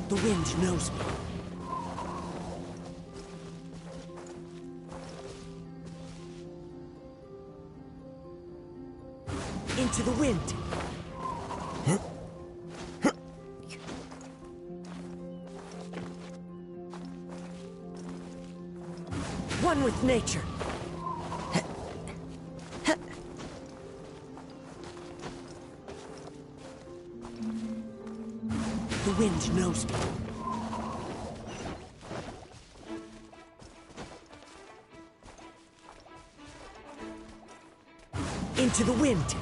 The wind knows me. Into the wind. One with nature. The wind knows me. Into the wind.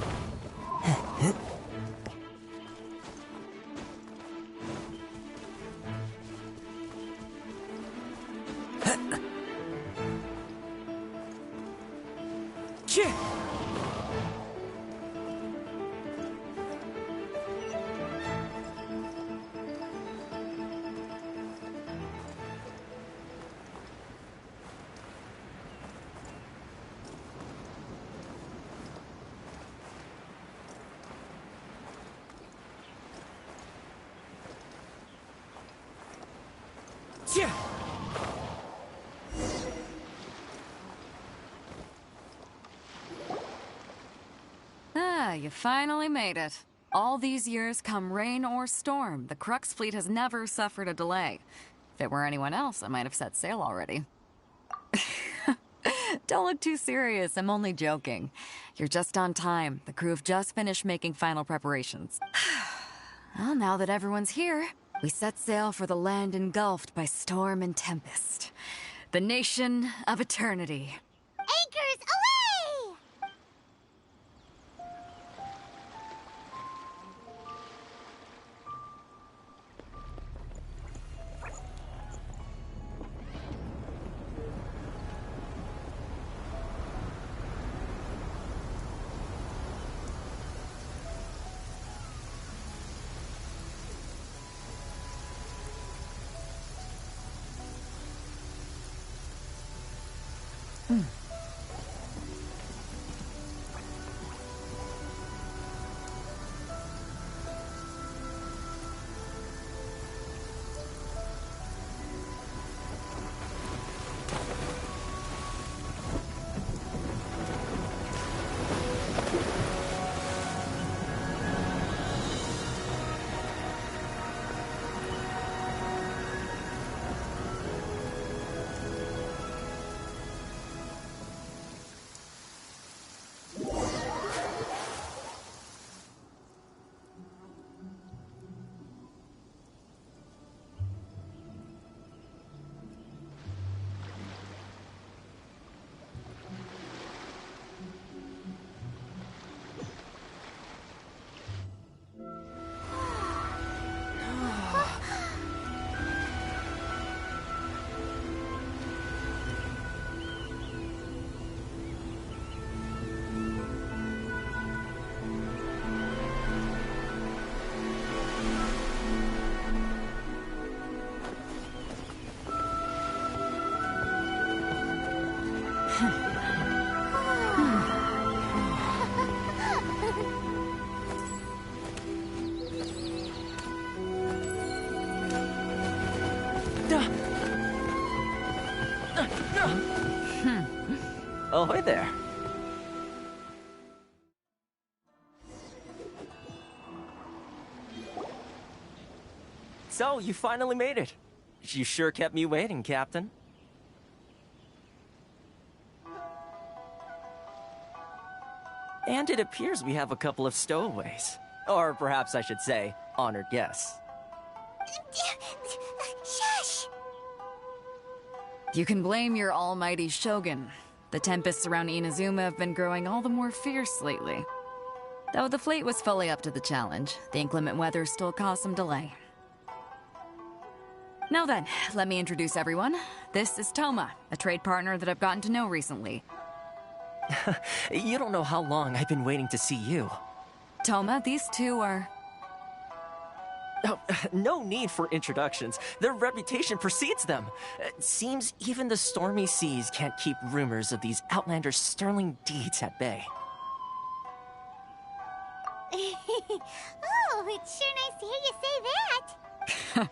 Ah, you finally made it. All these years, come rain or storm, the Crux fleet has never suffered a delay. If it were anyone else, I might have set sail already. Don't look too serious, I'm only joking. You're just on time. The crew have just finished making final preparations. Well, now that everyone's here, we set sail for the land engulfed by storm and tempest. The nation of eternity. Anchors away! Ahoy there. So, you finally made it. You sure kept me waiting, Captain. And it appears we have a couple of stowaways. Or perhaps I should say, honored guests. Shush! You can blame your almighty Shogun. The tempests around Inazuma have been growing all the more fierce lately. Though the fleet was fully up to the challenge, the inclement weather still caused some delay. Now then, let me introduce everyone. This is Toma, a trade partner that I've gotten to know recently. You don't know how long I've been waiting to see you. Toma, these two are... Oh, no need for introductions. Their reputation precedes them. Seems even the stormy seas can't keep rumors of these Outlanders' sterling deeds at bay. Oh, it's sure nice to hear you say that.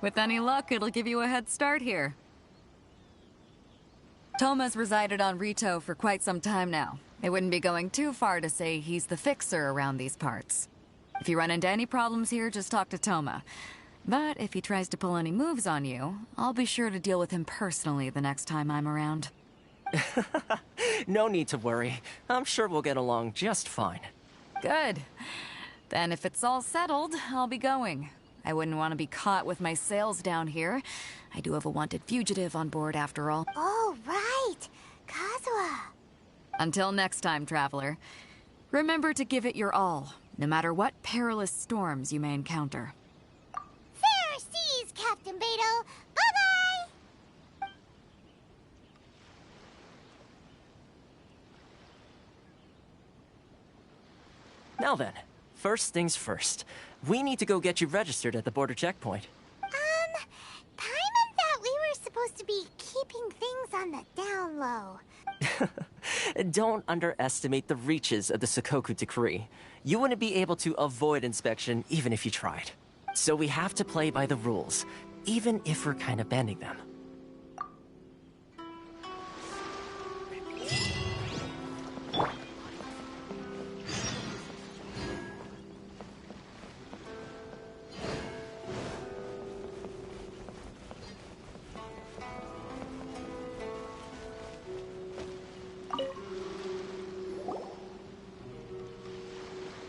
With any luck, it'll give you a head start here. Toma's resided on Rito for quite some time now. It wouldn't be going too far to say he's the fixer around these parts. If you run into any problems here, just talk to Toma. But if he tries to pull any moves on you, I'll be sure to deal with him personally the next time I'm around. No need to worry. I'm sure we'll get along just fine. Good. Then if it's all settled, I'll be going. I wouldn't want to be caught with my sails down here. I do have a wanted fugitive on board after all. Oh, right. Kazuha. Until next time, traveler. Remember to give it your all, no matter what perilous storms you may encounter. Fair seas, Captain Beto. Bye-bye! Now then, first things first. We need to go get you registered at the border checkpoint. Paimon thought we were supposed to be keeping things on the down low. Don't underestimate the reaches of the Sakoku Decree. You wouldn't be able to avoid inspection even if you tried. So we have to play by the rules, even if we're kind of bending them.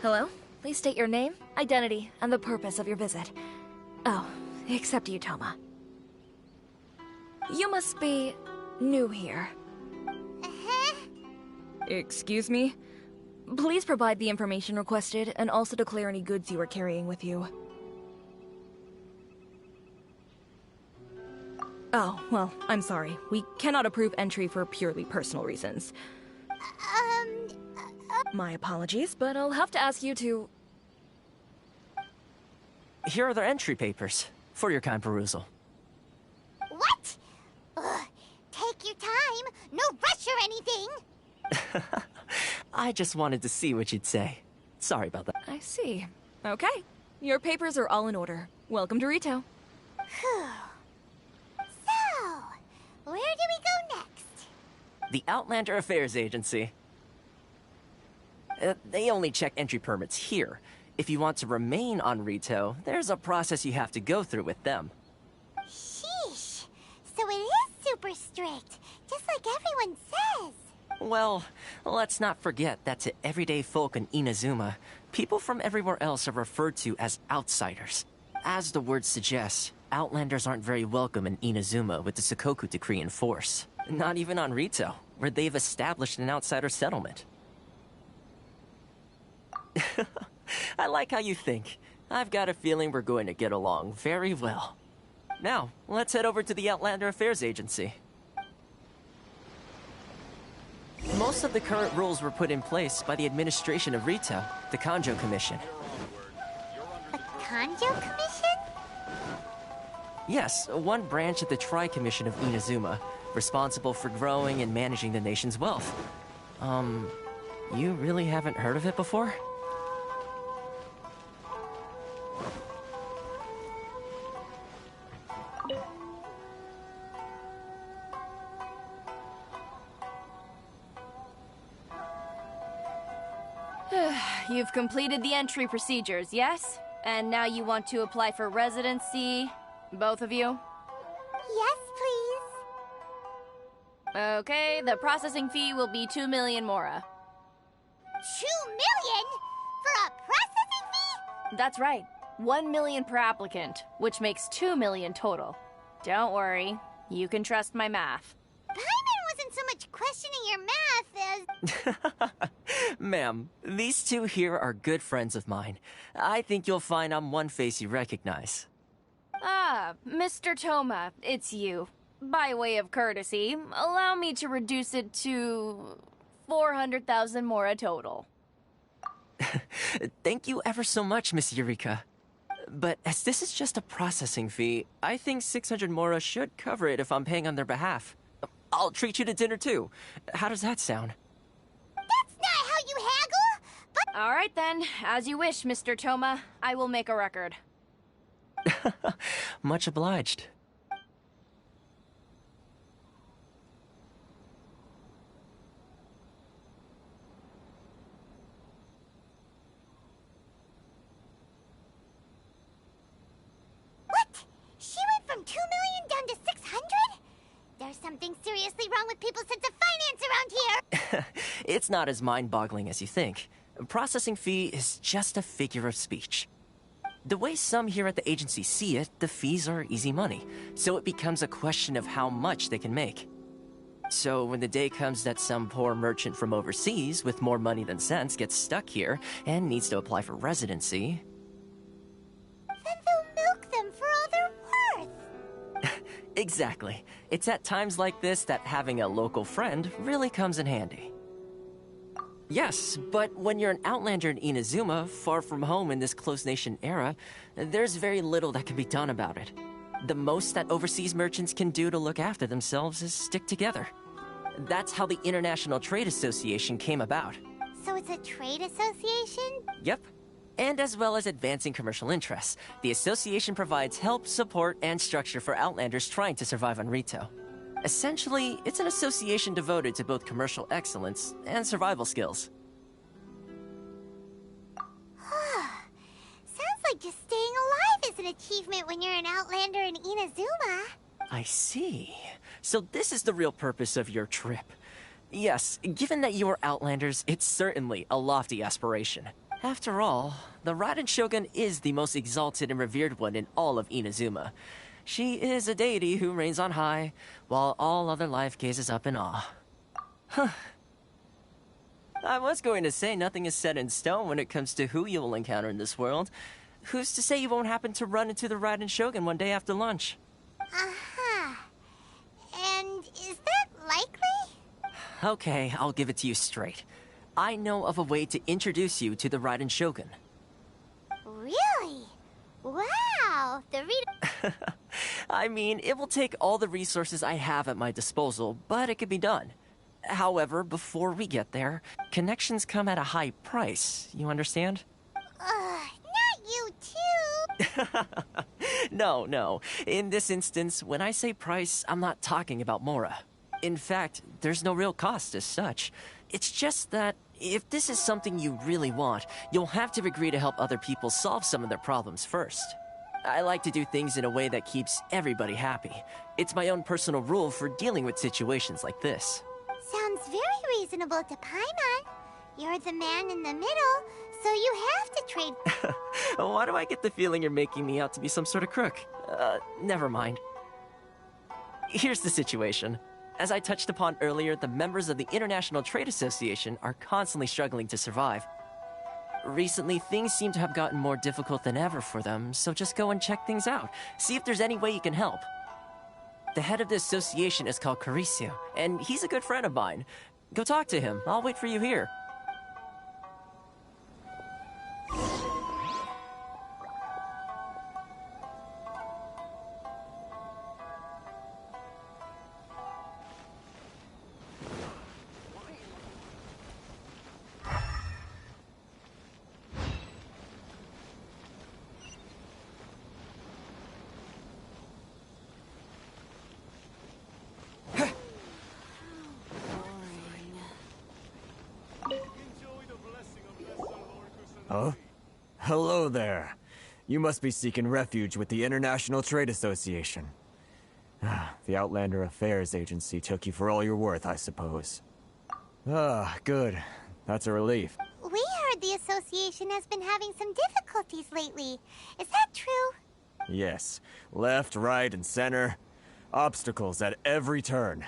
Hello? Please state your name, identity, and the purpose of your visit. Oh, except you, Toma. You must be new here. Uh-huh. Excuse me? Please provide the information requested and also declare any goods you are carrying with you. Oh, well, I'm sorry. We cannot approve entry for purely personal reasons. My apologies, but I'll have to ask you to... Here are their entry papers, for your kind perusal. What? Ugh. Take your time. No rush or anything. I just wanted to see what you'd say. Sorry about that. I see. Okay. Your papers are all in order. Welcome to Rito. Whew. So, where do we go next? The Outlander Affairs Agency. They only check entry permits here. If you want to remain on Rito, there's a process you have to go through with them. Sheesh. So it is super strict, just like everyone says. Well, let's not forget that to everyday folk in Inazuma, people from everywhere else are referred to as outsiders. As the word suggests, Outlanders aren't very welcome in Inazuma with the Sakoku Decree in force. Not even on Rito, where they've established an outsider settlement. I like how you think. I've got a feeling we're going to get along very well. Now, let's head over to the Outlander Affairs Agency. Most of the current rules were put in place by the administration of Rito, the Kanjo Commission. The Kanjo Commission? Yes, one branch of the Tri-Commission of Inazuma, responsible for growing and managing the nation's wealth. You really haven't heard of it before? You've completed the entry procedures, yes? And now you want to apply for residency? Both of you? Yes, please. Okay, the processing fee will be 2 million mora. 2 million? For a processing fee? That's right. 1 million per applicant, which makes 2 million total. Don't worry, you can trust my math. Paimon wasn't so much questioning your math as... Ma'am, these two here are good friends of mine. I think you'll find I'm one face you recognize. Ah, Mr. Toma, it's you. By way of courtesy, allow me to reduce it to 400,000 mora total. Thank you ever so much, Miss Eureka. But as this is just a processing fee, I think 600 mora should cover it if I'm paying on their behalf. I'll treat you to dinner too. How does that sound? That's not how you haggle! But... All right then, as you wish, Mr. Toma. I will make a record. Much obliged. What? She went from 2 million down to 600? There's something seriously wrong with people's sense of finance around here! It's not as mind-boggling as you think. A processing fee is just a figure of speech. The way some here at the agency see it, the fees are easy money, so it becomes a question of how much they can make. So when the day comes that some poor merchant from overseas with more money than sense gets stuck here and needs to apply for residency... Then they'll milk them for all they're worth! Exactly. It's at times like this that having a local friend really comes in handy. Yes, but when you're an outlander in Inazuma, far from home in this closed nation era, there's very little that can be done about it. The most that overseas merchants can do to look after themselves is stick together. That's how the International Trade Association came about. So it's a trade association? Yep. And as well as advancing commercial interests, the association provides help, support, and structure for outlanders trying to survive on Rito. Essentially, it's an association devoted to both commercial excellence and survival skills. Sounds like just staying alive is an achievement when you're an outlander in Inazuma. I see. So this is the real purpose of your trip. Yes, given that you are outlanders, it's certainly a lofty aspiration. After all, the Raiden Shogun is the most exalted and revered one in all of Inazuma. She is a deity who reigns on high, while all other life gazes up in awe. Huh. I was going to say nothing is set in stone when it comes to who you will encounter in this world. Who's to say you won't happen to run into the Raiden Shogun one day after lunch? Uh-huh. And is that likely? Okay, I'll give it to you straight. I know of a way to introduce you to the Raiden Shogun. Really? Wow, the I mean, it will take all the resources I have at my disposal, but it can be done. However, before we get there, connections come at a high price, you understand? Not you too. No. In this instance, when I say price, I'm not talking about Mora. In fact, there's no real cost as such. It's just that if this is something you really want, you'll have to agree to help other people solve some of their problems first. I like to do things in a way that keeps everybody happy. It's my own personal rule for dealing with situations like this. Sounds very reasonable to Paimon. You're the man in the middle, so you have to trade. Why do I get the feeling you're making me out to be some sort of crook? Never mind. Here's the situation. As I touched upon earlier, the members of the International Trade Association are constantly struggling to survive. Recently, things seem to have gotten more difficult than ever for them, so just go and check things out. See if there's any way you can help. The head of the association is called Caricio, and he's a good friend of mine. Go talk to him. I'll wait for you here. Huh? Hello there. You must be seeking refuge with the International Trade Association. The Outlander Affairs Agency took you for all you're worth, I suppose. Good. That's a relief. We heard the association has been having some difficulties lately. Is that true? Yes. Left, right, and center. Obstacles at every turn.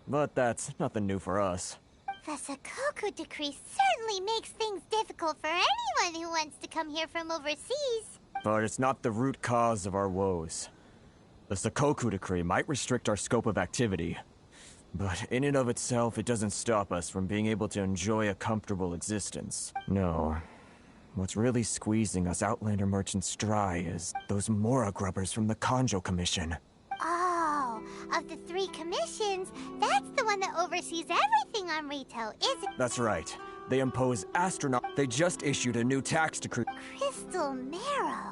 But that's nothing new for us. The Sakoku decree certainly makes things difficult for anyone who wants to come here from overseas. But it's not the root cause of our woes. The Sakoku decree might restrict our scope of activity, but in and of itself, it doesn't stop us from being able to enjoy a comfortable existence. No. What's really squeezing us Outlander merchants dry is those Mora grubbers from the Kanjo Commission. Oh, of the 3 commissions, that's the one that oversees everything on Rito, isn't it? That's right. They impose They just issued a new tax decree. Crystal Marrow.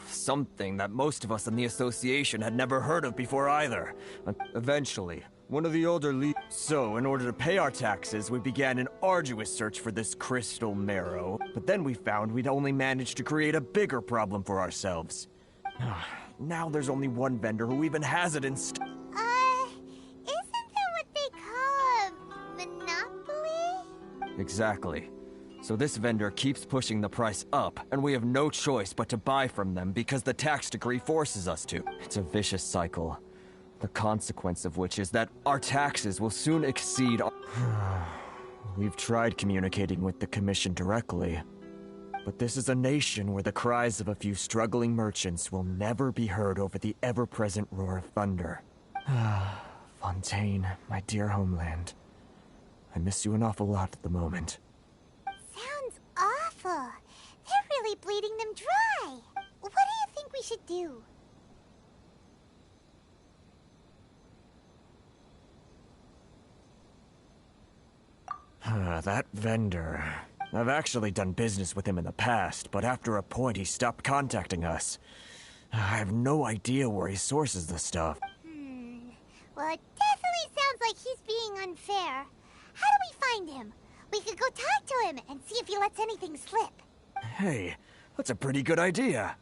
Something that most of us in the association had never heard of before either. Eventually, one of the older So, in order to pay our taxes, we began an arduous search for this crystal marrow. But then we found we'd only managed to create a bigger problem for ourselves. Now there's only one vendor who even has it in Isn't that what they call a monopoly? Exactly. So this vendor keeps pushing the price up, and we have no choice but to buy from them because the tax decree forces us to. It's a vicious cycle. The consequence of which is that our taxes will soon exceed our... We've tried communicating with the Commission directly, but this is a nation where the cries of a few struggling merchants will never be heard over the ever-present roar of thunder. Fontaine, my dear homeland. I miss you an awful lot at the moment. Sounds awful. They're really bleeding them dry. What do you think we should do? That vendor... I've actually done business with him in the past, but after a point he stopped contacting us. I have no idea where he sources the stuff. Well, it definitely sounds like he's being unfair. How do we find him? We could go talk to him and see if he lets anything slip. Hey, that's a pretty good idea.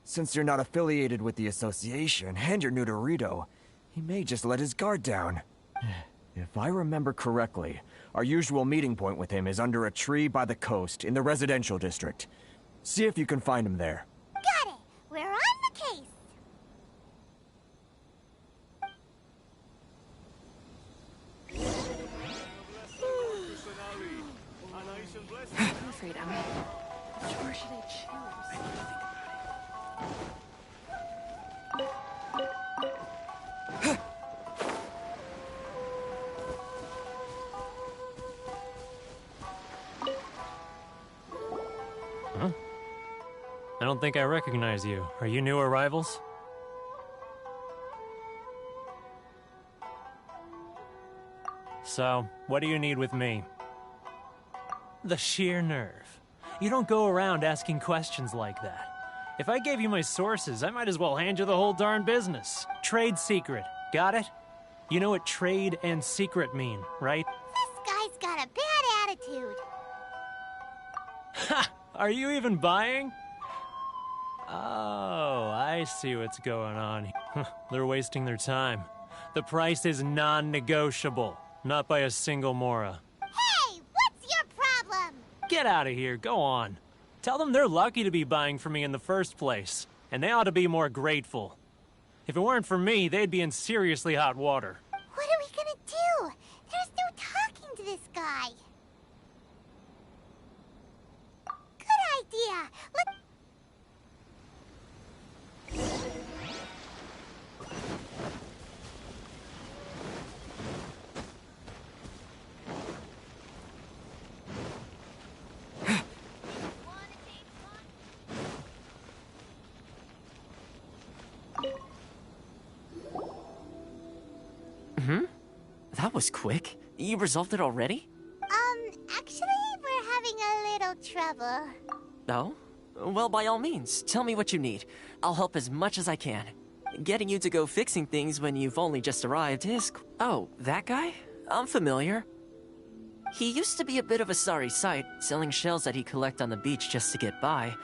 Since you're not affiliated with the association and you're new to Rito, he may just let his guard down. If I remember correctly, our usual meeting point with him is under a tree by the coast in the residential district. See if you can find him there. Got it! We're on the case! I'm afraid I'm... Which one should I choose? Huh? I don't think I recognize you. Are you new arrivals? So, what do you need with me? The sheer nerve. You don't go around asking questions like that. If I gave you my sources, I might as well hand you the whole darn business. Trade secret. Got it? You know what trade and secret mean, right? This guy's got a bad attitude. Ha! Are you even buying? Oh, I see what's going on. They're wasting their time. The price is non-negotiable. Not by a single Mora. Hey, what's your problem? Get out of here, go on. Tell them they're lucky to be buying from me in the first place, and they ought to be more grateful. If it weren't for me, they'd be in seriously hot water. What are we gonna do? There's no talking to this guy. Good idea. That was quick. You resolved it already? Actually, we're having a little trouble. Oh? Well, by all means, tell me what you need. I'll help as much as I can. Getting you to go fixing things when you've only just arrived is... Oh, that guy? I'm familiar. He used to be a bit of a sorry sight, selling shells that he collect on the beach just to get by,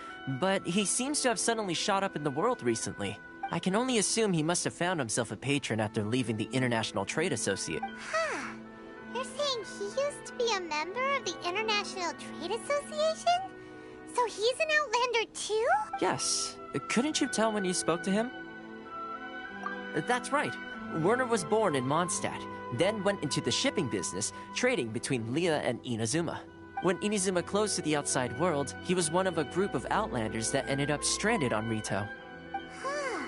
but he seems to have suddenly shot up in the world recently. I can only assume he must have found himself a patron after leaving the International Trade Association. Huh. You're saying he used to be a member of the International Trade Association? So he's an Outlander too? Yes. Couldn't you tell when you spoke to him? That's right. Werner was born in Mondstadt, then went into the shipping business, trading between Leah and Inazuma. When Inazuma closed to the outside world, he was one of a group of Outlanders that ended up stranded on Rito. Huh.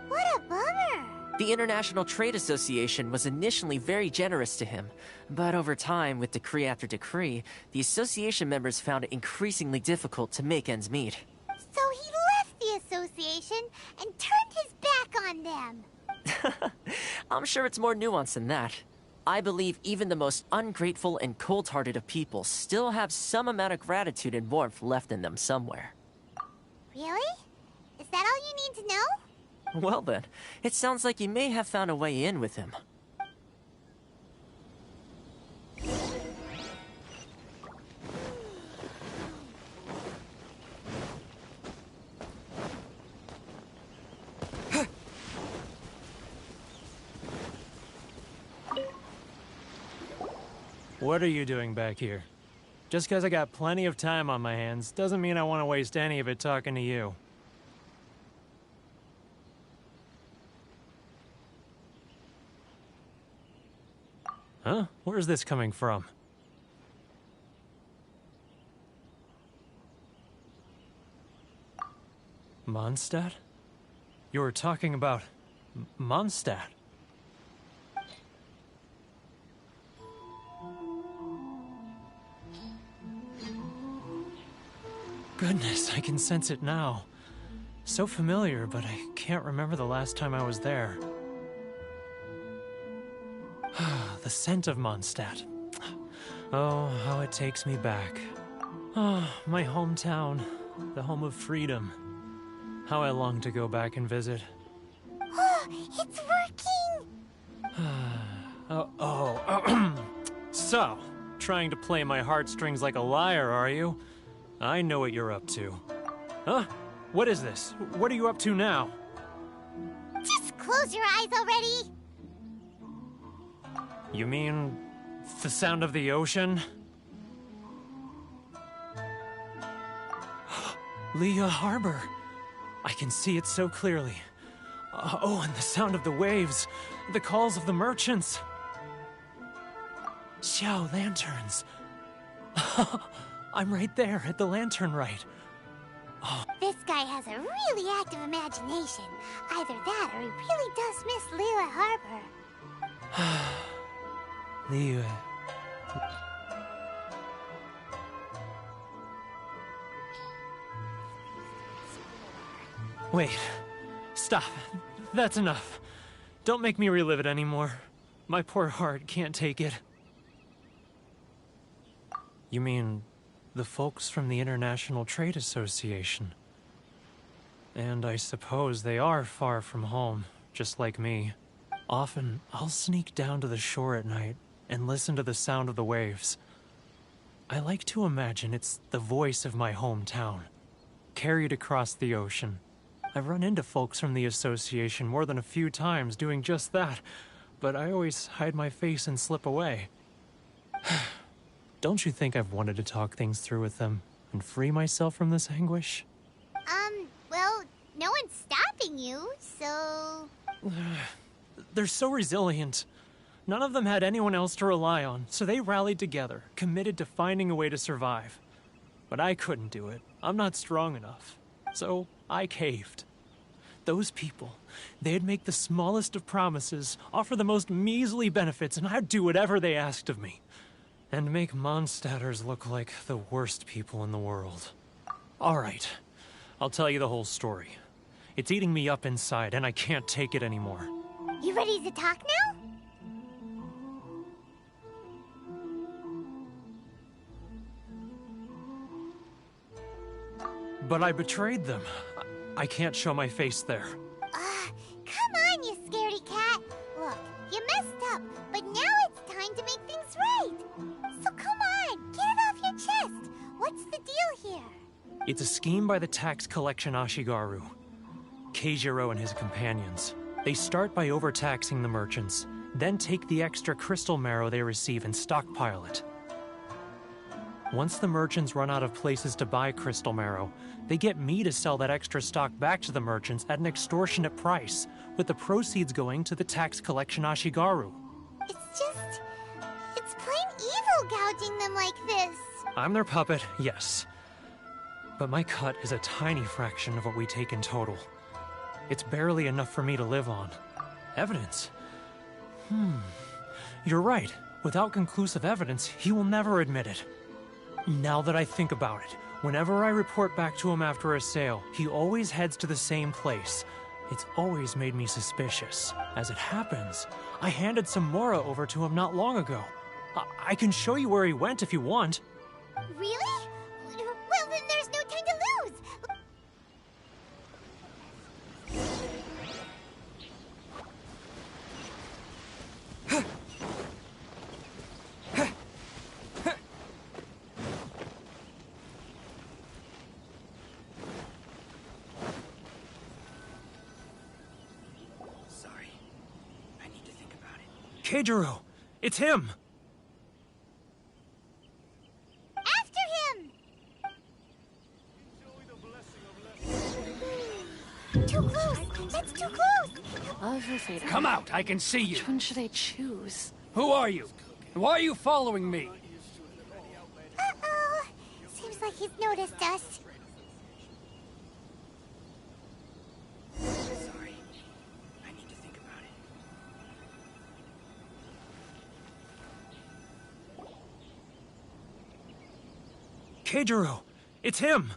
What a bummer. The International Trade Association was initially very generous to him, but over time, with decree after decree, the association members found it increasingly difficult to make ends meet. So he left the association and turned his back on them. I'm sure it's more nuanced than that. I believe even the most ungrateful and cold-hearted of people still have some amount of gratitude and warmth left in them somewhere. Really? Is that all you need to know? Well then, it sounds like you may have found a way in with him. What are you doing back here? Just because I got plenty of time on my hands doesn't mean I want to waste any of it talking to you. Huh? Where's this coming from? Mondstadt? You were talking about Mondstadt. Goodness, I can sense it now. So familiar, but I can't remember the last time I was there. The scent of Mondstadt. Oh, how it takes me back. Oh, my hometown, the home of freedom. How I long to go back and visit. Oh, it's working! So, trying to play my heartstrings like a liar, are you? I know what you're up to. Huh? What is this? What are you up to now? Just close your eyes already! You mean the sound of the ocean? Leah Harbor. I can see it so clearly. Oh, and the sound of the waves. The calls of the merchants. Xiao lanterns. I'm right there at the lantern rite. This guy has a really active imagination. Either that or he really does miss Leela Harbor. Leah. Wait. Stop. That's enough. Don't make me relive it anymore. My poor heart can't take it. You mean the folks from the International Trade Association? And I suppose they are far from home, just like me. Often, I'll sneak down to the shore at night and listen to the sound of the waves. I like to imagine it's the voice of my hometown, carried across the ocean. I've run into folks from the association more than a few times doing just that, but I always hide my face and slip away. Don't you think I've wanted to talk things through with them and free myself from this anguish? Well, no one's stopping you, so... They're so resilient. None of them had anyone else to rely on, so they rallied together, committed to finding a way to survive. But I couldn't do it. I'm not strong enough. So I caved. Those people, they'd make the smallest of promises, offer the most measly benefits, and I'd do whatever they asked of me. And make Mondstadters look like the worst people in the world. All right, I'll tell you the whole story. It's eating me up inside, and I can't take it anymore. You ready to talk now? But I betrayed them. I can't show my face there. Come on, you scaredy cat. Look, you messed up, but now it's time to make things right. So come It's a scheme by the tax collection Ashigaru. Keijiro and his companions. They start by overtaxing the merchants, then take the extra crystal marrow they receive and stockpile it. Once the merchants run out of places to buy crystal marrow, they get me to sell that extra stock back to the merchants at an extortionate price, with the proceeds going to the tax collection Ashigaru. It's plain evil gouging them like this. I'm their puppet, yes. But my cut is a tiny fraction of what we take in total. It's barely enough for me to live on. Evidence? You're right. Without conclusive evidence, he will never admit it. Now that I think about it, whenever I report back to him after a sale, he always heads to the same place. It's always made me suspicious. As it happens, I handed some Mora over to him not long ago. I can show you where he went if you want. Really? Well, then there's no time to lose. Sorry. I need to think about it. Keijiro! It's him! Too close! That's too close! Come out! I can see you! Which one should I choose? Who are you? And why are you following me? Uh-oh. Seems like he's noticed us. Sorry. I need to think about it. Keijiro! It's him!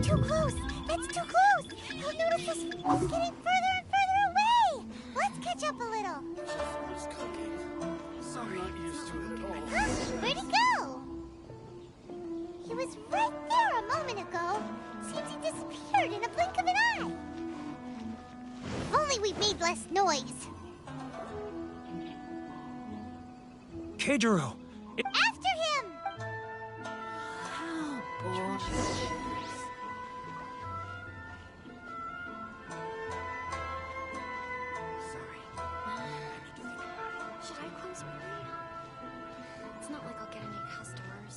Too close! That's too close! He'll notice us. He's getting further and further away! Let's catch up a little. Just cooking. Sorry. I'm not used to it at all. Huh? Where'd he go? He was right there a moment ago. Seems he disappeared in a blink of an eye. If only we made less noise. Keijiro! After him! Oh, boy. Should I close early? It's not like I'll get any customers.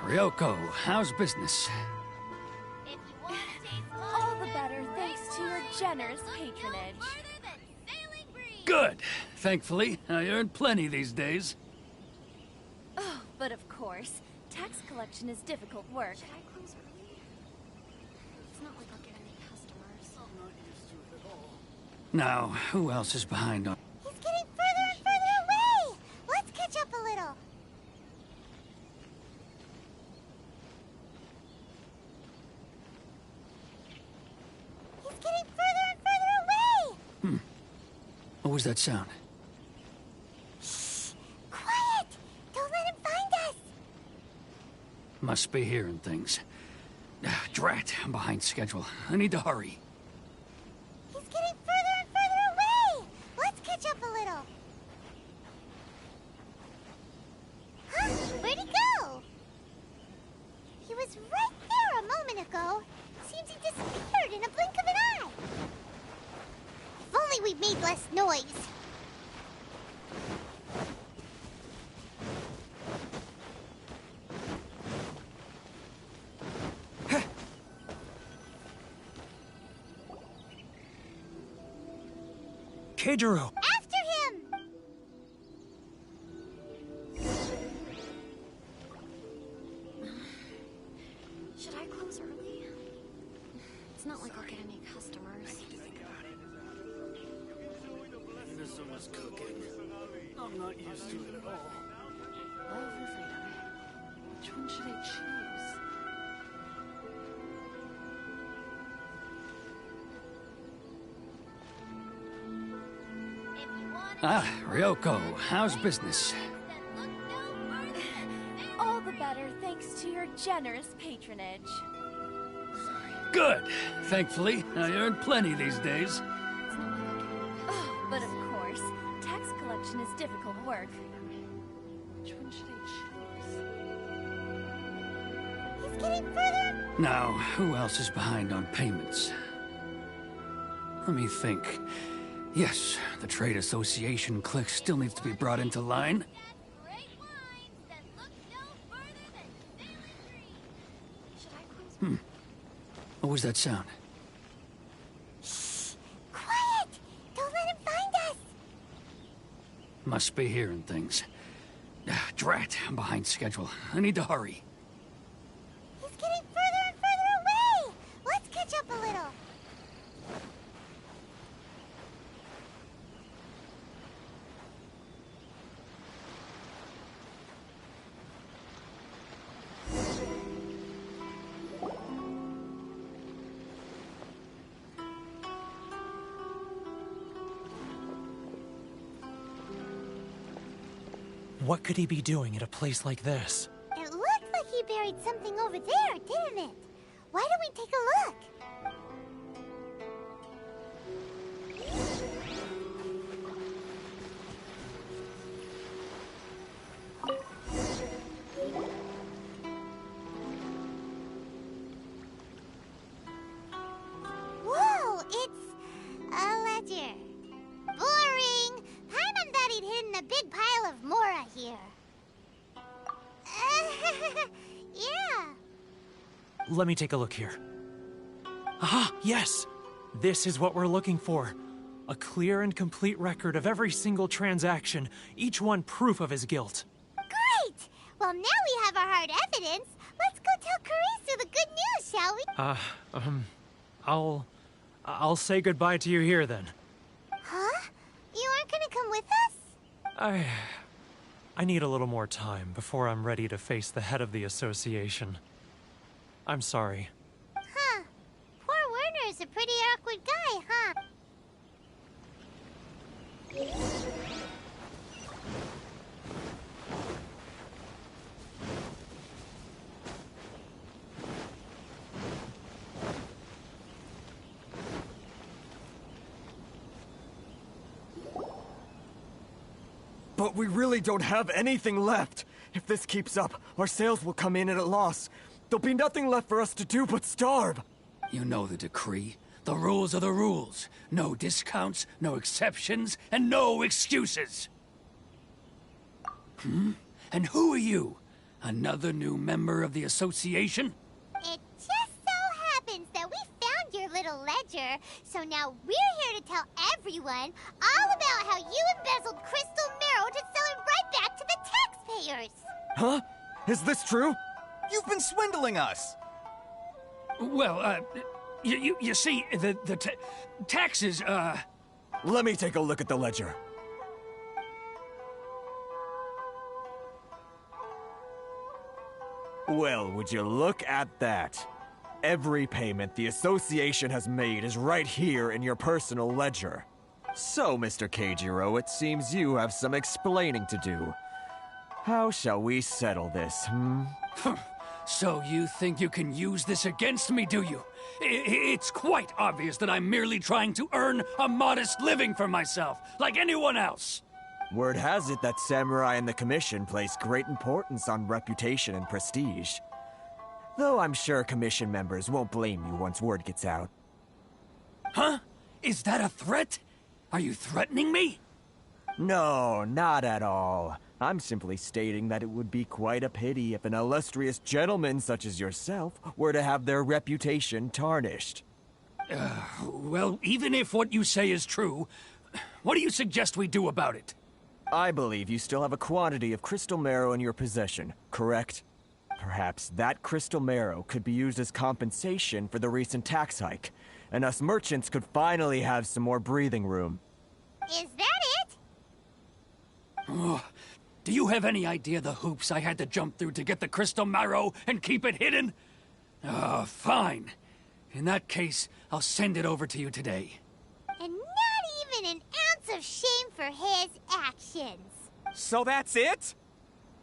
Ryoko, how's business? If you want to taste All the better thanks to your generous patronage. Good. Thankfully, I earn plenty these days. Oh, but of course, tax collection is difficult work. Should I close early? It's not like I'll get any customers. I'm not used to it at all. Now, who else is behind on? He's getting further and further away! Let's catch up a little. He's getting further and further away! What was that sound? Shh! Quiet! Don't let him find us! Must be hearing things. Drat, I'm behind schedule. I need to hurry. He's getting further and further away! Let's catch up a little. Huh? Where'd he go? He was right there a moment ago. Seems he disappeared in a blink of an eye. If only we made less noise. Keijiro! After him! like I'll get any customers. Inazuma's cooking. I'm not used to it at all. Love and freedom. Which one should I choose? Ah, Ryoko, how's business? All the better thanks to your generous patronage. Good. Thankfully, I earn plenty these days. Oh, but of course, tax collection is difficult work. Which one should I choose? He's getting further. Now, who else is behind on payments? Let me think. Yes, the trade association clique still needs to be brought into line. Great wines that look no further than Sailor Green. Should I close? What was that sound? Quiet! Don't let him find us. Must be hearing things. Drat, I'm behind schedule. I need to hurry. He's getting further and further away. Let's catch up a little. What could he be doing at a place like this? It looked like he buried something over there, didn't it? Why don't we take a look? Whoa, it's a ledger. Boring. Paimon thought he'd hidden a big pile of Mora here. Yeah. Let me take a look here. Aha, yes! This is what we're looking for. A clear and complete record of every single transaction, each one proof of his guilt. Great! Well, now we have our hard evidence. Let's go tell Karisu the good news, shall we? I'll say goodbye to you here then. Huh? You aren't gonna come with us? I need a little more time before I'm ready to face the head of the association. I'm sorry. Huh. Poor Werner's a pretty awkward guy, huh? But we really don't have anything left. If this keeps up, our sales will come in at a loss. There'll be nothing left for us to do but starve. You know the decree. The rules are the rules. No discounts, no exceptions, and no excuses. And who are you? Another new member of the association? It just so happens that we found your little ledger, so now we're here to tell everyone all about how you embezzled crystal marrow to sell it right back to the taxpayers. Huh? Is this true? You've been swindling us! Well, you see, the taxes, Let me take a look at the ledger. Well, would you look at that? Every payment the association has made is right here in your personal ledger. So, Mr. Keijiro, it seems you have some explaining to do. How shall we settle this, So you think you can use this against me, do you? It's quite obvious that I'm merely trying to earn a modest living for myself, like anyone else. Word has it that samurai and the commission place great importance on reputation and prestige. Though I'm sure commission members won't blame you once word gets out. Huh? Is that a threat? Are you threatening me? No, not at all. I'm simply stating that it would be quite a pity if an illustrious gentleman such as yourself were to have their reputation tarnished. Well, even if what you say is true, what do you suggest we do about it? I believe you still have a quantity of crystal marrow in your possession, correct? Perhaps that crystal marrow could be used as compensation for the recent tax hike. and us merchants could finally have some more breathing room. Is that it? Oh, do you have any idea the hoops I had to jump through to get the crystal marrow and keep it hidden? Fine. In that case, I'll send it over to you today. And not even an ounce of shame for his actions. So that's it?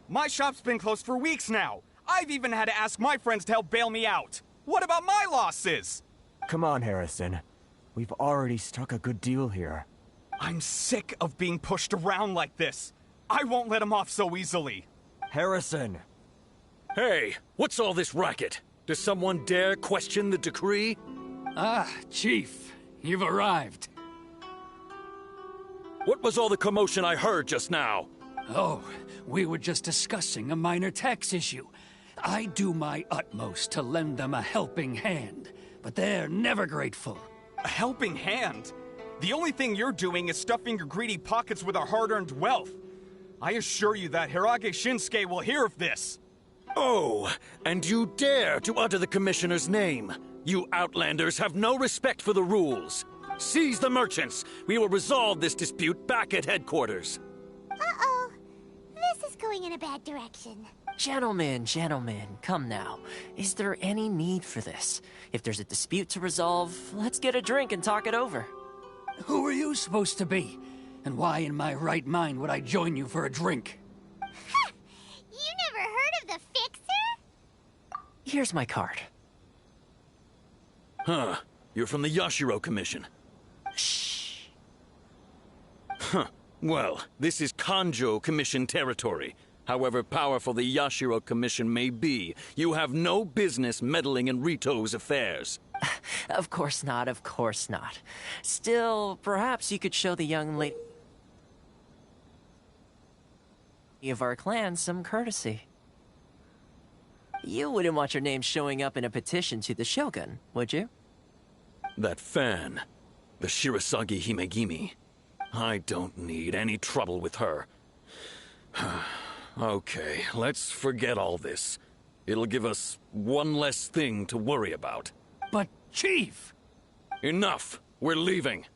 My shop's been closed for weeks now. I've even had to ask my friends to help bail me out. What about my losses? Come on, Harrison. We've already struck a good deal here. I'm sick of being pushed around like this. I won't let him off so easily. Harrison! Hey, what's all this racket? Does someone dare question the decree? Ah, Chief, you've arrived. What was all the commotion I heard just now? Oh, we were just discussing a minor tax issue. I do my utmost to lend them a helping hand, but they're never grateful. A helping hand? The only thing you're doing is stuffing your greedy pockets with our hard-earned wealth. I assure you that Hirage Shinsuke will hear of this. Oh, and you dare to utter the Commissioner's name. You Outlanders have no respect for the rules. Seize the merchants. We will resolve this dispute back at headquarters. Uh-oh. This is going in a bad direction. Gentlemen, come now. Is there any need for this? If there's a dispute to resolve, let's get a drink and talk it over. Who are you supposed to be? And why in my right mind would I join you for a drink? Ha! You never heard of the Fixer? Here's my card. Huh. You're from the Yashiro Commission. Shh. Huh. Well, this is Kanjo Commission territory. However powerful the Yashiro Commission may be, you have no business meddling in Rito's affairs. Of course not, of course not. Still, perhaps you could show the young lady of our clan some courtesy. You wouldn't want your name showing up in a petition to the Shogun, would you? That fan, the Shirasagi Himegimi. I don't need any trouble with her. Okay, let's forget all this. It'll give us one less thing to worry about. But, Chief! Enough! We're leaving.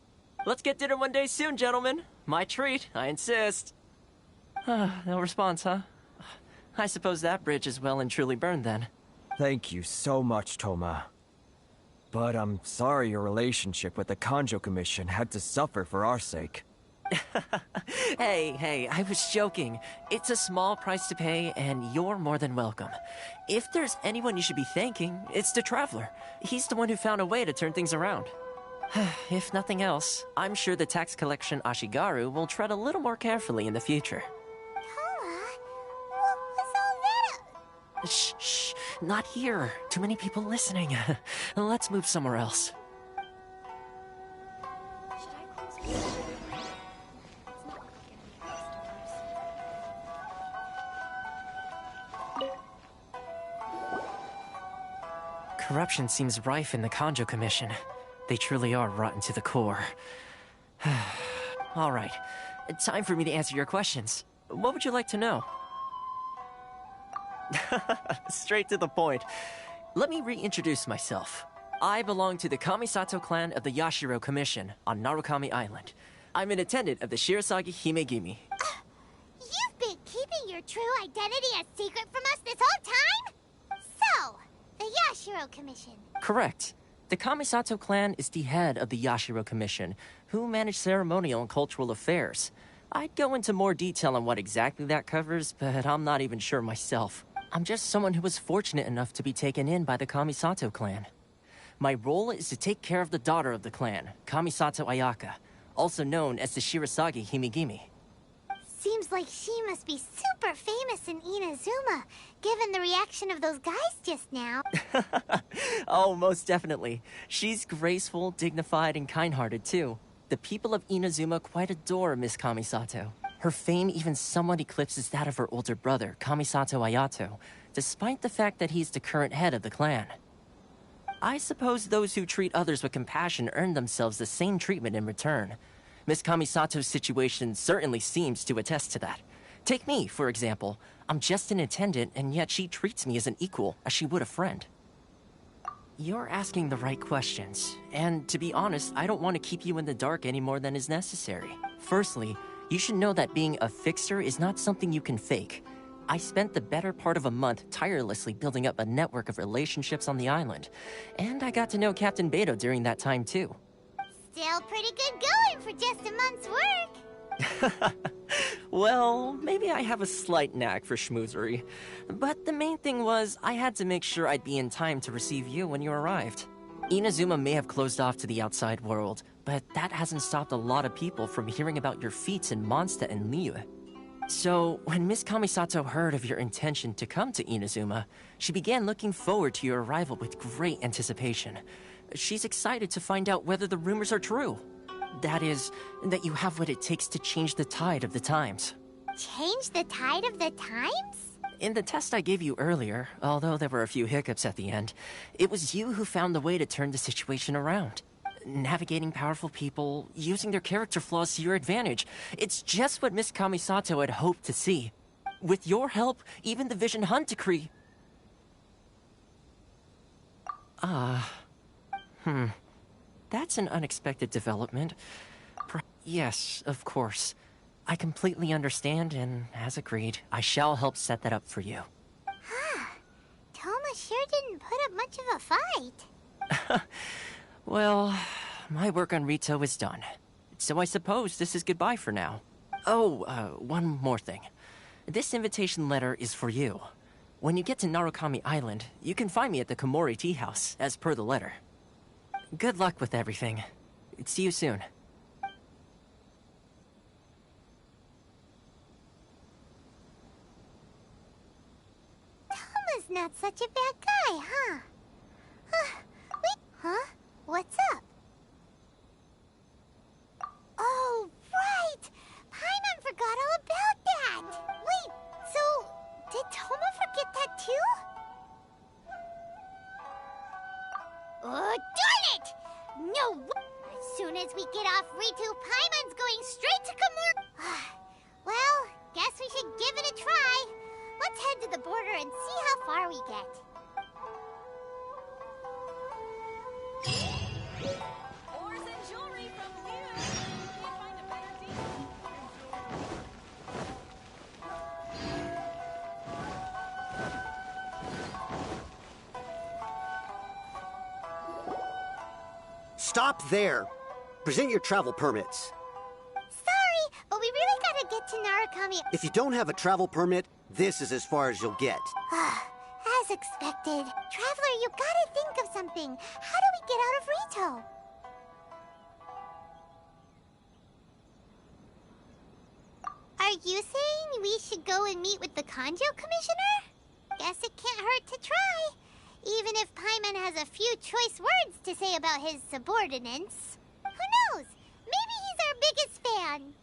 Let's get dinner one day soon, gentlemen. My treat, I insist. No response, huh? I suppose that bridge is well and truly burned then. Thank you so much, Toma. But I'm sorry your relationship with the Kanjo Commission had to suffer for our sake. Hey, I was joking. It's a small price to pay, and you're more than welcome. If there's anyone you should be thanking, it's the Traveler. He's the one who found a way to turn things around. If nothing else, I'm sure the tax collection Ashigaru will tread a little more carefully in the future. Toma, what was all that? Shh, not here. Too many people listening. Let's move somewhere else. Should I close my door? It's not like I'll get any customers. Corruption seems rife in the Kanjo Commission. They truly are rotten to the core. All right, time for me to answer your questions. What would you like to know? Straight to the point. Let me reintroduce myself. I belong to the Kamisato clan of the Yashiro Commission on Narukami Island. I'm an attendant of the Shirasagi Himegimi. You've been keeping your true identity a secret from us this whole time? So, the Yashiro Commission. Correct. The Kamisato clan is the head of the Yashiro Commission, who manage ceremonial and cultural affairs. I'd go into more detail on what exactly that covers, but I'm not even sure myself. I'm just someone who was fortunate enough to be taken in by the Kamisato clan. My role is to take care of the daughter of the clan, Kamisato Ayaka, also known as the Shirasagi Himegimi. Seems like she must be super famous in Inazuma, given the reaction of those guys just now. Oh, most definitely. She's graceful, dignified, and kind-hearted, too. The people of Inazuma quite adore Miss Kamisato. Her fame even somewhat eclipses that of her older brother, Kamisato Ayato, despite the fact that he's the current head of the clan. I suppose those who treat others with compassion earn themselves the same treatment in return. Miss Kamisato's situation certainly seems to attest to that. Take me, for example. I'm just an attendant, and yet she treats me as an equal, as she would a friend. You're asking the right questions. And to be honest, I don't want to keep you in the dark any more than is necessary. Firstly, you should know that being a fixer is not something you can fake. I spent the better part of a month tirelessly building up a network of relationships on the island. And I got to know Captain Beto during that time too. Still pretty good going for just a month's work. Well, maybe I have a slight knack for schmoozery. But the main thing was, I had to make sure I'd be in time to receive you when you arrived. Inazuma may have closed off to the outside world, but that hasn't stopped a lot of people from hearing about your feats in Mondstadt and Liyue. So, when Miss Kamisato heard of your intention to come to Inazuma, she began looking forward to your arrival with great anticipation. She's excited to find out whether the rumors are true. That is, that you have what it takes to change the tide of the times. Change the tide of the times? In the test I gave you earlier, although there were a few hiccups at the end, it was you who found the way to turn the situation around. Navigating powerful people, using their character flaws to your advantage. It's just what Miss Kamisato had hoped to see. With your help, even the Vision Hunt Decree... That's an unexpected development. Yes, of course. I completely understand, and as agreed, I shall help set that up for you. Toma sure didn't put up much of a fight. Well, my work on Rito is done. So I suppose this is goodbye for now. Oh, one more thing. This invitation letter is for you. When you get to Narukami Island, you can find me at the Komori Tea House, as per the letter. Good luck with everything. See you soon. Toma's not such a bad guy, huh? Wait, huh? What's up? Oh, right! Paimon forgot all about that! Wait, so, did Toma forget that too? Oh, darn it! No! As soon as we get off Ritu, Paimon's going straight to Komori. Well, guess we should give it a try. Let's head to the border and see how far we get. Ores and jewelry from Liyue. Can't find a better deal. Stop there. Present your travel permits. Sorry, but we really gotta get to Narukami. If you don't have a travel permit, this is as far as you'll get. As expected. Traveler, you gotta think of something. How do we get out of Rito? Are you saying we should go and meet with the Kanjo Commissioner? Guess it can't hurt to try. Even if Paimon has a few choice words to say about his subordinates. Who knows? Maybe he's our biggest fan.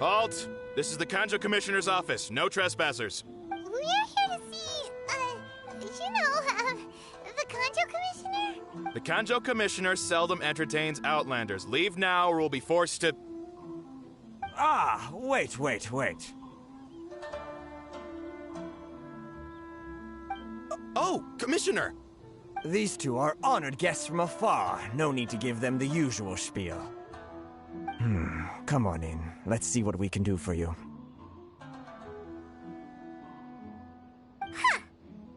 Halt! This is the Kanjo Commissioner's office. No trespassers. We're here to see, the Kanjo Commissioner? The Kanjo Commissioner seldom entertains Outlanders. Leave now or we'll be forced to... Wait. Oh, Commissioner! These two are honored guests from afar. No need to give them the usual spiel. Come on in. Let's see what we can do for you.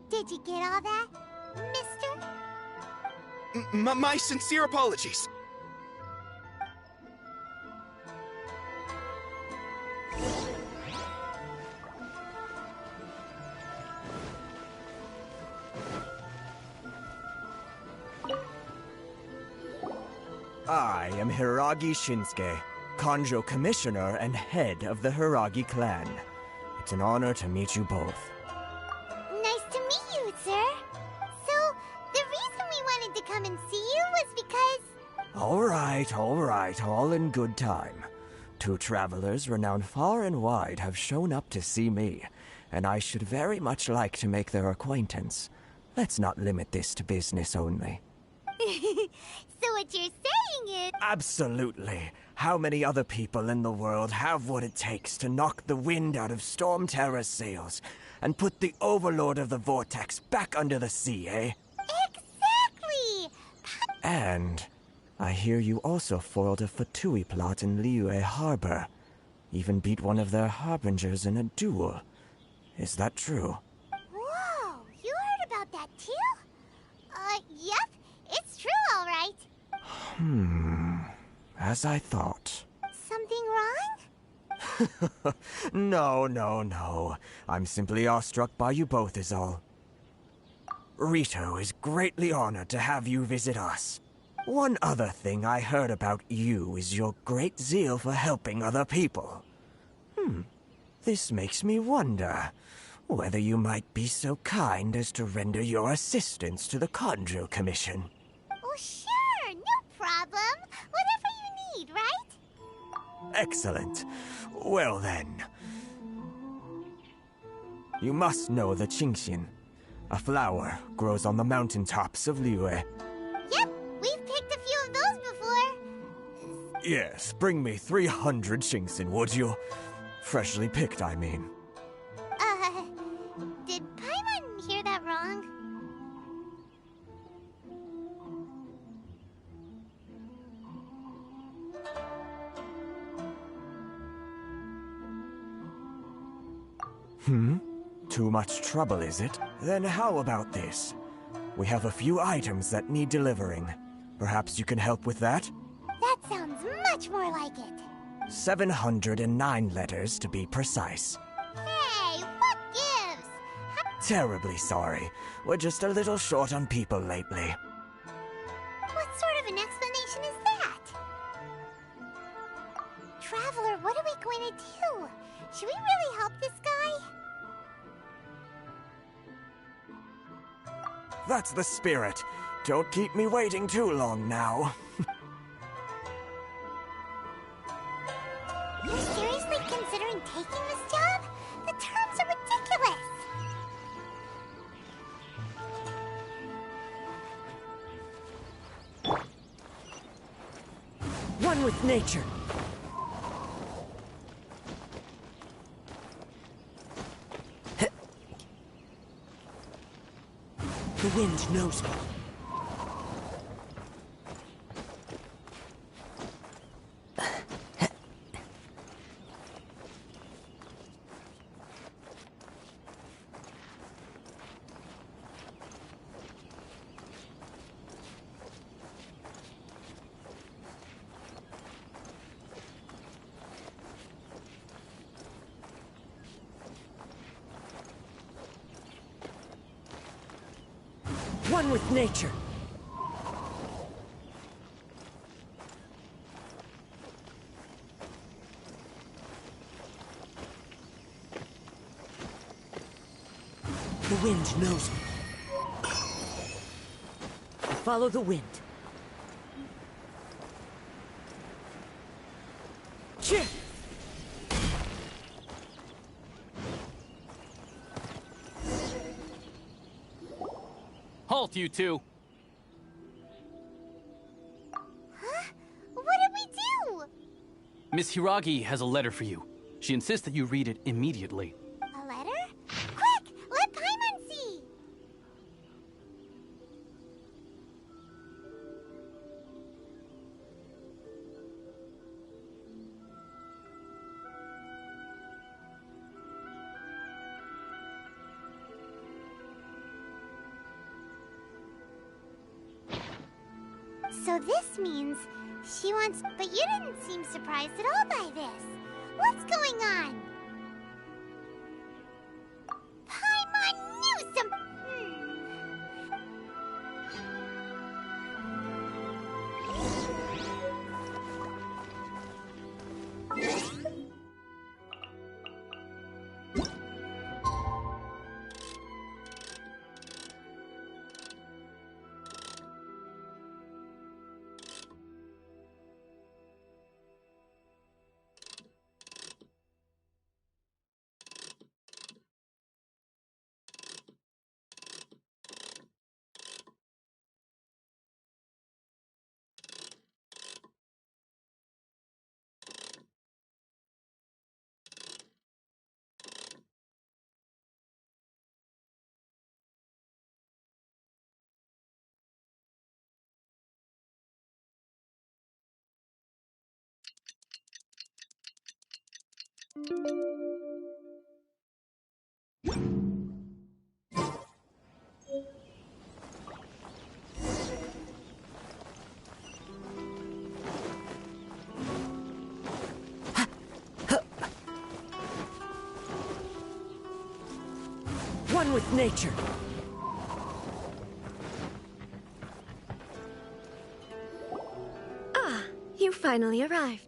Did you get all that, mister? My sincere apologies. I am Hiragi Shinsuke, Kanjo Commissioner and head of the Hiragi clan. It's an honor to meet you both. Nice to meet you, sir. So, the reason we wanted to come and see you was because... All right, all in good time. Two travelers renowned far and wide have shown up to see me, and I should very much like to make their acquaintance. Let's not limit this to business only. So what you're saying is... Absolutely. How many other people in the world have what it takes to knock the wind out of Storm Terror's sails and put the Overlord of the Vortex back under the sea, eh? Exactly! And I hear you also foiled a Fatui plot in Liyue Harbor. Even beat one of their harbingers in a duel. Is that true? Whoa! You heard about that too? Yep. It's true, all right. As I thought. Something wrong? No. I'm simply awestruck by you both is all. Rito is greatly honored to have you visit us. One other thing I heard about you is your great zeal for helping other people. This makes me wonder whether you might be so kind as to render your assistance to the Kanjo Commission. Oh, sure, no problem. Whatever you need, right? Excellent. Well then. You must know the Genshin. A flower grows on the mountaintops of Liyue. Yep, we've picked a few of those before. Yes, bring me 300 Genshin, would you? Freshly picked, I mean. Did Paimon hear that wrong? Too much trouble, is it? Then how about this? We have a few items that need delivering. Perhaps you can help with that? That sounds much more like it. 709 letters, to be precise. Hey, what gives? Terribly sorry. We're just a little short on people lately. What sort of an explanation is that? Traveler, what are we going to do? Should we really help this guy? That's the spirit. Don't keep me waiting too long now. You're seriously considering taking this job? The terms are ridiculous. One with nature. The wind knows me. One with nature. The wind knows me. I follow the wind. Chip! Halt, you two! Huh? What did we do? Miss Hiragi has a letter for you. She insists that you read it immediately. A letter? Quick! Let Paimon see! So this means she wants... But you didn't seem surprised at all by this. What's going on? Paimon knew some... One with nature. Ah, you finally arrived.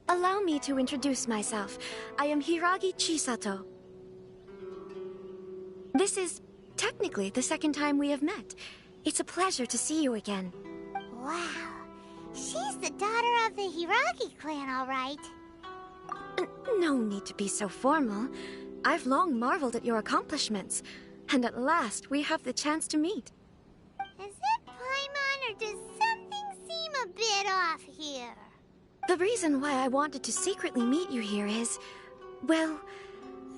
Allow me to introduce myself. I am Hiragi Chisato. This is technically the second time we have met. It's a pleasure to see you again. Wow. She's the daughter of the Hiragi clan, all right. No need to be so formal. I've long marveled at your accomplishments, and at last we have the chance to meet. Is it Paimon, or does something seem a bit off here? The reason why I wanted to secretly meet you here is, well,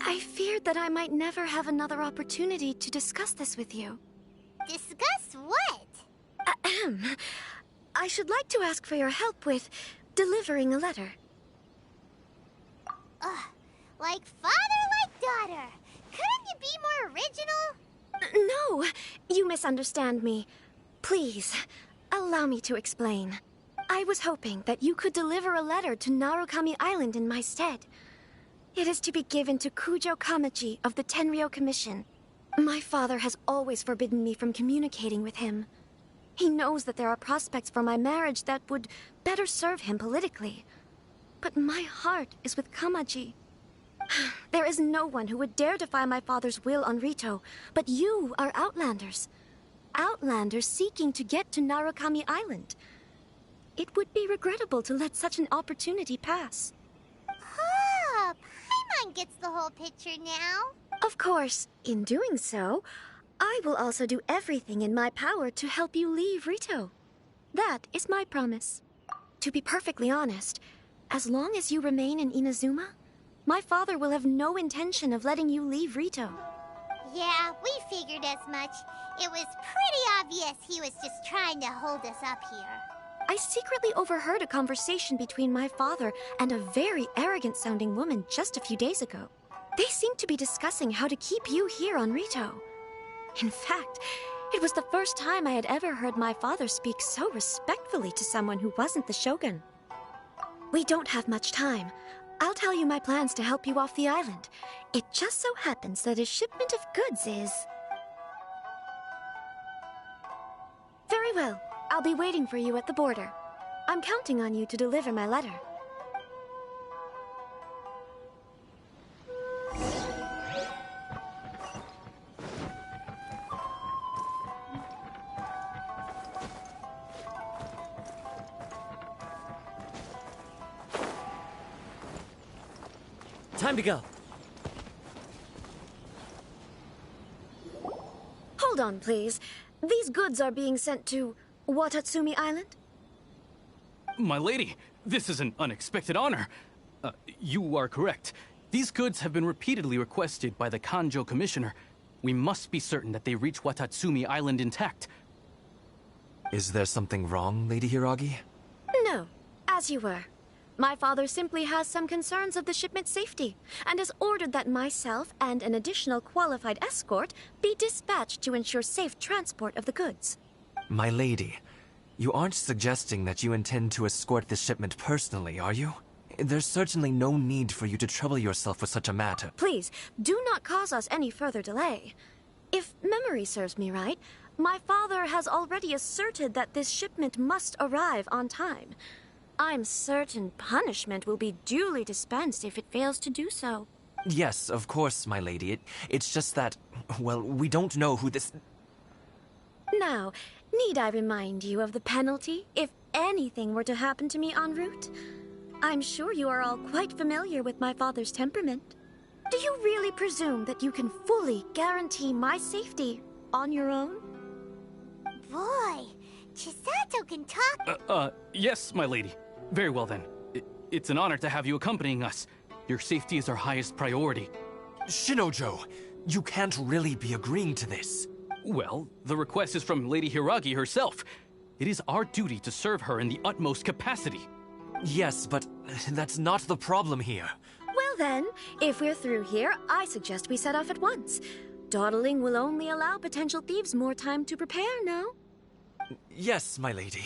I feared that I might never have another opportunity to discuss this with you. Discuss what? Ahem. I should like to ask for your help with delivering a letter. Like father, like daughter. Couldn't you be more original? No, you misunderstand me. Please, allow me to explain. I was hoping that you could deliver a letter to Narukami Island in my stead. It is to be given to Kujo Kamachi of the Tenryou Commission. My father has always forbidden me from communicating with him. He knows that there are prospects for my marriage that would better serve him politically. But my heart is with Kamaji. There is no one who would dare defy my father's will on Rito, but you are Outlanders. Outlanders seeking to get to Narukami Island. It would be regrettable to let such an opportunity pass. Ah, Paimon gets the whole picture now. Of course, in doing so, I will also do everything in my power to help you leave Rito. That is my promise. To be perfectly honest, as long as you remain in Inazuma, my father will have no intention of letting you leave Rito. Yeah, we figured as much. It was pretty obvious he was just trying to hold us up here. I secretly overheard a conversation between my father and a very arrogant-sounding woman just a few days ago. They seemed to be discussing how to keep you here on Rito. In fact, it was the first time I had ever heard my father speak so respectfully to someone who wasn't the Shogun. We don't have much time. I'll tell you my plans to help you off the island. It just so happens that a shipment of goods is... Very well. I'll be waiting for you at the border. I'm counting on you to deliver my letter. Time to go. Hold on, please. These goods are being sent to Watatsumi Island? My lady, this is an unexpected honor. You are correct. These goods have been repeatedly requested by the Kanjo Commissioner. We must be certain that they reach Watatsumi Island intact. Is there something wrong, Lady Hiragi? No, as you were. My father simply has some concerns of the shipment's safety, and has ordered that myself and an additional qualified escort be dispatched to ensure safe transport of the goods. My lady, you aren't suggesting that you intend to escort this shipment personally, are you? There's certainly no need for you to trouble yourself with such a matter. Please, do not cause us any further delay. If memory serves me right, my father has already asserted that this shipment must arrive on time. I'm certain punishment will be duly dispensed if it fails to do so. Yes, of course, my lady. It's just that, well, we don't know who this... Now, need I remind you of the penalty if anything were to happen to me en route? I'm sure you are all quite familiar with my father's temperament. Do you really presume that you can fully guarantee my safety on your own? Boy, Chisato can talk. Yes, my lady. Very well then. It's an honor to have you accompanying us. Your safety is our highest priority. Shinojo, you can't really be agreeing to this. Well, the request is from Lady Hiragi herself. It is our duty to serve her in the utmost capacity. Yes, but that's not the problem here. Well, then, if we're through here, I suggest we set off at once. Dawdling will only allow potential thieves more time to prepare, no? Yes, my lady.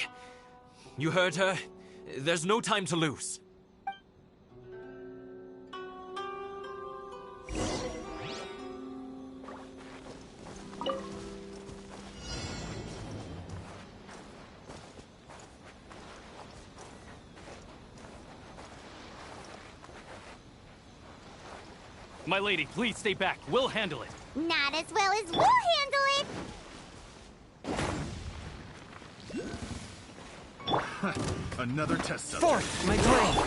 You heard her. There's no time to lose. My lady, please stay back. We'll handle it. Not as well as we'll handle it! Another test subject. Forth, my blade!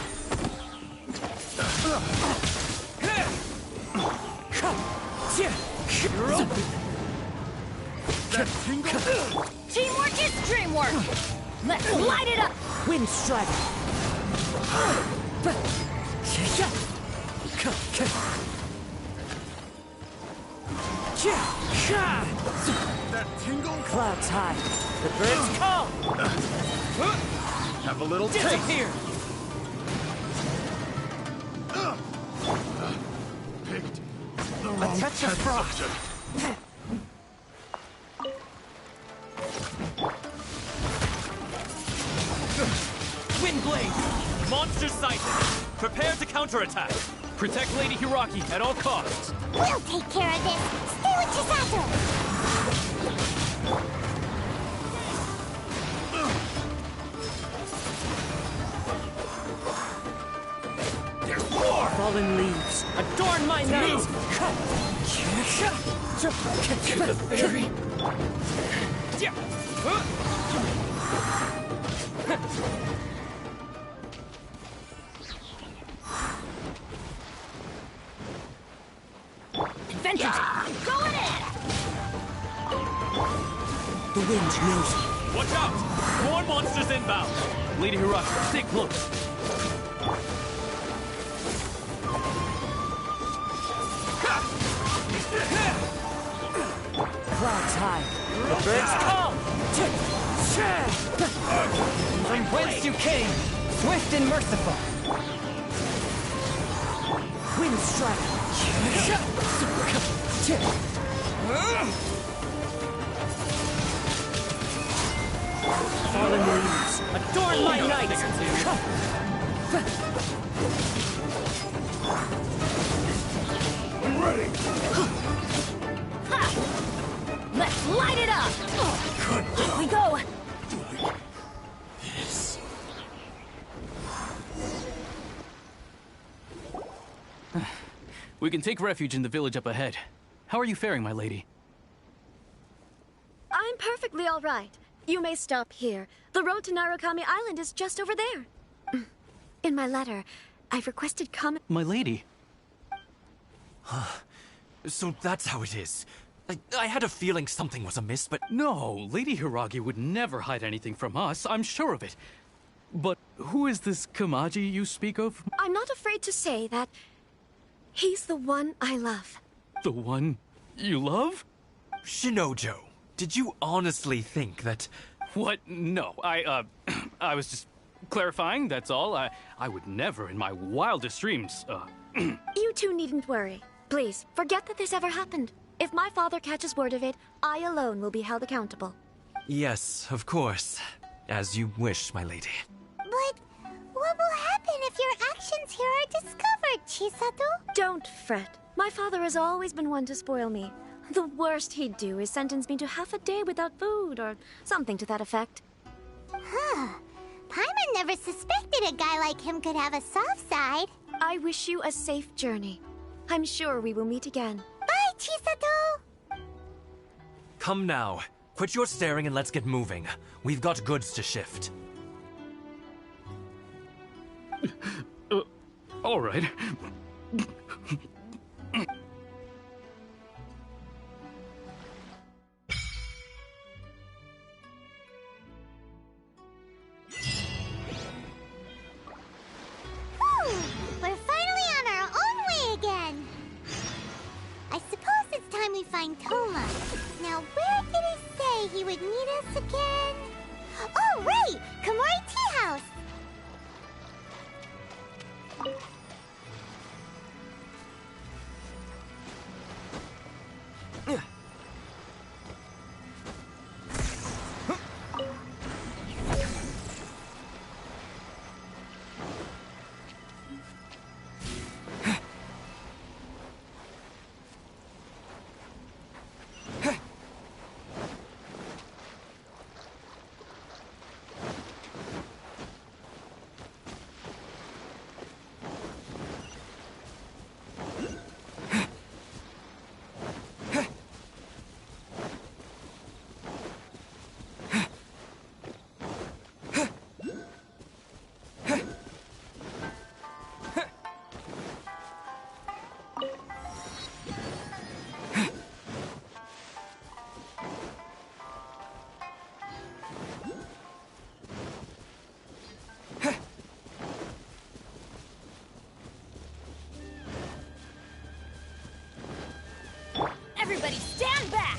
That tingle? Teamwork is dreamwork! Let's light it up! Wind strike! That tingle? Clouds high. The birds call! Have a little taste. Disappear! Picked the A wrong touch of test frost. subject. Wind blade! Monster sighted! Prepare to counterattack! Protect Lady Hiraki at all costs. We'll take care of this! Stay with Chisato! There's more! Fallen leaves, adorn my night! Get the fairy. Adventure! Going in! The wind knows me. Watch out! More monsters inbound! Lady Hiraki, stay close. Clouds high. The birds call! From whence you came, swift and merciful. Wind strike. Fallen leaves, adorn my night! I'm ready. Let's light it up! Good. Here we go! This. We can take refuge in the village up ahead. How are you faring, my lady? I'm perfectly all right. You may stop here. The road to Narukami Island is just over there. In my letter, I've requested comment. My lady. So that's how it is. I had a feeling something was amiss, but... No, Lady Hiragi would never hide anything from us, I'm sure of it. But who is this Kamaji you speak of? I'm not afraid to say that he's the one I love. The one you love? Shinojo, did you honestly think that... What? No, I was just clarifying, that's all. I would never in my wildest dreams, You two needn't worry. Please, forget that this ever happened. If my father catches word of it, I alone will be held accountable. Yes, of course. As you wish, my lady. But what will happen if your actions here are discovered, Chisato? Don't fret. My father has always been one to spoil me. The worst he'd do is sentence me to half a day without food, or something to that effect. Huh. Paimon never suspected a guy like him could have a soft side. I wish you a safe journey. I'm sure we will meet again. Bye, Chisato! Come now. Quit your staring and let's get moving. We've got goods to shift. All right. We're finally on our own way again. I suppose it's time we find Toma. Now, where did he say he would meet us again? Oh, right! Komori Tea House! Everybody stand back!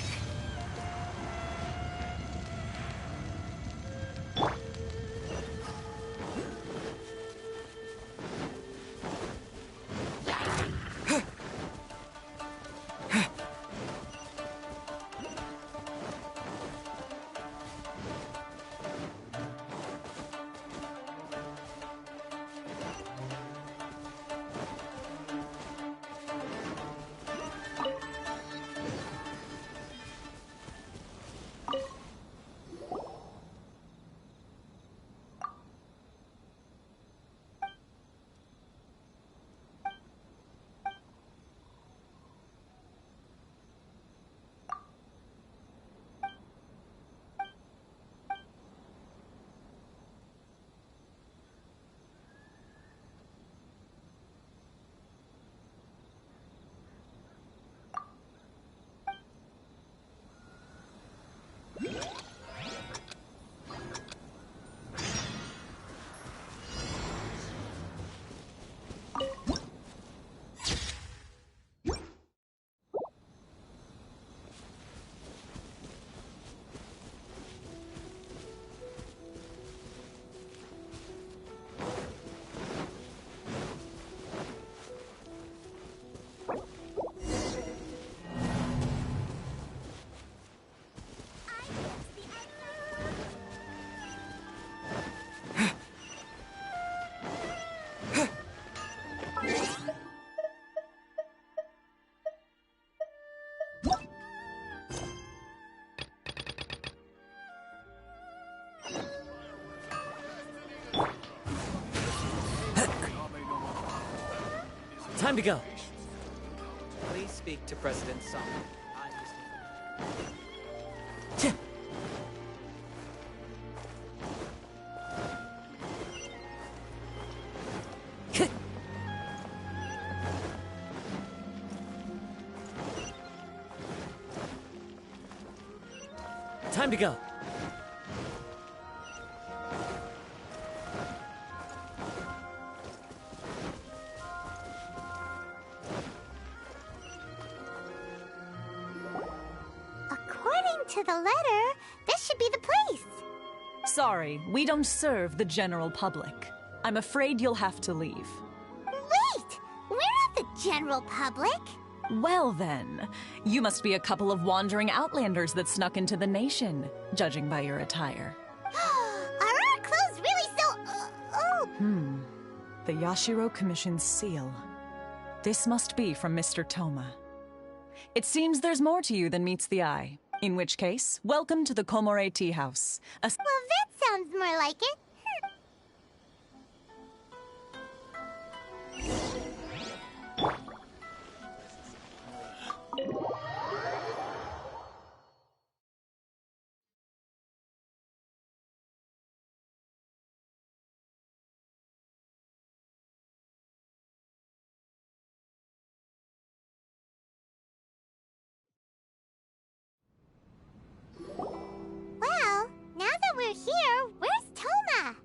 Time to go. Please speak to President Song. Time to go. According to the letter, this should be the place. Sorry, we don't serve the general public. I'm afraid you'll have to leave. Wait! We're not the general public. Well then, you must be a couple of wandering outlanders that snuck into the nation, judging by your attire. Are our clothes really so... oh! The Yashiro Commission's seal. This must be from Mr. Toma. It seems there's more to you than meets the eye. In which case, welcome to the Komore Tea House. Well, that sounds more like it. Well, now that we're here, where's Toma?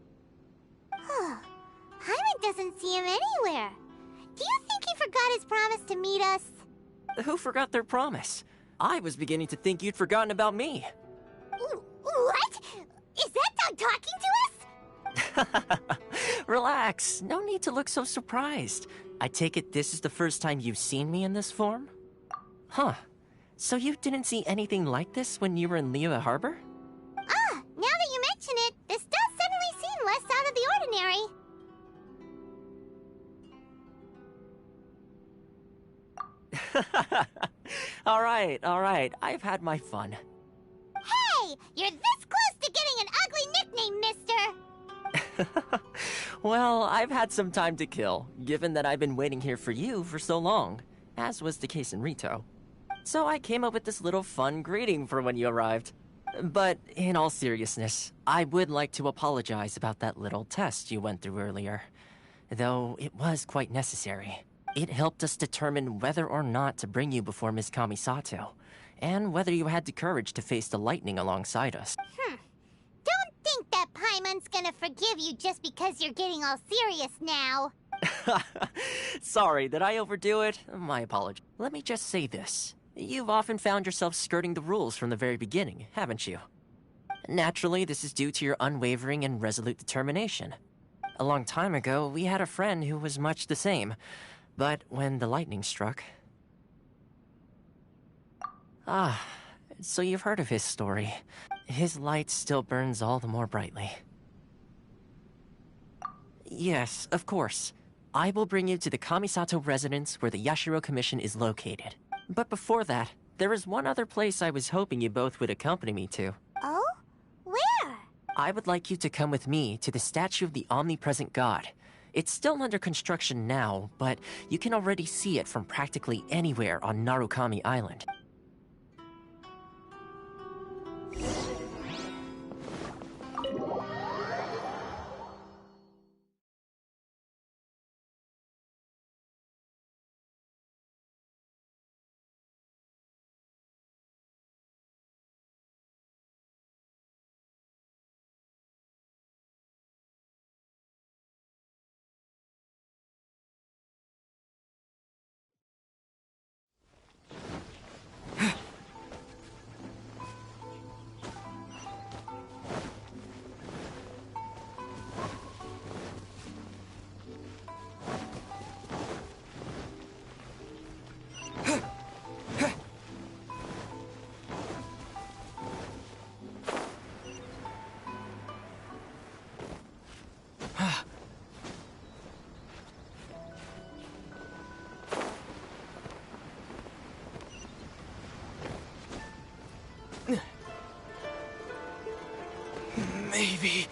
Hyman doesn't see him anywhere. Do you think he forgot his promise to meet us? Who forgot their promise? I was beginning to think you'd forgotten about me. What? Is that dog talking to us? Relax. No need to look so surprised. I take it this is the first time you've seen me in this form? Huh. So you didn't see anything like this when you were in Liyue Harbor? Ah, now that you mention it, this does suddenly seem less out of the ordinary. All right. I've had my fun. Hey, you're this close to getting an ugly nickname, mister. Well, I've had some time to kill, given that I've been waiting here for you for so long, as was the case in Rito. So I came up with this little fun greeting for when you arrived. But in all seriousness, I would like to apologize about that little test you went through earlier. Though it was quite necessary. It helped us determine whether or not to bring you before Miss Kamisato, and whether you had the courage to face the lightning alongside us. Don't think that Paimon's gonna forgive you just because you're getting all serious now. Sorry, did I overdo it? My apology. Let me just say this. You've often found yourself skirting the rules from the very beginning, haven't you? Naturally, this is due to your unwavering and resolute determination. A long time ago, we had a friend who was much the same. But when the lightning struck... Ah, so you've heard of his story. His light still burns all the more brightly. Yes, of course. I will bring you to the Kamisato residence where the Yashiro Commission is located. But before that, there is one other place I was hoping you both would accompany me to. Oh? Where? I would like you to come with me to the statue of the omnipresent god. It's still under construction now, but you can already see it from practically anywhere on Narukami Island. Maybe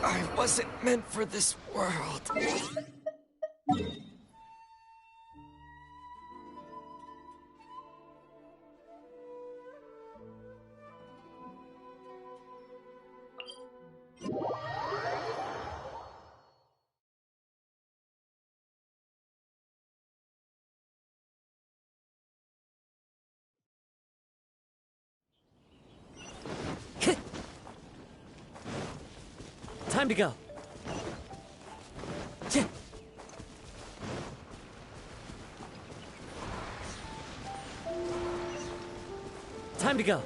I wasn't meant for this world. Time to go. Time to go.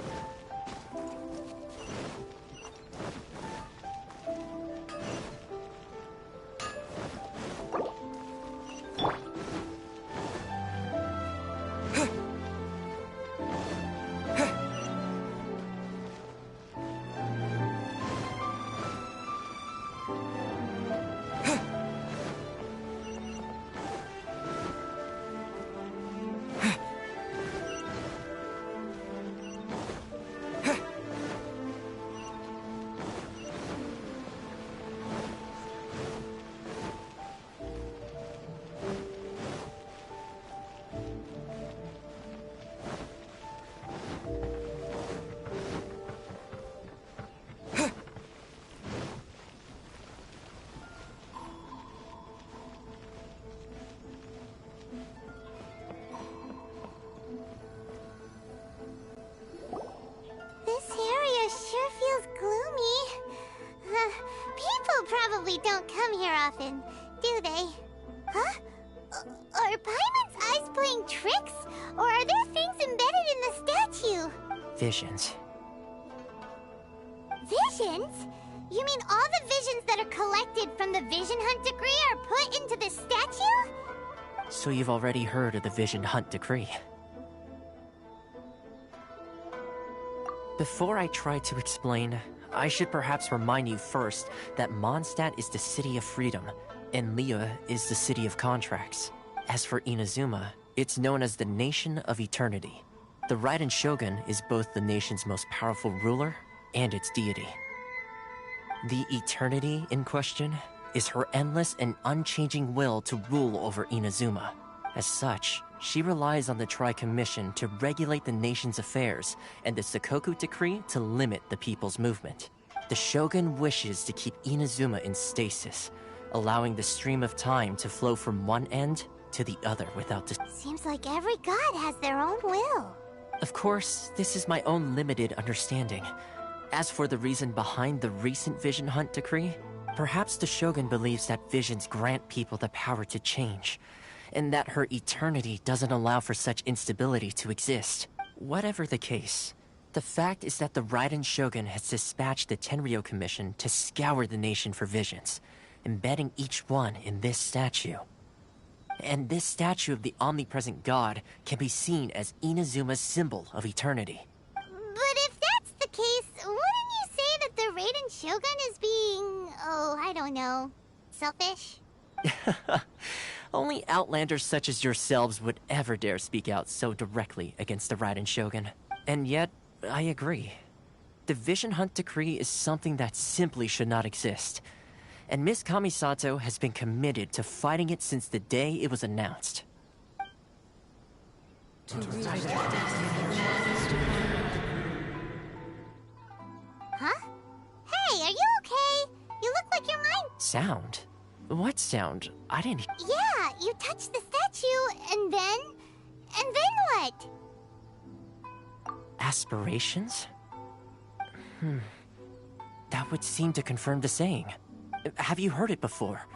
Don't come here often, do they? Huh? Are Paimon's eyes playing tricks? Or are there things embedded in the statue? Visions. Visions? You mean all the visions that are collected from the Vision Hunt Decree are put into this statue? So you've already heard of the Vision Hunt Decree? Before I try to explain, I should perhaps remind you first that Mondstadt is the city of freedom, and Liyue is the city of contracts. As for Inazuma, it's known as the Nation of Eternity. The Raiden Shogun is both the nation's most powerful ruler and its deity. The Eternity in question is her endless and unchanging will to rule over Inazuma. As such, she relies on the Tri-Commission to regulate the nation's affairs and the Sakoku Decree to limit the people's movement. The Shogun wishes to keep Inazuma in stasis, allowing the stream of time to flow from one end to the other without Seems like every god has their own will. Of course, this is my own limited understanding. As for the reason behind the recent Vision Hunt decree, perhaps the Shogun believes that visions grant people the power to change, and that her eternity doesn't allow for such instability to exist. Whatever the case, the fact is that the Raiden Shogun has dispatched the Tenryou Commission to scour the nation for visions, embedding each one in this statue. And this statue of the omnipresent god can be seen as Inazuma's symbol of eternity. But if that's the case, wouldn't you say that the Raiden Shogun is being, I don't know, selfish? Only outlanders such as yourselves would ever dare speak out so directly against the Raiden Shogun. And yet, I agree. The Vision Hunt decree is something that simply should not exist. And Miss Kamisato has been committed to fighting it since the day it was announced. Huh? Hey, are you okay? You look like your mind... Sound? What sound? I didn't... Yeah, you touched the statue, and then what? Aspirations? That would seem to confirm the saying. Have you heard it before?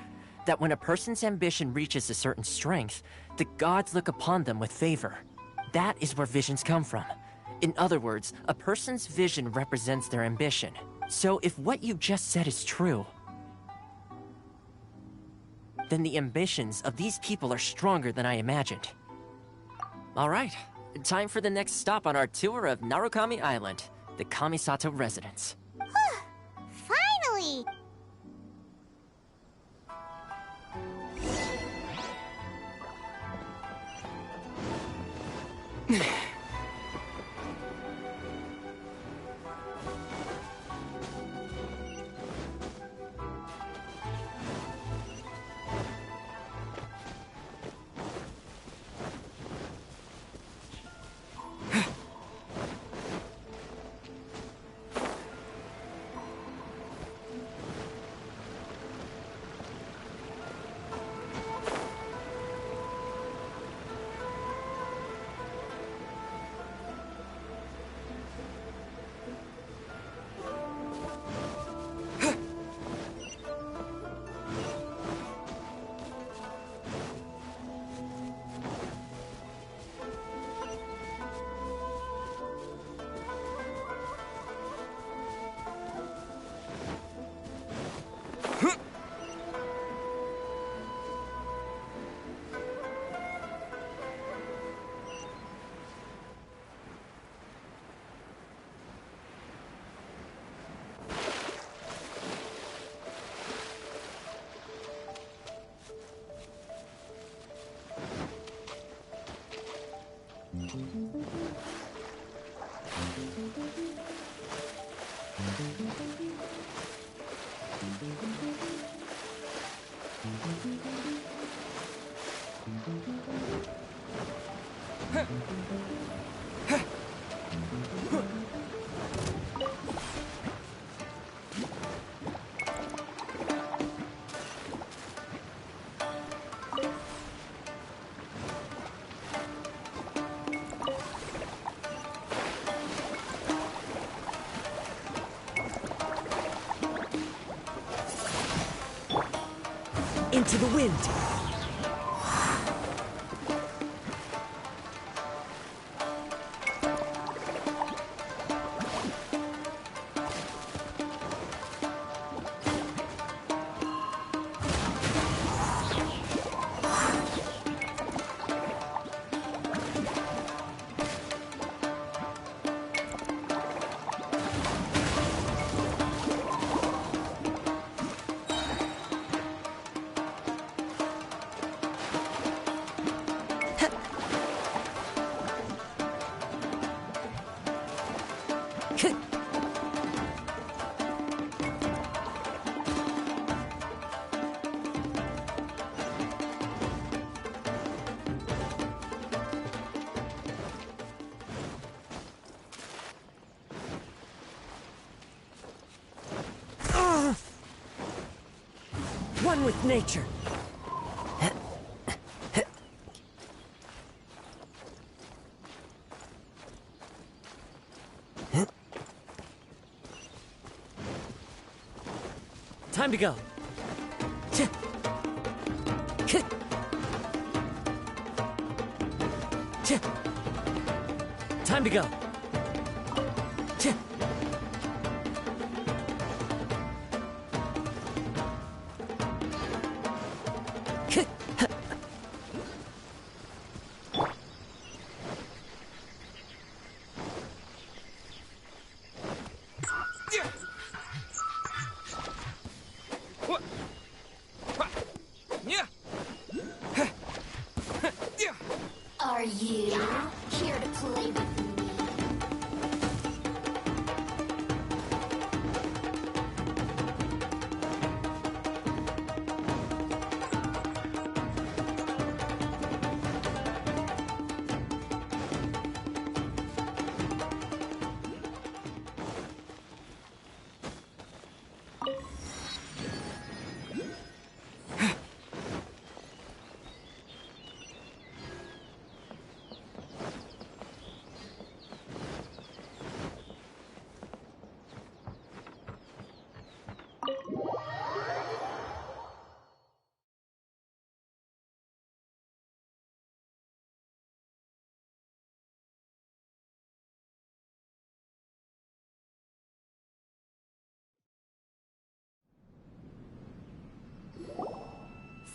That when a person's ambition reaches a certain strength, the gods look upon them with favor. That is where visions come from. In other words, a person's vision represents their ambition. So if what you just said is true, then the ambitions of these people are stronger than I imagined. Alright, time for the next stop on our tour of Narukami Island, the Kamisato residence. Finally! Into the wind. One with nature. Time to go. Time to go. Are you here to play with me?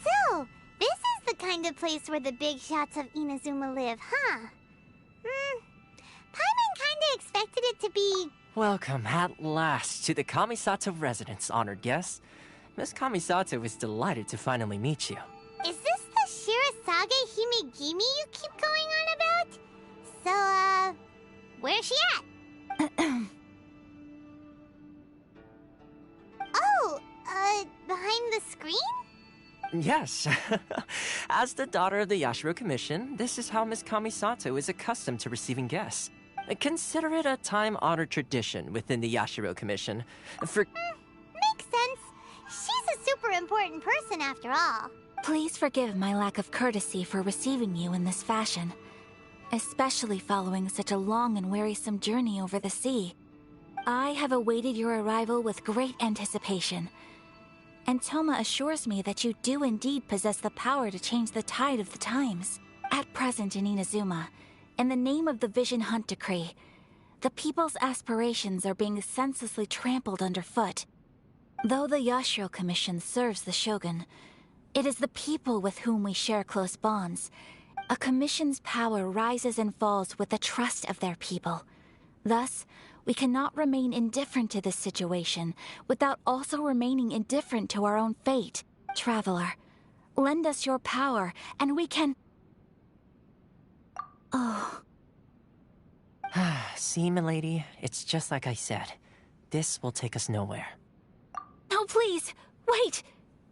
So, this is the kind of place where the big shots of Inazuma live, huh? Paimon kinda expected it to be... Welcome, at last, to the Kamisato residence, honored guest. Miss Kamisato is delighted to finally meet you. Is this the Shirasage Himegimi you keep going on about? So, where's she at? Oh, behind the screen? Yes. As the daughter of the Yashiro Commission, this is how Miss Kamisato is accustomed to receiving guests. Consider it a time-honored tradition within the Yashiro Commission. Makes sense. She's a super important person after all. Please forgive my lack of courtesy for receiving you in this fashion, especially following such a long and wearisome journey over the sea. I have awaited your arrival with great anticipation, and Toma assures me that you do indeed possess the power to change the tide of the times. At present in Inazuma, in the name of the Vision Hunt Decree, the people's aspirations are being senselessly trampled underfoot. Though the Yashiro Commission serves the Shogun, it is the people with whom we share close bonds. A commission's power rises and falls with the trust of their people. Thus, we cannot remain indifferent to this situation without also remaining indifferent to our own fate. Traveler, lend us your power, and we can... Oh. See, milady, it's just like I said. This will take us nowhere. No, please! Wait!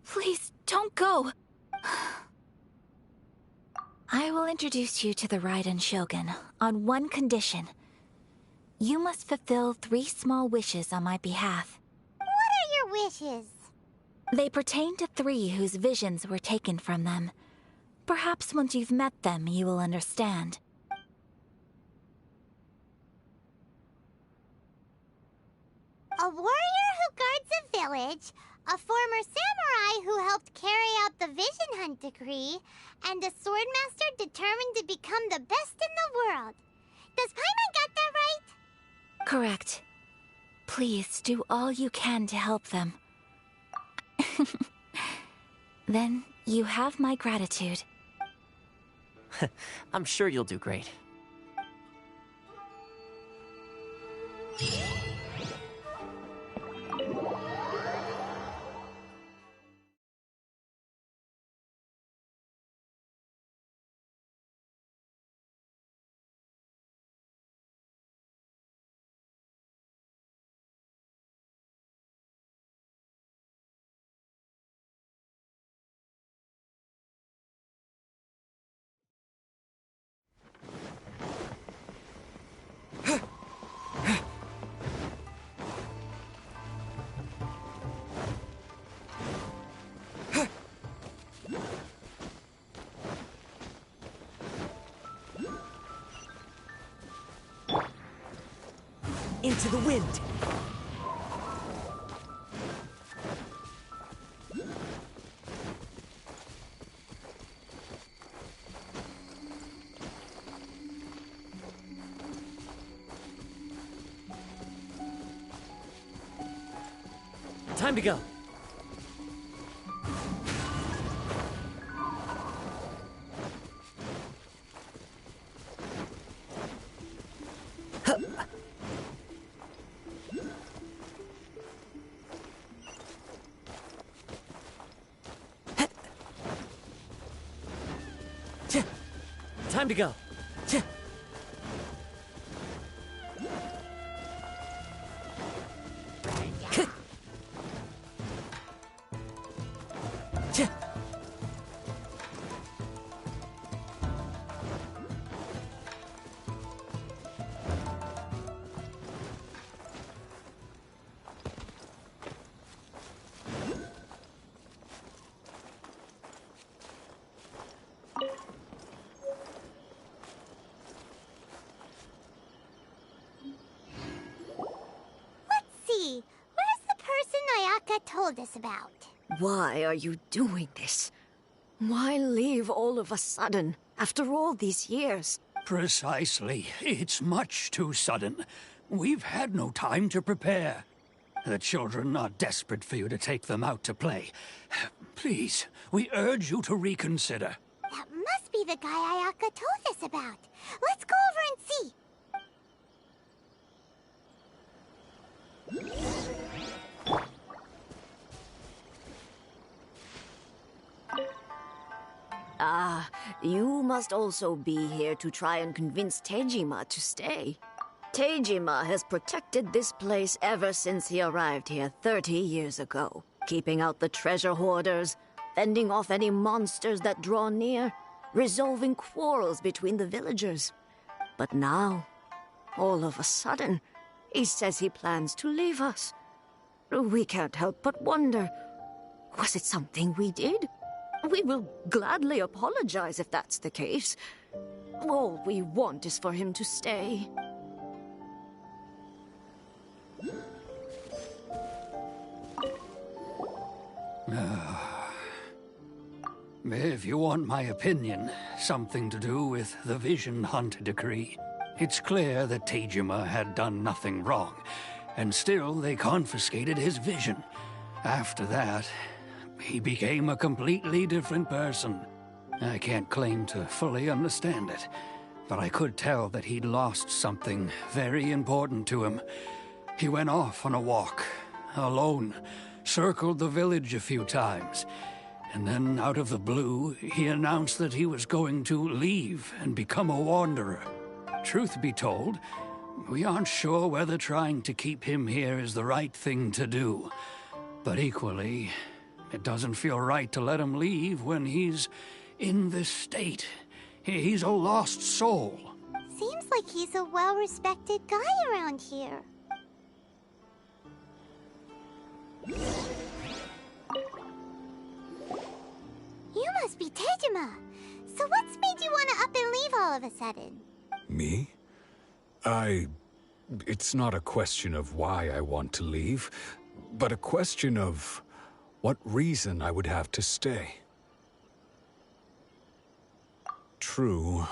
Please, don't go! I will introduce you to the Raiden Shogun on one condition. You must fulfill 3 small wishes on my behalf. What are your wishes? They pertain to 3 whose visions were taken from them. Perhaps once you've met them, you will understand. A warrior who guards a village, a former samurai who helped carry out the Vision Hunt Decree, and a swordmaster determined to become the best in the world. Does Paimon got that right? Correct. Please do all you can to help them. Then you have my gratitude. I'm sure you'll do great. into the wind. Time to go. Time to go. Told us about. Why are you doing this? Why leave all of a sudden, after all these years? Precisely. It's much too sudden. We've had no time to prepare. The children are desperate for you to take them out to play. Please, we urge you to reconsider. That must be the guy Ayaka told us about. Let's go over and see. Ah, you must also be here to try and convince Tejima to stay. Tejima has protected this place ever since he arrived here 30 years ago, keeping out the treasure hoarders, fending off any monsters that draw near, resolving quarrels between the villagers. But now, all of a sudden, he says he plans to leave us. We can't help but wonder, was it something we did? We will gladly apologize if that's the case. All we want is for him to stay. If you want my opinion, something to do with the Vision Hunt decree. It's clear that Tejima had done nothing wrong, and still they confiscated his vision. After that, he became a completely different person. I can't claim to fully understand it, but I could tell that he'd lost something very important to him. He went off on a walk, alone, circled the village a few times, and then out of the blue, he announced that he was going to leave and become a wanderer. Truth be told, we aren't sure whether trying to keep him here is the right thing to do, but equally, it doesn't feel right to let him leave when he's in this state. He's a lost soul. Seems like he's a well-respected guy around here. You must be Tejima. So what's made you want to up and leave all of a sudden? Me? It's not a question of why I want to leave, but a question of what reason I would have to stay. True,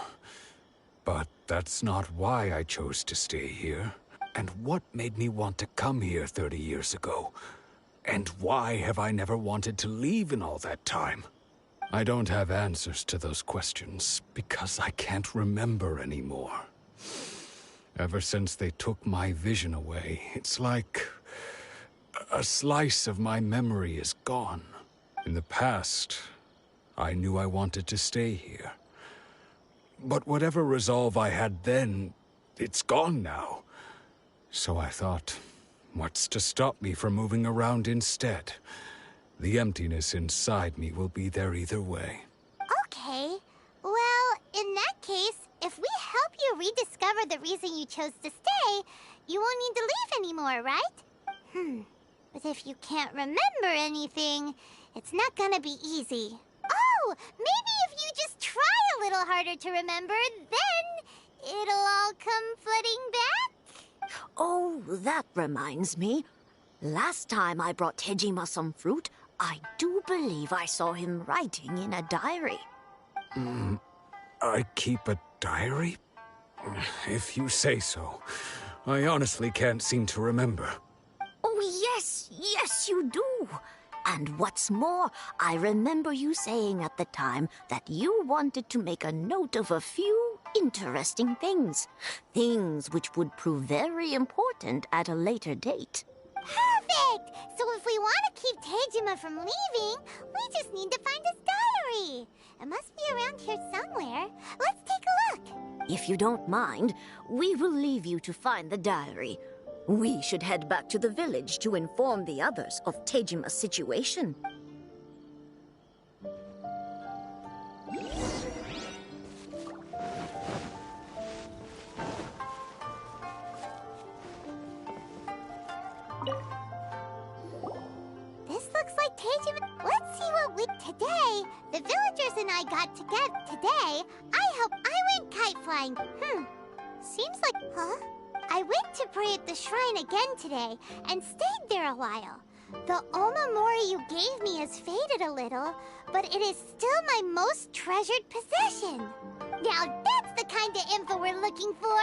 but that's not why I chose to stay here. And what made me want to come here 30 years ago? And why have I never wanted to leave in all that time? I don't have answers to those questions because I can't remember anymore. Ever since they took my vision away, it's like a slice of my memory is gone. In the past, I knew I wanted to stay here. But whatever resolve I had then, it's gone now. So I thought, what's to stop me from moving around instead? The emptiness inside me will be there either way. Okay. Well, in that case, if we help you rediscover the reason you chose to stay, you won't need to leave anymore, right? But if you can't remember anything, it's not gonna be easy. Oh, maybe if you just try a little harder to remember, then it'll all come flooding back? Oh, that reminds me. Last time I brought Tejima some fruit, I do believe I saw him writing in a diary. I keep a diary? If you say so. I honestly can't seem to remember. Oh, yes, you do. And what's more, I remember you saying at the time that you wanted to make a note of a few interesting things. Things which would prove very important at a later date. Perfect! So if we want to keep Tejima from leaving, we just need to find his diary. It must be around here somewhere. Let's take a look. If you don't mind, we will leave you to find the diary. We should head back to the village to inform the others of Tejima's situation. This looks like Tejima. Let's see what we... Today, the villagers and I got together. Today, I went kite flying. Seems like... Huh? I went to pray at the shrine again today and stayed there a while. The Omamori you gave me has faded a little, but it is still my most treasured possession. Now that's the kind of info we're looking for.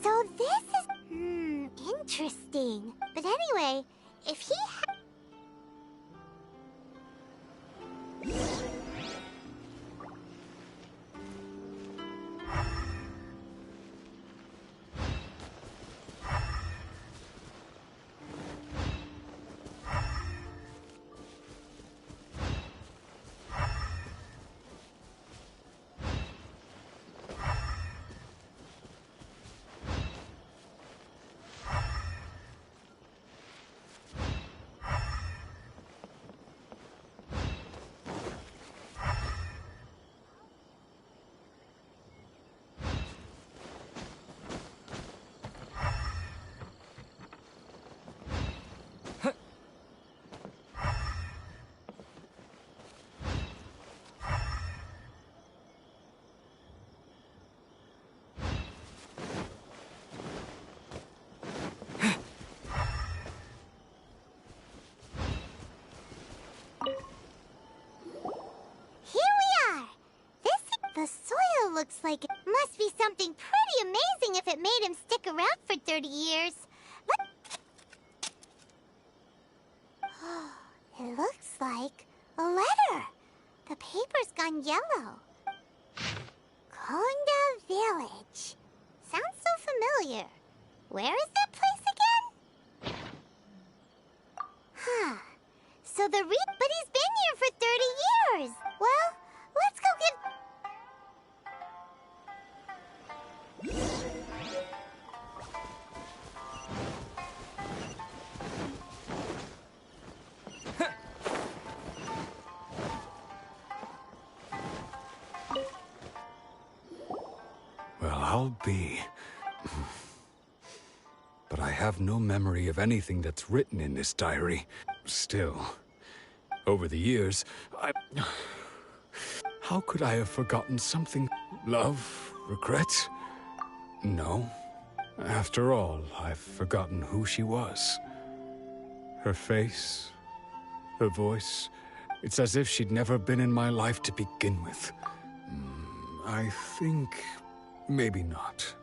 So this is... interesting. But anyway, if he The soil looks like it must be something pretty amazing if it made him stick around for 30 years. It looks like a letter. The paper's gone yellow. Konda Village. Sounds so familiar. Where is that place again? So but he's been here for 30 years. Well, let's go get... Well, I'll be. But I have no memory of anything that's written in this diary. Still, over the years, how could I have forgotten something? Love? Regret? No. After all, I've forgotten who she was. Her face, her voice. It's as if she'd never been in my life to begin with. I think... maybe not.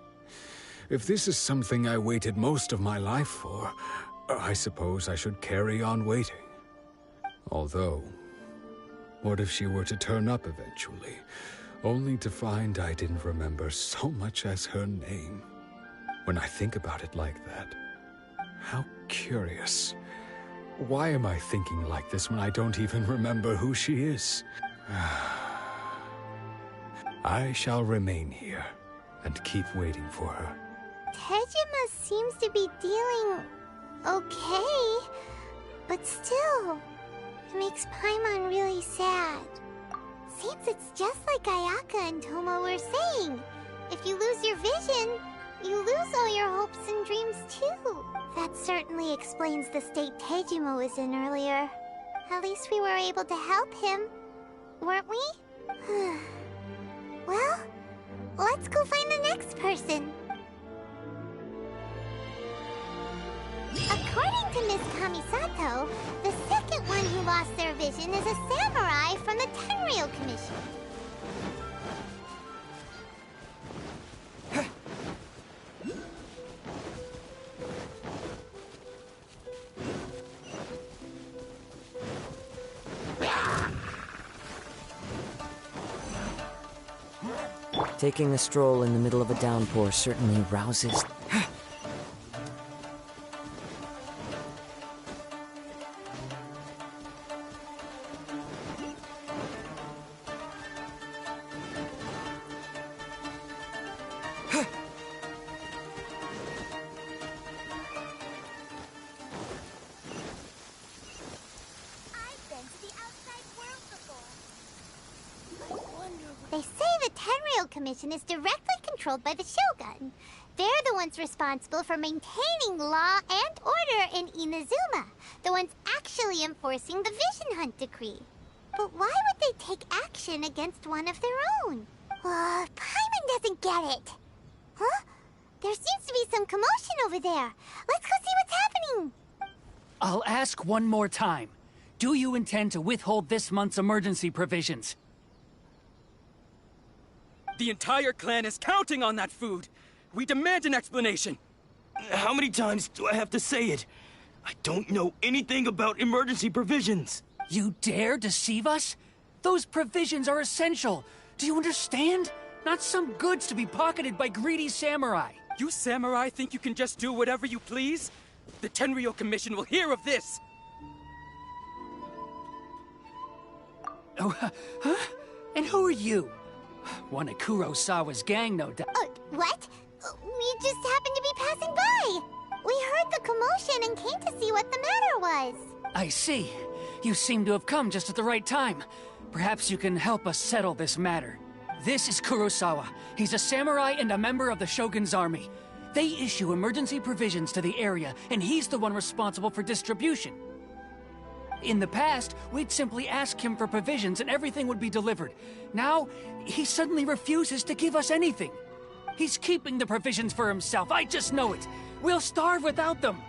If this is something I waited most of my life for, I suppose I should carry on waiting. Although, what if she were to turn up eventually, only to find I didn't remember so much as her name? When I think about it like that, how curious. Why am I thinking like this when I don't even remember who she is? I shall remain here and keep waiting for her. Tejima seems to be dealing okay, but still, it makes Paimon really sad. Seems it's just like Ayaka and Toma were saying. If you lose your vision, you lose all your hopes and dreams too. That certainly explains the state Tejima was in earlier. At least we were able to help him, weren't we? Well, let's go find the next person. According to Miss Kamisato, the second one who lost their vision is a samurai from the Tenryou Commission. Taking a stroll in the middle of a downpour certainly rouses... They say the Tenryou Commission is directly controlled by the Shogun. They're the ones responsible for maintaining law and order in Inazuma. The ones actually enforcing the Vision Hunt Decree. But why would they take action against one of their own? Paimon doesn't get it. Huh? There seems to be some commotion over there. Let's go see what's happening. I'll ask one more time. Do you intend to withhold this month's emergency provisions? The entire clan is counting on that food! We demand an explanation! How many times do I have to say it? I don't know anything about emergency provisions! You dare deceive us? Those provisions are essential! Do you understand? Not some goods to be pocketed by greedy samurai! You samurai think you can just do whatever you please? The Tenryou Commission will hear of this! Oh, huh? And who are you? One of Kurosawa's gang, no doubt. What? We just happened to be passing by. We heard the commotion and came to see what the matter was. I see. You seem to have come just at the right time. Perhaps you can help us settle this matter. This is Kurosawa. He's a samurai and a member of the Shogun's army. They issue emergency provisions to the area, and he's the one responsible for distribution. In the past, we'd simply ask him for provisions and everything would be delivered. Now, he suddenly refuses to give us anything. He's keeping the provisions for himself, I just know it. We'll starve without them.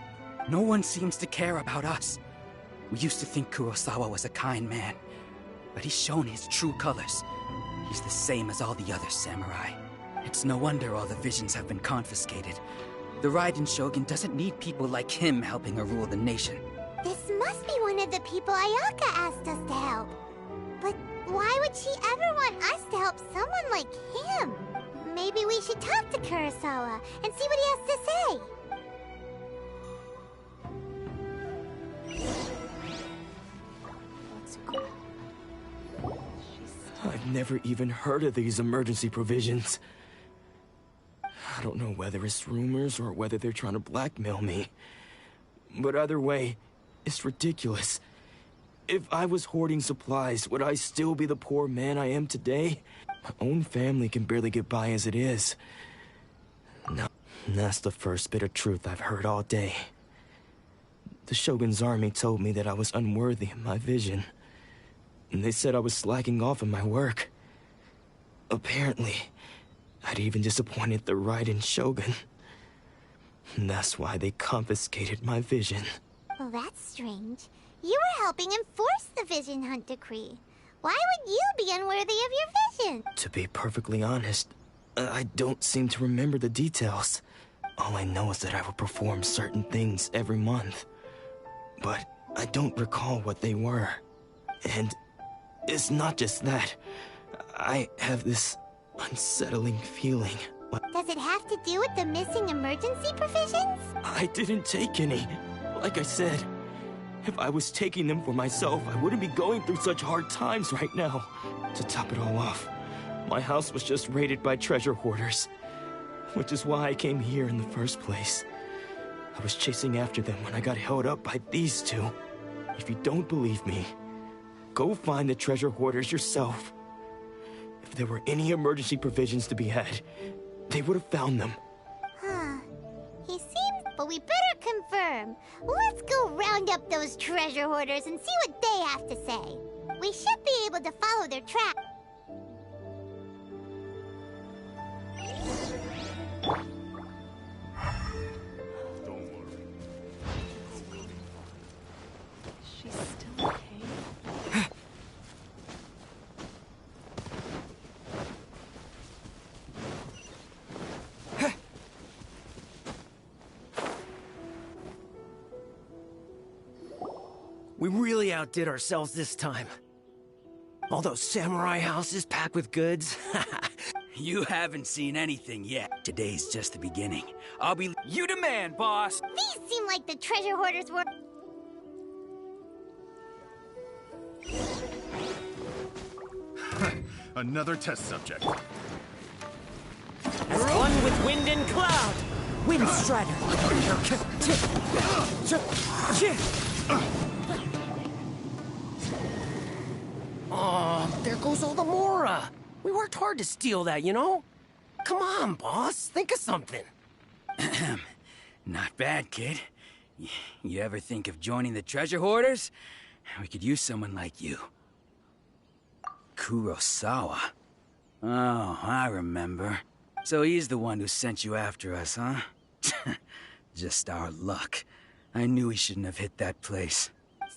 No one seems to care about us. We used to think Kurosawa was a kind man, but he's shown his true colors. He's the same as all the other samurai. It's no wonder all the visions have been confiscated. The Raiden Shogun doesn't need people like him helping her rule the nation. This must be one of the people Ayaka asked us to help. But why would she ever want us to help someone like him? Maybe we should talk to Kurosawa and see what he has to say. I've never even heard of these emergency provisions. I don't know whether it's rumors or whether they're trying to blackmail me. But either way, it's ridiculous. If I was hoarding supplies, would I still be the poor man I am today? My own family can barely get by as it is. No, that's the first bit of truth I've heard all day. The Shogun's army told me that I was unworthy of my vision. And they said I was slacking off in my work. Apparently, I'd even disappointed the Raiden Shogun. And that's why they confiscated my vision. Well, that's strange. You were helping enforce the Vision Hunt Decree. Why would you be unworthy of your vision? To be perfectly honest, I don't seem to remember the details. All I know is that I would perform certain things every month. But I don't recall what they were. And it's not just that. I have this unsettling feeling. Does it have to do with the missing emergency provisions? I didn't take any. Like I said, if I was taking them for myself, I wouldn't be going through such hard times right now. To top it all off, my house was just raided by treasure hoarders. Which is why I came here in the first place. I was chasing after them when I got held up by these two. If you don't believe me, go find the treasure hoarders yourself. If there were any emergency provisions to be had, they would have found them. Huh. He seems... But we better confirm confirm. Let's go round up those treasure hoarders and see what they have to say. We should be able to follow their track. She's still okay? We really outdid ourselves this time. All those samurai houses packed with goods. You haven't seen anything yet. Today's just the beginning. I'll be... You demand, boss! These seem like the treasure hoarders were... Another test subject. As one with wind and cloud! Wind Strider! Oh, there goes all the Mora! We worked hard to steal that, you know? Come on, boss, think of something. Not bad, kid. You ever think of joining the treasure hoarders? We could use someone like you. Kurosawa. Oh, I remember. So he's the one who sent you after us, huh? Just our luck. I knew he shouldn't have hit that place.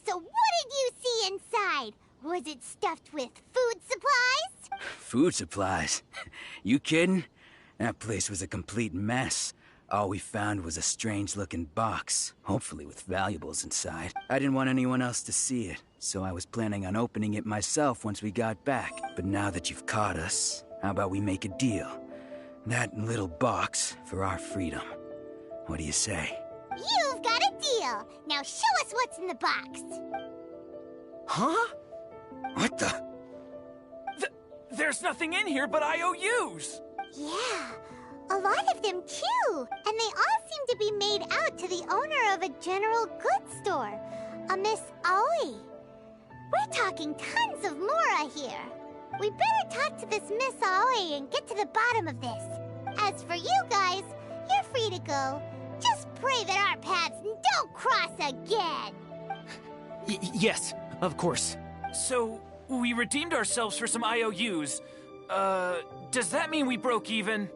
So what did you see inside? Was it stuffed with food supplies? Food supplies? You kidding? That place was a complete mess. All we found was a strange-looking box, hopefully with valuables inside. I didn't want anyone else to see it, so I was planning on opening it myself once we got back. But now that you've caught us, how about we make a deal? That little box for our freedom. What do you say? You've got a deal. Now show us what's in the box. Huh? What the? There's nothing in here but IOUs! Yeah, a lot of them too. And they all seem to be made out to the owner of a general goods store, a Miss Aoi. We're talking tons of Mora here. We better talk to this Miss Aoi and get to the bottom of this. As for you guys, you're free to go. Just pray that our paths don't cross again. Yes, of course. So, we redeemed ourselves for some IOUs. Does that mean we broke even?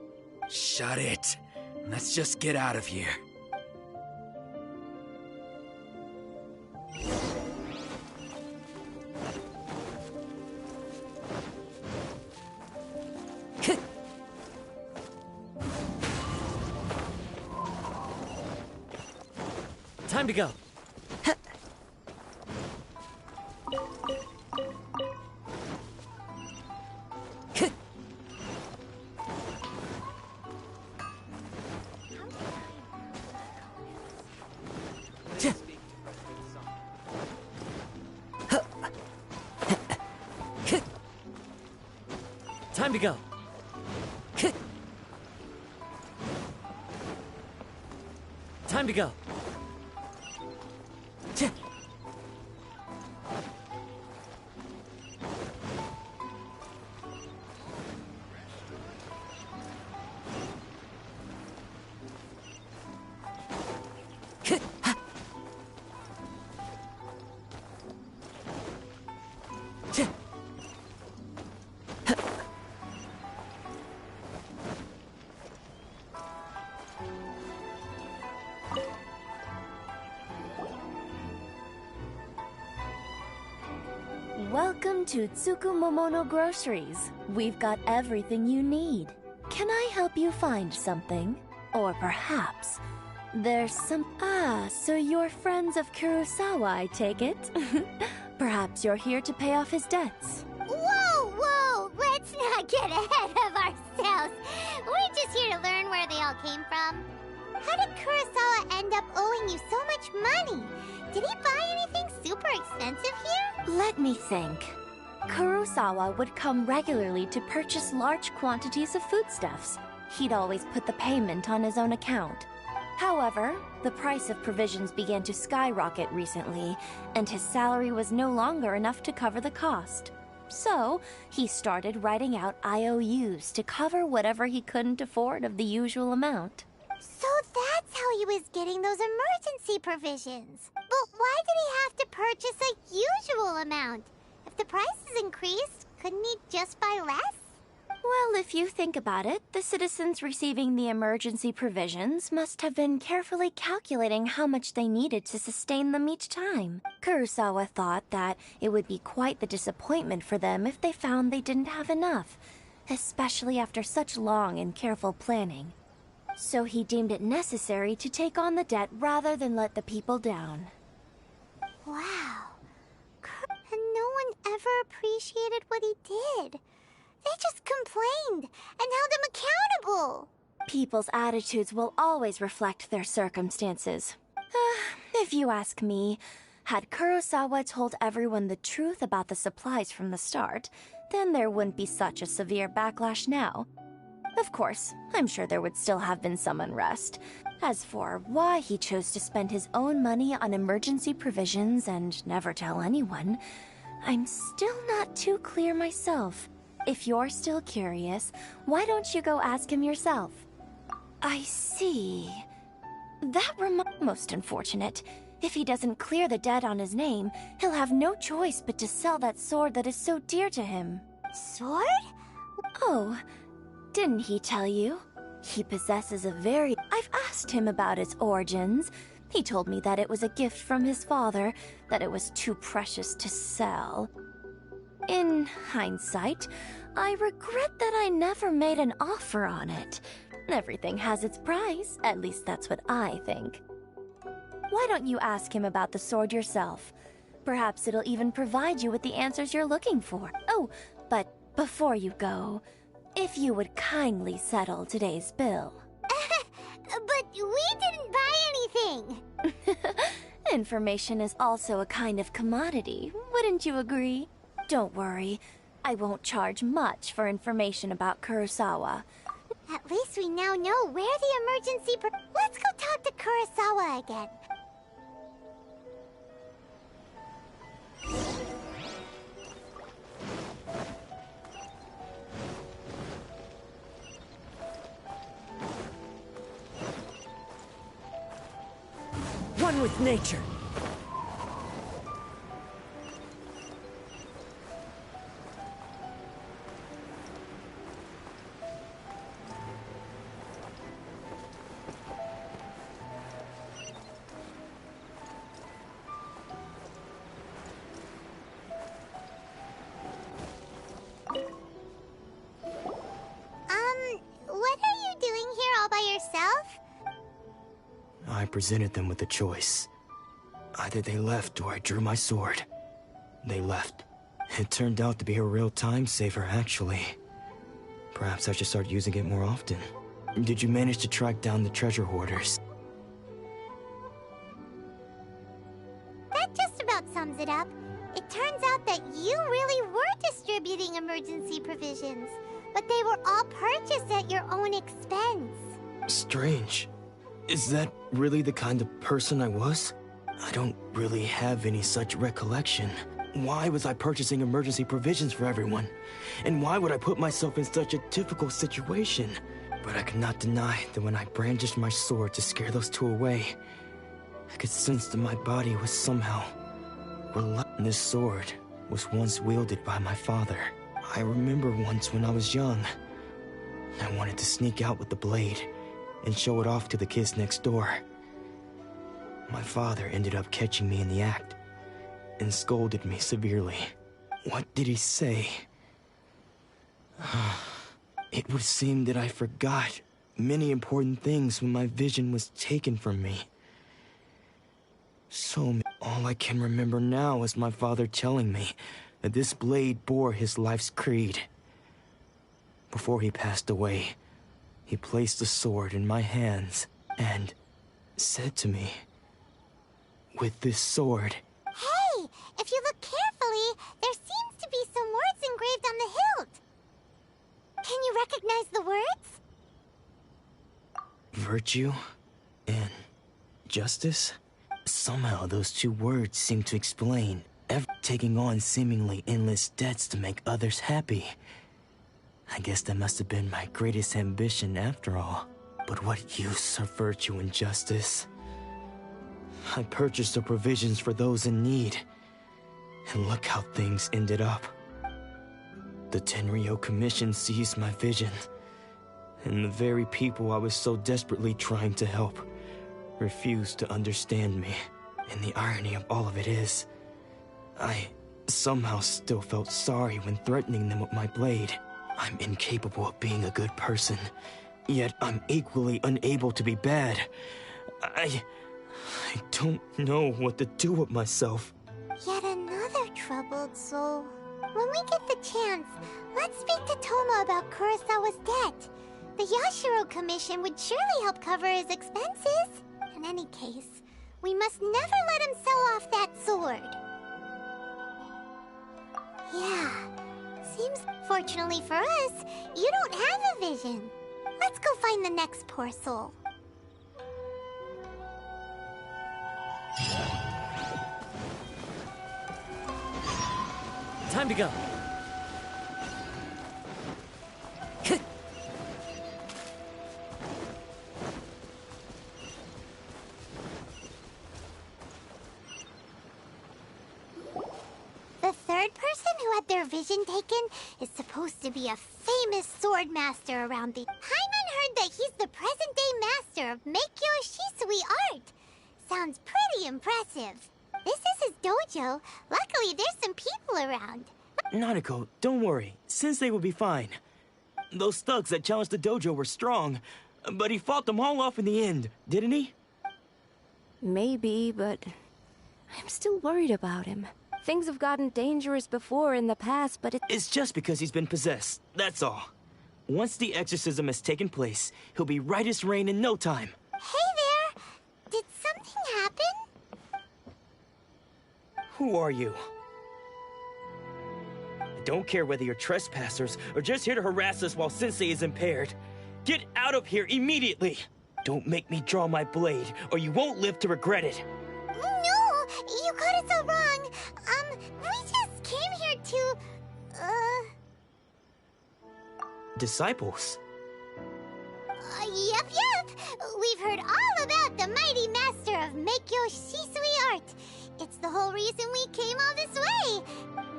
Shut it. Let's just get out of here. Time to go. Time to go. Time to go. Welcome to Tsukumomono Groceries. We've got everything you need. Can I help you find something? Or perhaps there's some... Ah, so you're friends of Kurosawa, I take it? Perhaps you're here to pay off his debts. Whoa, whoa! Let's not get ahead of ourselves. We're just here to learn where they all came from. How did Kurosawa end up owing you so much money? Did he buy anything super expensive here? Let me think. Kurosawa would come regularly to purchase large quantities of foodstuffs. He'd always put the payment on his own account. However, the price of provisions began to skyrocket recently, and his salary was no longer enough to cover the cost. So, he started writing out IOUs to cover whatever he couldn't afford of the usual amount. So that's how he was getting those emergency provisions. But why did he have to purchase a usual amount? If the price is increased, couldn't he just buy less? Well, if you think about it, the citizens receiving the emergency provisions must have been carefully calculating how much they needed to sustain them each time. Kurosawa thought that it would be quite the disappointment for them if they found they didn't have enough, especially after such long and careful planning. So he deemed it necessary to take on the debt rather than let the people down. Wow. And no one ever appreciated what he did. They just complained and held him accountable. People's attitudes will always reflect their circumstances. If you ask me, had Kurosawa told everyone the truth about the supplies from the start, then there wouldn't be such a severe backlash now. Of course, I'm sure there would still have been some unrest. As for why he chose to spend his own money on emergency provisions and never tell anyone, I'm still not too clear myself. If you're still curious, why don't you go ask him yourself? I see. That most unfortunate. If he doesn't clear the debt on his name, he'll have no choice but to sell that sword that is so dear to him. Sword? Oh, didn't he tell you? He possesses a very... I've asked him about its origins. He told me that it was a gift from his father, that it was too precious to sell. In hindsight, I regret that I never made an offer on it. Everything has its price, at least that's what I think. Why don't you ask him about the sword yourself? Perhaps it'll even provide you with the answers you're looking for. Oh, but before you go, if you would kindly settle today's bill. But we didn't buy anything! Information is also a kind of commodity, wouldn't you agree? Don't worry, I won't charge much for information about Kurosawa. At least we now know where the emergency... Let's go talk to Kurosawa again. One with nature. What are you doing here all by yourself? I presented them with a choice. Either they left or I drew my sword. They left. It turned out to be a real time saver, actually. Perhaps I should start using it more often. Did you manage to track down the treasure hoarders? That just about sums it up. It turns out that you really were distributing emergency provisions, but they were all purchased at your own expense. Strange. Is that really the kind of person I was? I don't really have any such recollection. Why was I purchasing emergency provisions for everyone? And why would I put myself in such a difficult situation? But I could not deny that when I brandished my sword to scare those two away, I could sense that my body was somehow reluctant. This sword was once wielded by my father. I remember once when I was young, I wanted to sneak out with the blade and show it off to the kids next door. My father ended up catching me in the act and scolded me severely. What did he say? It would seem that I forgot many important things when my vision was taken from me. All I can remember now is my father telling me that this blade bore his life's creed. Before he passed away, he placed the sword in my hands and said to me, "With this sword..." Hey, if you look carefully, there seems to be some words engraved on the hilt. Can you recognize the words? Virtue and justice? Somehow those two words seem to explain taking on seemingly endless debts to make others happy. I guess that must have been my greatest ambition after all. But what use of virtue and justice? I purchased the provisions for those in need. And look how things ended up. The Tenryo Commission seized my vision. And the very people I was so desperately trying to help refused to understand me. And the irony of all of it is, I somehow still felt sorry when threatening them with my blade. I'm incapable of being a good person, yet I'm equally unable to be bad. I don't know what to do with myself. Yet another troubled soul. When we get the chance, let's speak to Toma about Kurosawa's debt. The Yashiro Commission would surely help cover his expenses. In any case, we must never let him sell off that sword. Yeah, seems fortunately for us, you don't have a vision. Let's go find the next poor soul. Time to go. The third person who had their vision taken is supposed to be a famous sword master around the... Paimon heard that he's the present-day master of Meikyo Shisui art. Sounds pretty impressive. This is his dojo. Luckily, there's some people around. Nanako, don't worry. Sensei will be fine. Those thugs that challenged the dojo were strong, but he fought them all off in the end, didn't he? Maybe, but I'm still worried about him. Things have gotten dangerous before in the past, but It's just because he's been possessed, that's all. Once the exorcism has taken place, he'll be right as rain in no time. Hey there! Did something happen? Who are you? I don't care whether you're trespassers or just here to harass us while Sensei is impaired. Get out of here immediately! Don't make me draw my blade, or you won't live to regret it. No! You got it so wrong! We just came here to... Disciples? Yep. We've heard all about the mighty master of Meikyo Shisui art. It's the whole reason we came all this way.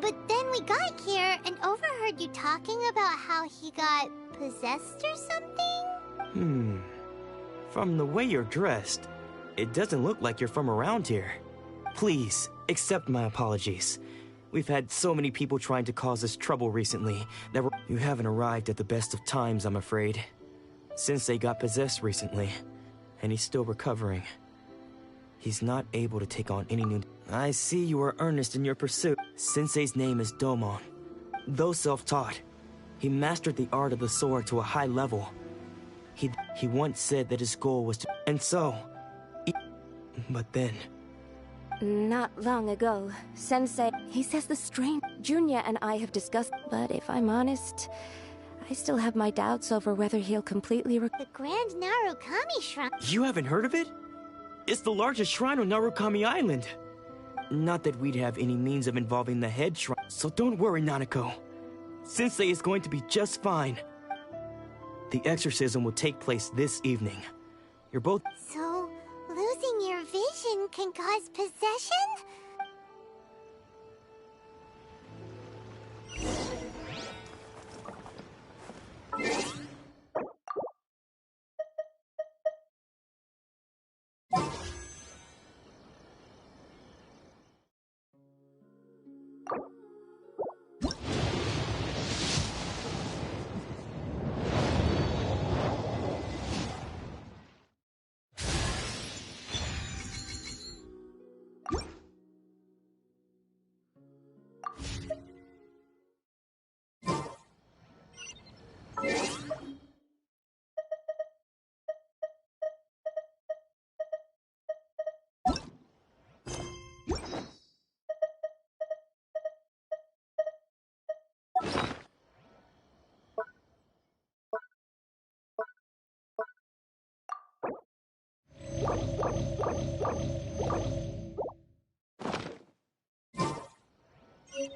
But then we got here and overheard you talking about how he got possessed or something? From the way you're dressed, it doesn't look like you're from around here. Please, accept my apologies. We've had so many people trying to cause us trouble recently that you haven't arrived at the best of times, I'm afraid. Sensei got possessed recently, and he's still recovering. He's not able to take on any new... I see you are earnest in your pursuit. Sensei's name is Domon. Though self-taught, he mastered the art of the sword to a high level. He once said that his goal was to... And so... But then... Not long ago, Sensei, he says the strange... Junya and I have discussed, but if I'm honest, I still have my doubts over whether he'll completely... The Grand Narukami Shrine... You haven't heard of it? It's the largest shrine on Narukami Island. Not that we'd have any means of involving the head shrine, so don't worry, Nanako. Sensei is going to be just fine. The exorcism will take place this evening. You're both... So, losing your vision can cause possession?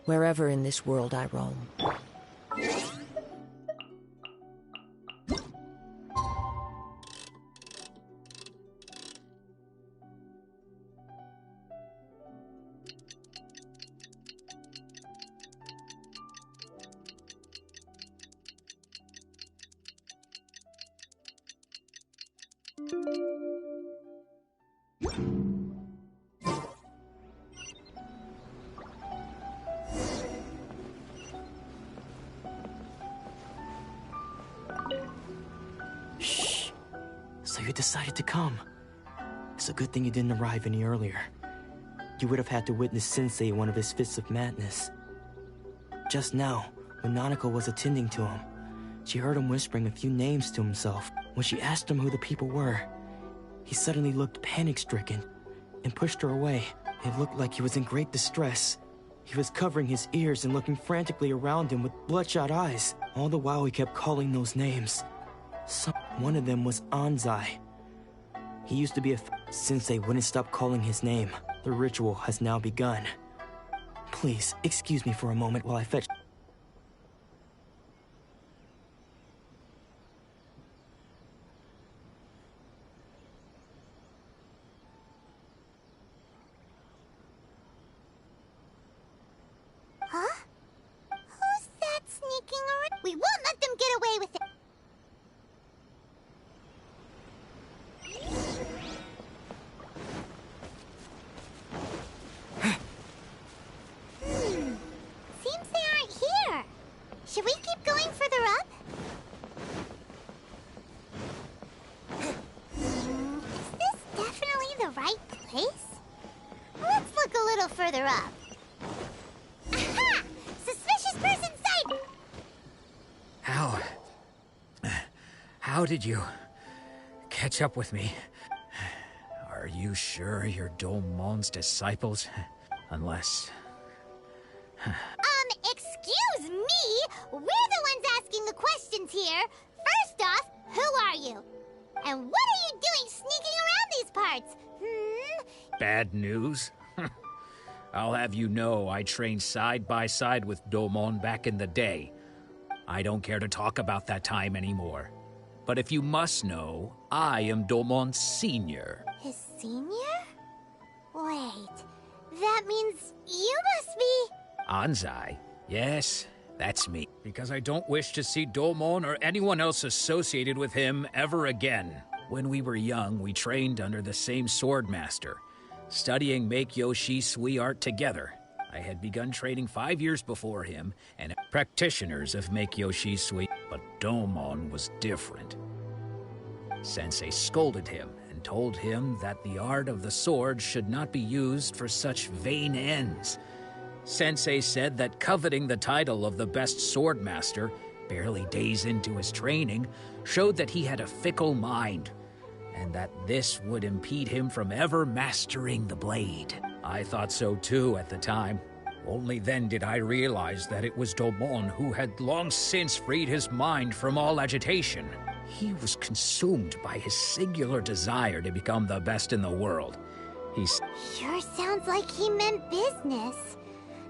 Wherever in this world I roam. So you decided to come. It's a good thing you didn't arrive any earlier. You would have had to witness Sensei in one of his fits of madness. Just now, when Nanako was attending to him, she heard him whispering a few names to himself. When she asked him who the people were, he suddenly looked panic-stricken and pushed her away. It looked like he was in great distress. He was covering his ears and looking frantically around him with bloodshot eyes. All the while he kept calling those names. One of them was Anzai. He used to be a Sensei wouldn't stop calling his name. The ritual has now begun. Please, excuse me for a moment while I fetch... Huh? Who's that sneaking around? We won't let them get away with it. Seems they aren't here. Should we keep going further up? Is this definitely the right place? Let's look a little further up. Aha! Suspicious person sighted! How did you catch up with me? Are you sure you're Domon's disciples? Unless... Excuse me? We're the ones asking the questions here. First off, who are you? And what are you doing sneaking around these parts? Bad news? I'll have you know I trained side by side with Domon back in the day. I don't care to talk about that time anymore. But if you must know, I am Domon's senior. His senior? Wait, that means you must be... Anzai? Yes, that's me. Because I don't wish to see Domon or anyone else associated with him ever again. When we were young, we trained under the same swordmaster, studying Make-Yoshi Sui art together. I had begun training 5 years before him, and practitioners of Make-Yoshi Sui, but Domon was different. Sensei scolded him and told him that the art of the sword should not be used for such vain ends. Sensei said that coveting the title of the best swordmaster, barely days into his training, showed that he had a fickle mind, and that this would impede him from ever mastering the blade. I thought so too at the time. Only then did I realize that it was Domon who had long since freed his mind from all agitation. He was consumed by his singular desire to become the best in the world. Sure sounds like he meant business.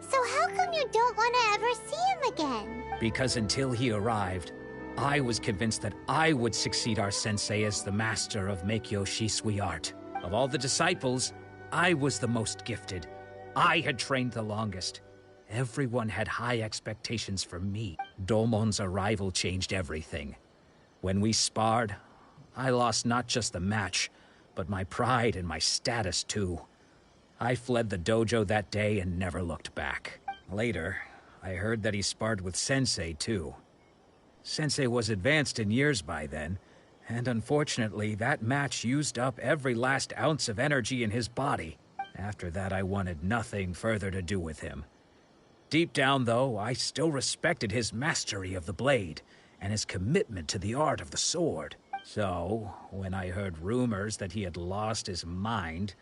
So how come you don't want to ever see him again? Because until he arrived, I was convinced that I would succeed our sensei as the master of Make-Yoshi Sui art. Of all the disciples, I was the most gifted. I had trained the longest. Everyone had high expectations for me. Domon's arrival changed everything. When we sparred, I lost not just the match, but my pride and my status too. I fled the dojo that day and never looked back. Later, I heard that he sparred with Sensei too. Sensei was advanced in years by then, and unfortunately that match used up every last ounce of energy in his body. After that I wanted nothing further to do with him. Deep down though, I still respected his mastery of the blade, and his commitment to the art of the sword. So, when I heard rumors that he had lost his mind,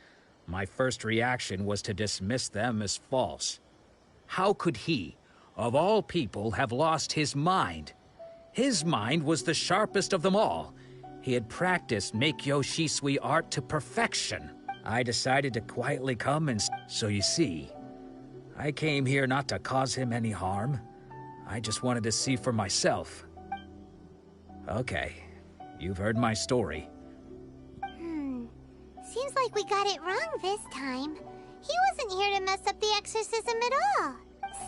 my first reaction was to dismiss them as false. How could he, of all people, have lost his mind? His mind was the sharpest of them all. He had practiced Make-Yoshi Sui art to perfection. I decided to quietly come and... So you see, I came here not to cause him any harm. I just wanted to see for myself. Okay, you've heard my story. Seems like we got it wrong this time. He wasn't here to mess up the exorcism at all.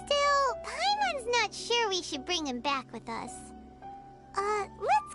Still, Paimon's not sure we should bring him back with us. Let's...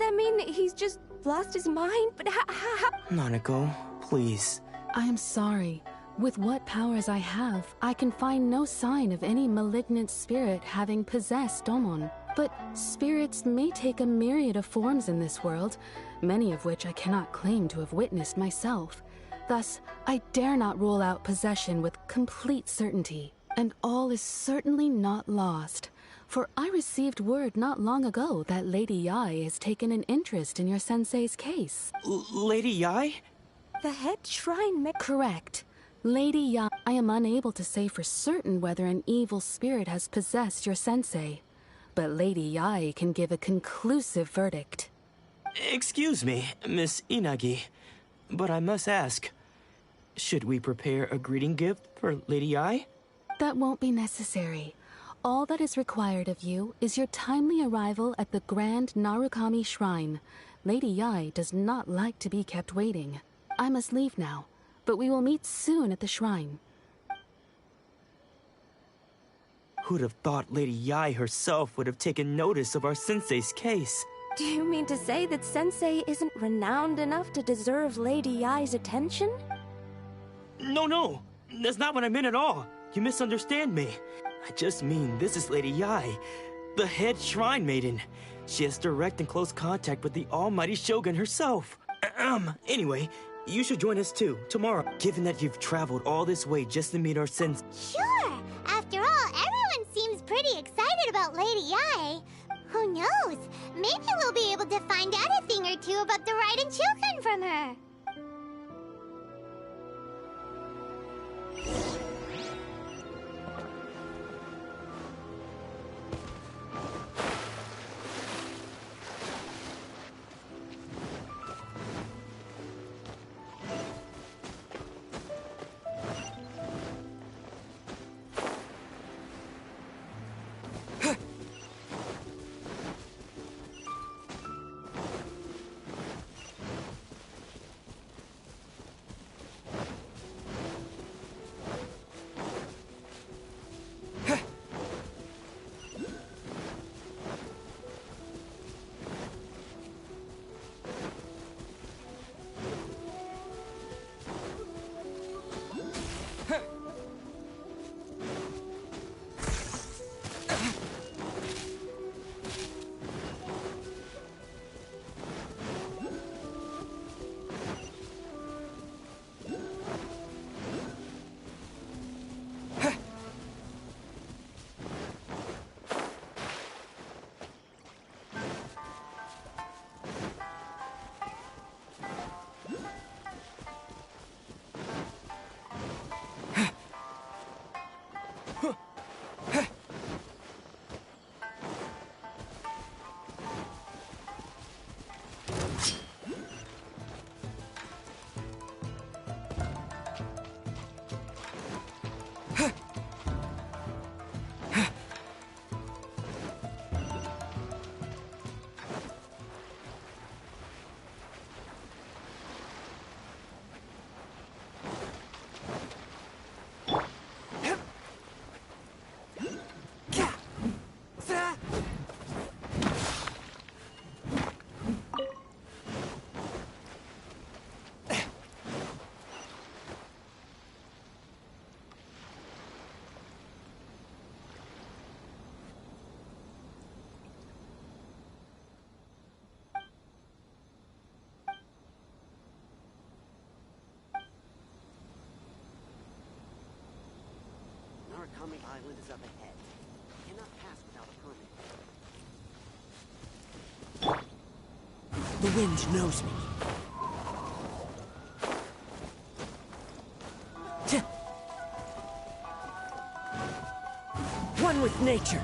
that mean he's just lost his mind? But how? Nanako, please. I am sorry. With what powers I have, I can find no sign of any malignant spirit having possessed Domon. But spirits may take a myriad of forms in this world, many of which I cannot claim to have witnessed myself. Thus, I dare not rule out possession with complete certainty. And all is certainly not lost. For I received word not long ago that Lady Yai has taken an interest in your sensei's case. Lady Yai? The head shrine Correct. Lady Yai, I am unable to say for certain whether an evil spirit has possessed your sensei, but Lady Yai can give a conclusive verdict. Excuse me, Miss Inagi, but I must ask, should we prepare a greeting gift for Lady Yai? That won't be necessary. All that is required of you is your timely arrival at the Grand Narukami Shrine. Lady Yai does not like to be kept waiting. I must leave now, but we will meet soon at the shrine. Who'd have thought Lady Yai herself would have taken notice of our sensei's case? Do you mean to say that Sensei isn't renowned enough to deserve Lady Yai's attention? No, that's not what I meant at all. You misunderstand me. I just mean this is Lady Yai, the head shrine maiden. She has direct and close contact with the almighty Shogun herself. Anyway, you should join us too, tomorrow, given that you've traveled all this way just to meet our sensei. Sure! After all, everyone seems pretty excited about Lady Yai. Who knows? Maybe we'll be able to find out a thing or two about the Raiden children from her. Narukami Island is up ahead. Cannot pass without a permit. The wind knows me. One with nature.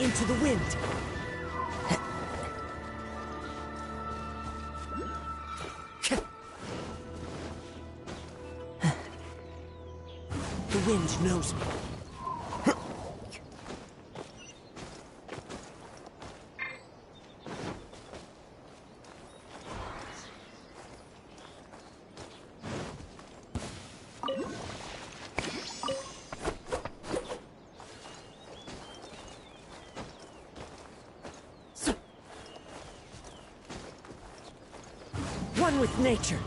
Into the wind. The wind knows me. One with nature.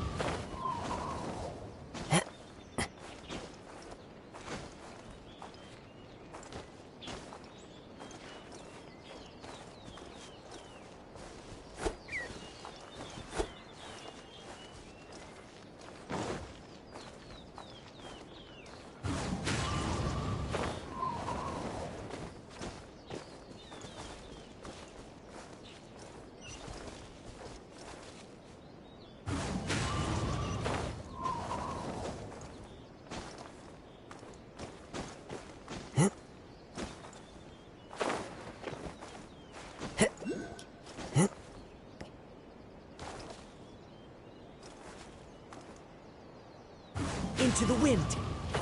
Into the wind.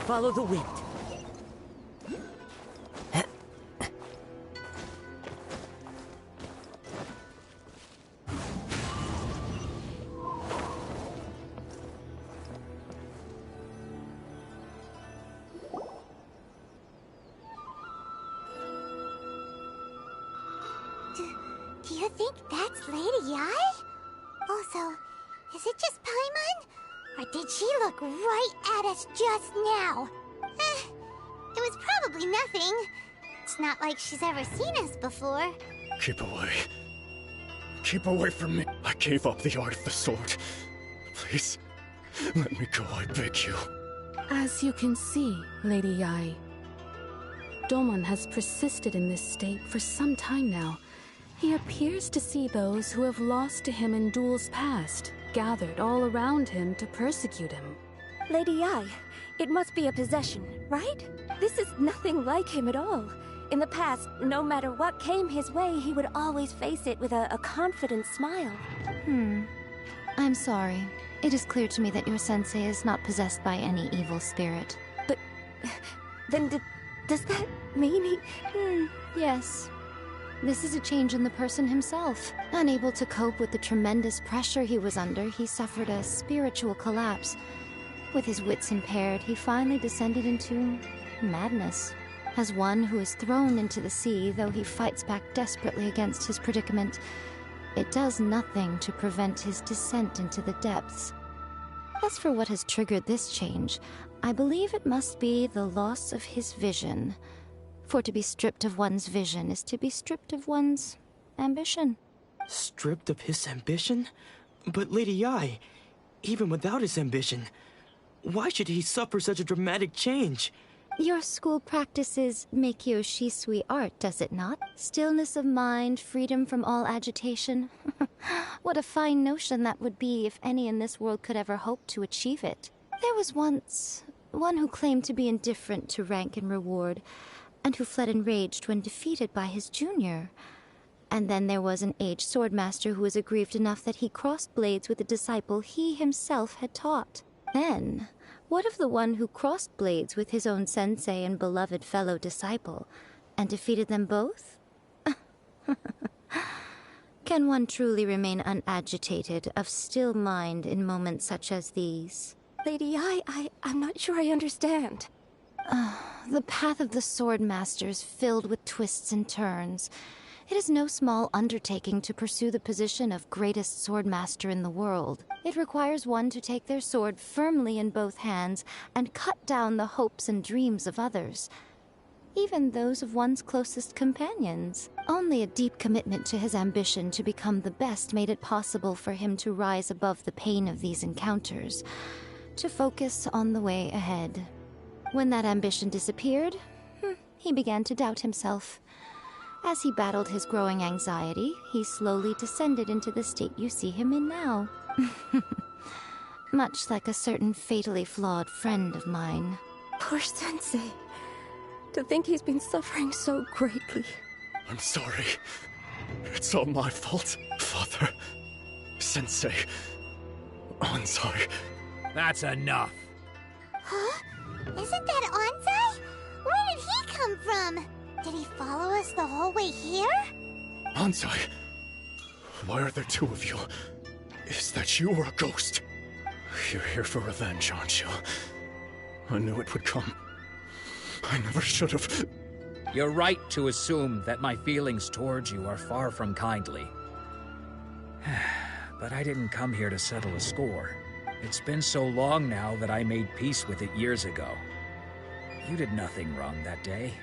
Follow the wind. Do you think that's Lady Yai? Also, is it just Paimon? Or did she look right at us just now? It was probably nothing. It's not like she's ever seen us before. Keep away. Keep away from me. I gave up the art of the sword. Please, let me go, I beg you. As you can see, Lady Yai, Domon has persisted in this state for some time now. He appears to see those who have lost to him in duels past, gathered all around him to persecute him. Lady Yai, it must be a possession, right? This is nothing like him at all. In the past, no matter what came his way, he would always face it with a confident smile. I'm sorry. It is clear to me that your sensei is not possessed by any evil spirit. But then does that mean he... Yes. This is a change in the person himself. Unable to cope with the tremendous pressure he was under, he suffered a spiritual collapse. With his wits impaired, he finally descended into madness. As one who is thrown into the sea, though he fights back desperately against his predicament, it does nothing to prevent his descent into the depths. As for what has triggered this change, I believe it must be the loss of his vision. For to be stripped of one's vision is to be stripped of one's ambition. Stripped of his ambition? But Lady Yi, even without his ambition, why should he suffer such a dramatic change? Your school practices Meikyo Shisui art, does it not? Stillness of mind, freedom from all agitation. What a fine notion that would be if any in this world could ever hope to achieve it. There was once one who claimed to be indifferent to rank and reward, and who fled enraged when defeated by his junior. And then there was an aged swordmaster who was aggrieved enough that he crossed blades with a disciple he himself had taught. Then, what of the one who crossed blades with his own sensei and beloved fellow disciple, and defeated them both? Can one truly remain unagitated, of still mind in moments such as these? Lady I'm not sure I understand. The path of the Swordmaster is filled with twists and turns. It is no small undertaking to pursue the position of greatest swordmaster in the world. It requires one to take their sword firmly in both hands and cut down the hopes and dreams of others, even those of one's closest companions. Only a deep commitment to his ambition to become the best made it possible for him to rise above the pain of these encounters, to focus on the way ahead. When that ambition disappeared, he began to doubt himself. As he battled his growing anxiety, he slowly descended into the state you see him in now. Much like a certain fatally flawed friend of mine. Poor Sensei. To think he's been suffering so greatly. I'm sorry. It's all my fault, Father. Sensei. Onsai. That's enough. Huh? Isn't that Onsai? Where did he come from? Did he follow us the whole way here? Onsai. Why are there two of you? Is that you or a ghost? You're here for revenge, aren't you? I knew it would come. I never should have. You're right to assume that my feelings towards you are far from kindly. But I didn't come here to settle a score. It's been so long now that I made peace with it years ago. You did nothing wrong that day.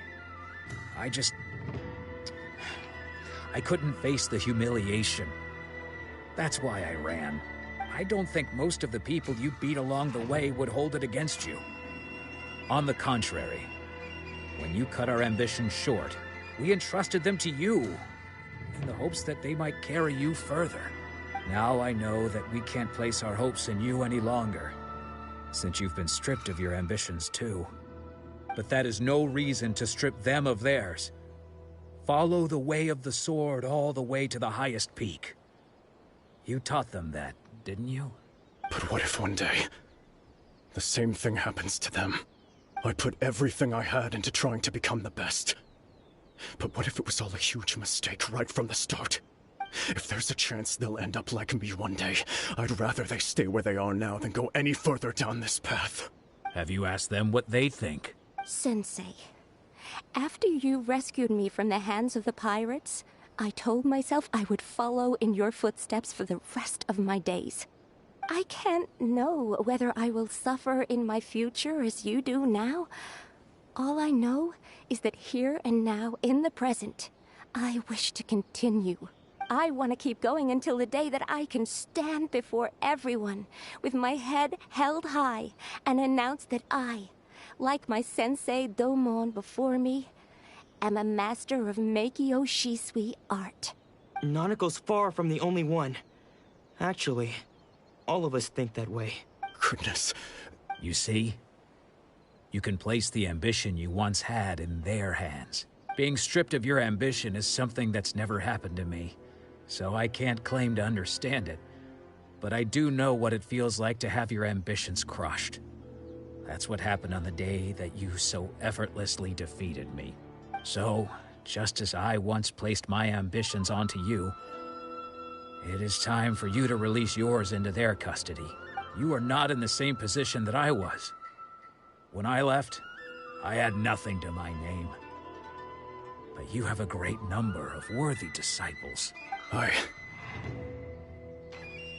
I couldn't face the humiliation. That's why I ran. I don't think most of the people you beat along the way would hold it against you. On the contrary, when you cut our ambitions short, we entrusted them to you, in the hopes that they might carry you further. Now I know that we can't place our hopes in you any longer, since you've been stripped of your ambitions too. But that is no reason to strip them of theirs. Follow the way of the sword all the way to the highest peak. You taught them that, didn't you? But what if one day, the same thing happens to them? I put everything I had into trying to become the best. But what if it was all a huge mistake right from the start? If there's a chance they'll end up like me one day, I'd rather they stay where they are now than go any further down this path. Have you asked them what they think? Sensei, after you rescued me from the hands of the pirates, I told myself I would follow in your footsteps for the rest of my days. I can't know whether I will suffer in my future as you do now. All I know is that here and now, in the present, I wish to continue. I want to keep going until the day that I can stand before everyone with my head held high and announce that I, like my sensei Domon before me, am a master of Meikyo Shisui art. Nanako's far from the only one. Actually, all of us think that way. Goodness. You see? You can place the ambition you once had in their hands. Being stripped of your ambition is something that's never happened to me, so I can't claim to understand it. But I do know what it feels like to have your ambitions crushed. That's what happened on the day that you so effortlessly defeated me. So, just as I once placed my ambitions onto you. It is time for you to release yours into their custody. You are not in the same position that I was. When I left, I had nothing to my name. But you have a great number of worthy disciples. I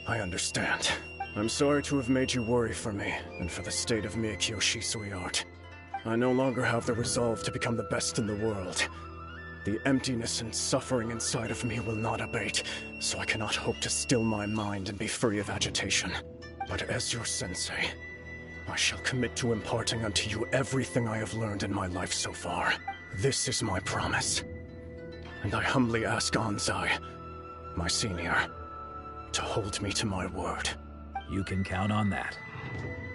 understand. I'm sorry to have made you worry for me, and for the state of Miyakyo Shisui art. I no longer have the resolve to become the best in the world. The emptiness and suffering inside of me will not abate, so I cannot hope to still my mind and be free of agitation. But as your sensei, I shall commit to imparting unto you everything I have learned in my life so far. This is my promise. And I humbly ask Anzai, my senior, to hold me to my word. You can count on that.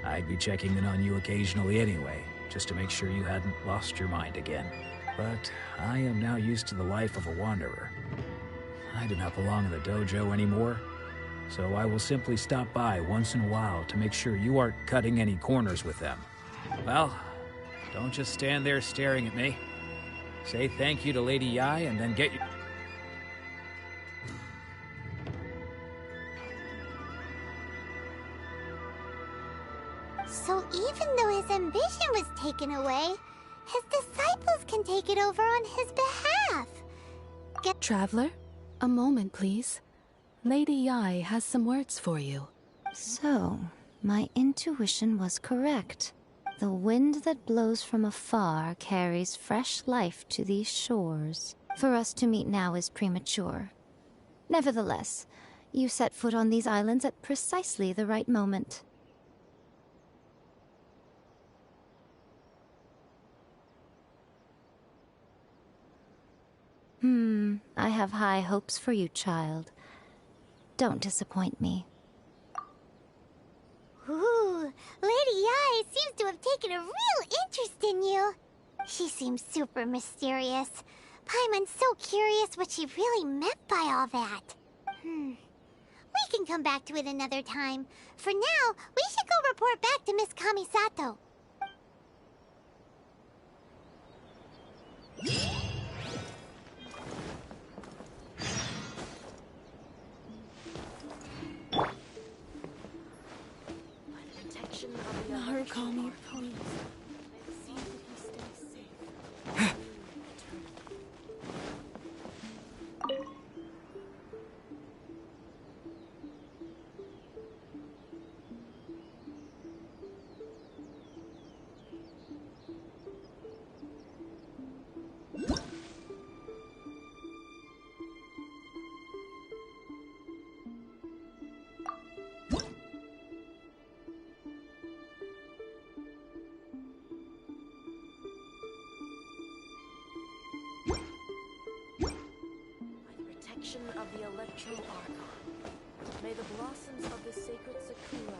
I'd be checking in on you occasionally anyway, just to make sure you hadn't lost your mind again. But I am now used to the life of a wanderer. I do not belong in the dojo anymore, so I will simply stop by once in a while to make sure you aren't cutting any corners with them. Well, don't just stand there staring at me. Say thank you to Lady Yai and then get your... So even though his ambition was taken away, his disciples can take it over on his behalf. Traveler, a moment, please. Lady Yai has some words for you. So, my intuition was correct. The wind that blows from afar carries fresh life to these shores. For us to meet now is premature. Nevertheless, you set foot on these islands at precisely the right moment. I have high hopes for you, child. Don't disappoint me. Ooh, Lady Yai seems to have taken a real interest in you. She seems super mysterious. Paimon's so curious what she really meant by all that. We can come back to it another time. For now, we should go report back to Miss Kamisato. Narukami, please. See that he stays safe. Of the Electro Archon. May the blossoms of the sacred Sakura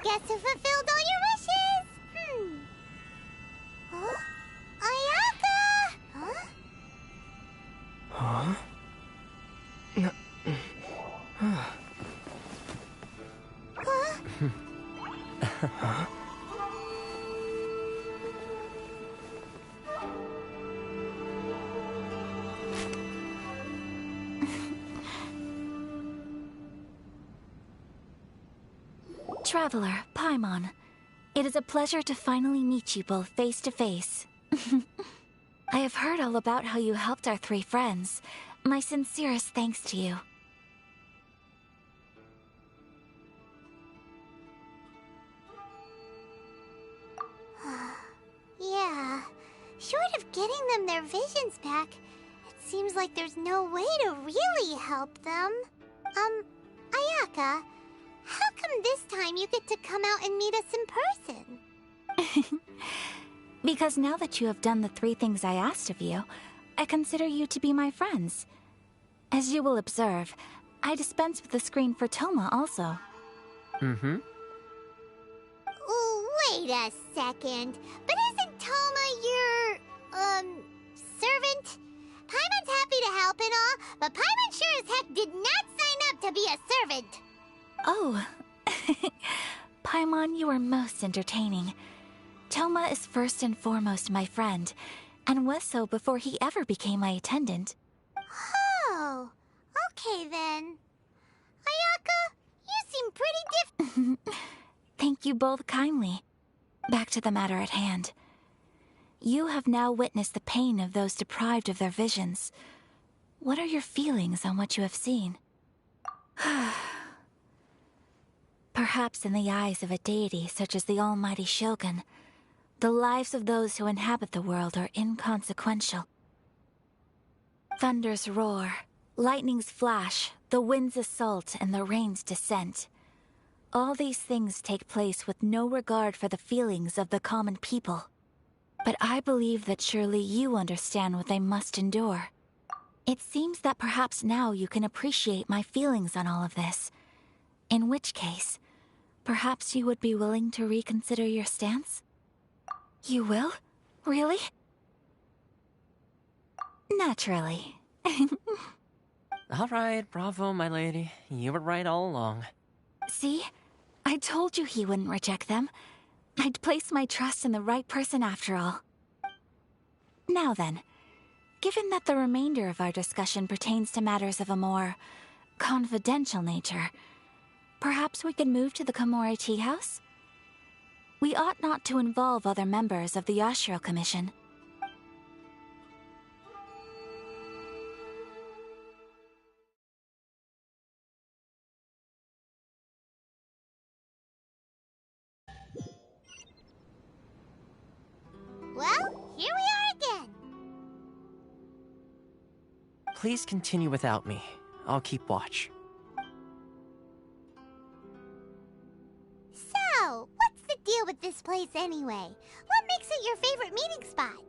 Guess who fulfilled all your wishes? Huh? Ayaka! Huh? Huh? Huh? Traveler, Paimon, It is a pleasure to finally meet you both face to face. I have heard all about how you helped our 3 friends. My sincerest thanks to you. Yeah, short of getting them their visions back, it seems like there's no way to really help them. Ayaka, how come this time you get to come out and meet us in person? Because now that you have done the 3 things I asked of you, I consider you to be my friends. As you will observe, I dispense with the screen for Toma also. Mm-hmm. Wait a second. But isn't Toma your, servant? Paimon's happy to help and all, but Paimon sure as heck did not sign up to be a servant. Oh. Paimon, you are most entertaining. Toma is first and foremost my friend, and was so before he ever became my attendant. Oh, okay then. Ayaka, you seem pretty Thank you both kindly. Back to the matter at hand. You have now witnessed the pain of those deprived of their visions. What are your feelings on what you have seen? Perhaps in the eyes of a deity such as the almighty Shogun, the lives of those who inhabit the world are inconsequential. Thunders roar, lightnings flash, the winds assault, and the rains descent. All these things take place with no regard for the feelings of the common people. But I believe that surely you understand what they must endure. It seems that perhaps now you can appreciate my feelings on all of this. In which case, perhaps you would be willing to reconsider your stance? You will? Really? Naturally. All right, bravo, my lady. You were right all along. See? I told you he wouldn't reject them. I'd placed my trust in the right person after all. Now then, given that the remainder of our discussion pertains to matters of a more confidential nature, perhaps we could move to the Komori Tea House? We ought not to involve other members of the Yashiro Commission. Well, here we are again. Please continue without me. I'll keep watch. So, what's the deal with this place anyway? What makes it your favorite meeting spot?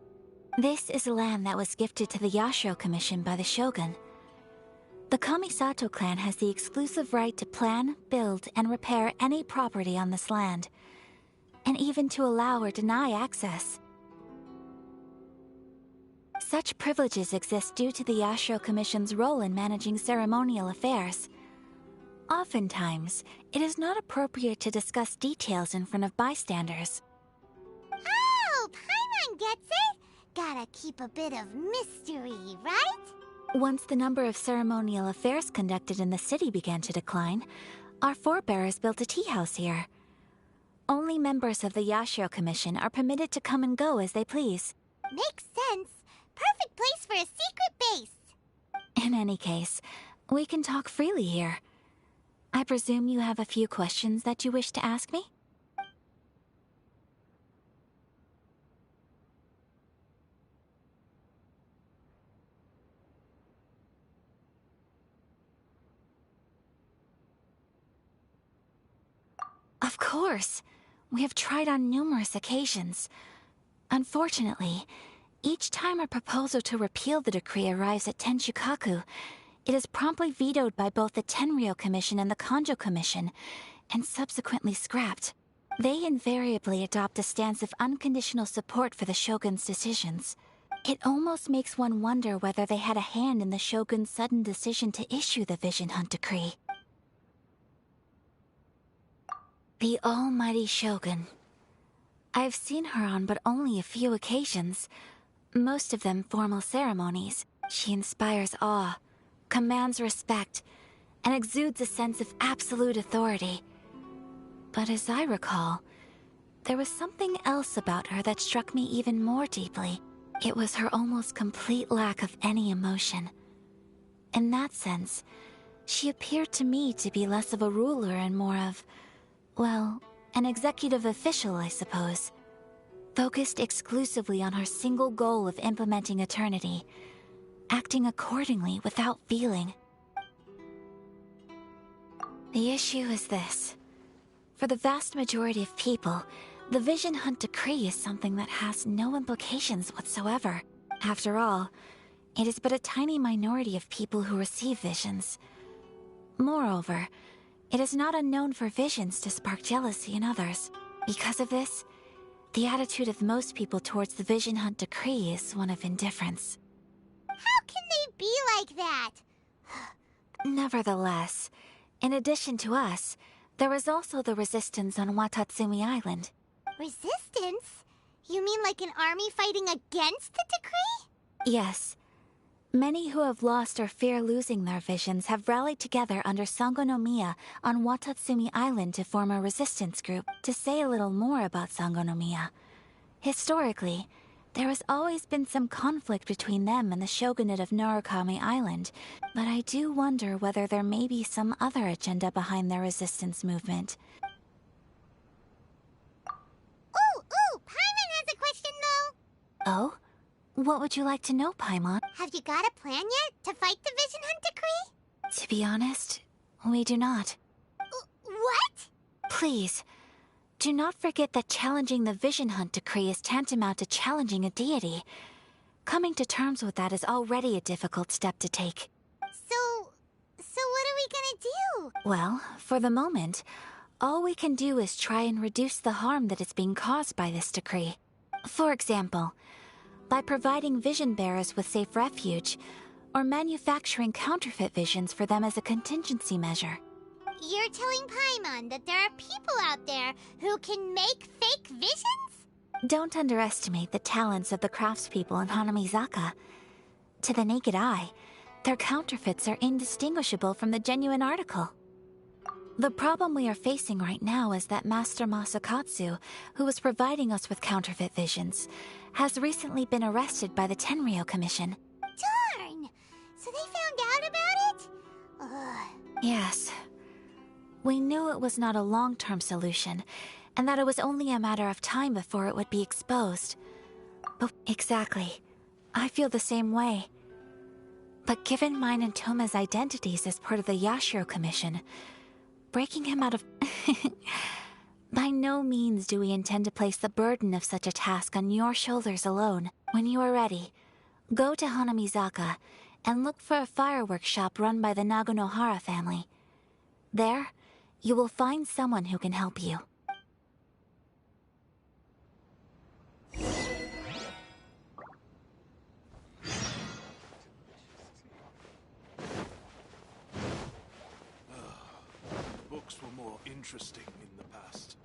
This is land that was gifted to the Yashiro Commission by the Shogun. The Kamisato clan has the exclusive right to plan, build, and repair any property on this land, and even to allow or deny access. Such privileges exist due to the Yashiro Commission's role in managing ceremonial affairs. Oftentimes, it is not appropriate to discuss details in front of bystanders. Oh, Paimon gets it! Gotta keep a bit of mystery, right? Once the number of ceremonial affairs conducted in the city began to decline, our forebears built a tea house here. Only members of the Yashiro Commission are permitted to come and go as they please. Makes sense. Perfect place for a secret base. In any case, we can talk freely here. I presume you have a few questions that you wish to ask me? Of course. We have tried on numerous occasions. Unfortunately, each time a proposal to repeal the decree arrives at Tenshukaku, it is promptly vetoed by both the Tenryou Commission and the Kanjo Commission, and subsequently scrapped. They invariably adopt a stance of unconditional support for the Shogun's decisions. It almost makes one wonder whether they had a hand in the Shogun's sudden decision to issue the Vision Hunt decree. The almighty Shogun. I've seen her on but only a few occasions, most of them formal ceremonies. She inspires awe, commands respect, and exudes a sense of absolute authority. But as I recall, there was something else about her that struck me even more deeply. It was her almost complete lack of any emotion. In that sense, she appeared to me to be less of a ruler and more of, well, an executive official, I suppose. Focused exclusively on her single goal of implementing eternity, acting accordingly without feeling. The issue is this. For the vast majority of people, the Vision Hunt Decree is something that has no implications whatsoever. After all, it is but a tiny minority of people who receive visions. Moreover, it is not unknown for visions to spark jealousy in others. Because of this, the attitude of most people towards the Vision Hunt Decree is one of indifference. How can they be like that? Nevertheless, in addition to us, there is also the resistance on Watatsumi Island. Resistance? You mean like an army fighting against the decree? Yes. Many who have lost or fear losing their visions have rallied together under Sangonomiya on Watatsumi Island to form a resistance group. To say a little more about Sangonomiya, historically, there has always been some conflict between them and the shogunate of Narukami Island, but I do wonder whether there may be some other agenda behind their resistance movement. Ooh, Paimon has a question though. Oh? What would you like to know, Paimon? Have you got a plan yet to fight the Vision Hunt Decree? To be honest, we do not. What? Please, do not forget that challenging the Vision Hunt Decree is tantamount to challenging a deity. Coming to terms with that is already a difficult step to take. So what are we gonna do? Well, for the moment, all we can do is try and reduce the harm that is being caused by this decree. For example, by providing vision bearers with safe refuge, or manufacturing counterfeit visions for them as a contingency measure. You're telling Paimon that there are people out there who can make fake visions? Don't underestimate the talents of the craftspeople in Hanamizaka. To the naked eye, their counterfeits are indistinguishable from the genuine article. The problem we are facing right now is that Master Masakatsu, who was providing us with counterfeit visions, has recently been arrested by the Tenryou Commission. Darn! So they found out about it? Ugh. Yes. We knew it was not a long-term solution, and that it was only a matter of time before it would be exposed. But exactly. I feel the same way. But given mine and Toma's identities as part of the Yashiro Commission, breaking him out of... By no means do we intend to place the burden of such a task on your shoulders alone. When you are ready, go to Hanamizaka and look for a fireworks shop run by the Nagonohara family. There, you will find someone who can help you. Books were more interesting in the past.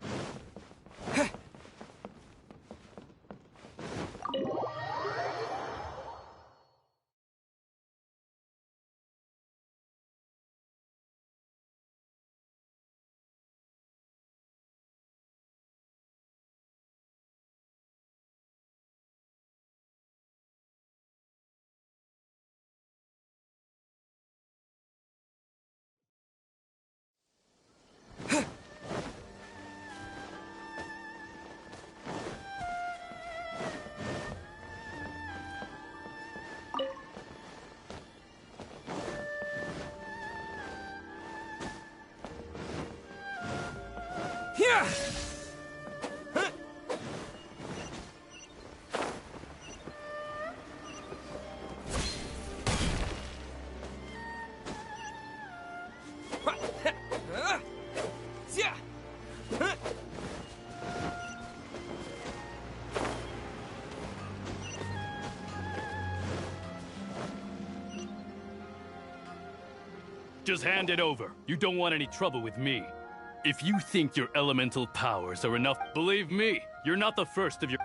Yeah! Just hand it over. You don't want any trouble with me. If you think your elemental powers are enough, believe me, you're not the first of your...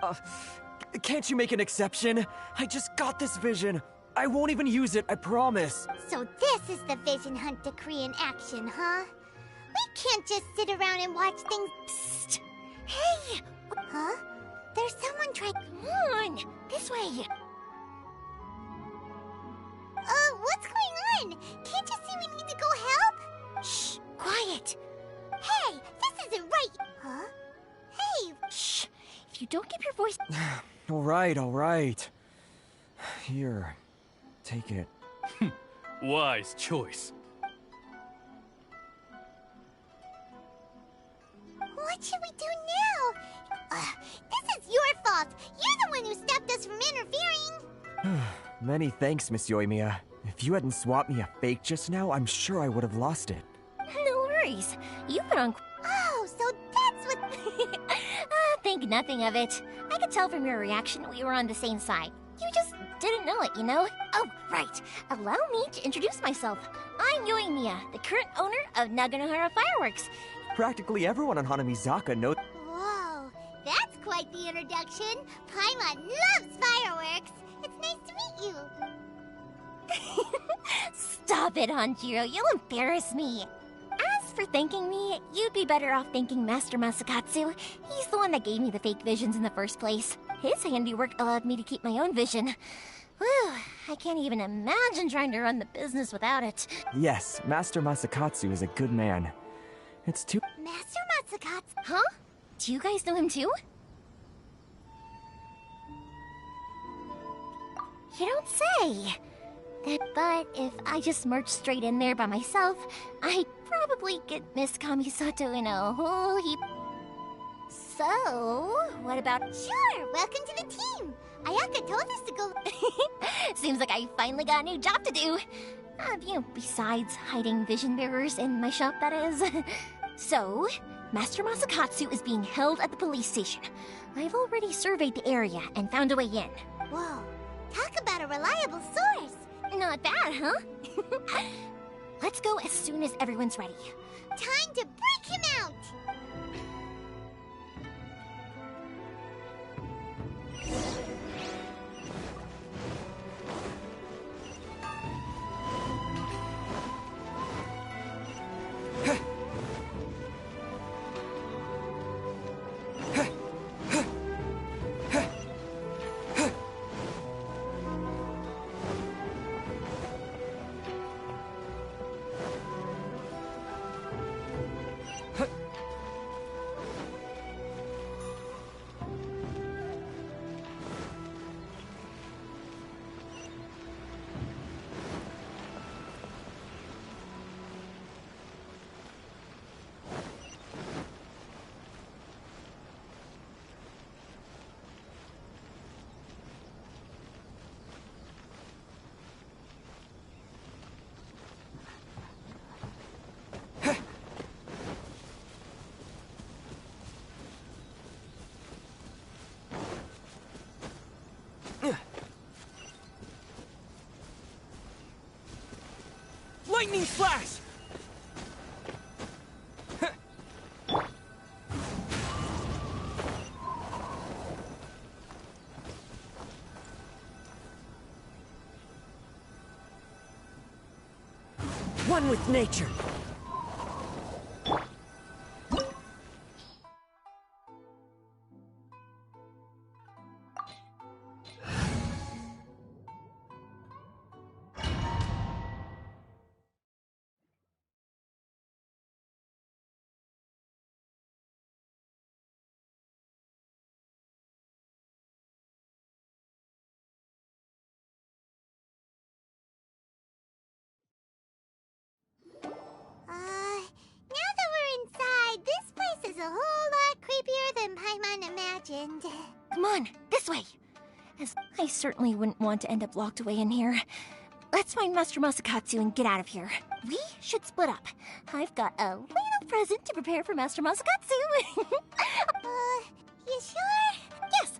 Can't you make an exception? I just got this vision. I won't even use it, I promise. So this is the Vision Hunt Decree in action, huh? We can't just sit around and watch things... Psst! Hey! Huh? There's someone trying. Come on! This way! What's going on? Can't you see we need to go help? Shh! Quiet! Hey, this isn't right! Huh? Hey! Shh! If you don't keep your voice... Alright. Here. Take it. Wise choice. What should we do now? This is your fault! You're the one who stopped us from interfering! Many thanks, Miss Yoimiya. If you hadn't swapped me a fake just now, I'm sure I would have lost it. No worries. You've been on... Oh, so that's what... think nothing of it. I could tell from your reaction we were on the same side. You just didn't know it, you know? Oh, right. Allow me to introduce myself. I'm Yoimiya, the current owner of Naganohara Fireworks. Practically everyone on Hanamizaka knows... Whoa, that's quite the introduction. Paimon loves fireworks. It's nice to meet you. Stop it, Hanjiro. You'll embarrass me. As for thanking me, you'd be better off thanking Master Masakatsu. He's the one that gave me the fake visions in the first place. His handiwork allowed me to keep my own vision. Whew, I can't even imagine trying to run the business without it. Yes, Master Masakatsu is a good man. It's too... Master Masakatsu? Huh? Do you guys know him too? You don't say. But if I just merged straight in there by myself, I'd probably get Miss Kamisato in a whole heap. So, what about... Sure, welcome to the team. Ayaka told us to go... Seems like I finally got a new job to do. Besides hiding vision bearers in my shop, that is. So, Master Masakatsu is being held at the police station. I've already surveyed the area and found a way in. Whoa, talk about a reliable source. Not bad, huh? Let's go as soon as everyone's ready. Time to break him out! Lightning flash! One with nature. Now that we're inside, this place is a whole lot creepier than Paimon imagined. Come on, this way! As I certainly wouldn't want to end up locked away in here. Let's find Master Masakatsu and get out of here. We should split up. I've got a little present to prepare for Master Masakatsu. You sure? Yes,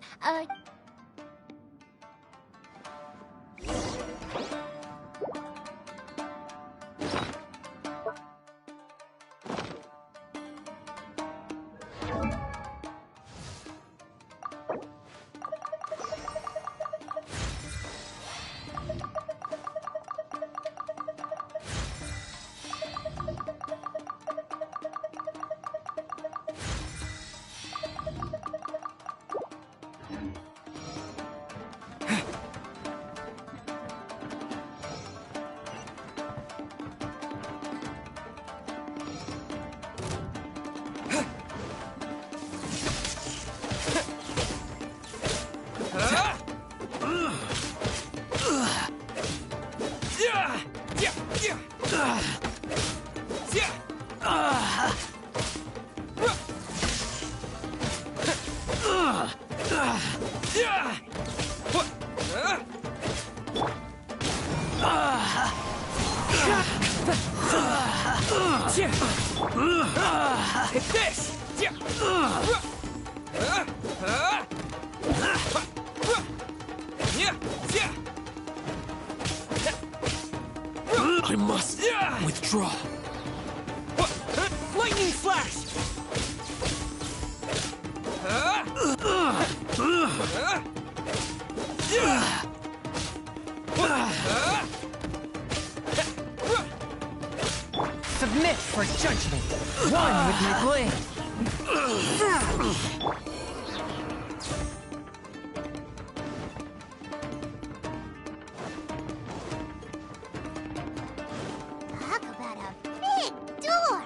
Hit this! I must withdraw. Lightning flash! Submit for judgment. One with my blade. Talk about a big door!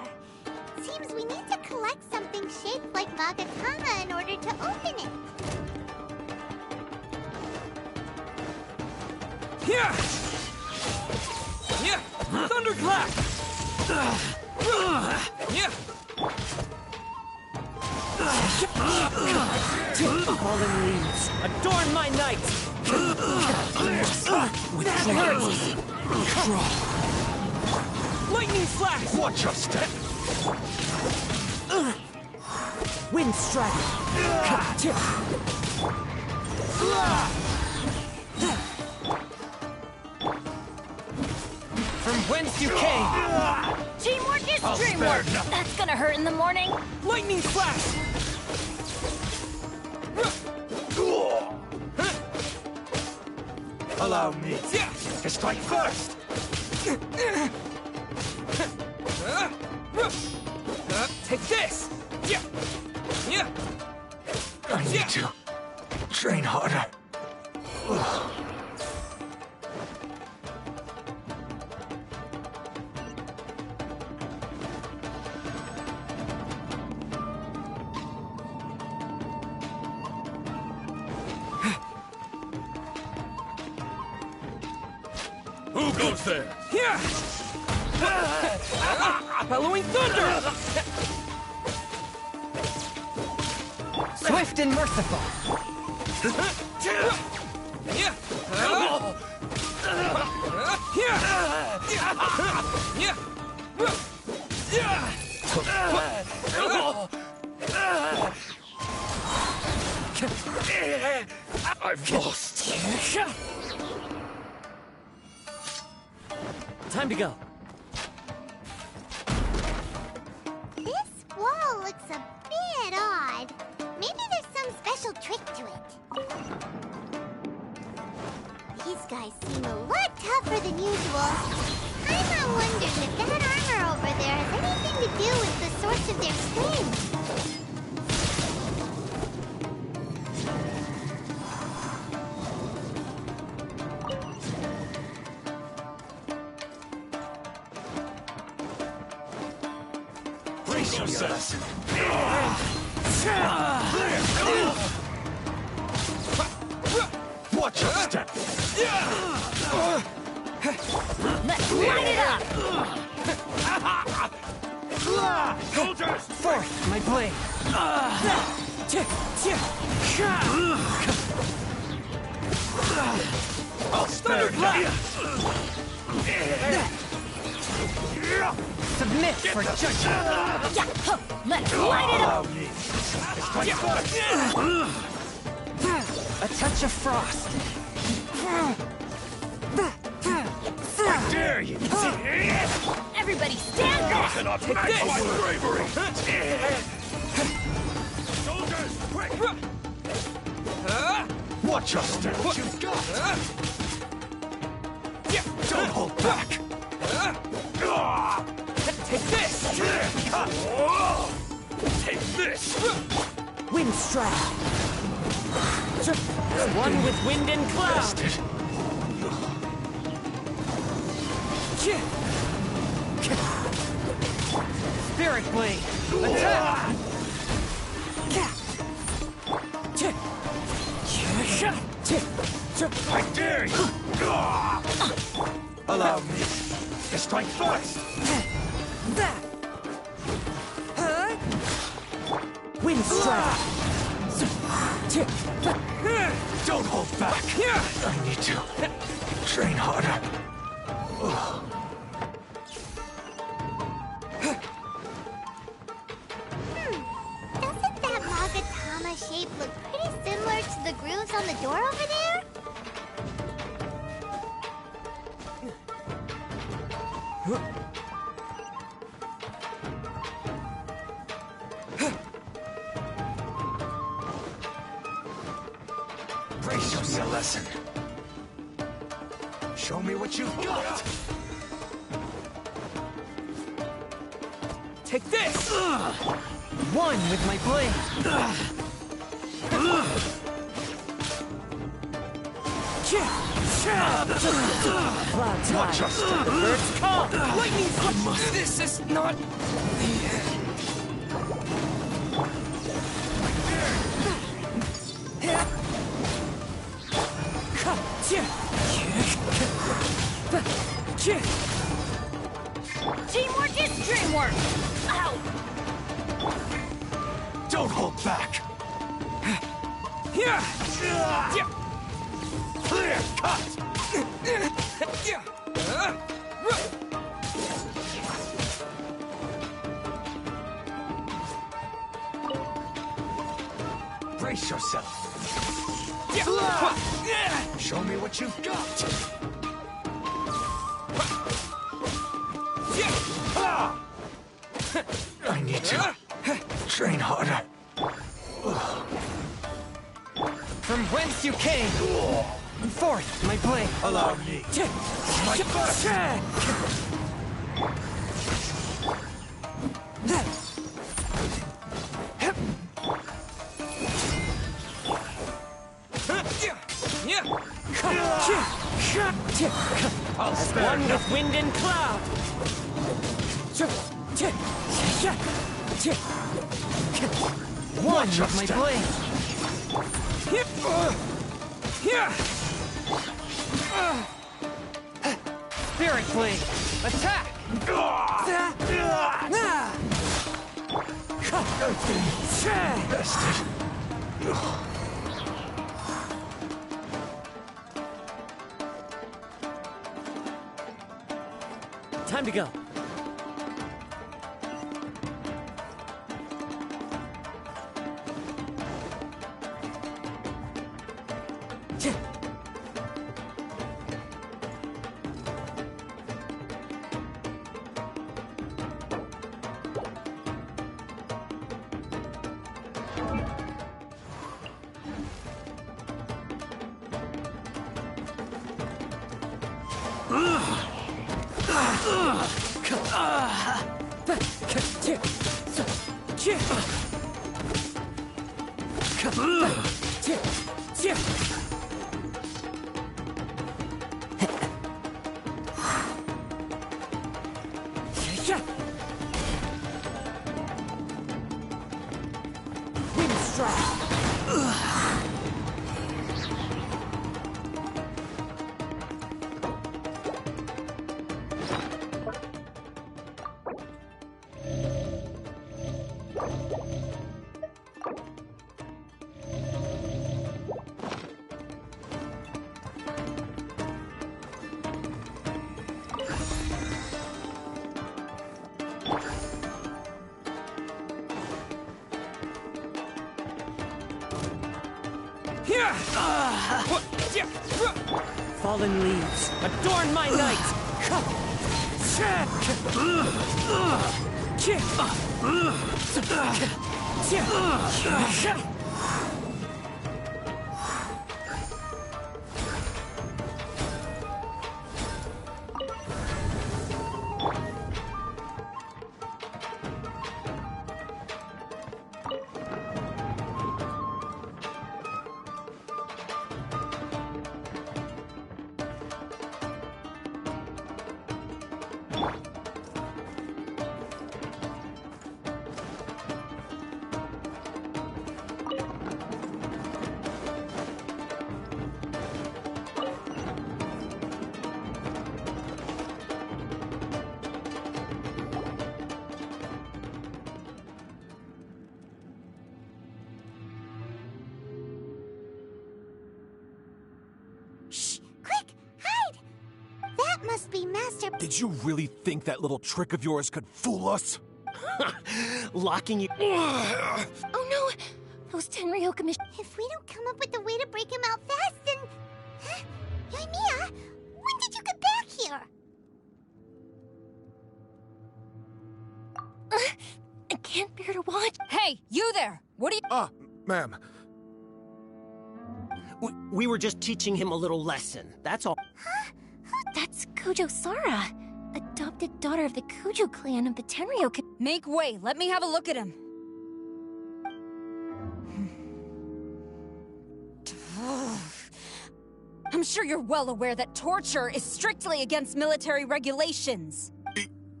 Seems we need to collect something shaped like Magatama in order to open it. Here! Here! Thunderclap! Here! Fallen leaves, adorn my night! That hurts! Lightning flash! Watch your step! Wind strike! From whence you came! Teamwork is dreamwork! That's gonna hurt in the morning! Lightning flash! Allow me to strike first! Take this! I need to train harder. Who goes there? Here! Bellowing thunder! Swift and merciful! Here! I've lost. Time to go. This wall looks a bit odd. Maybe there's some special trick to it. These guys seem a lot tougher than usual. I'm wondering if that armor over there has anything to do with the source of their strength. Brace yourself! Watch your step! Let's light it up! Soldiers! Forth, my blade! I'll spare you! Submit for judgment! Let's light it up! A touch of frost! I dare you! Everybody stand back! Cannot match my bravery! Soldiers, quick! Watch your step! What you've got! Don't hold back! Take this! Take this! Wind strike! One with wind and cloud! Spirit blade! Attack! I dare you! Allow me to to strike first! Wind strike! Don't hold back! I need to train harder. Doesn't that Magatama shape look pretty similar to the grooves on the door over there? Show me a lesson. Show me what you've got. Take this! One with my blade! Watch us! The birds come! Lightning strike! This is not... Teamwork is dreamwork! Ow! Don't hold back! Clear cut! Brace yourself! Show me what you've got! I need to train harder. From whence you came! Forth, my blade! Allow me. My first. I'll spare one with wind and cloud! One with my blade! Spirit blade! Attack! Bested. Time to go. Wind strike! Fallen leaves, adorn my night! Must be Master... Did you really think that little trick of yours could fool us? Locking you... Oh no! Those Tenryo commission... If we don't come up with a way to break him out fast, then... Huh? Yoimiya, when did you get back here? I can't bear to watch. Hey, you there! What are you... Ma'am. We were just teaching him a little lesson, that's all. Huh? That's Kujo Sara, adopted daughter of the Kujo clan of the Tenryo. Make way, let me have a look at him. I'm sure you're well aware that torture is strictly against military regulations.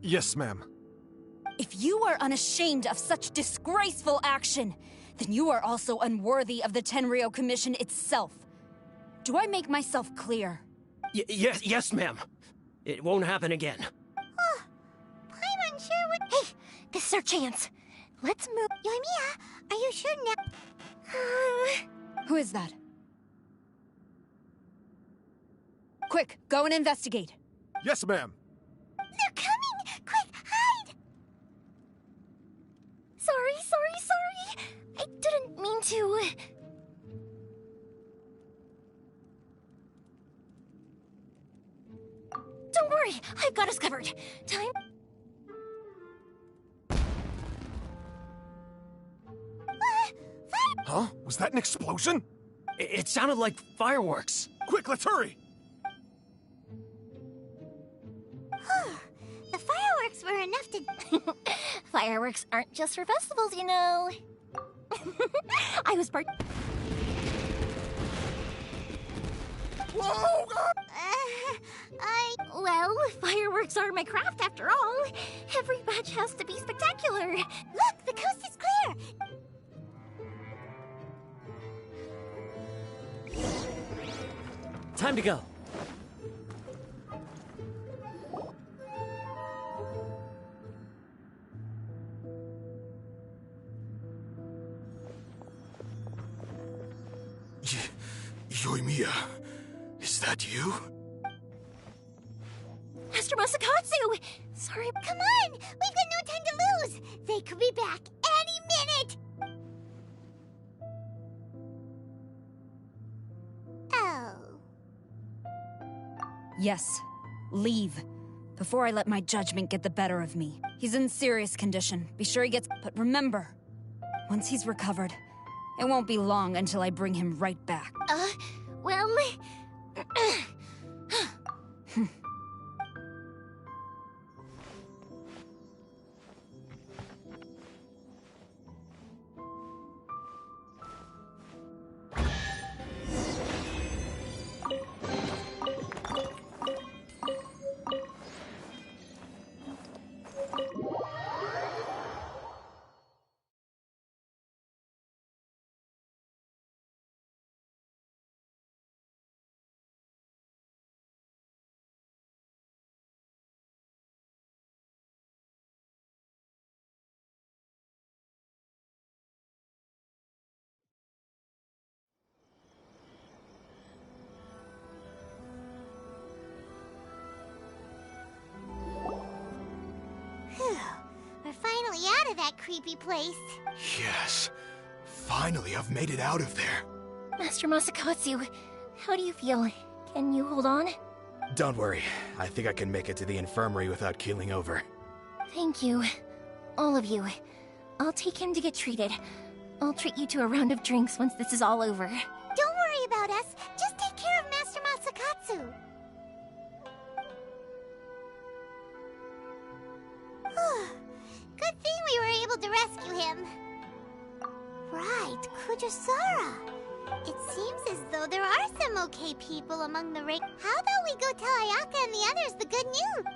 Yes, ma'am. If you are unashamed of such disgraceful action, then you are also unworthy of the Tenryo Commission itself. Do I make myself clear? Yes, ma'am. It won't happen again. Oh, I'm unsure what... Hey, this is our chance. Let's move... Yoimiya, are you sure now... Who is that? Quick, go and investigate. Yes, ma'am. They're coming! Quick, hide! Sorry. I didn't mean to... Don't worry, I've got us covered. Time... Huh? Was that an explosion? It sounded like fireworks. Quick, let's hurry! The fireworks were enough to... Fireworks aren't just for festivals, you know. I was part... Whoa! Well, fireworks are my craft after all. Every batch has to be spectacular. Look, the coast is clear! Time to go. Yoimiya, is that you? Master Masakatsu! Sorry. Come on! We've got no time to lose! They could be back any minute! Oh. Yes, leave. Before I let my judgment get the better of me. He's in serious condition. Be sure he gets... But remember, once he's recovered, it won't be long until I bring him right back. Well... We're finally out of that creepy place. Yes. Finally, I've made it out of there. Master Masakatsu, how do you feel? Can you hold on? Don't worry. I think I can make it to the infirmary without keeling over. Thank you. All of you. I'll take him to get treated. I'll treat you to a round of drinks once this is all over. Don't worry about us. Just take care of Master Masakatsu. Good thing we were able to rescue him. Right, Kujasara. It seems as though there are some okay people among the ring. How about we go tell Ayaka and the others the good news?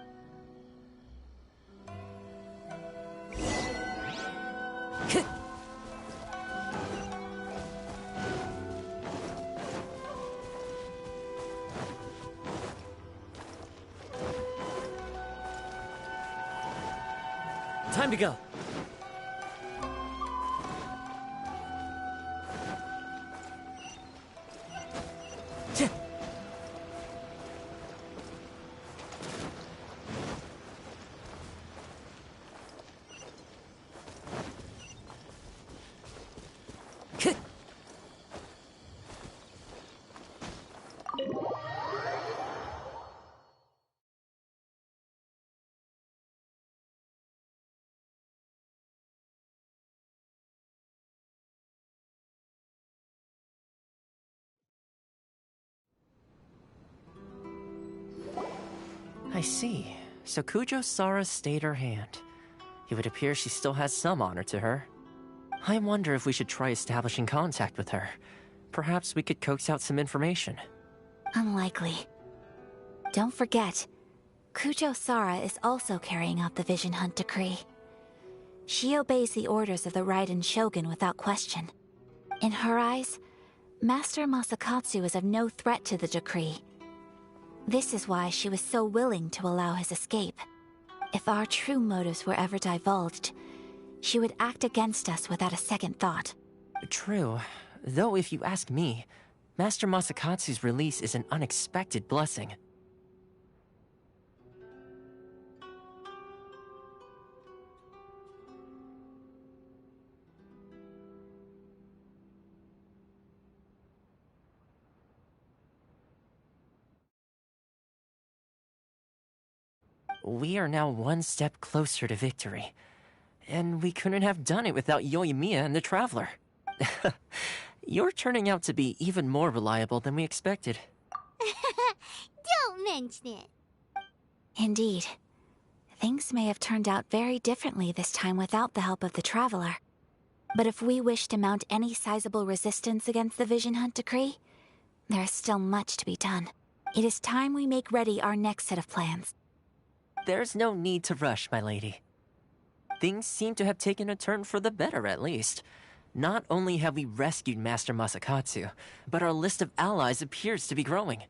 Time to go. see. So Kujo Sara stayed her hand. It would appear she still has some honor to her. I wonder if we should try establishing contact with her. Perhaps we could coax out some information. Unlikely. Don't forget, Kujo Sara is also carrying out the Vision Hunt decree. She obeys the orders of the Raiden Shogun without question. In her eyes, Master Masakatsu is of no threat to the decree. This is why she was so willing to allow his escape. If our true motives were ever divulged, she would act against us without a second thought. True. Though if you ask me, Master Masakatsu's release is an unexpected blessing. We are now one step closer to victory. And we couldn't have done it without Yoimiya and the Traveler. You're turning out to be even more reliable than we expected. Don't mention it. Indeed. Things may have turned out very differently this time without the help of the Traveler. But if we wish to mount any sizable resistance against the Vision Hunt decree, there is still much to be done. It is time we make ready our next set of plans. There's no need to rush, my lady. Things seem to have taken a turn for the better, at least. Not only have we rescued Master Masakatsu, but our list of allies appears to be growing.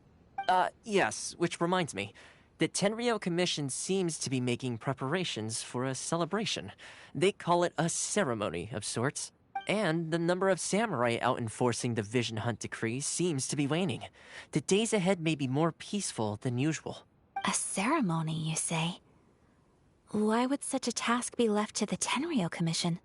Yes, which reminds me. The Tenryou Commission seems to be making preparations for a celebration. They call it a ceremony of sorts. And the number of samurai out enforcing the Vision Hunt decree seems to be waning. The days ahead may be more peaceful than usual. A ceremony, you say? Why would such a task be left to the Tenryou Commission?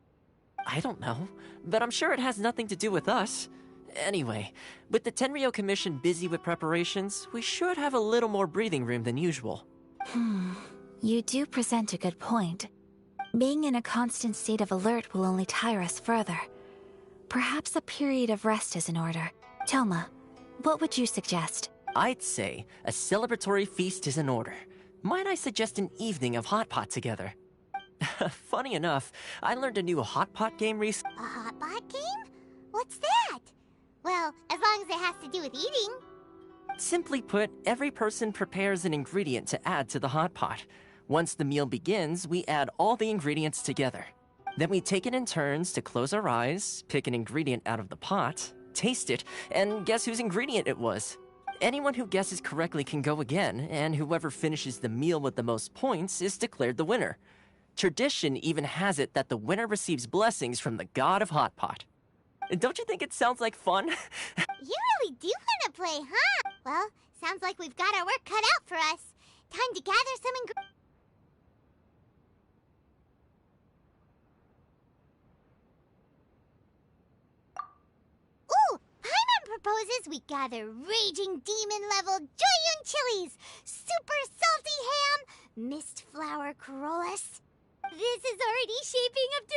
I don't know, but I'm sure it has nothing to do with us. Anyway, with the Tenryou Commission busy with preparations, we should have a little more breathing room than usual. You do present a good point. Being in a constant state of alert will only tire us further. Perhaps a period of rest is in order. Toma, what would you suggest? I'd say a celebratory feast is in order. Might I suggest an evening of hot pot together? Funny enough, I learned a new hot pot game recently. A hot pot game? What's that? Well, as long as it has to do with eating. Simply put, every person prepares an ingredient to add to the hot pot. Once the meal begins, we add all the ingredients together. Then we take it in turns to close our eyes, pick an ingredient out of the pot, taste it, and guess whose ingredient it was. Anyone who guesses correctly can go again, and whoever finishes the meal with the most points is declared the winner. Tradition even has it that the winner receives blessings from the god of hot pot. Don't you think it sounds like fun? You really do want to play, huh? Well, sounds like we've got our work cut out for us. Time to gather some ingredients. Ooh! Paimon proposes we gather raging demon-level Joyun chilies, super salty ham, mist flower corollas. This is already shaping up to...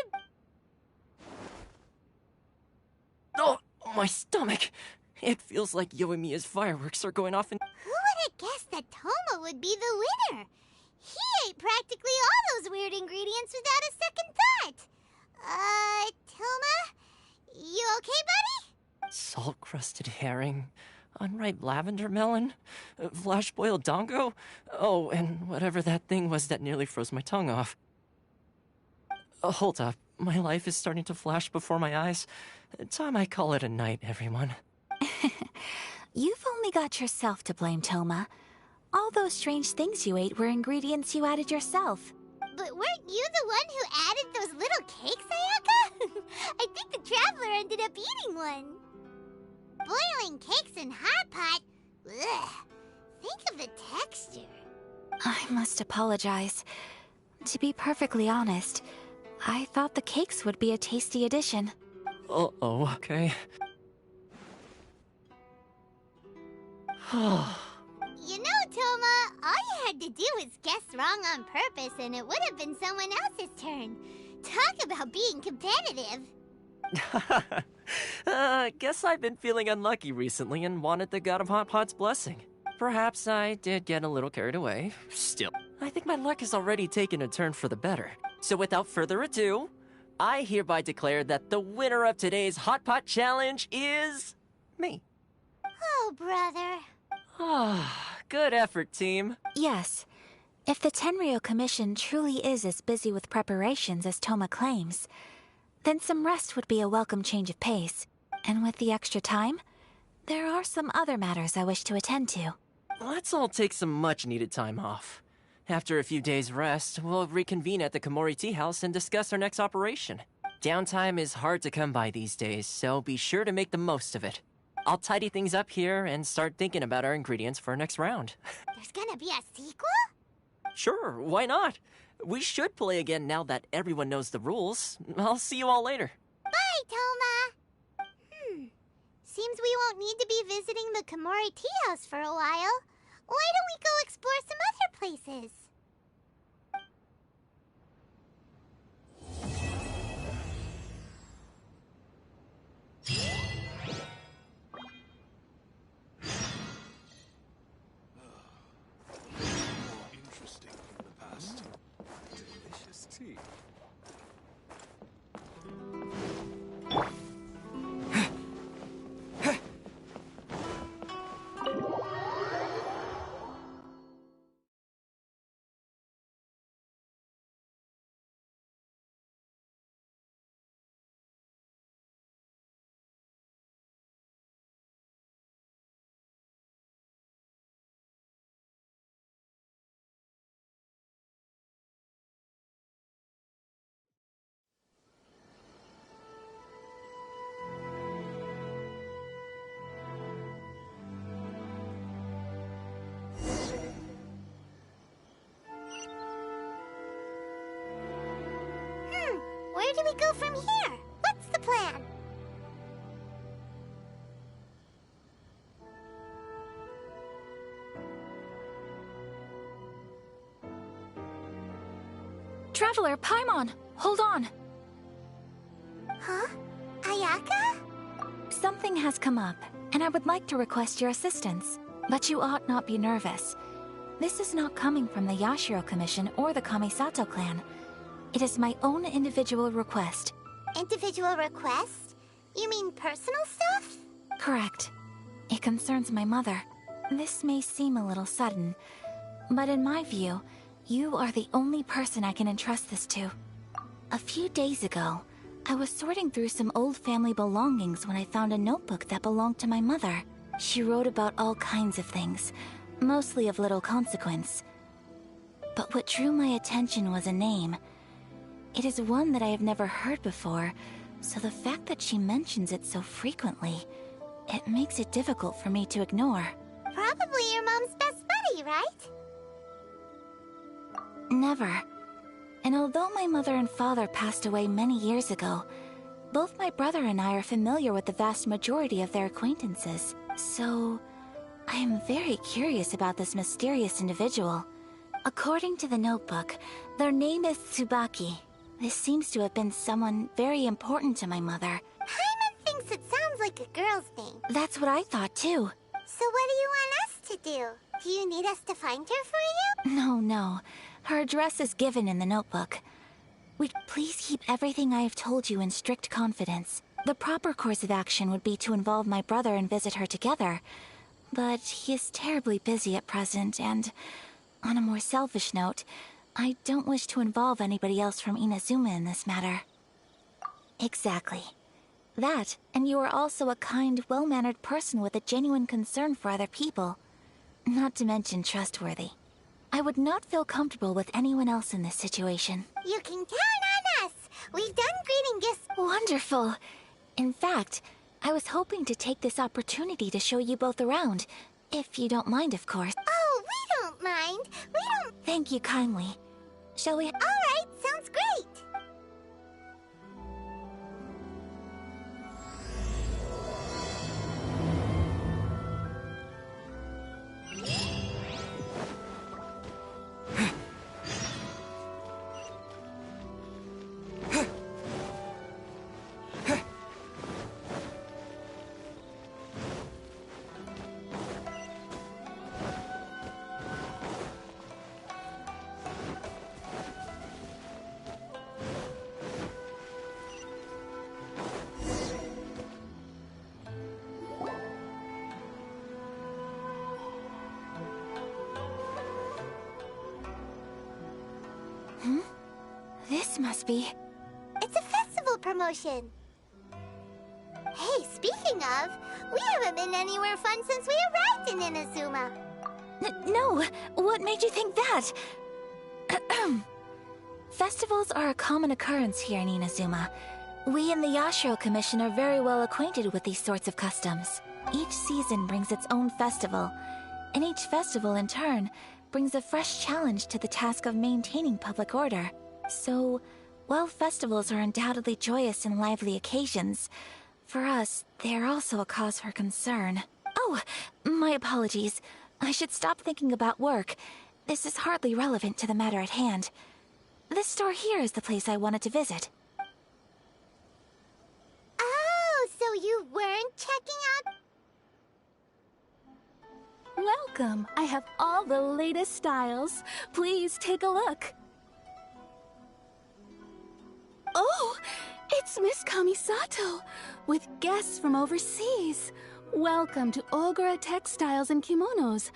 Oh, my stomach! It feels like Yoimiya's fireworks are going off in... Who would have guessed that Toma would be the winner? He ate practically all those weird ingredients without a second thought. Toma? You okay, buddy? Salt-crusted herring, unripe lavender melon, flash-boiled dongo, oh, and whatever that thing was that nearly froze my tongue off. Hold up, my life is starting to flash before my eyes. Time I call it a night, everyone. You've only got yourself to blame, Toma. All those strange things you ate were ingredients you added yourself. But weren't you the one who added those little cakes, Ayaka? I think the Traveler ended up eating one. Boiling cakes in hot pot? Ugh. Think of the texture. I must apologize. To be perfectly honest, I thought the cakes would be a tasty addition. Uh-oh, okay. You know, Toma, all you had to do was guess wrong on purpose and it would have been someone else's turn. Talk about being competitive. Guess I've been feeling unlucky recently and wanted the god of hot pot's blessing. perhaps I did get a little carried away. Still, I think my luck has already taken a turn for the better. So without further ado, I hereby declare that the winner of today's Hot Pot Challenge is... me. Oh, brother. Ah, good effort, team. Yes. If the Tenryou Commission truly is as busy with preparations as Toma claims, then some rest would be a welcome change of pace. And with the extra time, there are some other matters I wish to attend to. Let's all take some much-needed time off. After a few days' rest, we'll reconvene at the Komori Tea House and discuss our next operation. Downtime is hard to come by these days, so be sure to make the most of it. I'll tidy things up here and start thinking about our ingredients for our next round. There's gonna be a sequel? Sure, why not? We should play again now that everyone knows the rules. I'll see you all later. Bye, Toma! Seems we won't need to be visiting the Komori Tea House for a while. Why don't we go explore some other places? More interesting in the past. Delicious tea. Where do we go from here? What's the plan? Traveler, Paimon, hold on. Huh? Ayaka? Something has come up, and I would like to request your assistance. But you ought not be nervous. This is not coming from the Yashiro Commission or the Kamisato clan. It is my own individual request. Individual request? You mean personal stuff? Correct. It concerns my mother. This may seem a little sudden, but in my view, you are the only person I can entrust this to. A few days ago, I was sorting through some old family belongings when I found a notebook that belonged to my mother. She wrote about all kinds of things, mostly of little consequence. But what drew my attention was a name. It is one that I have never heard before, so the fact that she mentions it so frequently, it makes it difficult for me to ignore. Probably your mom's best buddy, right? Never. And although my mother and father passed away many years ago, both my brother and I are familiar with the vast majority of their acquaintances. So, I am very curious about this mysterious individual. According to the notebook, their name is Tsubaki. This seems to have been someone very important to my mother. Paimon thinks it sounds like a girl's name. That's what I thought too. So what do you want us to do? Do you need us to find her for you? No. Her address is given in the notebook. Would you please keep everything I have told you in strict confidence? The proper course of action would be to involve my brother and visit her together. But he is terribly busy at present, and on a more selfish note, I don't wish to involve anybody else from Inazuma in this matter. Exactly. That, and you are also a kind, well-mannered person with a genuine concern for other people. Not to mention trustworthy. I would not feel comfortable with anyone else in this situation. You can count on us! We've done greeting gifts. Wonderful! In fact, I was hoping to take this opportunity to show you both around. If you don't mind, of course. Oh, we don't mind. We don't... Thank you kindly. Shall we... Alright, sounds great! This must be... It's a festival promotion. Hey, speaking of, we haven't been anywhere fun since we arrived in Inazuma. No, what made you think that? Festivals are a common occurrence here in Inazuma. We in the Yashiro Commission are very well acquainted with these sorts of customs. Each season brings its own festival, and each festival, in turn, brings a fresh challenge to the task of maintaining public order. So, while festivals are undoubtedly joyous and lively occasions, for us, they are also a cause for concern. Oh, my apologies. I should stop thinking about work. This is hardly relevant to the matter at hand. This store here is the place I wanted to visit. Oh, so you weren't checking out... Welcome. I have all the latest styles. Please take a look. Oh, it's Miss Kamisato, with guests from overseas. Welcome to Ogura Textiles and Kimonos.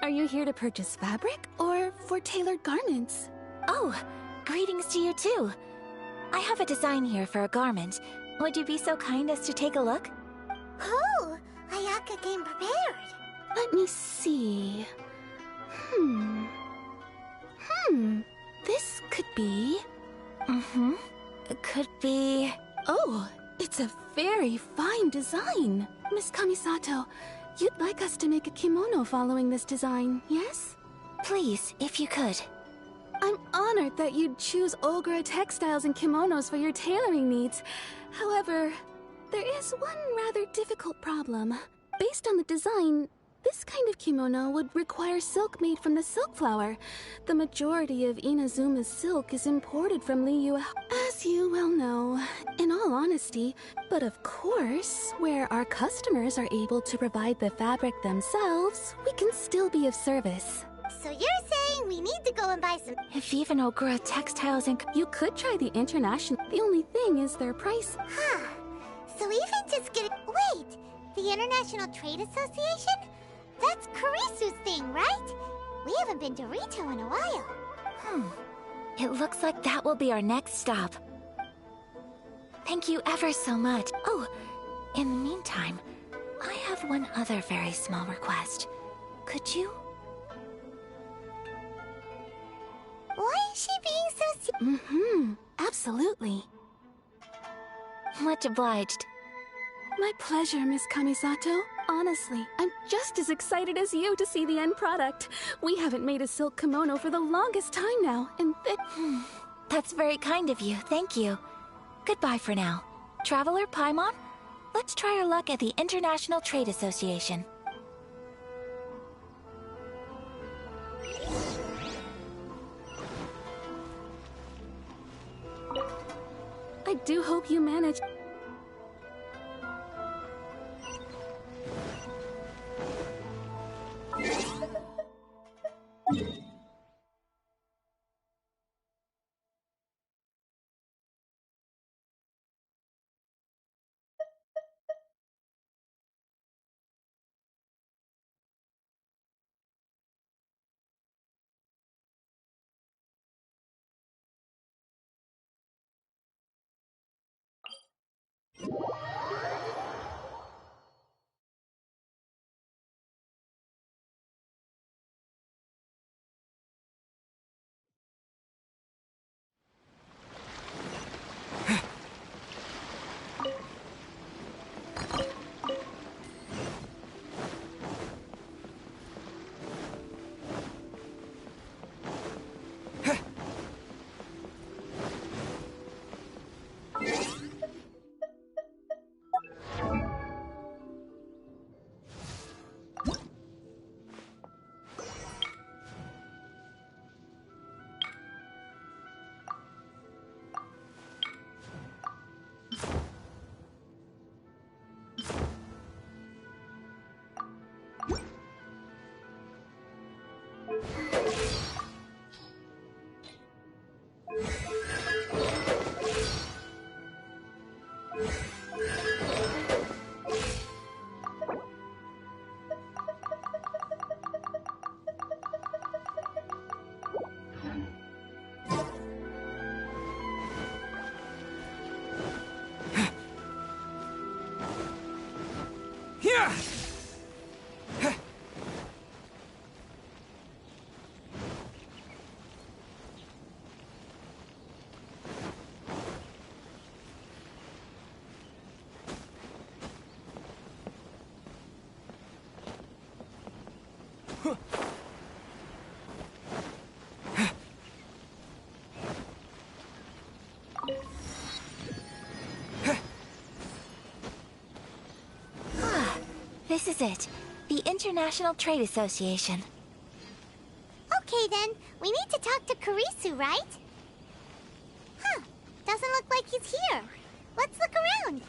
Are you here to purchase fabric or for tailored garments? Oh, greetings to you too. I have a design here for a garment. Would you be so kind as to take a look? Oh, Ayaka came prepared. Let me see. This could be... Could be... Oh, it's a very fine design. Miss Kamisato, you'd like us to make a kimono following this design, yes? Please, if you could. I'm honored that you'd choose Ogura Textiles and Kimonos for your tailoring needs. However, there is one rather difficult problem. Based on the design, this kind of kimono would require silk made from the silk flower. The majority of Inazuma's silk is imported from Liyue, as you well know. In all honesty, but of course, where our customers are able to provide the fabric themselves, we can still be of service. So you're saying we need to go and buy some... If even Ogura Textiles and... You could try the international. The only thing is their price. Huh. So even just get... Wait! The International Trade Association? That's Kurisu's thing, right? We haven't been to Rito in a while. It looks like that will be our next stop. Thank you ever so much. Oh, in the meantime, I have one other very small request. Could you... Why is she being so... Absolutely. Much obliged. My pleasure, Miss Kamisato. Honestly, I'm just as excited as you to see the end product. We haven't made a silk kimono for the longest time now, and That's very kind of you, thank you. Goodbye for now. Traveler Paimon, let's try our luck at the International Trade Association. I do hope you manage. This is it. The International Trade Association. Okay then, we need to talk to Kurisu, right? Huh, doesn't look like he's here. Let's look around.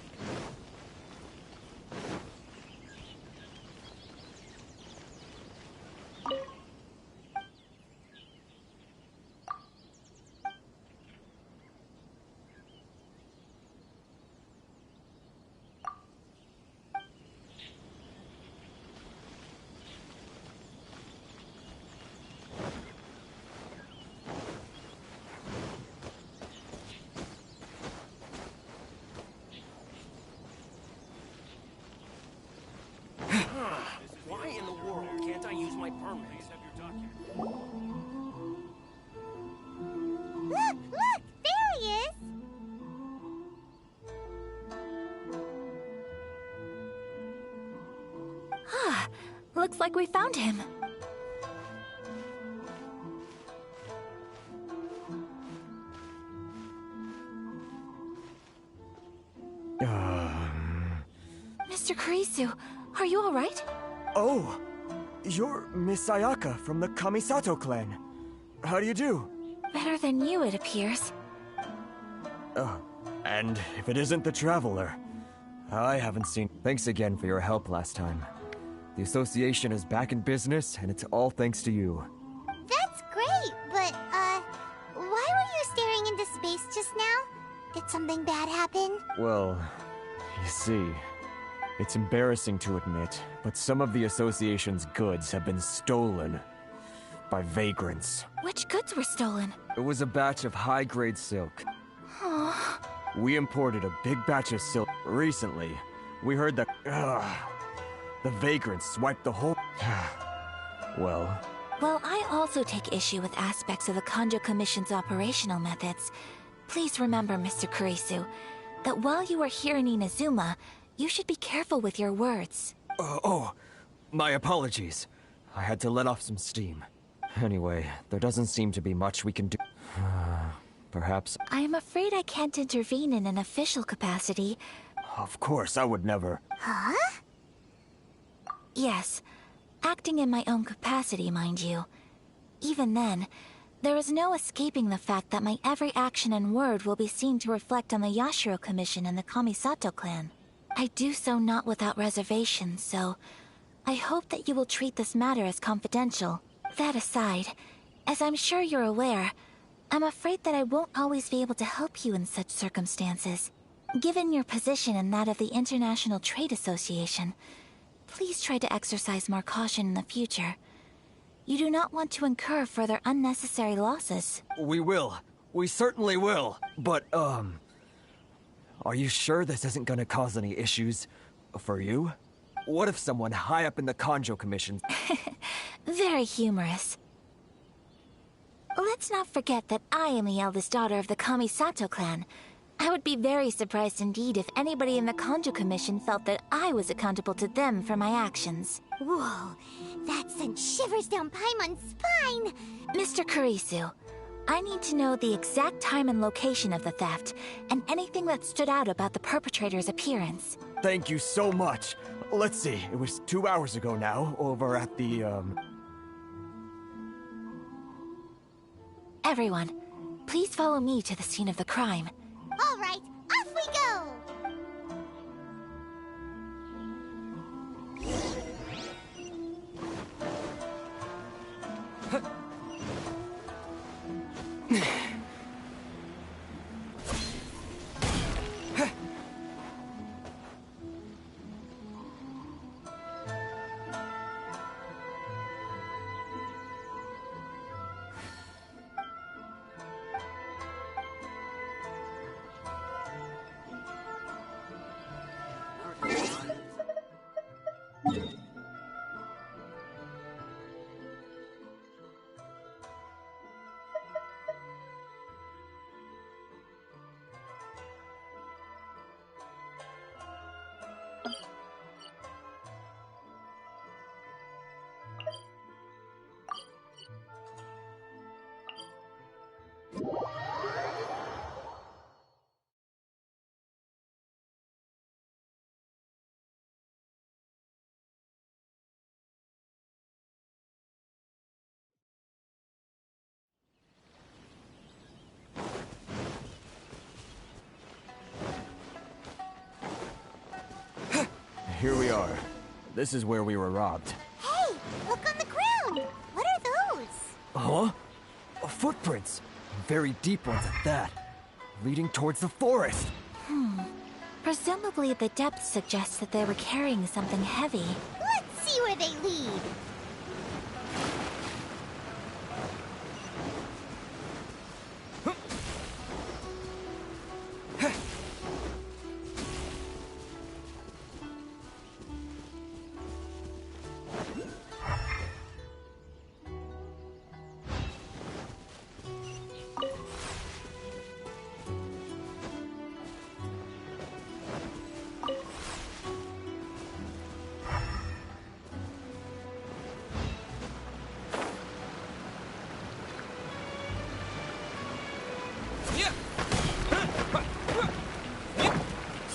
Why in the world can't I use my permit? Look! There he is! Looks like we found him. Mr. Kurisu, are you all right? Oh, you're Miss Ayaka from the Kamisato clan. How do you do? Better than you, it appears. And if it isn't the Traveler, I haven't seen... Thanks again for your help last time. The association is back in business, and it's all thanks to you. That's great, but, why were you staring into space just now? Did something bad happen? Well, you see, it's embarrassing to admit, but some of the association's goods have been stolen by vagrants. Which goods were stolen? It was a batch of high-grade silk. Aww. We imported a big batch of silk recently. We heard that the vagrants swiped the whole... Well... Well, I also take issue with aspects of the Kanjo Commission's operational methods. Please remember, Mr. Kurisu, that while you are here in Inazuma, you should be careful with your words. My apologies. I had to let off some steam. Anyway, there doesn't seem to be much we can do. Perhaps... I am afraid I can't intervene in an official capacity. Of course, I would never... Huh? Yes, acting in my own capacity, mind you. Even then, there is no escaping the fact that my every action and word will be seen to reflect on the Yashiro Commission and the Kamisato clan. I do so not without reservation, so I hope that you will treat this matter as confidential. That aside, as I'm sure you're aware, I'm afraid that I won't always be able to help you in such circumstances. Given your position and that of the International Trade Association, please try to exercise more caution in the future. You do not want to incur further unnecessary losses. We will. We certainly will. But, are you sure this isn't gonna cause any issues for you? What if someone high up in the Kanjo Commission... Very humorous. Let's not forget that I am the eldest daughter of the Kamisato clan. I would be very surprised indeed if anybody in the Kanjo Commission felt that I was accountable to them for my actions. Whoa, that sent shivers down Paimon's spine! Mr. Kurisu, I need to know the exact time and location of the theft, and anything that stood out about the perpetrator's appearance. Thank you so much. Let's see, it was 2 hours ago now, over at the, Everyone, please follow me to the scene of the crime. All right, off we go! here we are. This is where we were robbed. Hey, look on the ground! What are those? Huh? Footprints. Very deep ones at that. Leading towards the forest. Presumably the depth suggests that they were carrying something heavy. Let's see where they lead.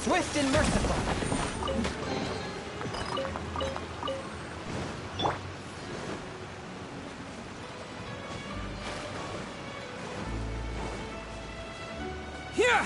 Swift and merciful. Here!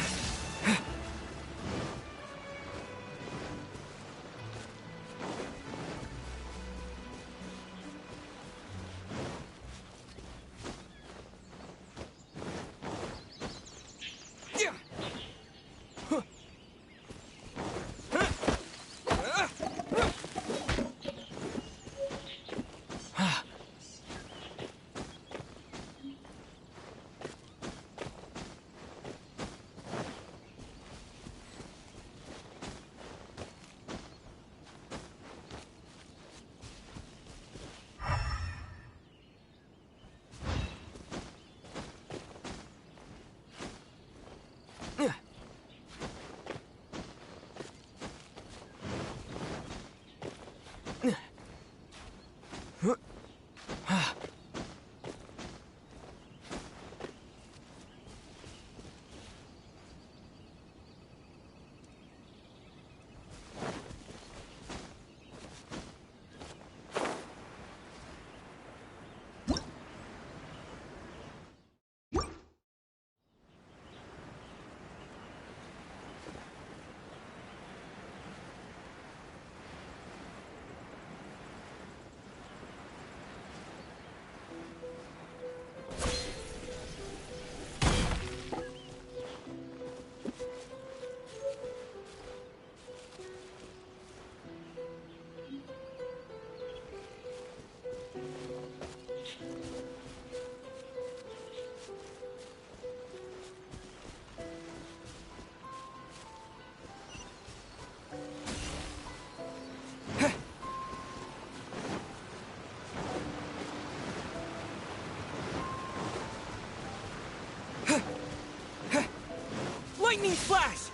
Lightning flash!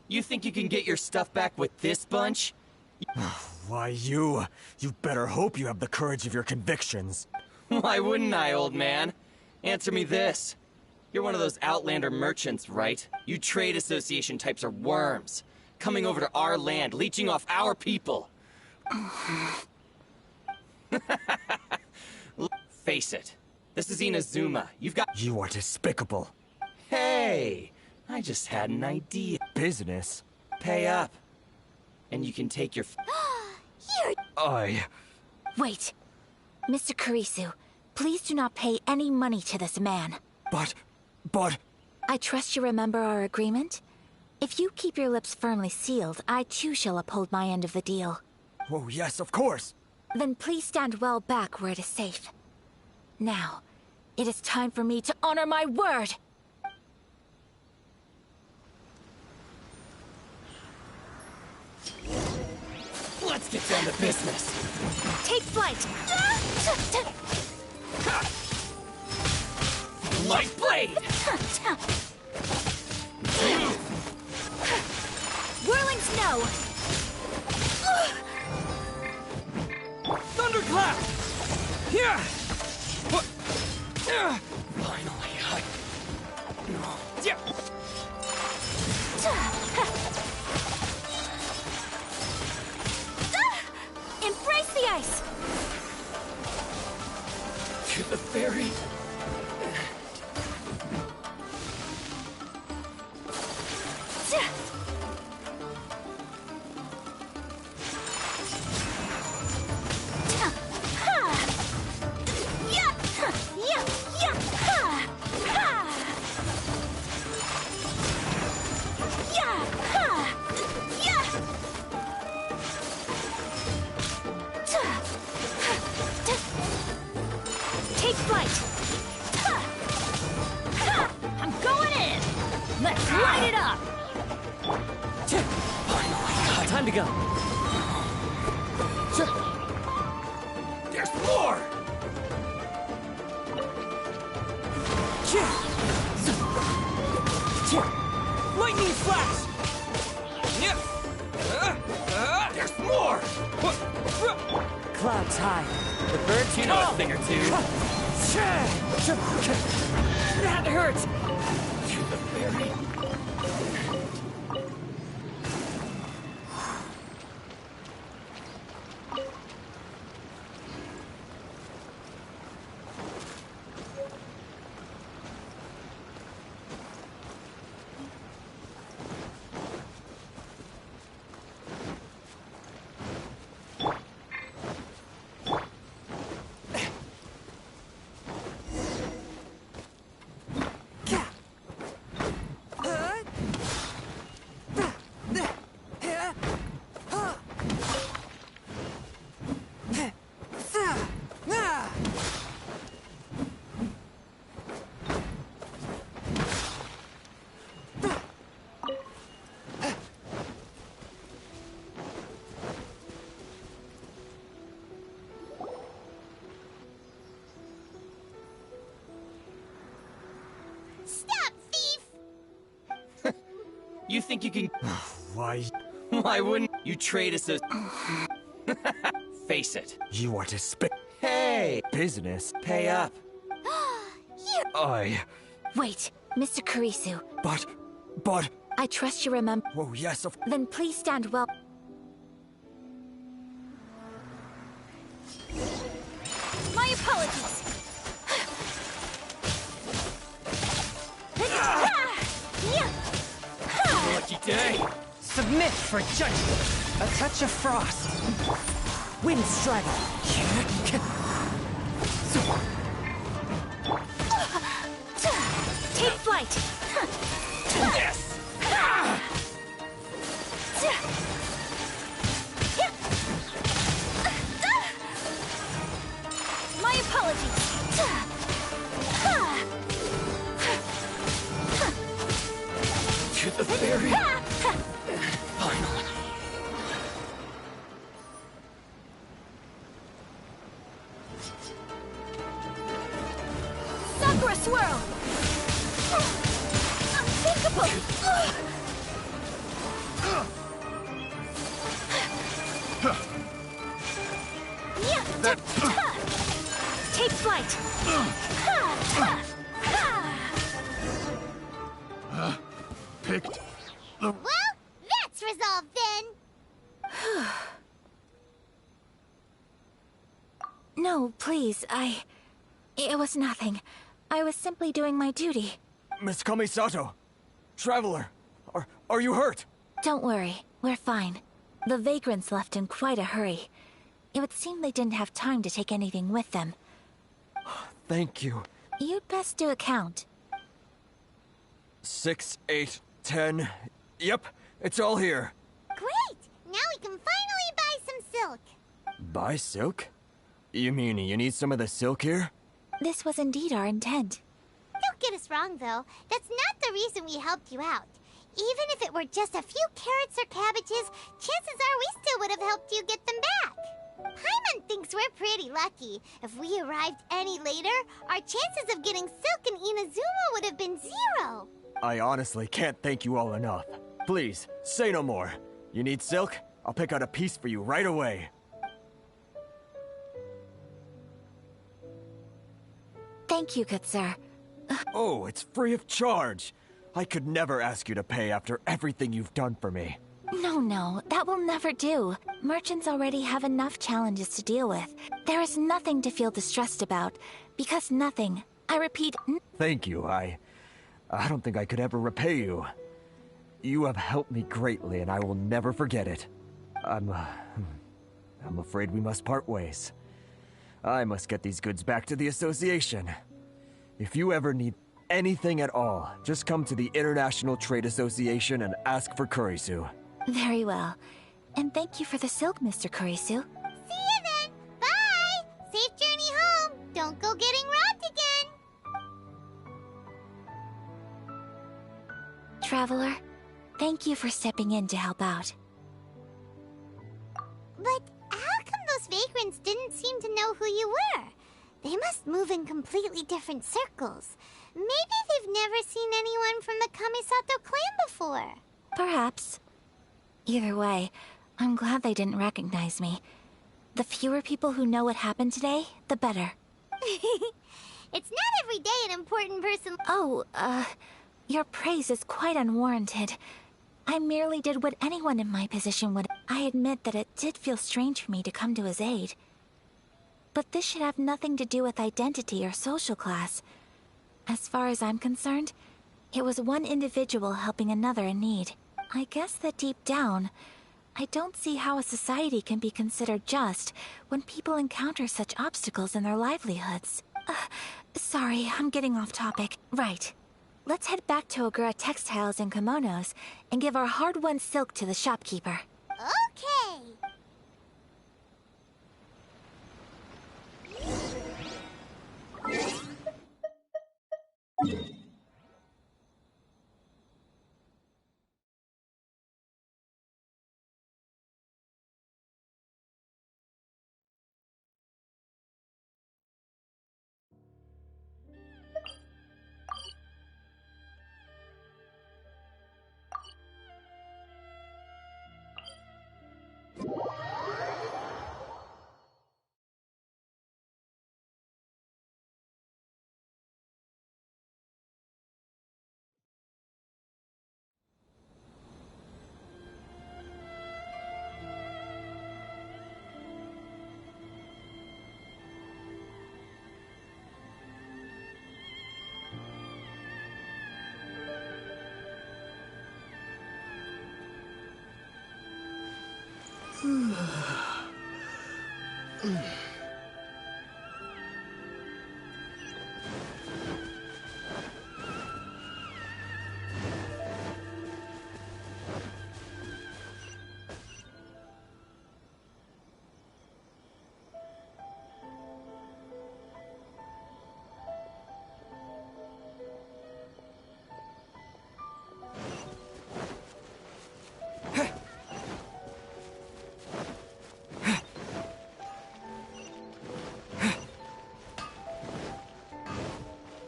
You think you can get your stuff back with this bunch? Why, you better hope you have the courage of your convictions. Why wouldn't I, old man? Answer me this. You're one of those Outlander merchants, right? You trade association types are worms. Coming over to our land, leeching off our people. Face it. This is Inazuma. You've got— You are despicable. Hey! I just had an idea. Business? Pay up. And you can take your— Wait. Mr. Kurisu, please do not pay any money to this man. But... I trust you remember our agreement? If you keep your lips firmly sealed, I too shall uphold my end of the deal. Oh, yes, of course. Then please stand well back where it is safe. Now, it is time for me to honor my word! Let's get down to business. Take flight! Light blade! Whirling snow! Thunderclap! Here! Finally, Embrace the ice! To the ferry. Take flight! I'm going in! Let's light it up! Time to go. There's more! Lightning flash! There's more! Clouds high. The birds, you know a thing or two. That hurts! To the ferry. You think you can— Why wouldn't you trade us a— Face it. You are despicable. Hey! Business? Pay up. Wait, Mr. Kurisu. But... I trust you remember— Oh, yes, of— Then please stand well— My apologies! Lucky day. Submit for judgment. A touch of frost. Wind strider. Take flight! Yes! My apologies! To the ferry. Finally. Sakura swirl! Unthinkable! that... Take flight! Picked the... Well, that's resolved then! No, please, It was nothing. I was simply doing my duty. Miss Kamisato! Traveler! Are you hurt? Don't worry, we're fine. The vagrants left in quite a hurry. It would seem they didn't have time to take anything with them. Thank you. You'd best do a count. 6, 8, 10... Yep, it's all here. Great! Now we can finally buy some silk. Buy silk? You mean you need some of the silk here? This was indeed our intent. Don't get us wrong, though. That's not the reason we helped you out. Even if it were just a few carrots or cabbages, chances are we still would have helped you get them back. Paimon thinks we're pretty lucky. If we arrived any later, our chances of getting silk in Inazuma would have been 0. I honestly can't thank you all enough. Please, say no more. You need silk? I'll pick out a piece for you right away. Thank you, good sir. Oh, it's free of charge. I could never ask you to pay after everything you've done for me. No, that will never do. Merchants already have enough challenges to deal with. There is nothing to feel distressed about, because nothing, I repeat, Thank you, I don't think I could ever repay you. You have helped me greatly, and I will never forget it. I'm afraid we must part ways. I must get these goods back to the association. If you ever need anything at all, just come to the International Trade Association and ask for Kurisu. Very well. And thank you for the silk, Mr. Kurisu. See you then! Bye! Safe journey home! Don't go getting robbed again! Traveler, thank you for stepping in to help out. But how come those vagrants didn't seem to know who you were? They must move in completely different circles. Maybe they've never seen anyone from the Kamisato clan before. Perhaps. Either way, I'm glad they didn't recognize me. The fewer people who know what happened today, the better. It's not every day an important person... Oh, your praise is quite unwarranted. I merely did what anyone in my position would. I admit that it did feel strange for me to come to his aid. But this should have nothing to do with identity or social class. As far as I'm concerned, it was one individual helping another in need. I guess that deep down, I don't see how a society can be considered just when people encounter such obstacles in their livelihoods. Sorry, I'm getting off topic. Right. Let's head back to Ogura Textiles and Kimonos and give our hard-won silk to the shopkeeper. Okay.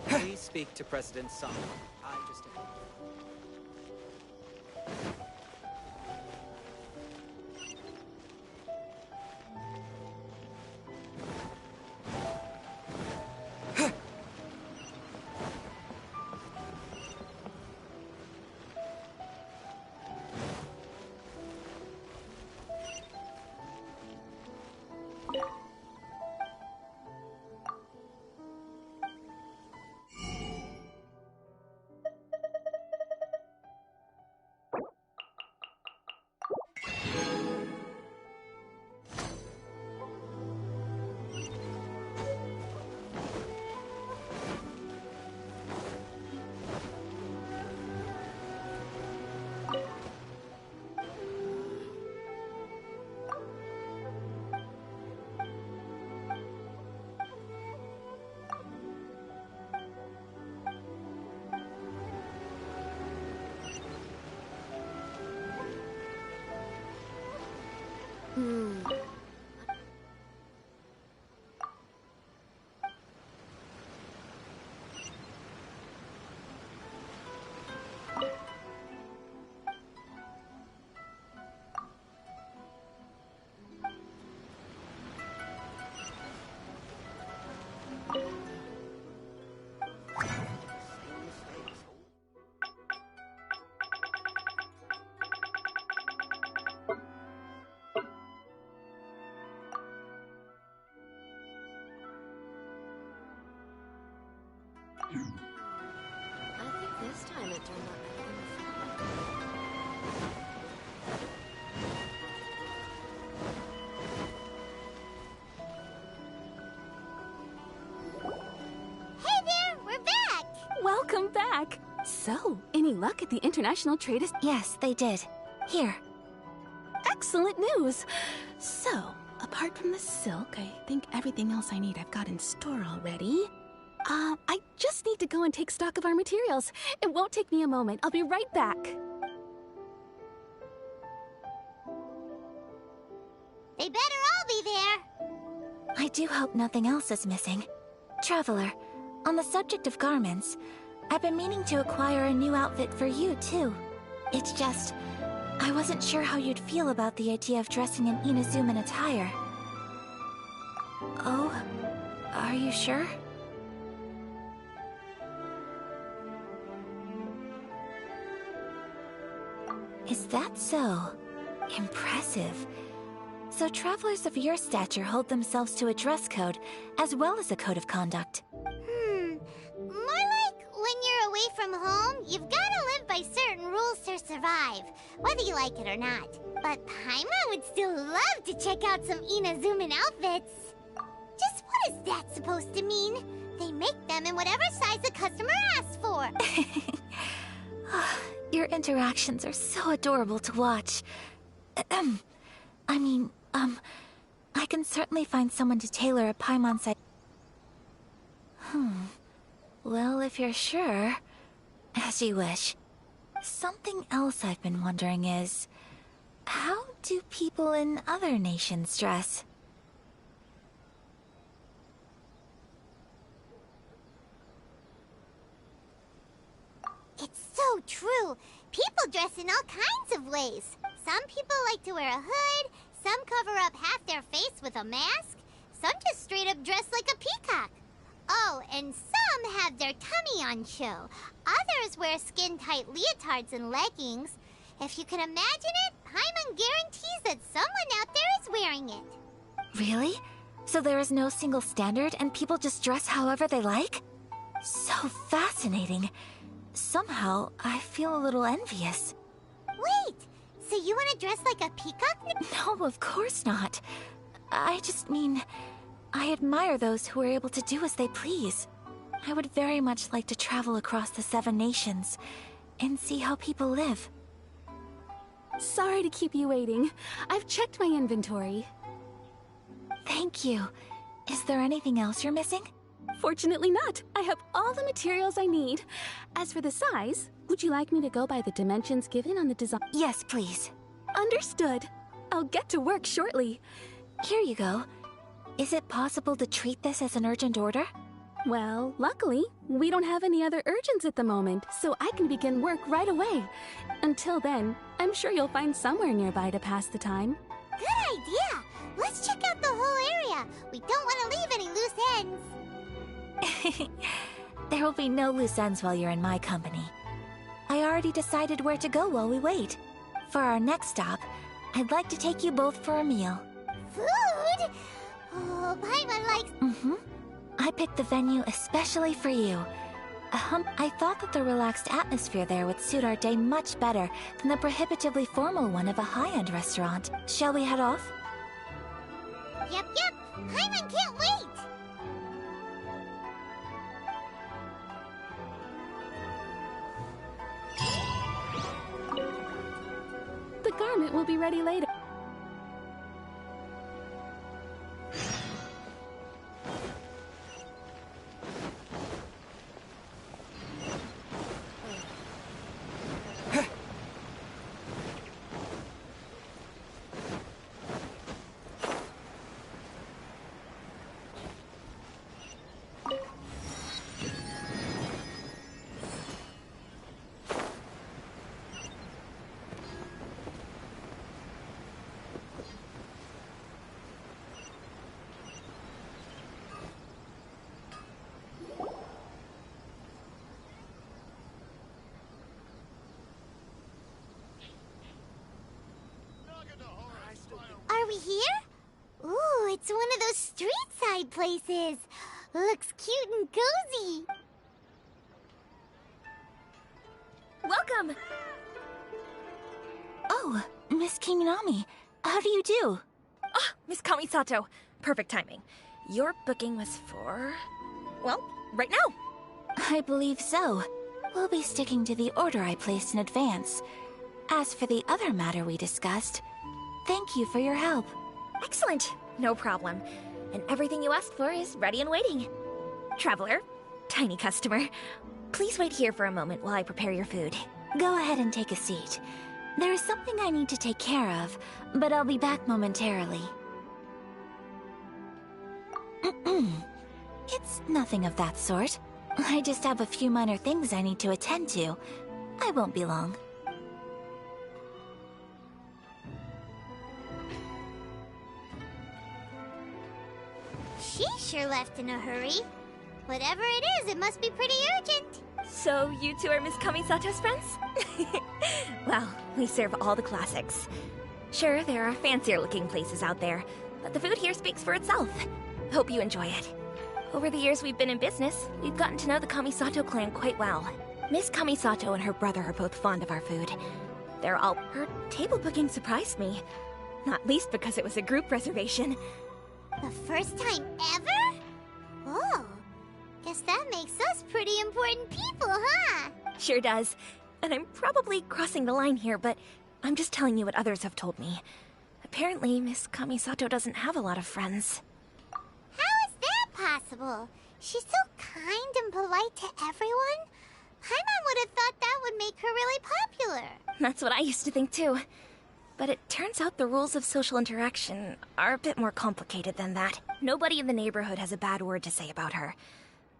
Please speak to President Song. I just... I think this time it turned out better than Hey there, we're back! Welcome back! So, any luck at the International Trade? Yes, they did. Here. Excellent news! So, apart from the silk, I think everything else I need I've got in store already. I just need to go and take stock of our materials. It won't take me a moment. I'll be right back. They better all be there! I do hope nothing else is missing. Traveler, on the subject of garments, I've been meaning to acquire a new outfit for you, too. It's just, I wasn't sure how you'd feel about the idea of dressing in Inazuman attire. Oh, are you sure? Is that so? Impressive. So travelers of your stature hold themselves to a dress code, as well as a code of conduct. More like when you're away from home, you've gotta live by certain rules to survive, whether you like it or not. But Paimon would still love to check out some Inazuman outfits. Just what is that supposed to mean? They make them in whatever size the customer asks for. Your interactions are so adorable to watch. I can certainly find someone to tailor a Paimon size. Well, if you're sure, as you wish. Something else I've been wondering is, how do people in other nations dress? It's so true. People dress in all kinds of ways. Some people like to wear a hood, some cover up half their face with a mask, some just straight up dress like a peacock. Oh, and some have their tummy on show. Others wear skin-tight leotards and leggings. If you can imagine it, Paimon guarantees that someone out there is wearing it. Really? So there is no single standard and people just dress however they like? So fascinating. Somehow, I feel a little envious. Wait, so you want to dress like a peacock? No, of course not. I just mean, I admire those who are able to do as they please. I would very much like to travel across the 7 nations and see how people live. Sorry to keep you waiting. I've checked my inventory. Thank you. Is there anything else you're missing? Fortunately not. I have all the materials I need. As for the size, would you like me to go by the dimensions given on the design? Yes, please. Understood. I'll get to work shortly. Here you go. Is it possible to treat this as an urgent order? Well, luckily, we don't have any other urgents at the moment, so I can begin work right away. Until then, I'm sure you'll find somewhere nearby to pass the time. Good idea! Let's check out the whole area. We don't want to leave any loose ends. There will be no loose ends while you're in my company. I already decided where to go while we wait. For our next stop, I'd like to take you both for a meal. Food? Oh, Paimon likes... I picked the venue especially for you. I thought that the relaxed atmosphere there would suit our day much better than the prohibitively formal one of a high-end restaurant. Shall we head off? Yep. Paimon can't wait! The garment will be ready later. we here? Ooh, it's one of those street-side places. Looks cute and cozy. Welcome! Oh, Miss Kiminami, how do you do? Ah, Miss Kamisato. Perfect timing. Your booking was for... well, right now. I believe so. We'll be sticking to the order I placed in advance. As for the other matter we discussed, thank you for your help. Excellent. No problem. And everything you asked for is ready and waiting. Traveler, tiny customer, please wait here for a moment while I prepare your food. Go ahead and take a seat. There is something I need to take care of, but I'll be back momentarily. It's nothing of that sort. I just have a few minor things I need to attend to. I won't be long. She sure left in a hurry. Whatever it is, it must be pretty urgent. So you two are Miss Kamisato's friends? Well, we serve all the classics. Sure, there are fancier-looking places out there, but the food here speaks for itself. Hope you enjoy it. Over the years we've been in business, we've gotten to know the Kamisato clan quite well. Miss Kamisato and her brother are both fond of our food. Her table booking surprised me. Not least because it was a group reservation. The first time ever? Oh, guess that makes us pretty important people, huh? Sure does. And I'm probably crossing the line here, but I'm just telling you what others have told me. Apparently, Miss Kamisato doesn't have a lot of friends. How is that possible? She's so kind and polite to everyone. Paimon would have thought that would make her really popular. That's what I used to think too. But it turns out the rules of social interaction are a bit more complicated than that. Nobody in the neighborhood has a bad word to say about her.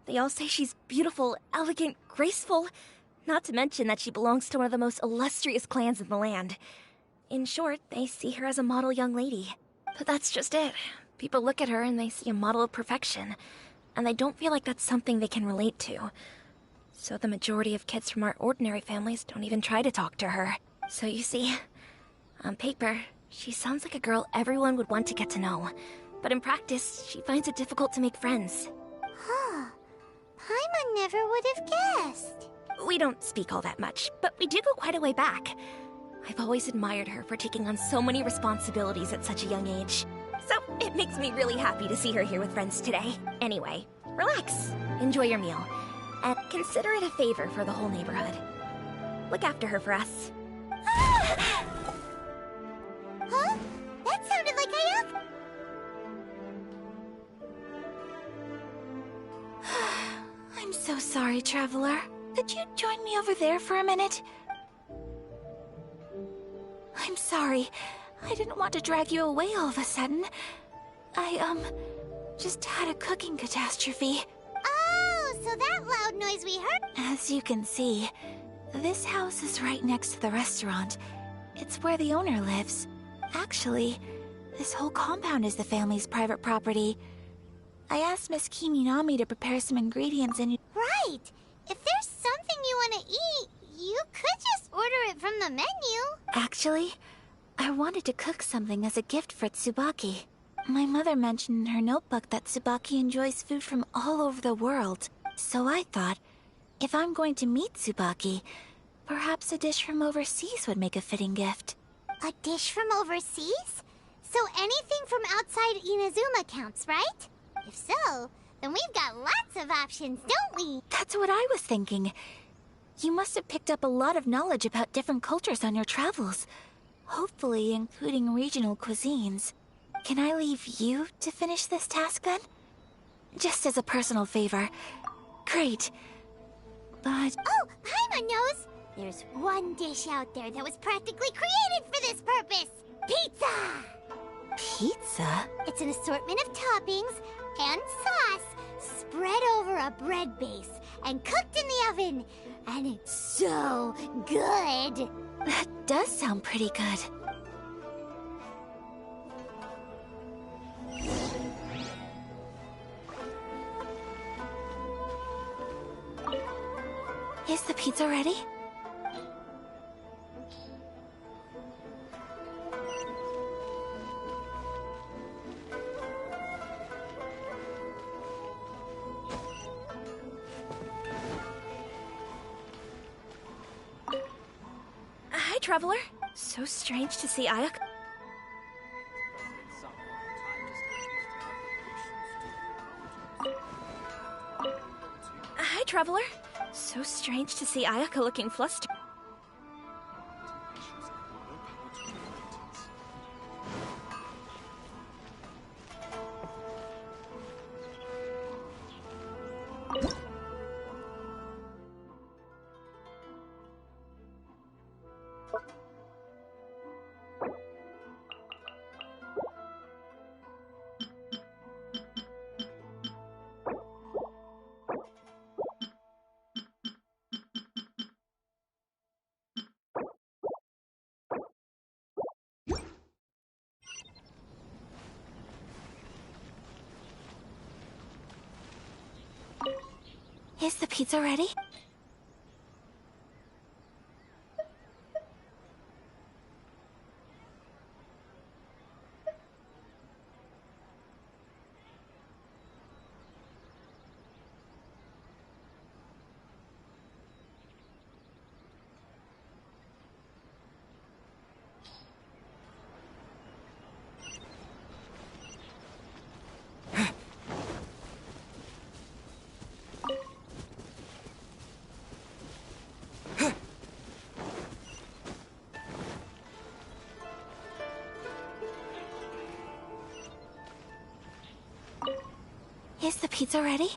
They all say she's beautiful, elegant, graceful, not to mention that she belongs to one of the most illustrious clans in the land. In short, they see her as a model young lady. But that's just it. People look at her and they see a model of perfection, and they don't feel like that's something they can relate to. So the majority of kids from our ordinary families don't even try to talk to her. So you see, on paper, she sounds like a girl everyone would want to get to know. But in practice, she finds it difficult to make friends. Huh. Paimon never would have guessed. We don't speak all that much, but we do go quite a way back. I've always admired her for taking on so many responsibilities at such a young age. So it makes me really happy to see her here with friends today. Anyway, relax, enjoy your meal, and consider it a favor for the whole neighborhood. Look after her for us. Huh? That sounded like Ayaka. I'm so sorry, Traveler. Could you join me over there for a minute? I'm sorry. I didn't want to drag you away all of a sudden. I, just had a cooking catastrophe. Oh, so that loud noise we heard... As you can see, this house is right next to the restaurant. It's where the owner lives. Actually, this whole compound is the family's private property. I asked Miss Kiminami to prepare some ingredients and... Right! If there's something you want to eat, you could just order it from the menu. Actually, I wanted to cook something as a gift for Tsubaki. My mother mentioned in her notebook that Tsubaki enjoys food from all over the world. So I thought, if I'm going to meet Tsubaki, perhaps a dish from overseas would make a fitting gift. A dish from overseas? So anything from outside Inazuma counts, right? If so, then we've got lots of options, don't we? That's what I was thinking. You must have picked up a lot of knowledge about different cultures on your travels. Hopefully including regional cuisines. Can I leave you to finish this task then? Just as a personal favor. Great. But... Oh, Paimon knows! There's one dish out there that was practically created for this purpose! Pizza! Pizza? It's an assortment of toppings and sauce spread over a bread base and cooked in the oven. And it's so good! That does sound pretty good. Is the pizza ready? Traveler. So strange to see Ayaka. Hi, Traveler. So strange to see Ayaka looking flustered. Is the pizza ready? Is the pizza ready?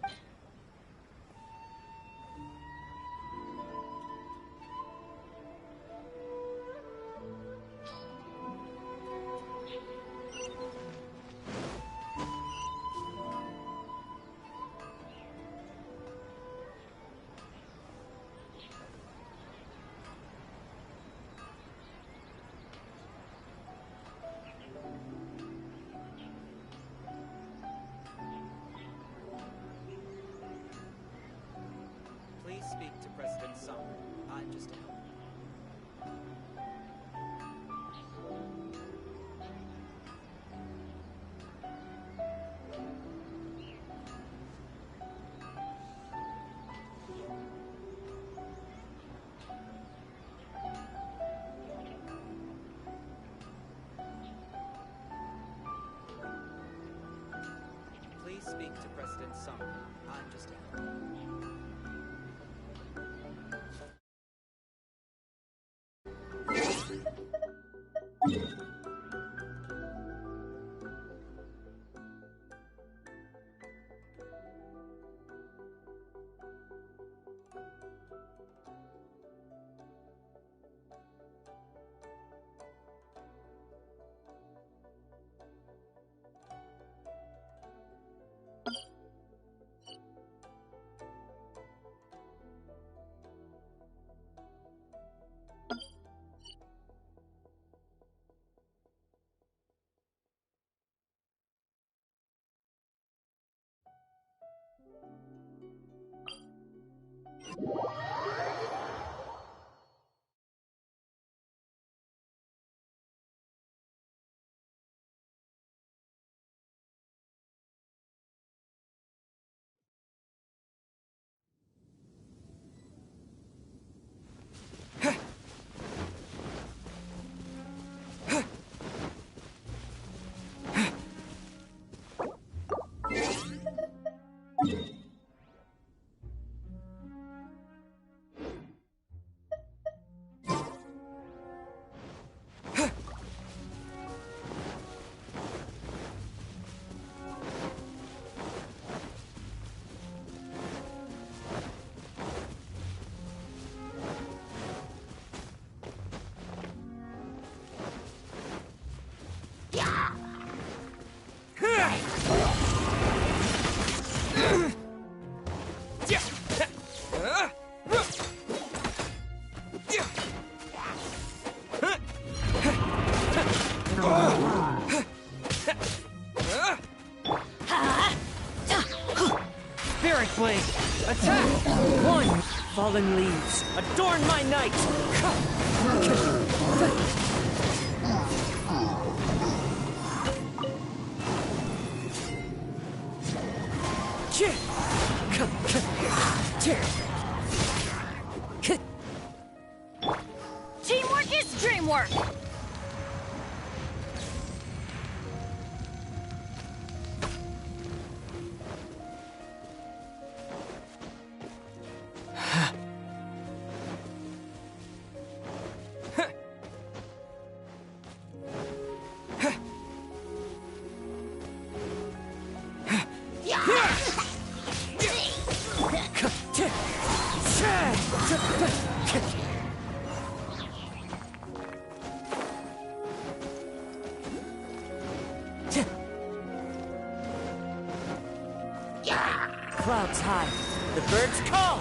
Please speak to President Summer. I'm just a helper. Please speak to President Summer. I'm just a helper. Spirit Blade! Attack! One! Fallen leaves, adorn my night! Teamwork his dream work! Clouds high, the birds call!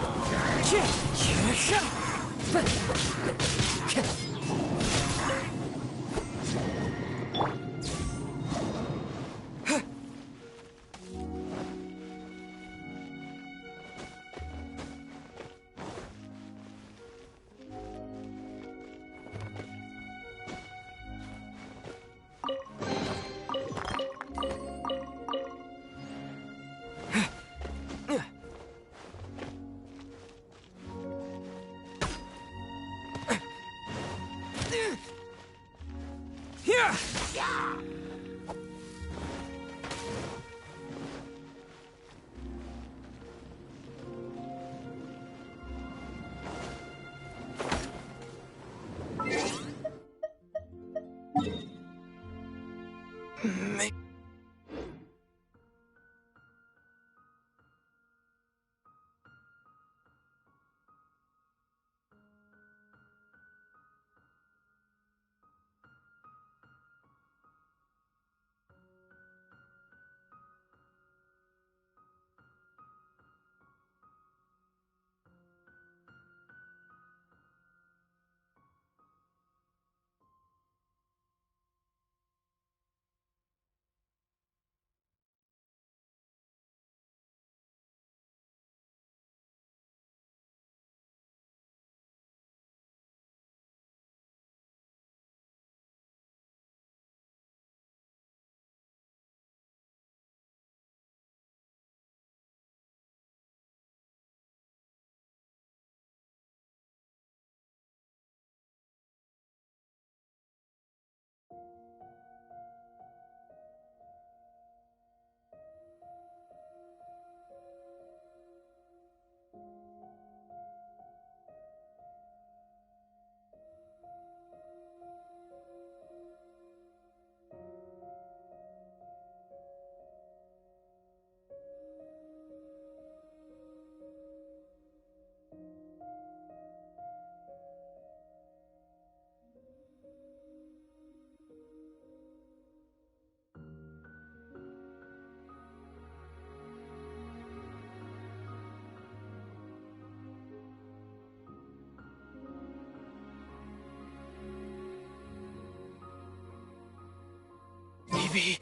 Maybe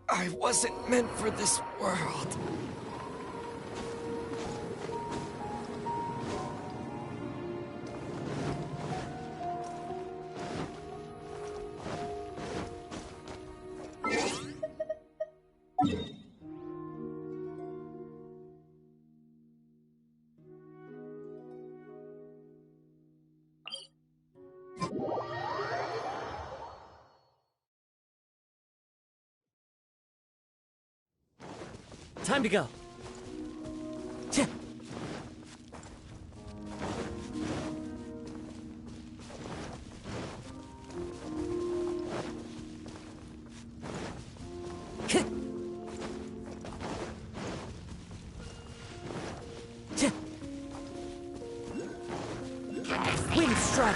I wasn't meant for this world. Time to go. Wind strike.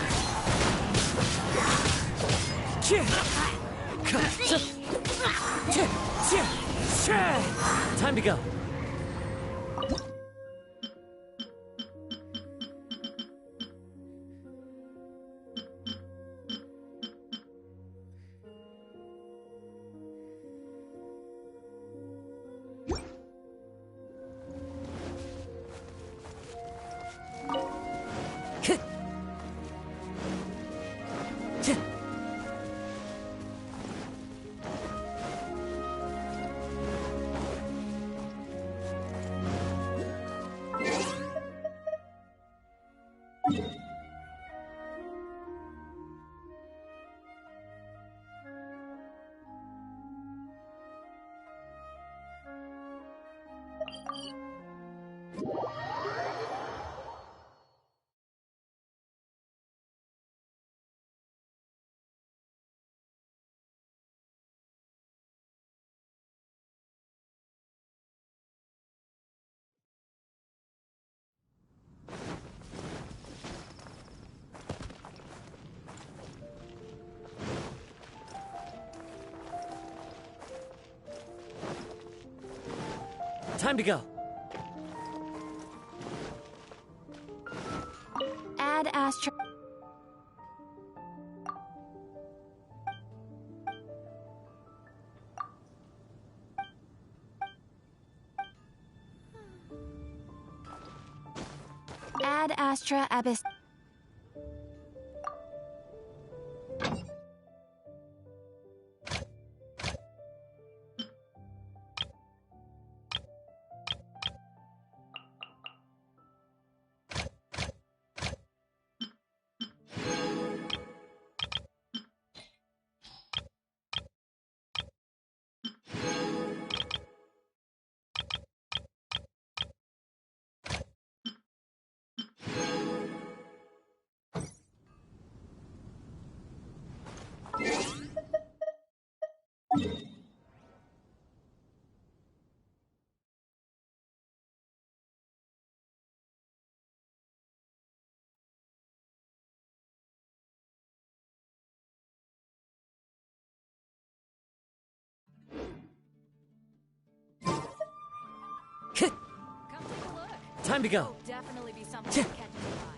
Time to go. Time to go. Add Astra. Add Astra Abyss. Time to go. Definitely be something to catch your eye.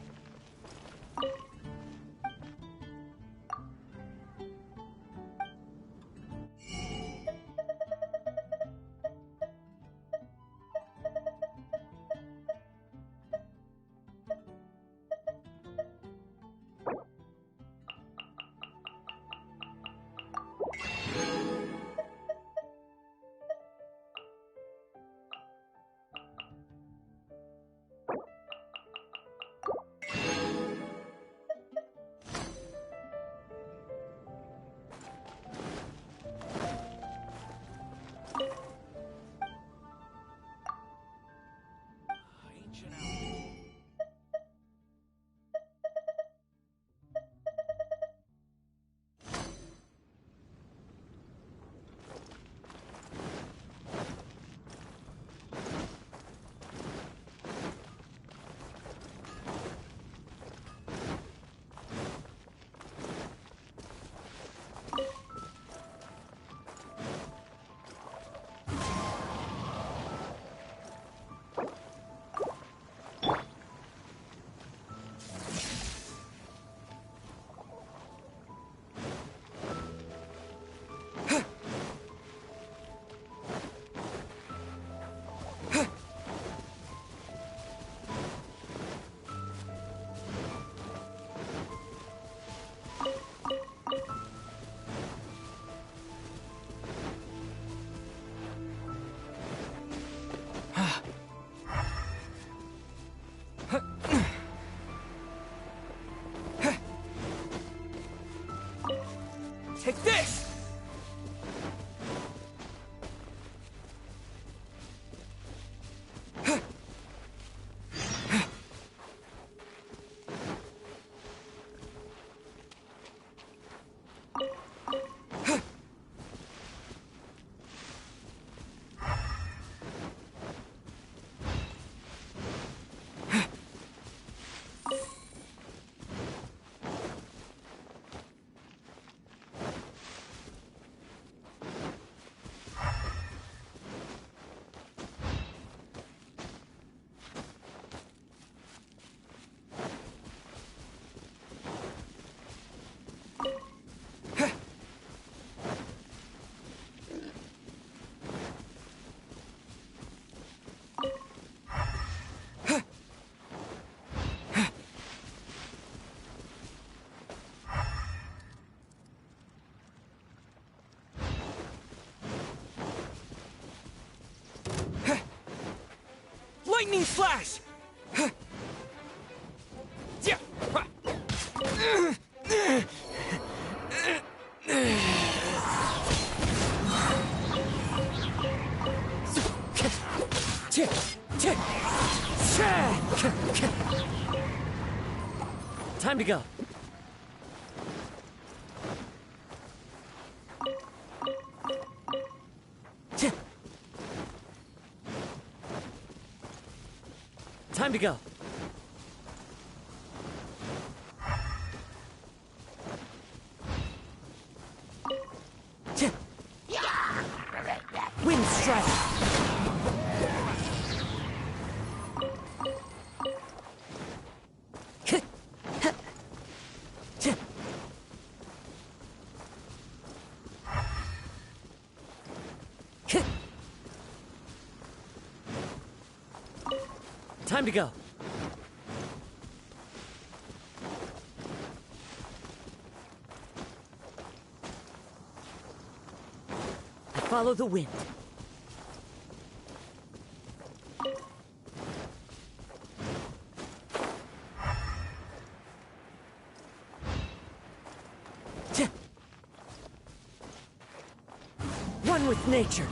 Take this! Lightning Slash! Time to go. Time to go. Wind Strike. Time to go. I follow the wind. One with nature.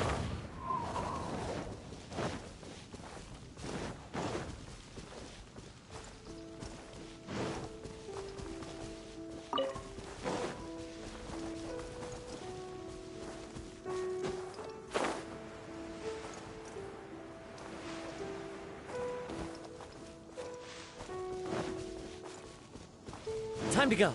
Time to go.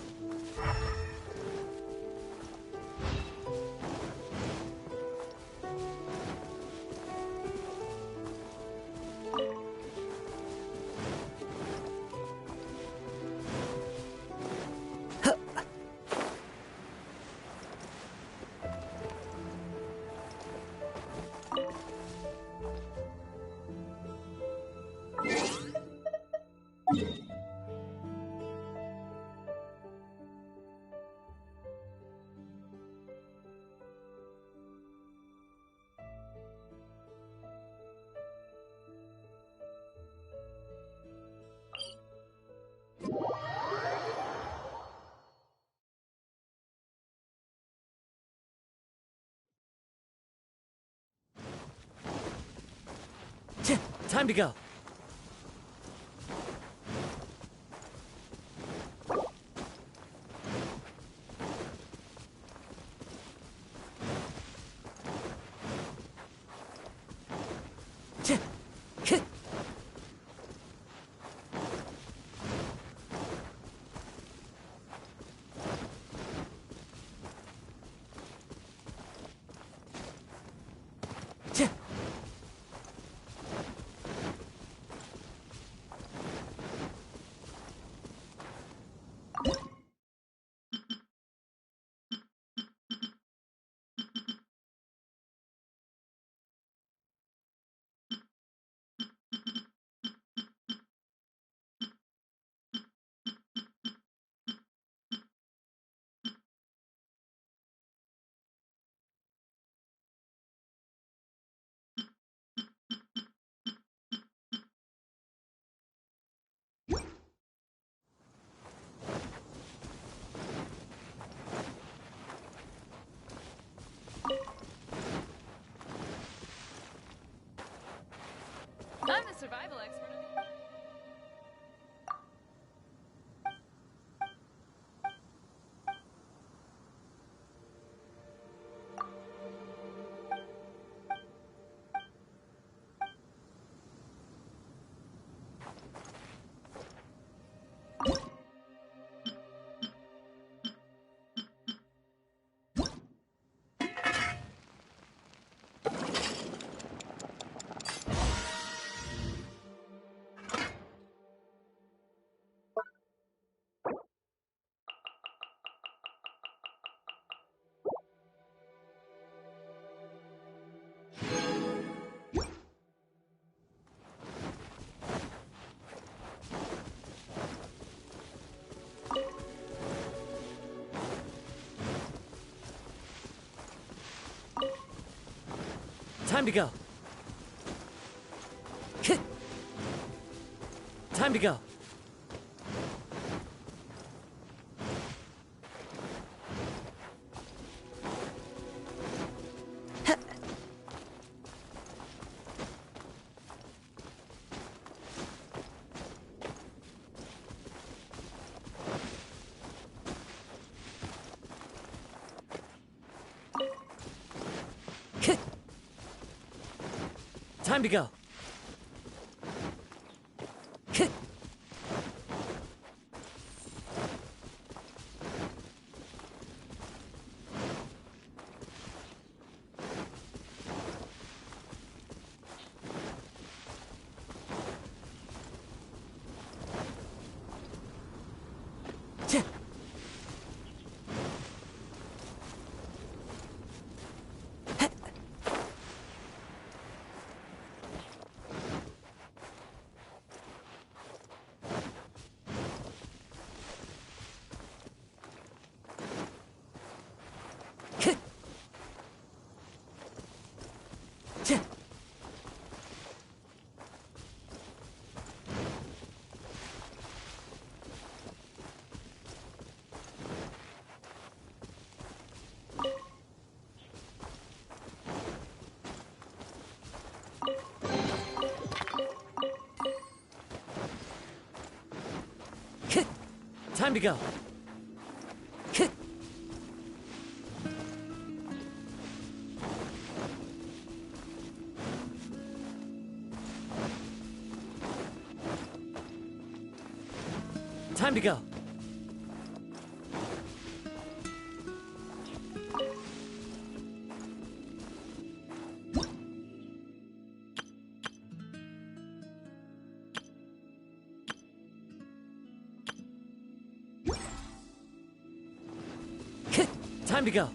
Time to go. I'm the survival expert. Time to go. Time to go. Time to go. Time to go. Time to go. Time to go.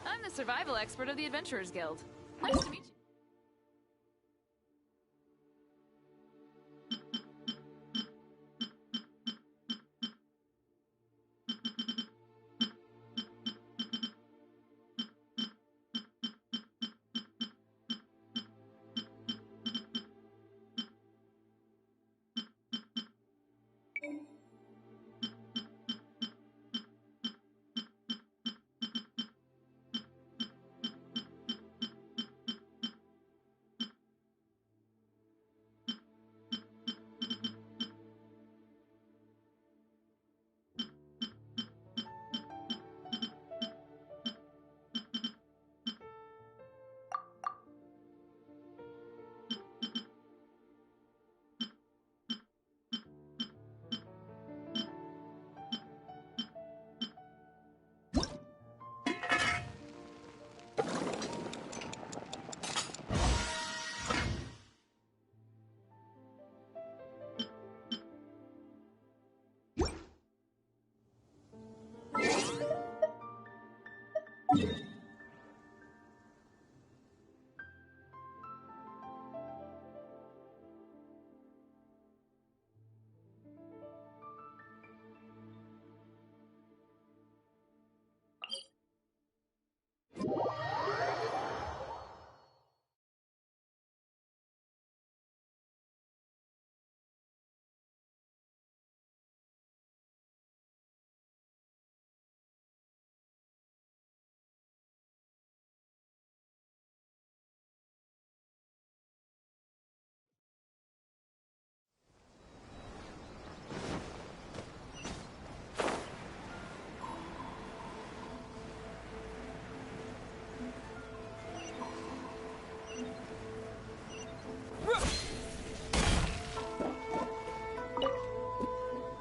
I'm the survival expert of the Adventurers Guild. Nice to meet you.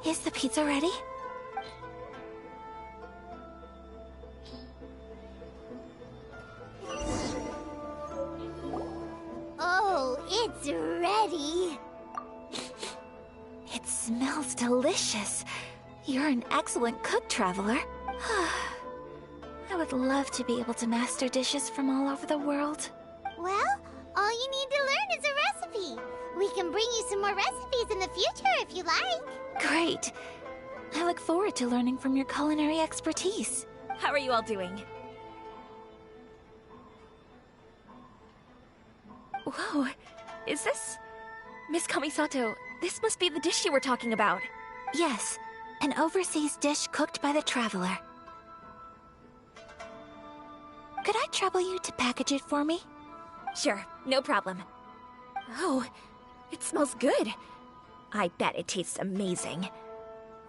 Is the pizza ready? Oh, it's ready. It smells delicious. You're an excellent cook, Traveler. I would love to be able to master dishes from all over the world. Well, all you need to learn is a recipe. We can bring you some more recipes in the future if you like. Great. I look forward to learning from your culinary expertise. How are you all doing? Whoa, is this... Miss Kamisato, this must be the dish you were talking about. Yes, an overseas dish cooked by the Traveler. Could I trouble you to package it for me? Sure, no problem. Oh, it smells good. I bet it tastes amazing.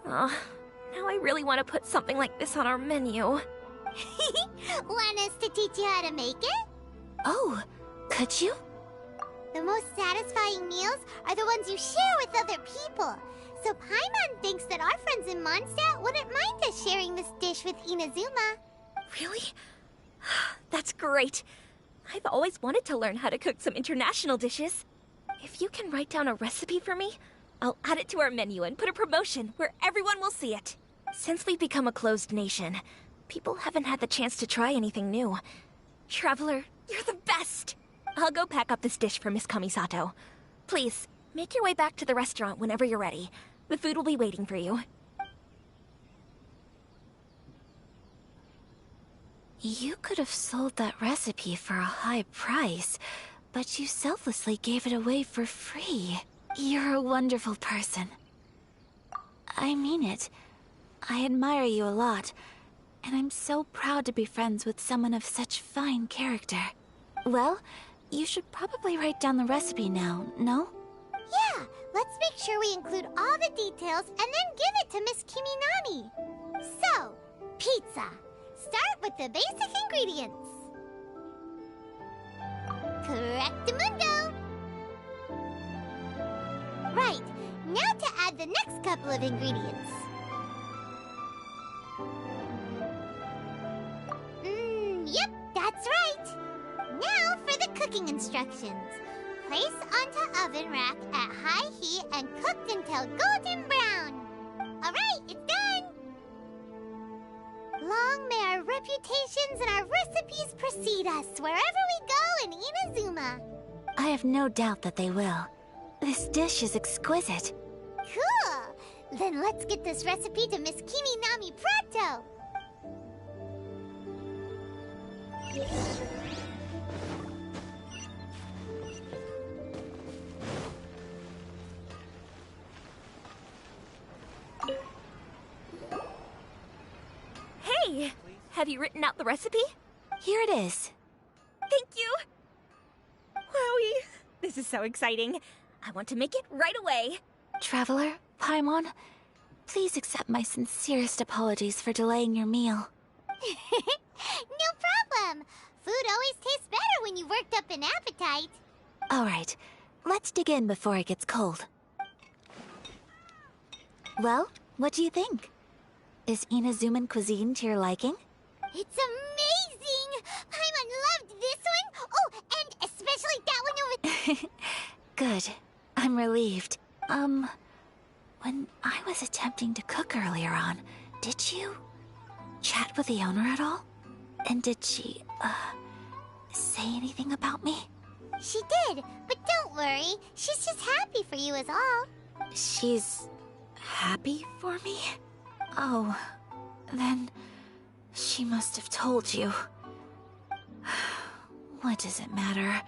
Oh, now I really want to put something like this on our menu. Want us to teach you how to make it? Oh, could you? The most satisfying meals are the ones you share with other people. So Paimon thinks that our friends in Mondstadt wouldn't mind us sharing this dish with Inazuma. Really? That's great. I've always wanted to learn how to cook some international dishes. If you can write down a recipe for me, I'll add it to our menu and put a promotion where everyone will see it. Since we've become a closed nation, people haven't had the chance to try anything new. Traveler, you're the best! I'll go pack up this dish for Miss Kamisato. Please, make your way back to the restaurant whenever you're ready. The food will be waiting for you. You could have sold that recipe for a high price, but you selflessly gave it away for free. You're a wonderful person. I mean it. I admire you a lot, and I'm so proud to be friends with someone of such fine character. Well, you should probably write down the recipe now, no? Yeah, let's make sure we include all the details and then give it to Miss Kiminami. So, pizza. Start with the basic ingredients. Correctamundo. Right, now to add the next couple of ingredients. Yep, that's right. Now for the cooking instructions. Place onto oven rack at high heat and cooked until golden brown. Alright, it's done! Long may our reputations and our recipes precede us wherever we go in Inazuma. I have no doubt that they will. This dish is exquisite. Cool! Then let's get this recipe to Miss Kiminami pronto! Hey! Have you written out the recipe? Here it is. Thank you! Wowie! This is so exciting. I want to make it right away. Traveler, Paimon, please accept my sincerest apologies for delaying your meal. No problem! Food always tastes better when you've worked up an appetite. Alright, let's dig in before it gets cold. Well, what do you think? Is Inazuman cuisine to your liking? It's amazing! Paimon loved this one! Oh, and especially that one over there! Good. I'm relieved. When I was attempting to cook earlier on, did you chat with the owner at all? And did she, say anything about me? She did, but don't worry. She's just happy for you is all. She's happy for me? Oh, then she must have told you. What does it matter?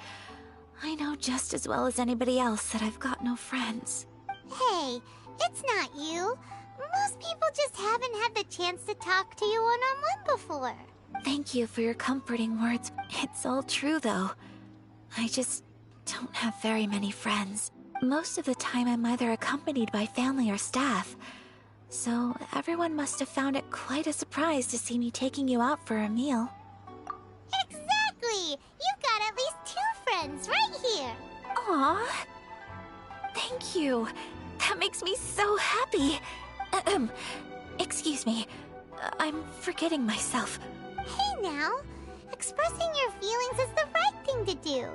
I know just as well as anybody else that I've got no friends. Hey, it's not you. Most people just haven't had the chance to talk to you one-on-one before. Thank you for your comforting words. It's all true, though. I just don't have very many friends. Most of the time I'm either accompanied by family or staff. So everyone must have found it quite a surprise to see me taking you out for a meal. Exactly! You've got at least 2 friends right here. Aw. Thank you. That makes me so happy. Excuse me. I'm forgetting myself. Hey now, expressing your feelings is the right thing to do.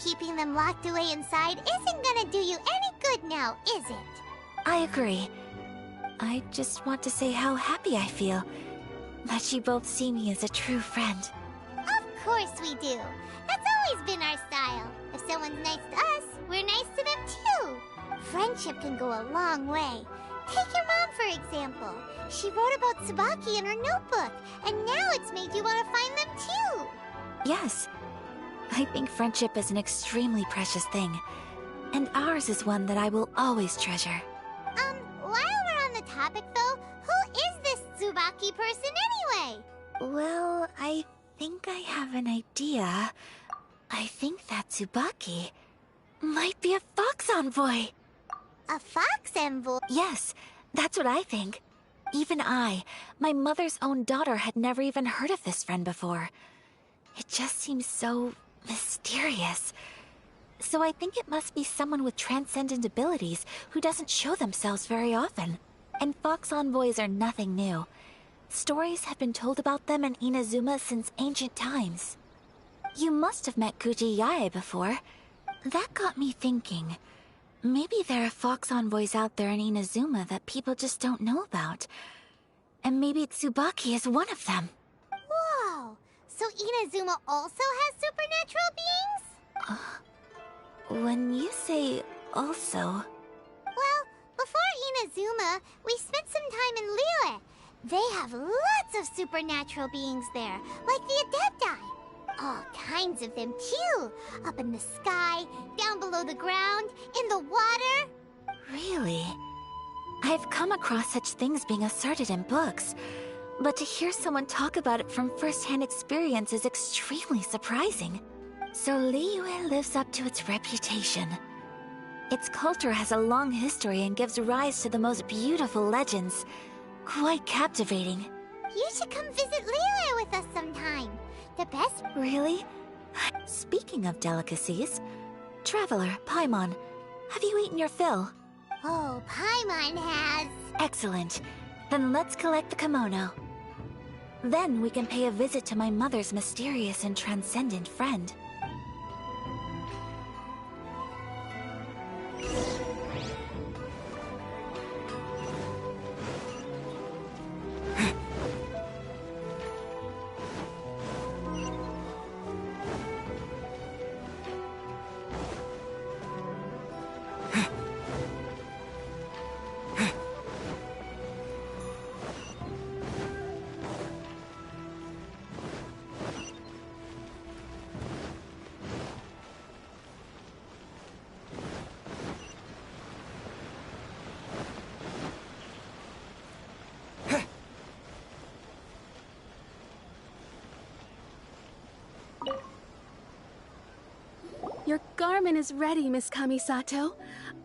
Keeping them locked away inside isn't gonna do you any good now, is it? I agree. I just want to say how happy I feel that you both see me as a true friend. Of course we do. That's always been our style. If someone's nice to us, we're nice to them too. Friendship can go a long way. Take your mom, for example. She wrote about Tsubaki in her notebook, and now it's made you want to find them too. Yes. I think friendship is an extremely precious thing. And ours is one that I will always treasure. While we're on the topic though, who is this Tsubaki person anyway? Well, I think I have an idea. I think that Tsubaki might be a fox envoy. A fox envoy? Yes, that's what I think. Even I, my mother's own daughter, had never even heard of this friend before. It just seems so mysterious. So I think it must be someone with transcendent abilities who doesn't show themselves very often. And fox envoys are nothing new. Stories have been told about them in Inazuma since ancient times. You must have met Kuji Yae before. That got me thinking. Maybe there are fox envoys out there in Inazuma that people just don't know about. And maybe Tsubaki is one of them. Whoa! So Inazuma also has supernatural beings? When you say also... Well, before Inazuma, we spent some time in Liyue. They have lots of supernatural beings there, like the Adepti. All kinds of them too. Up in the sky, down below the ground, in the water. Really? I've come across such things being asserted in books, but to hear someone talk about it from first-hand experience is extremely surprising. So Liyue lives up to its reputation. Its culture has a long history and gives rise to the most beautiful legends. Quite captivating. You should come visit Liyue with us sometime. The best... Really? Speaking of delicacies, Traveler, Paimon, have you eaten your fill? Oh, Paimon has... Excellent. Then let's collect the kimono. Then we can pay a visit to my mother's mysterious and transcendent friend. Your garment is ready, Miss Kamisato.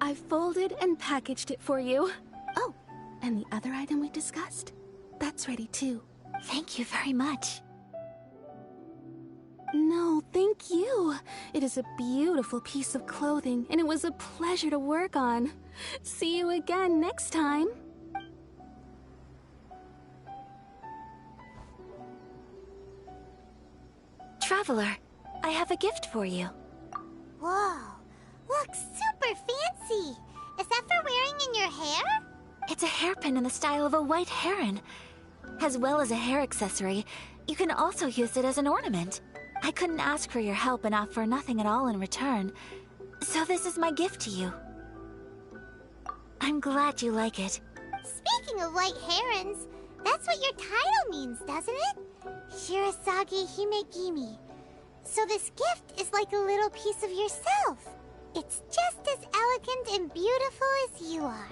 I've folded and packaged it for you. Oh, and the other item we discussed? That's ready too. Thank you very much. No, thank you. It is a beautiful piece of clothing, and it was a pleasure to work on. See you again next time. Traveler, I have a gift for you. Whoa, looks super fancy. Is that for wearing in your hair? It's a hairpin in the style of a white heron. As well as a hair accessory, you can also use it as an ornament. I couldn't ask for your help and offer nothing at all in return, so this is my gift to you. I'm glad you like it. Speaking of white herons, that's what your title means, doesn't it? Shirasagi Himegimi. So this gift is like a little piece of yourself. It's just as elegant and beautiful as you are.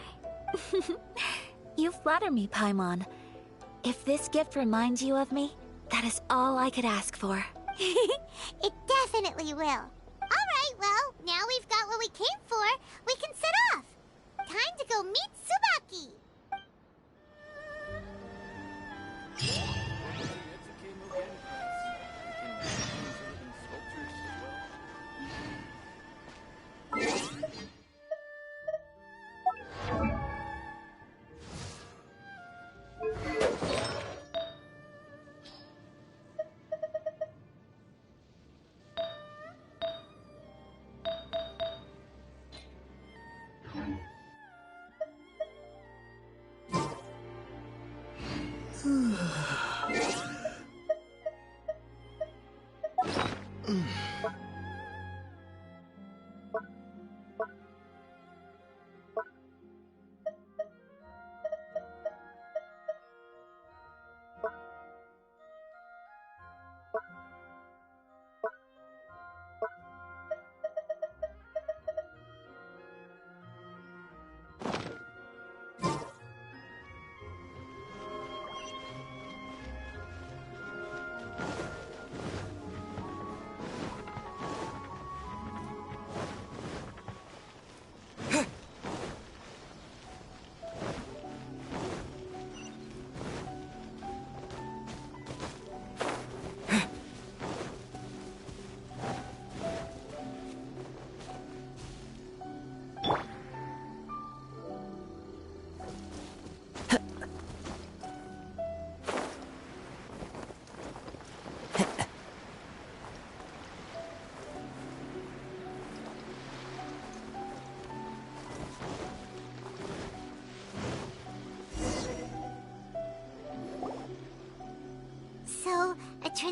You flatter me, Paimon. If this gift reminds you of me, that is all I could ask for. It definitely will. Alright, well, now we've got what we came for, we can set off. Time to go meet Tsubaki.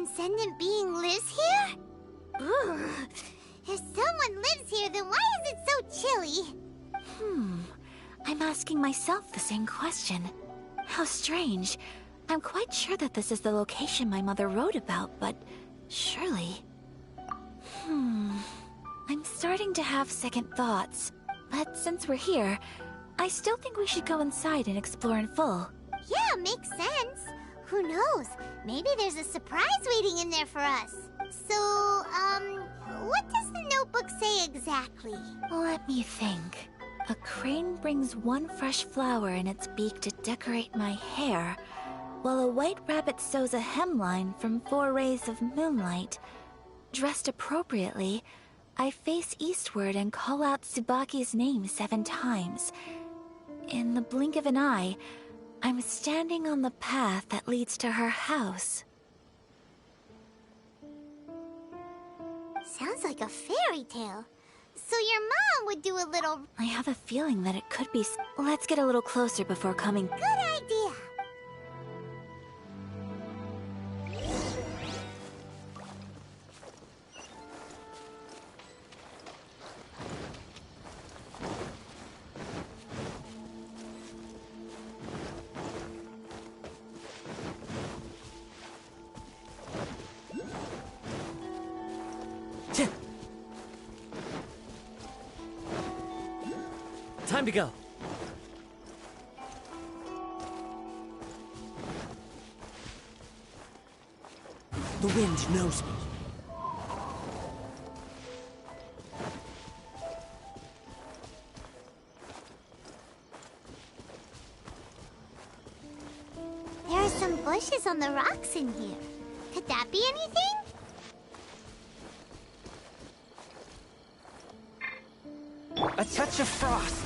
transcendent being lives here? Ugh. If someone lives here, then why is it so chilly? I'm asking myself the same question. How strange. I'm quite sure that this is the location my mother wrote about, but surely... I'm starting to have second thoughts. But since we're here, I still think we should go inside and explore in full. Yeah, makes sense. Who knows? Maybe there's a surprise waiting in there for us. So, what does the notebook say exactly? Let me think. A crane brings one fresh flower in its beak to decorate my hair, while a white rabbit sews a hemline from 4 rays of moonlight. Dressed appropriately, I face eastward and call out Tsubaki's name 7 times. In the blink of an eye, I'm standing on the path that leads to her house. Sounds like a fairy tale. So your mom would do a little... I have a feeling that it could be... Let's get a little closer before coming... Good idea. Time to go. The wind knows me. There are some bushes on the rocks in here. Could that be anything? A touch of frost.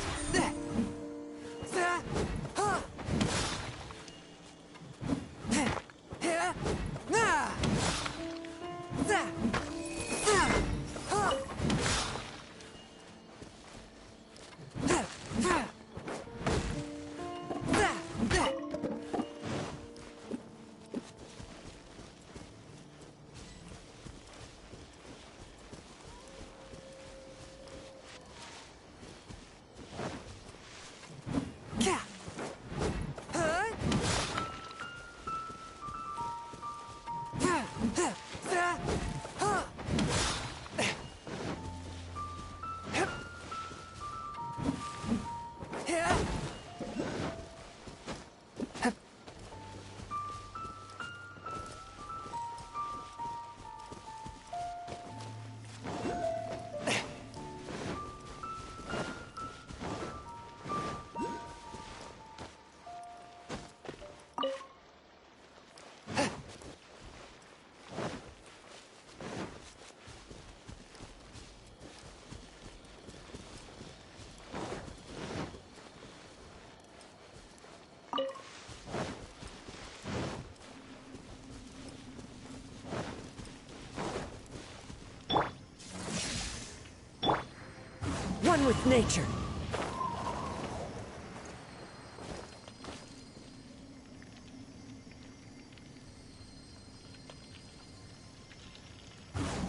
One with nature.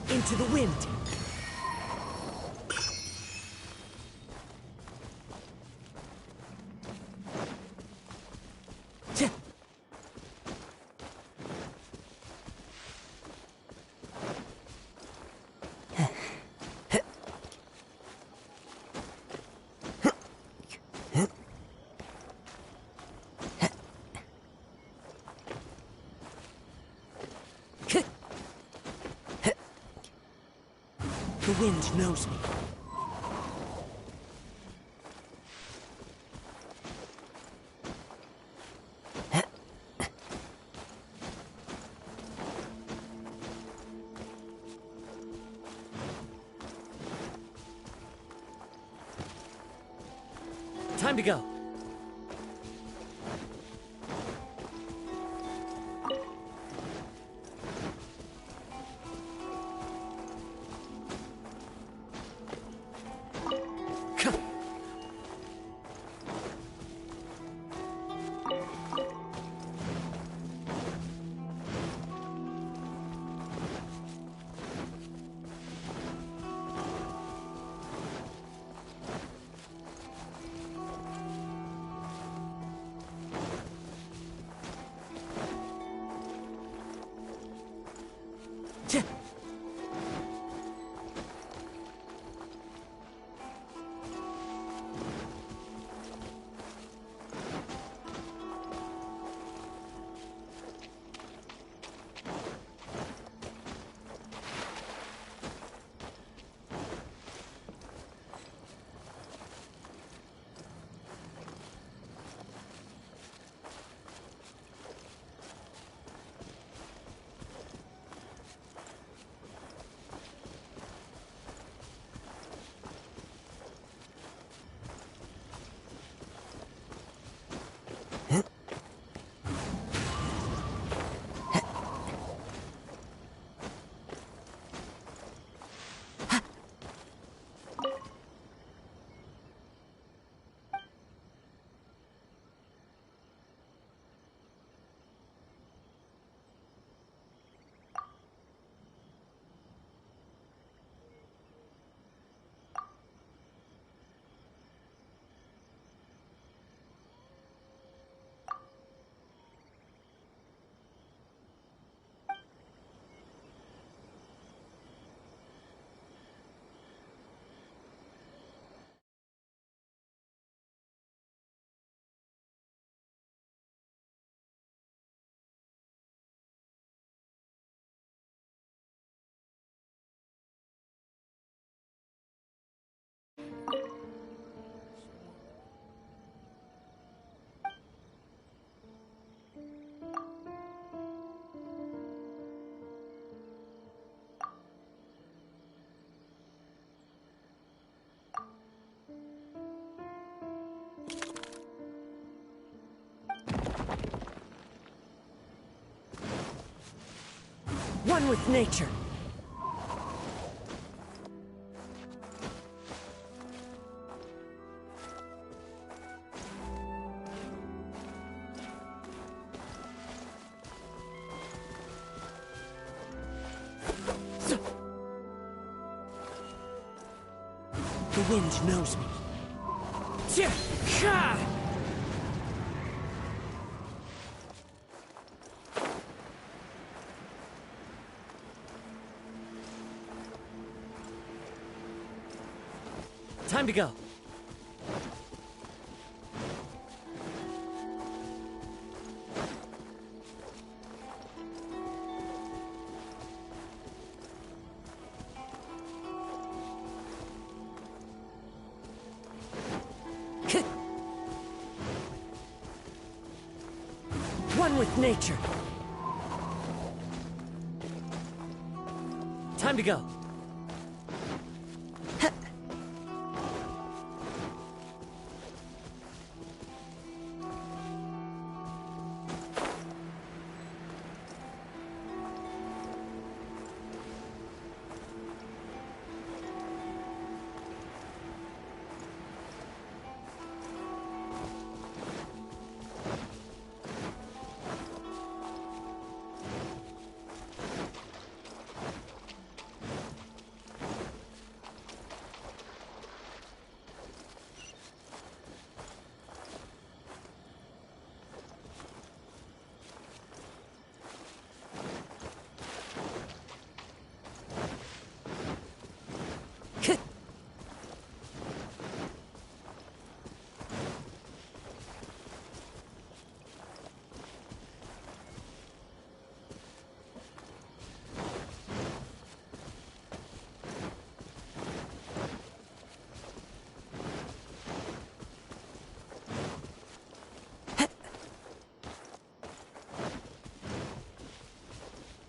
Into the wind. The wind knows me. Time to go. One with nature. The wind knows me. Time to go. One with nature. Time to go.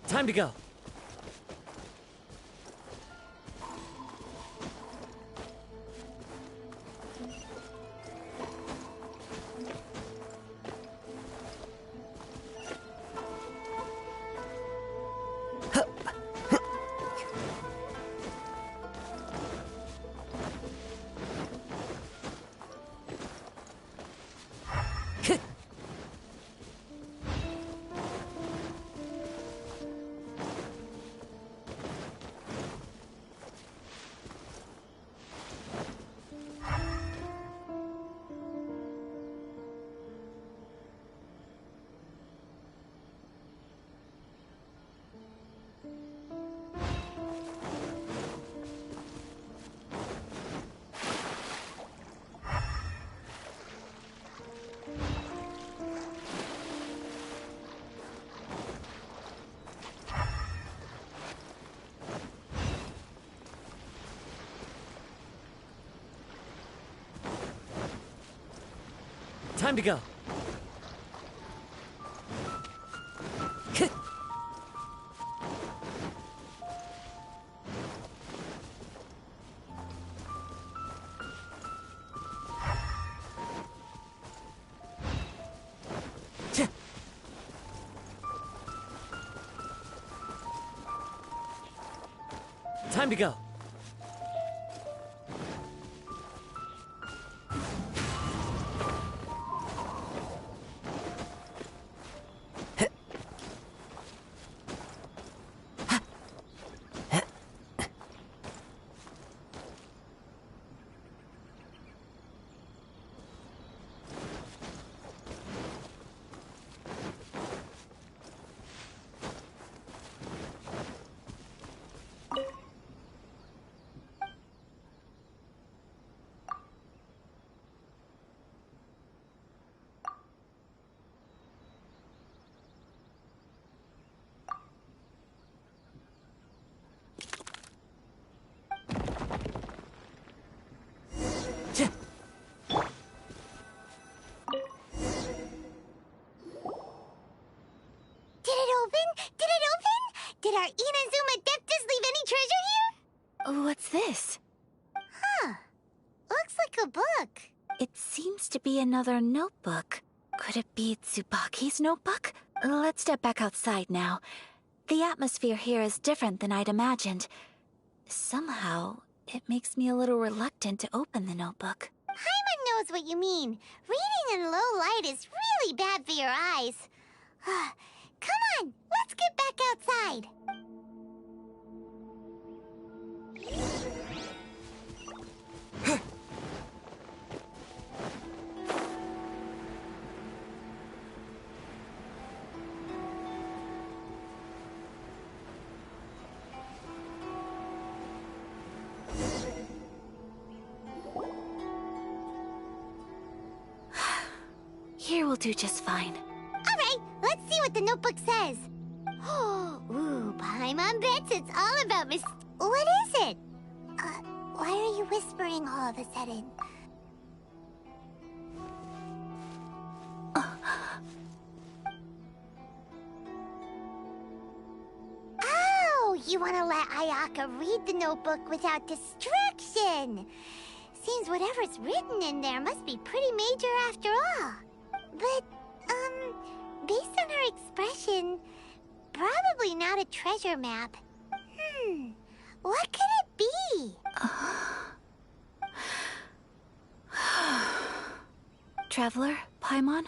Time to go. Time to go. Time to go. Did our Inazuma Deptus leave any treasure here? What's this? Huh. Looks like a book. It seems to be another notebook. Could it be Tsubaki's notebook? Let's step back outside now. The atmosphere here is different than I'd imagined. Somehow, it makes me a little reluctant to open the notebook. Paimon knows what you mean. Reading in low light is really bad for your eyes. Come on, let's get back outside. Here will do just fine. All right, let's see what the notebook says. Ooh, Paimon bets it's all about What is it? Why are you whispering all of a sudden? Oh, you want to let Ayaka read the notebook without distraction. Seems whatever's written in there must be pretty major after all. But, based on her expression, probably not a treasure map. What could it be? Traveler, Paimon,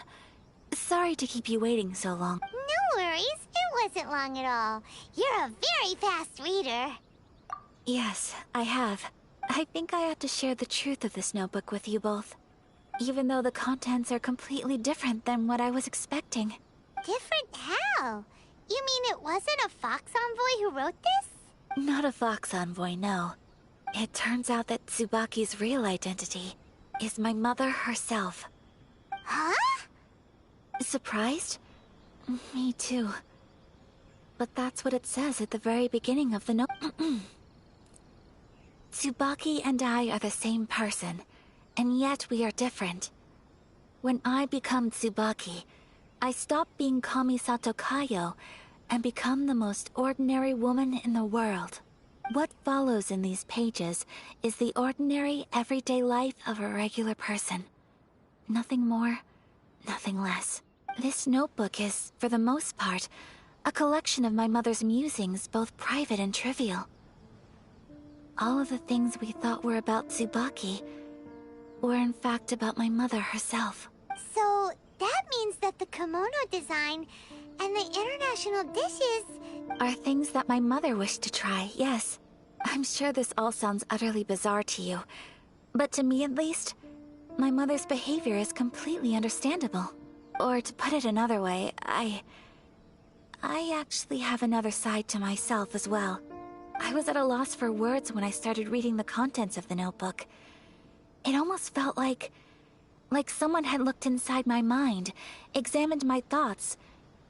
sorry to keep you waiting so long. No worries, it wasn't long at all. You're a very fast reader. Yes, I have. I think I ought to share the truth of this notebook with you both. Even though the contents are completely different than what I was expecting. Different how? You mean it wasn't a Fox Envoy who wrote this? Not a Fox Envoy, no. It turns out that Tsubaki's real identity is my mother herself. Huh? Surprised? Me too. But that's what it says at the very beginning of the note. Tsubaki and I are the same person, and yet we are different. When I become Tsubaki, I stop being Kamisato Kayo and become the most ordinary woman in the world. What follows in these pages is the ordinary, everyday life of a regular person. Nothing more, nothing less. This notebook is, for the most part, a collection of my mother's musings, both private and trivial. All of the things we thought were about Tsubaki were in fact about my mother herself. So, that means that the kimono design and the international dishes are things that my mother wished to try, yes. I'm sure this all sounds utterly bizarre to you, but to me at least, my mother's behavior is completely understandable. Or to put it another way, I actually have another side to myself as well. I was at a loss for words when I started reading the contents of the notebook. It almost felt like someone had looked inside my mind, examined my thoughts,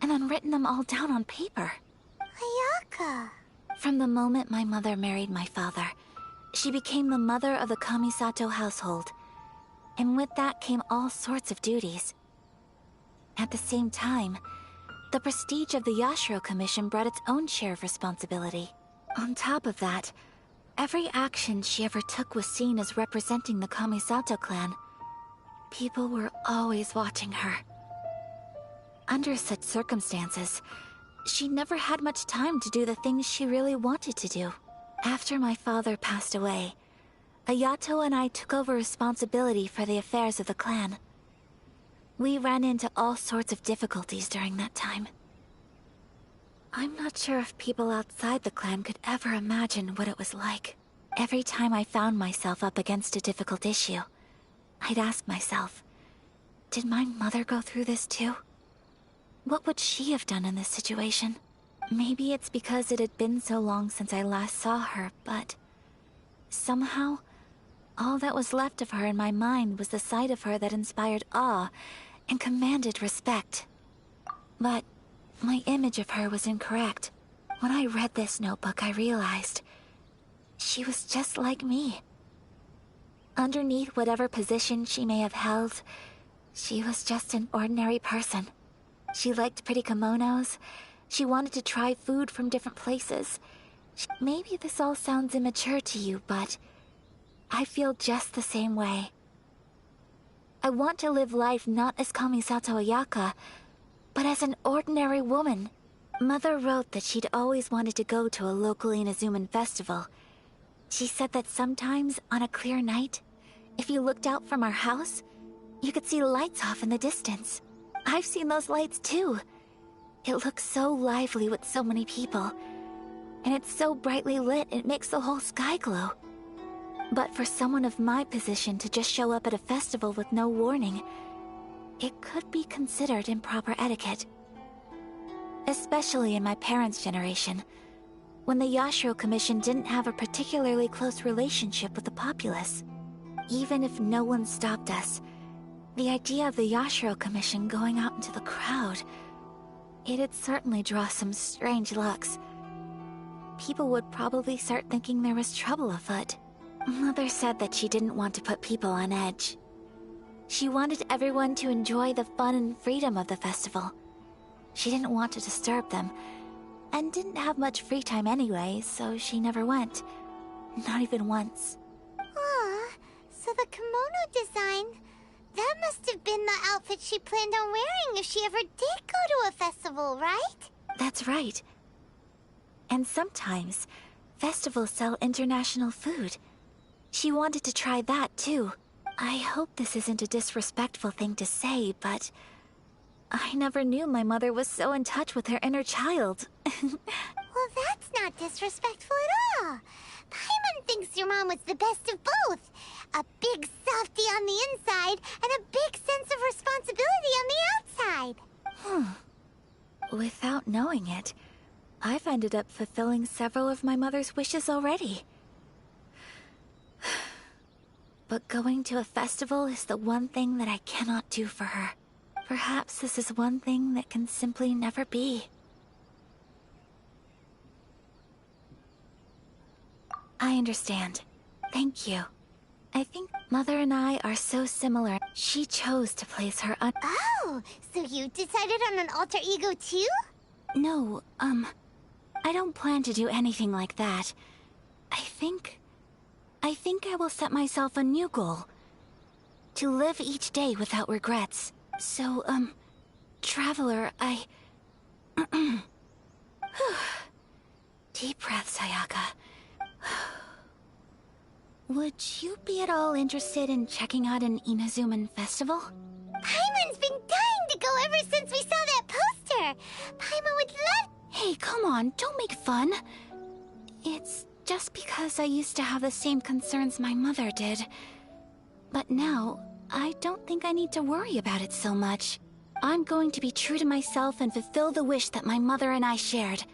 and then written them all down on paper. Ayaka. From the moment my mother married my father, she became the mother of the Kamisato household. And with that came all sorts of duties. At the same time, the prestige of the Yashiro Commission brought its own share of responsibility. On top of that, every action she ever took was seen as representing the Kamisato clan. People were always watching her. Under such circumstances, she never had much time to do the things she really wanted to do. After my father passed away, Ayato and I took over responsibility for the affairs of the clan. We ran into all sorts of difficulties during that time. I'm not sure if people outside the clan could ever imagine what it was like. Every time I found myself up against a difficult issue, I'd ask myself, did my mother go through this too? What would she have done in this situation? Maybe it's because it had been so long since I last saw her, but somehow, all that was left of her in my mind was the side of her that inspired awe and commanded respect. But my image of her was incorrect. When I read this notebook, I realized she was just like me. Underneath whatever position she may have held, she was just an ordinary person. She liked pretty kimonos. She wanted to try food from different places. Maybe this all sounds immature to you, but I feel just the same way. I want to live life not as Kamisato Ayaka, but as an ordinary woman, Mother wrote that she'd always wanted to go to a local Inazuman festival. She said that sometimes, on a clear night, if you looked out from our house, you could see lights off in the distance. I've seen those lights too. It looks so lively with so many people. And it's so brightly lit, it makes the whole sky glow. But for someone of my position to just show up at a festival with no warning, it could be considered improper etiquette. Especially in my parents' generation, when the Yashiro Commission didn't have a particularly close relationship with the populace. Even if no one stopped us, the idea of the Yashiro Commission going out into the crowd, it'd certainly draw some strange looks. People would probably start thinking there was trouble afoot. Mother said that she didn't want to put people on edge. She wanted everyone to enjoy the fun and freedom of the festival. She didn't want to disturb them, and didn't have much free time anyway, so she never went. Not even once. Aw, so the kimono design, that must have been the outfit she planned on wearing if she ever did go to a festival, right? That's right. And sometimes, festivals sell international food. She wanted to try that too. I hope this isn't a disrespectful thing to say, but I never knew my mother was so in touch with her inner child. Well, that's not disrespectful at all. Paimon thinks your mom was the best of both. A big softie on the inside, and a big sense of responsibility on the outside. Without knowing it, I've ended up fulfilling several of my mother's wishes already. But going to a festival is the one thing that I cannot do for her. Perhaps this is one thing that can simply never be. I understand. Thank you. I think Mother and I are so similar. She chose to place her on— Oh, so you decided on an alter ego too? No, I don't plan to do anything like that. I think I will set myself a new goal. To live each day without regrets. So, Traveler, Deep breath, Sayaka. Would you be at all interested in checking out an Inazuman festival? Paimon's been dying to go ever since we saw that poster! Paimon would love— Hey, come on, don't make fun. It's just because I used to have the same concerns my mother did. But now, I don't think I need to worry about it so much. I'm going to be true to myself and fulfill the wish that my mother and I shared.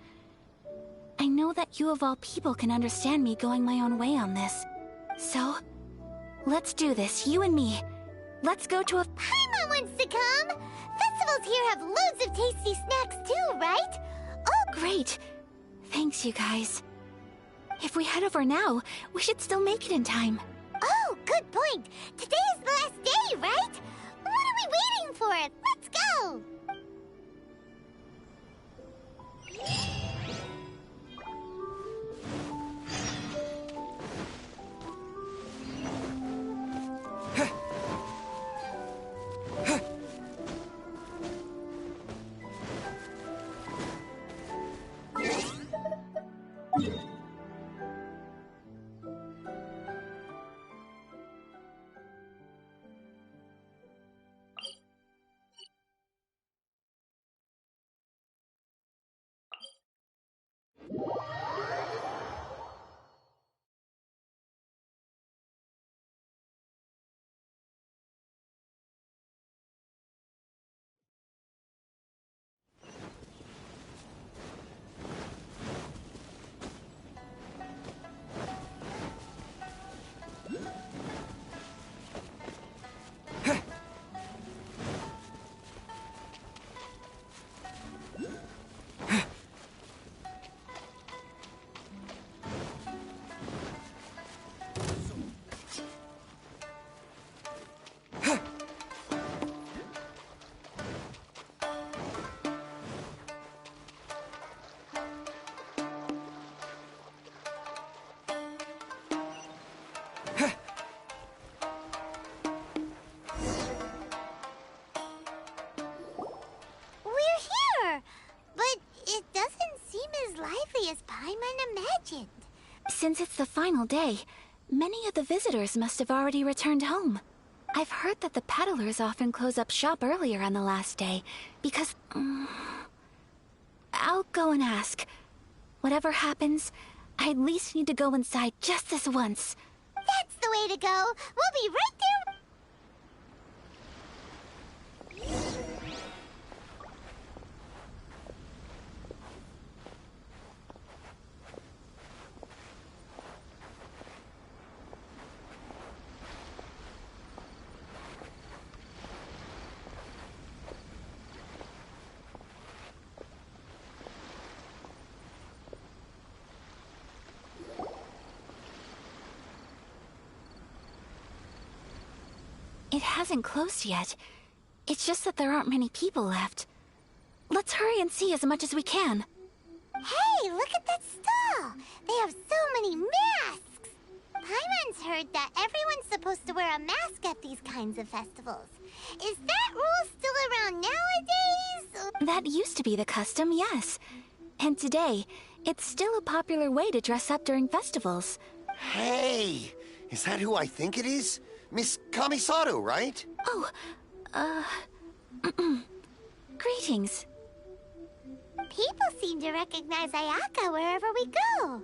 I know that you of all people can understand me going my own way on this. So, let's do this, you and me. Let's go to a— Paimon wants to come! Festivals here have loads of tasty snacks too, right? Oh, great. Thanks, you guys. If we head over now, we should still make it in time. Oh, good point. Today is the last day, right? What are we waiting for? Let's go! Since it's the final day, many of the visitors must have already returned home. I've heard that the peddlers often close up shop earlier on the last day, because... I'll go and ask. Whatever happens, I at least need to go inside just this once. That's the way to go. We'll be right there. It hasn't closed yet. It's just that there aren't many people left. Let's hurry and see as much as we can. Hey, look at that stall! They have so many masks! Paimon's heard that everyone's supposed to wear a mask at these kinds of festivals. Is that rule still around nowadays? That used to be the custom, yes. And today, it's still a popular way to dress up during festivals. Hey! Is that who I think it is? Miss Kamisato, right? Oh, greetings. People seem to recognize Ayaka wherever we go.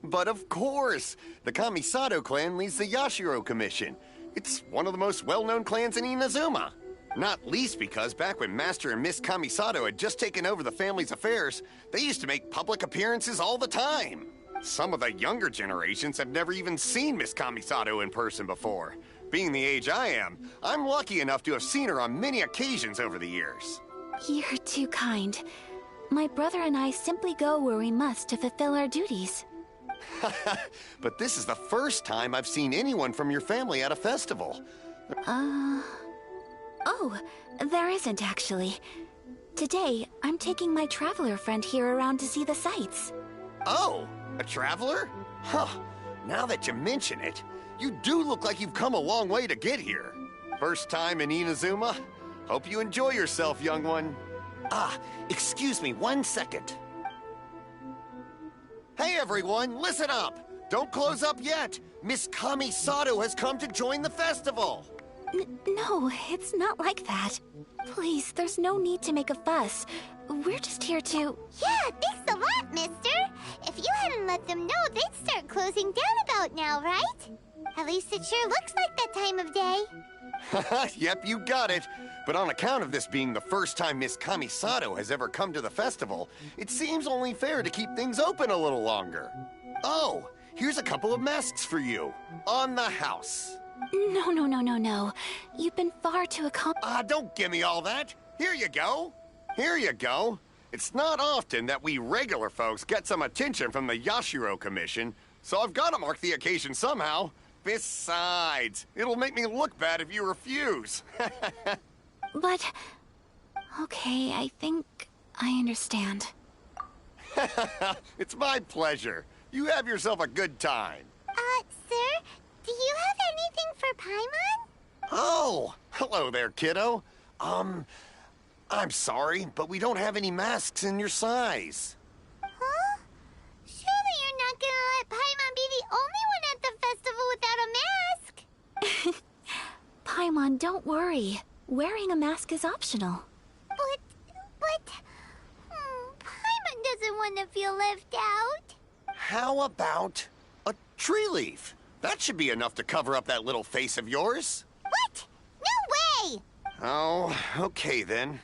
But of course! The Kamisato clan leads the Yashiro Commission. It's one of the most well-known clans in Inazuma. Not least because back when Master and Miss Kamisato had just taken over the family's affairs, they used to make public appearances all the time. Some of the younger generations have never even seen Miss Kamisato in person before. Being the age I am, I'm lucky enough to have seen her on many occasions over the years. You're too kind. My brother and I simply go where we must to fulfill our duties. But this is the first time I've seen anyone from your family at a festival. Oh, there isn't actually. Today, I'm taking my traveler friend here around to see the sights. Oh, a traveler? Huh, now that you mention it, you do look like you've come a long way to get here. First time in Inazuma? Hope you enjoy yourself, young one. Ah, excuse me 1 second. Hey everyone, listen up! Don't close up yet! Miss Kamisato has come to join the festival! No, it's not like that. Please, there's no need to make a fuss. We're just here to... Yeah, thanks a lot, mister! If you hadn't let them know, they'd start closing down about now, right? At least it sure looks like that time of day. Yep, you got it. But on account of this being the first time Miss Kamisato has ever come to the festival, it seems only fair to keep things open a little longer. Oh, here's a couple of masks for you. On the house. No. You've been far too don't give me all that. Here you go. Here you go. It's not often that we regular folks get some attention from the Yashiro Commission, so I've got to mark the occasion somehow. Besides, it'll make me look bad if you refuse. But... Okay, I think I understand. It's my pleasure. You have yourself a good time. Sir, do you have anything for Paimon? Oh, hello there, kiddo. I'm sorry, but we don't have any masks in your size. Huh? Surely you're not gonna let Paimon be the only one at the festival without a mask? Paimon, don't worry. Wearing a mask is optional. But... Paimon doesn't want to feel left out. How about a tree leaf? That should be enough to cover up that little face of yours. What? No way! Oh, okay then.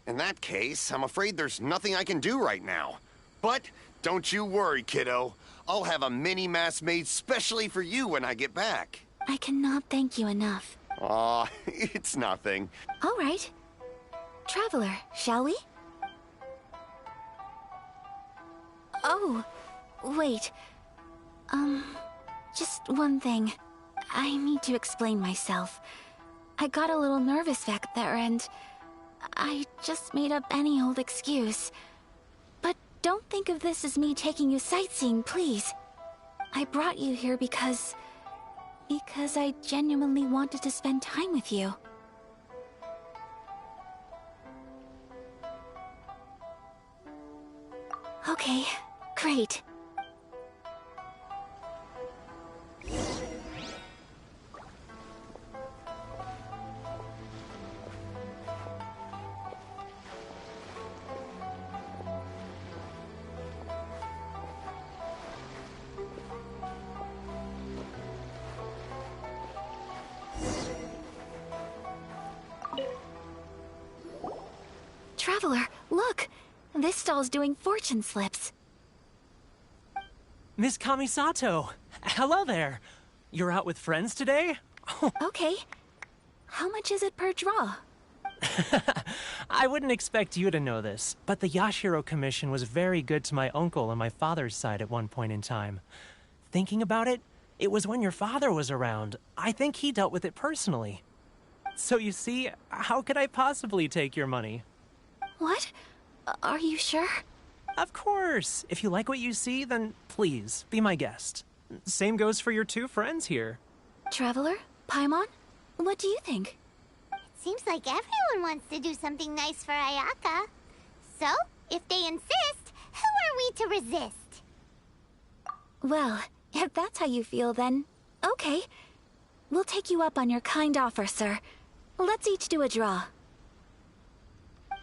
In that case, I'm afraid there's nothing I can do right now. But don't you worry, kiddo. I'll have a mini mask made specially for you when I get back. I cannot thank you enough. Aw, it's nothing. All right. Traveler, shall we? Oh, wait. Just one thing. I need to explain myself. I got a little nervous back there and I just made up any old excuse. But don't think of this as me taking you sightseeing, please. I brought you here because I genuinely wanted to spend time with you. Okay, great. This stall's doing fortune slips. Miss Kamisato, hello there. You're out with friends today? Okay. How much is it per draw? I wouldn't expect you to know this, but the Yashiro Commission was very good to my uncle on my father's side at one point in time. Thinking about it, it was when your father was around. I think he dealt with it personally. So you see, how could I possibly take your money? What? Are you sure? Of course. If you like what you see, then please, be my guest. Same goes for your two friends here. Traveler? Paimon? What do you think? It seems like everyone wants to do something nice for Ayaka. So, if they insist, who are we to resist? Well, if that's how you feel, then okay. We'll take you up on your kind offer, sir. Let's each do a draw.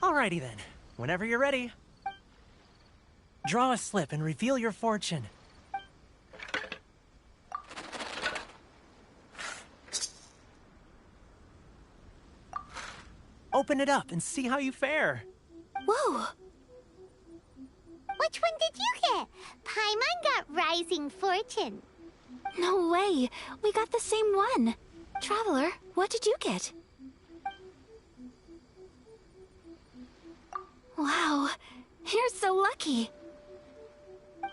Alrighty then. Whenever you're ready. Draw a slip and reveal your fortune. Open it up and see how you fare. Whoa! Which one did you get? Paimon got Rising Fortune. No way! We got the same one! Traveler, what did you get? Wow, you're so lucky!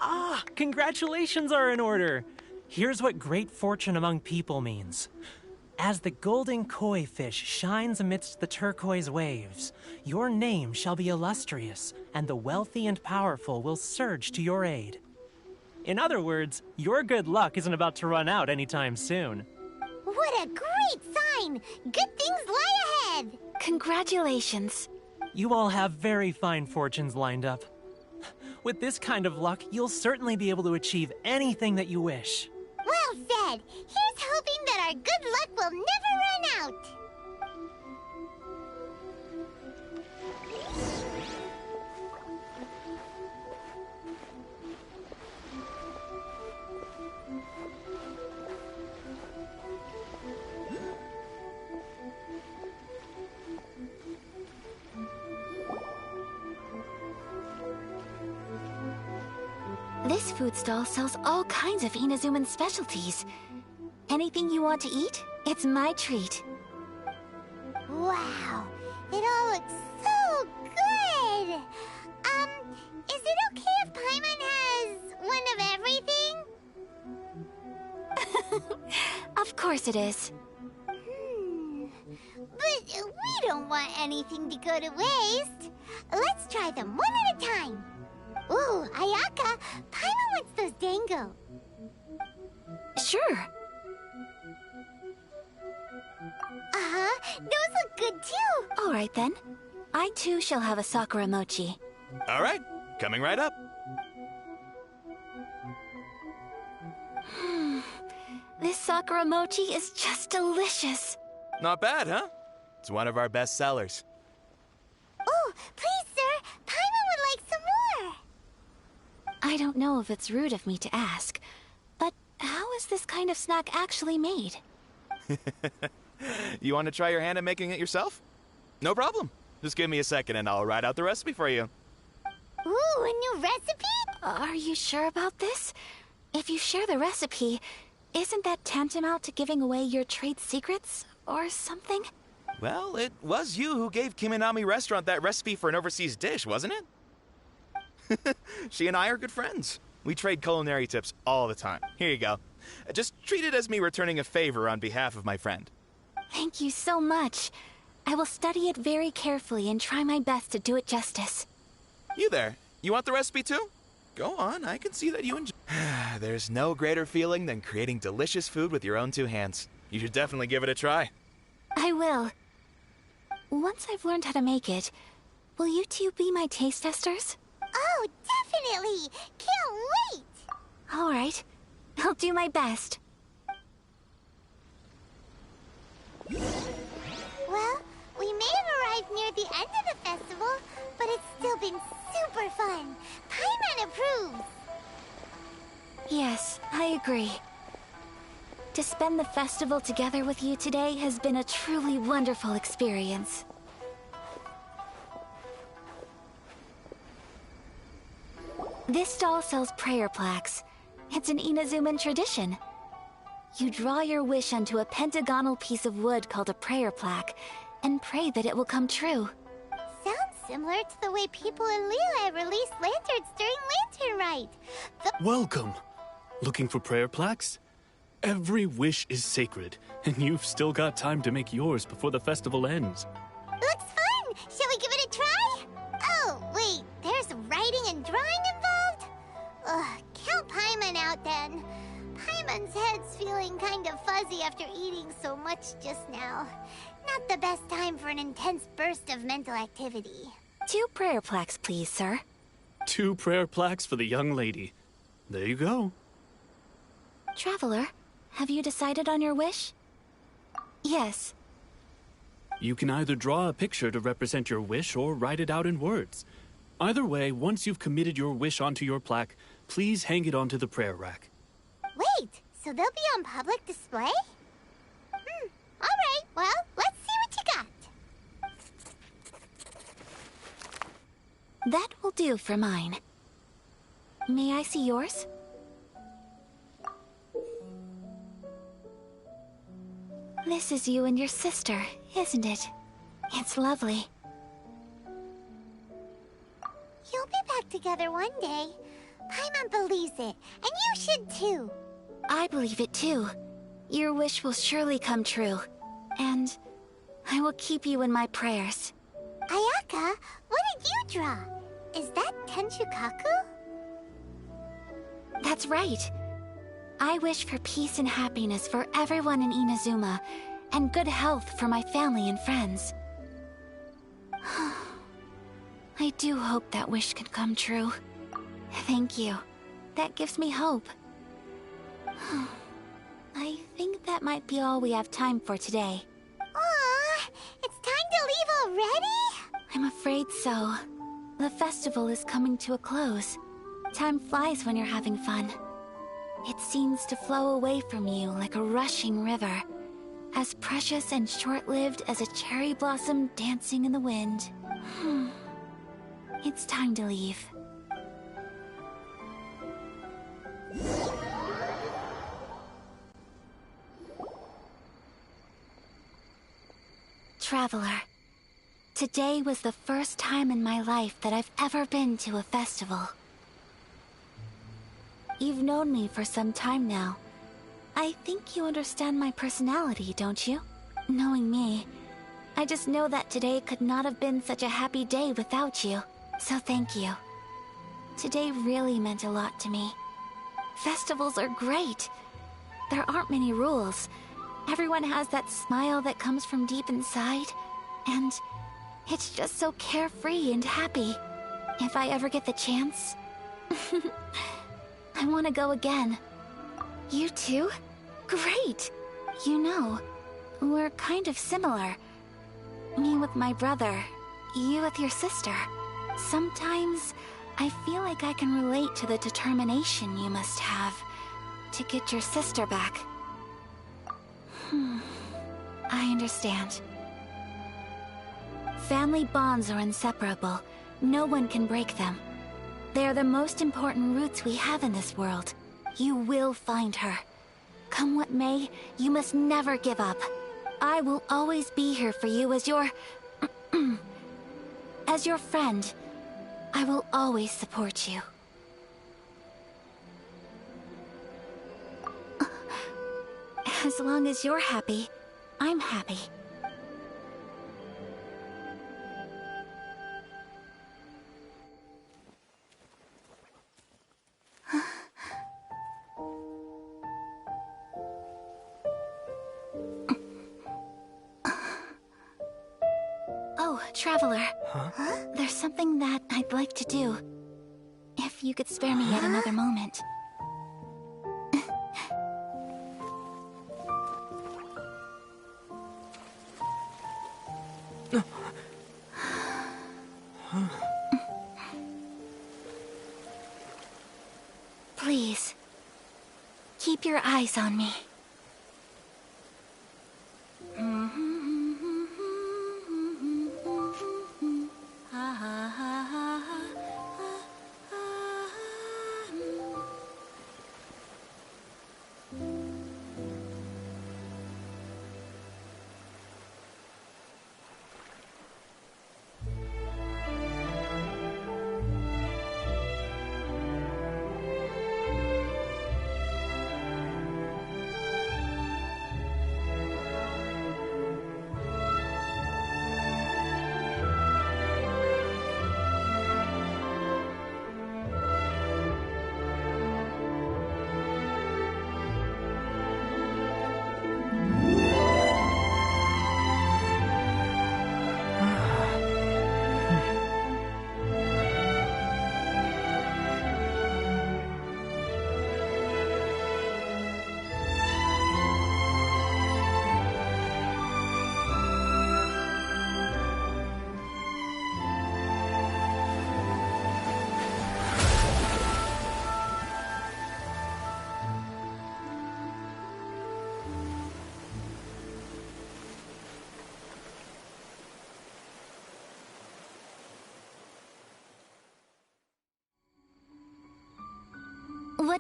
Ah, congratulations are in order. Here's what great fortune among people means. As the golden koi fish shines amidst the turquoise waves, your name shall be illustrious, and the wealthy and powerful will surge to your aid. In other words, your good luck isn't about to run out anytime soon. What a great sign! Good things lie ahead! Congratulations. You all have very fine fortunes lined up. With this kind of luck, you'll certainly be able to achieve anything that you wish. Well said! Here's hoping that our good luck will never run out! This food stall sells all kinds of Inazuman specialties. Anything you want to eat, it's my treat. Wow! It all looks so good! Is it okay if Paimon has one of everything? Of course it is. But we don't want anything to go to waste. Let's try them one at a time. Ooh, Ayaka, Paimon wants those dango. Sure. Those look good too. All right then. I too shall have a Sakura mochi. All right, coming right up. This Sakura mochi is just delicious. Not bad, huh? It's one of our best sellers. Oh, please, sir. Paimon would like some more. I don't know if it's rude of me to ask, but how is this kind of snack actually made? You want to try your hand at making it yourself? No problem. Just give me a second and I'll write out the recipe for you. Ooh, a new recipe? Are you sure about this? If you share the recipe, isn't that tantamount to giving away your trade secrets or something? Well, it was you who gave Kiminami Restaurant that recipe for an overseas dish, wasn't it? She and I are good friends. We trade culinary tips all the time. Here you go. Just treat it as me returning a favor on behalf of my friend. Thank you so much. I will study it very carefully and try my best to do it justice. You there. You want the recipe too? Go on, I can see that you enjoy. There's no greater feeling than creating delicious food with your own two hands. You should definitely give it a try. I will. Once I've learned how to make it, will you two be my taste testers? Oh, definitely! Can't wait! All right. I'll do my best. Well, we may have arrived near the end of the festival, but it's still been super fun. Paimon approves! Yes, I agree. To spend the festival together with you today has been a truly wonderful experience. This doll sells prayer plaques. It's an Inazuman tradition. You draw your wish onto a pentagonal piece of wood called a prayer plaque, and pray that it will come true. Sounds similar to the way people in Liyue release lanterns during Lantern Rite. Welcome! Looking for prayer plaques? Every wish is sacred, and you've still got time to make yours before the festival ends. Looks fun! Shall we give it a try? Oh, wait, there's writing and drawing involved? Ugh, count Paimon out then. Paimon's head's feeling kind of fuzzy after eating so much just now. Not the best time for an intense burst of mental activity. 2 prayer plaques, please, sir. 2 prayer plaques for the young lady. There you go. Traveler, have you decided on your wish? Yes. You can either draw a picture to represent your wish or write it out in words. Either way, once you've committed your wish onto your plaque, please hang it onto the prayer rack. Wait, so they'll be on public display? Alright, well, let's see what you got. That will do for mine. May I see yours? This is you and your sister, isn't it? It's lovely. You'll be back together one day. Paimon believes it, and you should too. I believe it too. Your wish will surely come true. And I will keep you in my prayers. Ayaka, what did you draw? Is that Tenshukaku? That's right. I wish for peace and happiness for everyone in Inazuma, and good health for my family and friends. I do hope that wish can come true. Thank you. That gives me hope. I think that might be all we have time for today. Aw, it's time to leave already? I'm afraid so. The festival is coming to a close. Time flies when you're having fun. It seems to flow away from you like a rushing river, as precious and short-lived as a cherry blossom dancing in the wind. It's time to leave. Traveler, today was the first time in my life that I've ever been to a festival. You've known me for some time now. I think you understand my personality, don't you? Knowing me, I just know that today could not have been such a happy day without you. So thank you. Today really meant a lot to me. Festivals are great. There aren't many rules. Everyone has that smile that comes from deep inside, and it's just so carefree and happy. If I ever get the chance, I want to go again. You too? Great! You know, we're kind of similar. Me with my brother, you with your sister. Sometimes I feel like I can relate to the determination you must have to get your sister back. I understand. Family bonds are inseparable. No one can break them. They are the most important roots we have in this world. You will find her. Come what may, you must never give up. I will always be here for you as your... as your friend. I will always support you. As long as you're happy, I'm happy. Oh, Traveler. Huh? There's something that I'd like to do. If you could spare me yet another moment. Please, keep your eyes on me.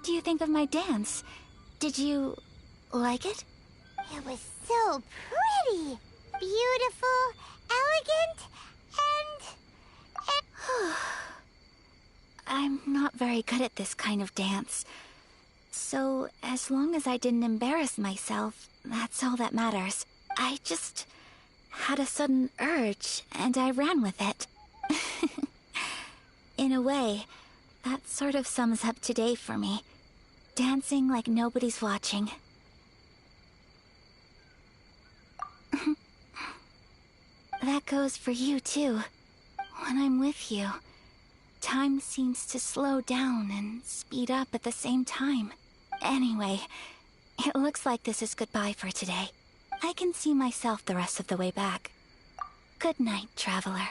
what do you think of my dance? Did you like it? It was so pretty, beautiful, elegant, and... I'm not very good at this kind of dance. So, as long as I didn't embarrass myself, that's all that matters. I just had a sudden urge, and I ran with it. In a way, that sort of sums up today for me. Dancing like nobody's watching. That goes for you, too. When I'm with you, time seems to slow down and speed up at the same time. Anyway, it looks like this is goodbye for today. I can see myself the rest of the way back. Good night, traveler.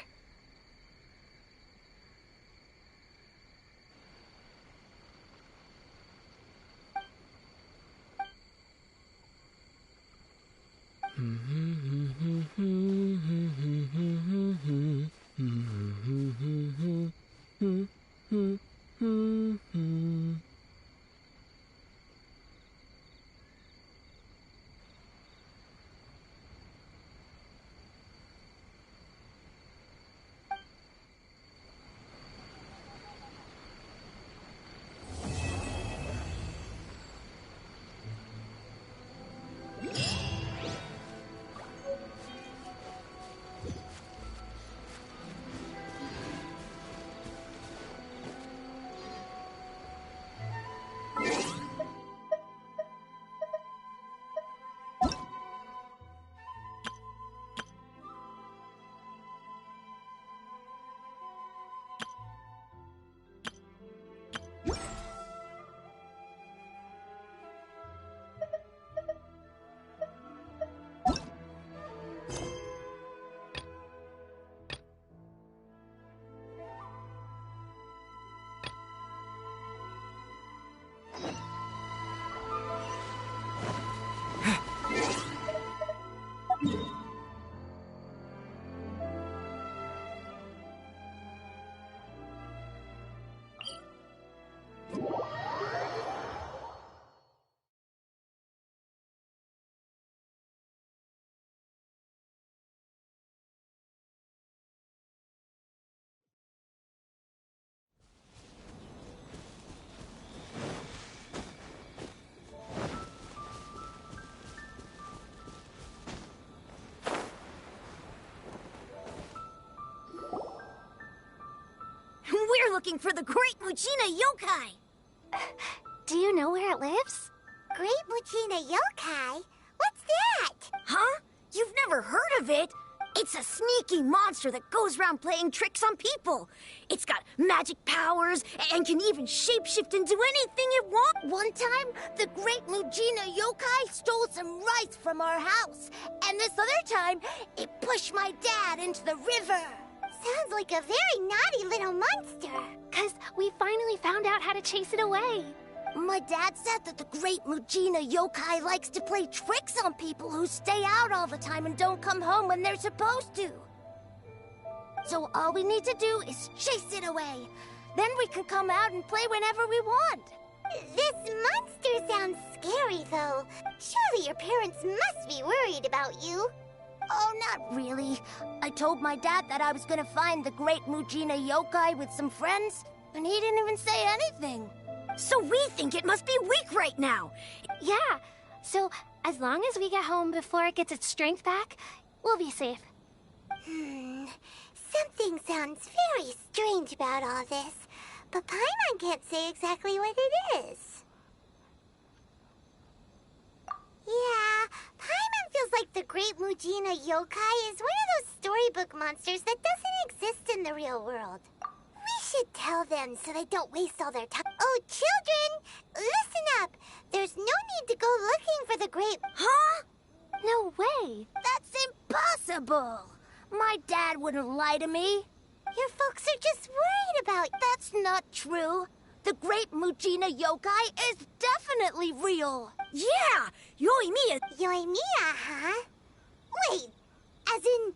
We're looking for the Great Mujina Yokai! Do you know where it lives? Great Mujina Yokai? What's that? Huh? You've never heard of it? It's a sneaky monster that goes around playing tricks on people. It's got magic powers and can even shapeshift into anything it wants. One time, the Great Mujina Yokai stole some rice from our house. And this other time, it pushed my dad into the river. Sounds like a very naughty little monster. 'Cause we finally found out how to chase it away. My dad said that the Great Mujina Yokai likes to play tricks on people who stay out all the time and don't come home when they're supposed to. So all we need to do is chase it away. Then we can come out and play whenever we want. This monster sounds scary, though. Surely your parents must be worried about you. Oh, not really. I told my dad that I was gonna find the Great Mujina Yokai with some friends, and he didn't even say anything. So we think it must be weak right now. Yeah, so as long as we get home before it gets its strength back, we'll be safe. Something sounds very strange about all this, but Paimon can't say exactly what it is. Yeah, Paimon feels like the Great Mujina Yokai is one of those storybook monsters that doesn't exist in the real world. We should tell them so they don't waste all their time. Oh, children, listen up. There's no need to go looking for the Great... Huh? No way. That's impossible. My dad wouldn't lie to me. Your folks are just worried about... That's not true. The Great Mujina Yokai is definitely real. Yeah! Yoimiya! Yoimiya, huh? Wait, as in...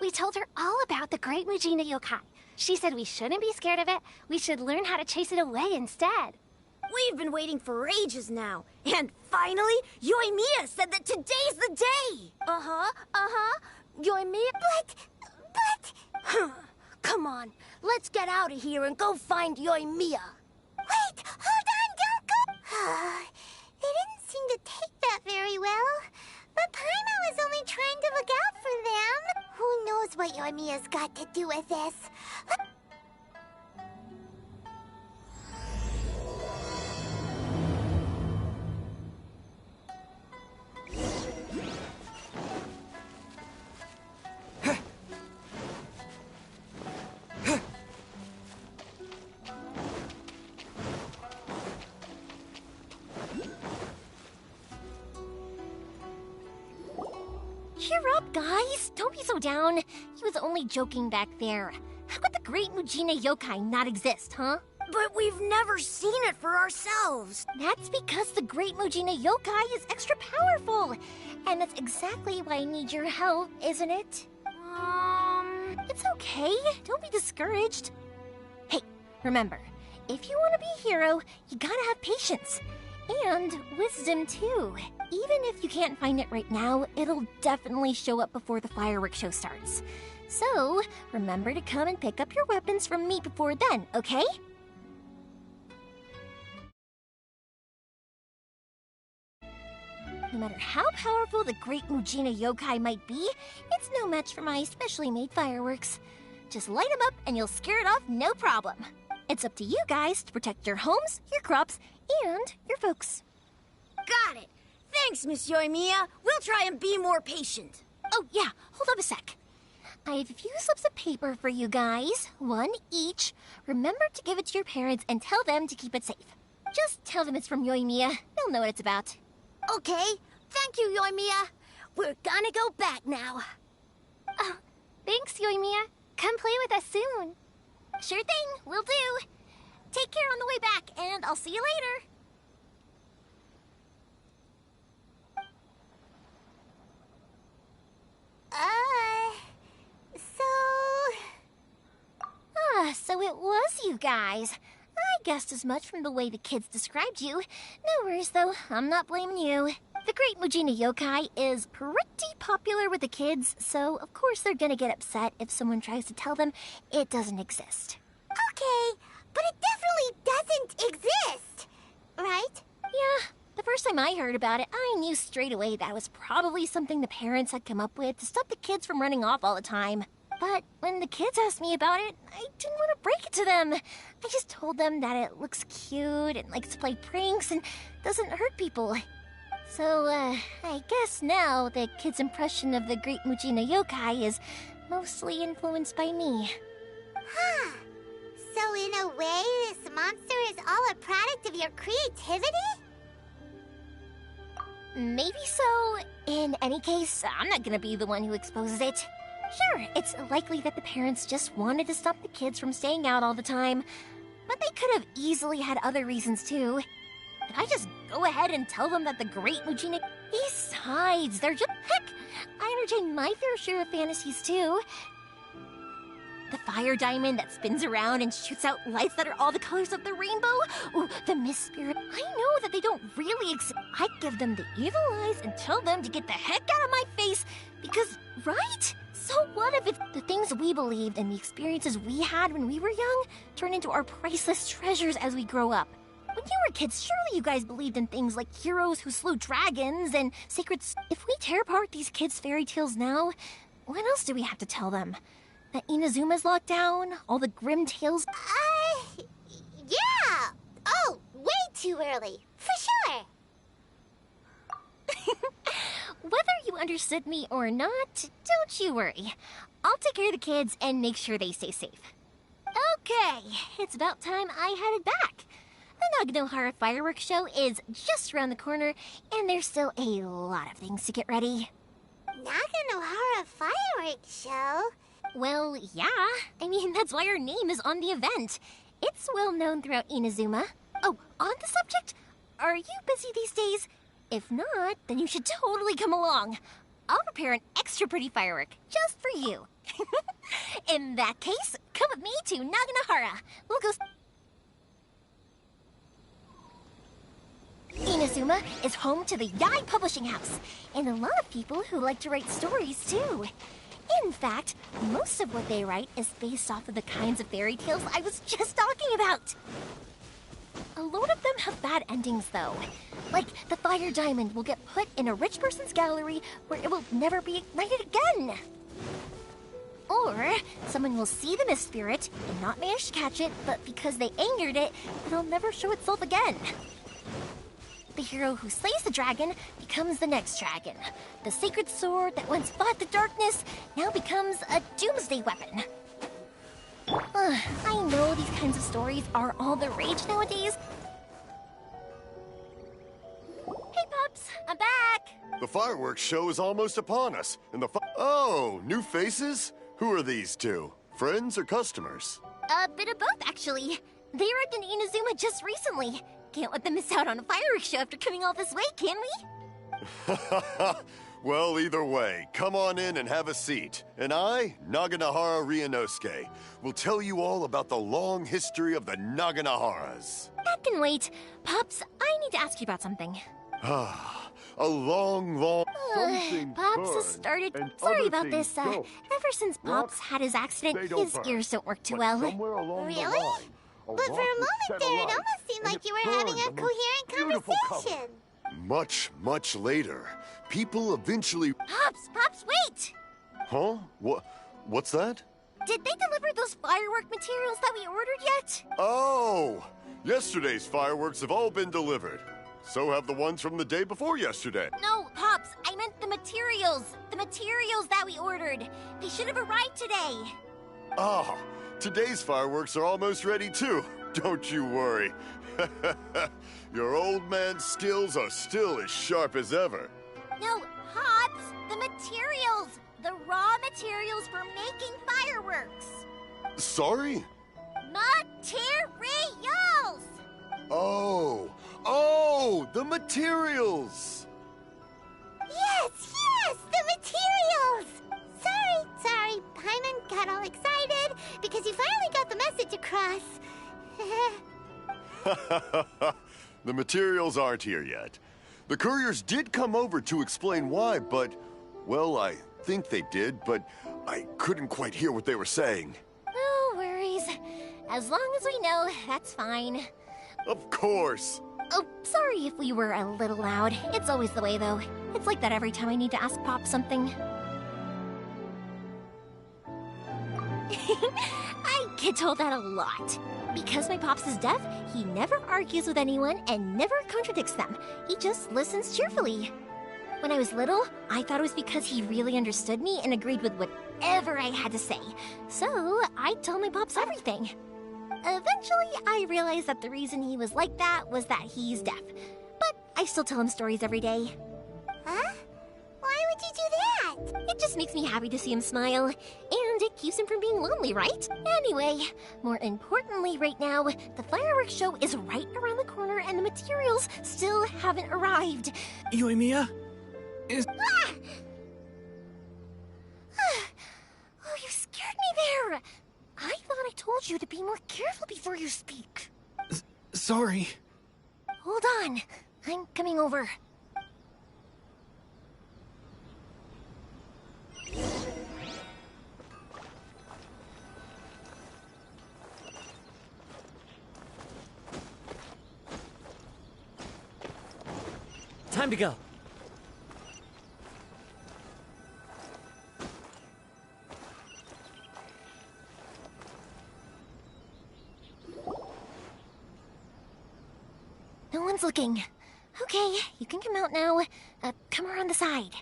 We told her all about the Great Mujina Yokai. She said we shouldn't be scared of it. We should learn how to chase it away instead. We've been waiting for ages now. And finally, Yoimiya said that today's the day! Yoimiya? But... Come on, let's get out of here and go find Yoimiya. Wait, hold on, don't go! They didn't seem to take that very well. But Paimon was only trying to look out for them. Who knows what Yoimiya's got to do with this? Cheer up, guys! Don't be so down. He was only joking back there. How could the Great Mujina Yokai not exist, huh? But we've never seen it for ourselves. That's because the Great Mujina Yokai is extra powerful. And that's exactly why I need your help, isn't it? It's okay. Don't be discouraged. Hey, remember, if you want to be a hero, you gotta have patience. And wisdom, too. Even if you can't find it right now, it'll definitely show up before the fireworks show starts. So, remember to come and pick up your weapons from me before then, okay? No matter how powerful the Great Mujina Yokai might be, it's no match for my specially made fireworks. Just light them up and you'll scare it off no problem. It's up to you guys to protect your homes, your crops, and your folks. Got it! Thanks, Miss Yoimiya. We'll try and be more patient. Oh, yeah. Hold up a sec. I have a few slips of paper for you guys. One each. Remember to give it to your parents and tell them to keep it safe. Just tell them it's from Yoimiya. They'll know what it's about. Okay. Thank you, Yoimiya. We're gonna go back now. Oh, thanks, Yoimiya. Come play with us soon. Sure thing. Will do. Take care on the way back, and I'll see you later. So it was you guys. I guessed as much from the way the kids described you. No worries, though. I'm not blaming you. The Great Mujina Yokai is pretty popular with the kids, so of course they're gonna get upset if someone tries to tell them it doesn't exist. Okay, but it definitely doesn't exist, right? Yeah, the first time I heard about it, I knew straight away that was probably something the parents had come up with to stop the kids from running off all the time. But when the kids asked me about it, I didn't want to break it to them. I just told them that it looks cute and likes to play pranks and doesn't hurt people. So, I guess now the kids' impression of the Great Mujina Yokai is mostly influenced by me. Huh. So in a way, this monster is all a product of your creativity? Maybe so. In any case, I'm not gonna be the one who exposes it. Sure, it's likely that the parents just wanted to stop the kids from staying out all the time, but they could have easily had other reasons too. Did I just go ahead and tell them that the Great Mujina... Besides, they're just... Heck, I entertain my fair share of fantasies too. The fire diamond that spins around and shoots out lights that are all the colors of the rainbow. Ooh, the mist spirit. I know that they don't really exist. I give them the evil eyes and tell them to get the heck out of my face because, right? So what if the things we believed and the experiences we had when we were young turn into our priceless treasures as we grow up? When you were kids, surely you guys believed in things like heroes who slew dragons and sacred... If we tear apart these kids' fairy tales now, what else do we have to tell them? That Inazuma's locked down? All the grim tales? Yeah! Oh, way too early. For sure. Whether you understood me or not, don't you worry. I'll take care of the kids and make sure they stay safe. Okay, it's about time I headed back. The Naganohara fireworks show is just around the corner, and there's still a lot of things to get ready. Naganohara fireworks show? Well, yeah. I mean, that's why our name is on the event. It's well known throughout Inazuma. Oh, on the subject, are you busy these days? If not, then you should totally come along. I'll prepare an extra pretty firework just for you. In that case, come with me to Naganohara. We'll go... Inazuma is home to the Yai Publishing House, and a lot of people who like to write stories too. In fact, most of what they write is based off of the kinds of fairy tales I was just talking about. A lot of them have bad endings, though. Like, the fire diamond will get put in a rich person's gallery where it will never be ignited again. Or, someone will see the mist spirit and not manage to catch it, but because they angered it, it'll never show itself again. The hero who slays the dragon becomes the next dragon. The sacred sword that once fought the darkness now becomes a doomsday weapon. I know these kinds of stories are all the rage nowadays. Hey, Pops, I'm back! The fireworks show is almost upon us, and Oh, new faces? Who are these two? Friends or customers? A bit of both, actually. They arrived in Inazuma just recently. Can't let them miss out on a fireworks show after coming all this way, can we? Well, either way, come on in and have a seat. And I, Naganahara Ryunosuke, will tell you all about the long history of the Naganaharas. That can wait. Pops, I need to ask you about something. A long... Pops has started... Sorry about this, ever since Pops had his accident, his ears don't work too well. Really? But for a moment there, it almost seemed like you were having a coherent conversation. Much later, people eventually... Pops, wait! Huh? What's that? Did they deliver those firework materials that we ordered yet? Oh! Yesterday's fireworks have all been delivered. So have the ones from the day before yesterday. No, Pops, I meant the materials. The materials that we ordered. They should have arrived today. Ah, today's fireworks are almost ready too. Don't you worry. Your old man's skills are still as sharp as ever. No, Pops, the materials. The raw materials for making fireworks. Sorry? Materials! Oh, the materials! Yes, the materials! Sorry, Paimon got all excited because you finally got the message across. The materials aren't here yet. The couriers did come over to explain why, but, well, I think they did, but I couldn't quite hear what they were saying. No worries. As long as we know, that's fine. Of course. Oh, sorry if we were a little loud. It's always the way, though. It's like that every time I need to ask Pop something. I get told that a lot. Because my Pops is deaf, he never argues with anyone and never contradicts them. He just listens cheerfully. When I was little, I thought it was because he really understood me and agreed with whatever I had to say. So, I'd tell my Pops everything. Eventually, I realized that the reason he was like that was that he's deaf. But I still tell him stories every day. Huh? Why would you do that? It just makes me happy to see him smile. And it keeps him from being lonely, right? Anyway, more importantly right now, the fireworks show is right around the corner and the materials still haven't arrived. Yoimiya? Ah! Oh, you scared me there! I thought I told you to be more careful before you speak. Sorry. Hold on. I'm coming over. Time to go. No one's looking. Okay, you can come out now. Come around the side.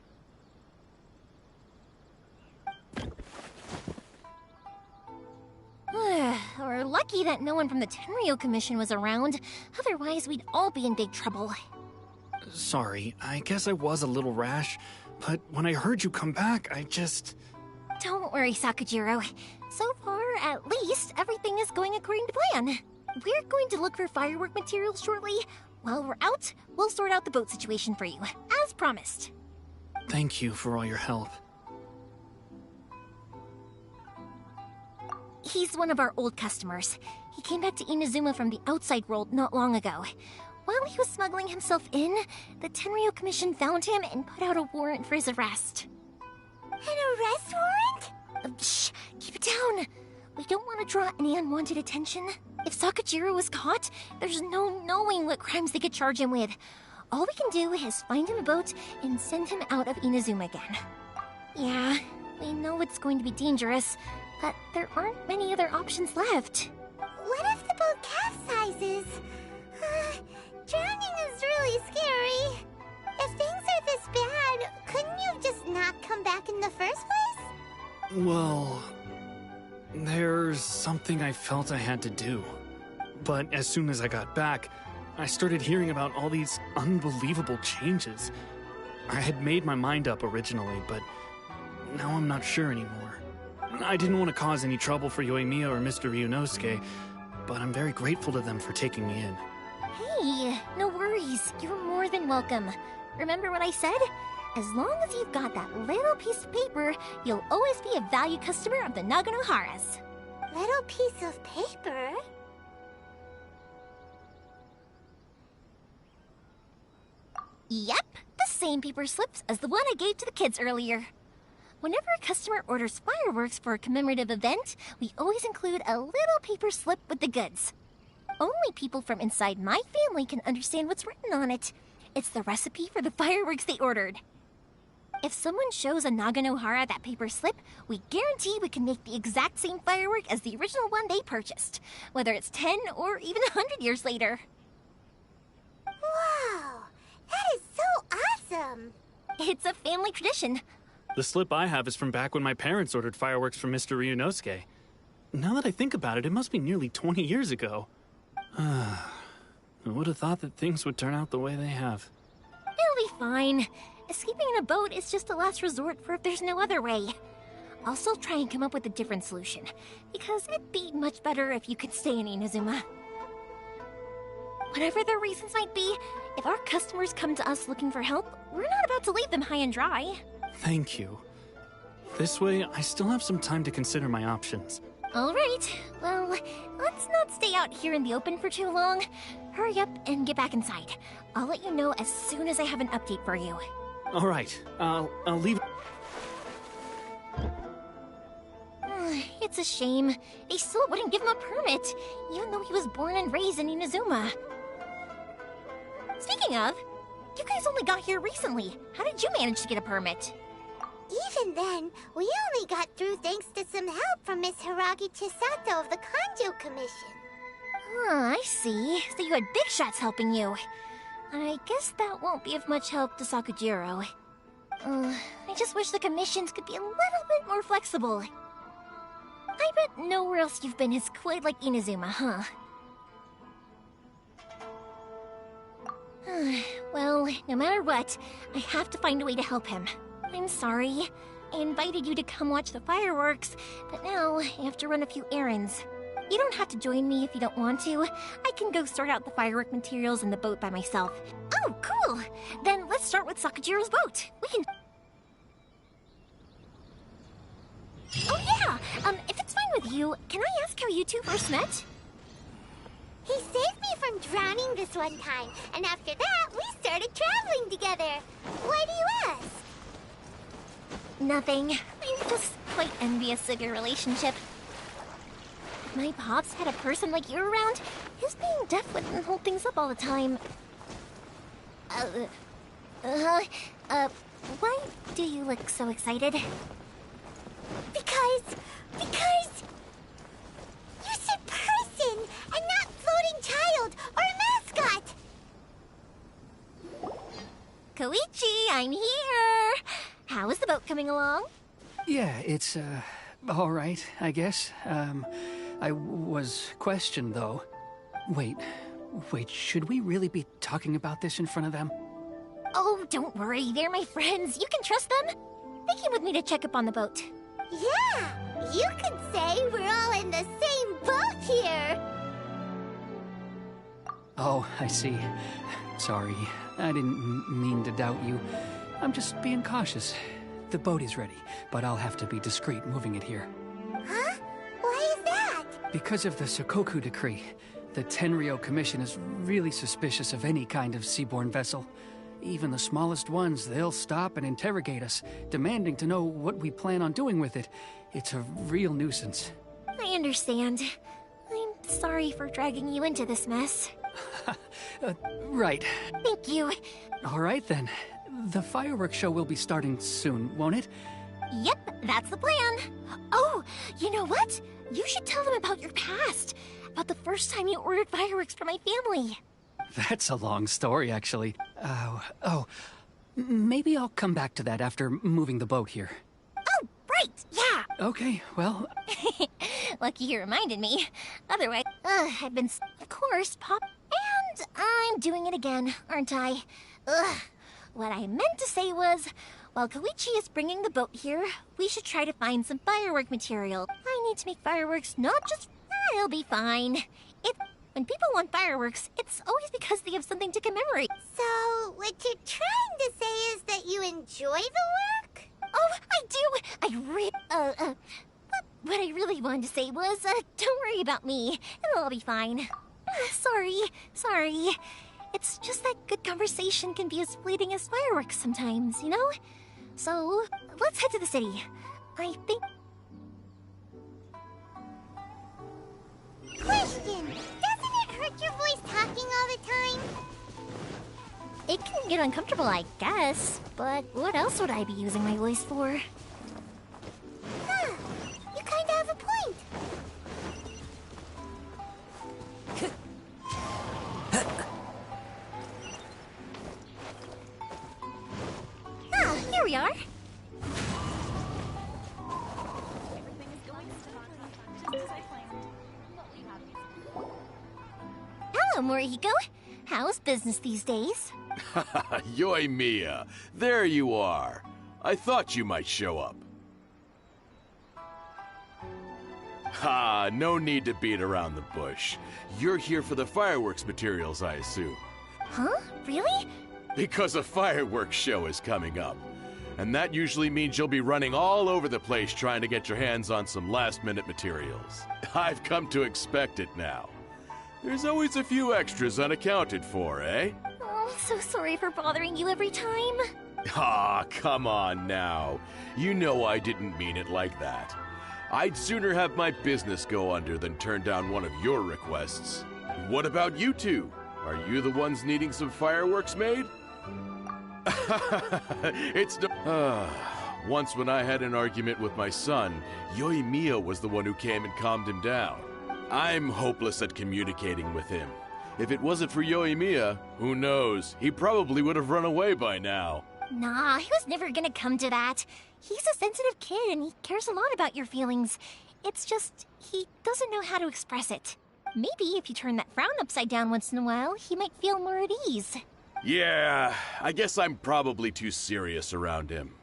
We're lucky that no one from the Tenryo Commission was around. Otherwise, we'd all be in big trouble. Sorry, I guess I was a little rash, but when I heard you come back, I just... Don't worry, Sakujiro. So far, at least, everything is going according to plan. We're going to look for firework materials shortly. While we're out, we'll sort out the boat situation for you, as promised. Thank you for all your help. He's one of our old customers. He came back to Inazuma from the outside world not long ago. While he was smuggling himself in, the Tenryo Commission found him and put out a warrant for his arrest. An arrest warrant? Shh! Keep it down! We don't want to draw any unwanted attention. If Sakajiro was caught, there's no knowing what crimes they could charge him with. All we can do is find him a boat and send him out of Inazuma again. Yeah, we know it's going to be dangerous, but there aren't many other options left. What if the boat capsizes? Drowning is really scary. If things are this bad, couldn't you just not come back in the first place? Well, there's something I felt I had to do. But as soon as I got back, I started hearing about all these unbelievable changes. I had made my mind up originally, but now I'm not sure anymore. I didn't want to cause any trouble for Yoimiya or Mr. Ryunosuke, but I'm very grateful to them for taking me in. Hey, no worries. You're more than welcome. Remember what I said? As long as you've got that little piece of paper, you'll always be a valued customer of the Naganoharas. Little piece of paper? Yep, the same paper slips as the one I gave to the kids earlier. Whenever a customer orders fireworks for a commemorative event, we always include a little paper slip with the goods. Only people from inside my family can understand what's written on it. It's the recipe for the fireworks they ordered. If someone shows a Naganohara that paper slip, we guarantee we can make the exact same firework as the original one they purchased, whether it's 10 or even 100 years later. Wow, that is so awesome! It's a family tradition. The slip I have is from back when my parents ordered fireworks from Mr. Ryunosuke. Now that I think about it, it must be nearly 20 years ago. I would have thought that things would turn out the way they have. It'll be fine. Escaping in a boat is just a last resort for if there's no other way. I'll still try and come up with a different solution, because it'd be much better if you could stay in Inazuma. Whatever their reasons might be, if our customers come to us looking for help, we're not about to leave them high and dry. Thank you. This way, I still have some time to consider my options. All right. Well, let's not stay out here in the open for too long. Hurry up and get back inside. I'll let you know as soon as I have an update for you. All right. I'll leave. It's a shame. They still wouldn't give him a permit, even though he was born and raised in Inazuma. Speaking of, you guys only got here recently. How did you manage to get a permit? Even then, we only got through thanks to some help from Miss Hiragi Chisato of the Kanjo Commission. I see. So you had big shots helping you. I guess that won't be of much help to Sakujiro. I just wish the commissions could be a little bit more flexible. I bet nowhere else you've been is quite like Inazuma, huh? Well, no matter what, I have to find a way to help him. I'm sorry. I invited you to come watch the fireworks, but now I have to run a few errands. You don't have to join me if you don't want to. I can go sort out the firework materials in the boat by myself. Oh, cool! Then let's start with Sakujiro's boat. We can... Oh yeah! If it's fine with you, can I ask how you two first met? He saved me from drowning this one time, and after that, we started traveling together. Why do you ask? Nothing. I'm just quite envious of your relationship. If my pops had a person like you around, his being deaf wouldn't hold things up all the time. Why do you look so excited? Because you said person and not floating child or a mascot. Koichi, I'm here. How is the boat coming along? Yeah, it's, all right, I guess. I was questioned, though. Wait, should we really be talking about this in front of them? Oh, don't worry, they're my friends. You can trust them. They came with me to check up on the boat. Yeah, you could say we're all in the same boat here. Oh, I see. Sorry, I didn't mean to doubt you. I'm just being cautious. The boat is ready, but I'll have to be discreet moving it here. Huh? Why is that? Because of the Sokoku decree. The Tenryou Commission is really suspicious of any kind of seaborne vessel. Even the smallest ones, they'll stop and interrogate us, demanding to know what we plan on doing with it. It's a real nuisance. I understand. I'm sorry for dragging you into this mess. Right. Thank you. All right, then. The fireworks show will be starting soon, won't it? Yep, that's the plan. Oh, you know what? You should tell them about your past. About the first time you ordered fireworks for my family. That's a long story, actually. Maybe I'll come back to that after moving the boat here. Oh, right, yeah. Okay, well... Lucky you reminded me. Otherwise, I've been... Of course, Pop. And I'm doing it again, aren't I? What I meant to say was, while Koichi is bringing the boat here, we should try to find some firework material. I need to make fireworks, not just... It'll be fine. When people want fireworks, it's always because they have something to commemorate. So, what you're trying to say is that you enjoy the work? Oh, I do! What I really wanted to say was, don't worry about me. It'll all be fine. Sorry. It's just that good conversation can be as fleeting as fireworks sometimes, you know? So, let's head to the city. I think... Question! Doesn't it hurt your voice talking all the time? It can get uncomfortable, I guess. But what else would I be using my voice for? Huh. You kinda have a point. Here we are. Hello, Morihiko. How's business these days? Yoimiya, there you are. I thought you might show up. Ha, no need to beat around the bush. You're here for the fireworks materials, I assume. Huh? Really? Because a fireworks show is coming up. And that usually means you'll be running all over the place trying to get your hands on some last-minute materials. I've come to expect it now. There's always a few extras unaccounted for, eh? Oh, I'm so sorry for bothering you every time. Ah, come on now. You know I didn't mean it like that. I'd sooner have my business go under than turn down one of your requests. What about you two? Are you the ones needing some fireworks made? It's no... Once when I had an argument with my son, Yoimiya was the one who came and calmed him down. I'm hopeless at communicating with him. If it wasn't for Yoimiya, who knows? He probably would have run away by now. Nah, he was never gonna come to that. He's a sensitive kid and he cares a lot about your feelings. It's just, he doesn't know how to express it. Maybe if you turn that frown upside down once in a while, he might feel more at ease. Yeah, I guess I'm probably too serious around him.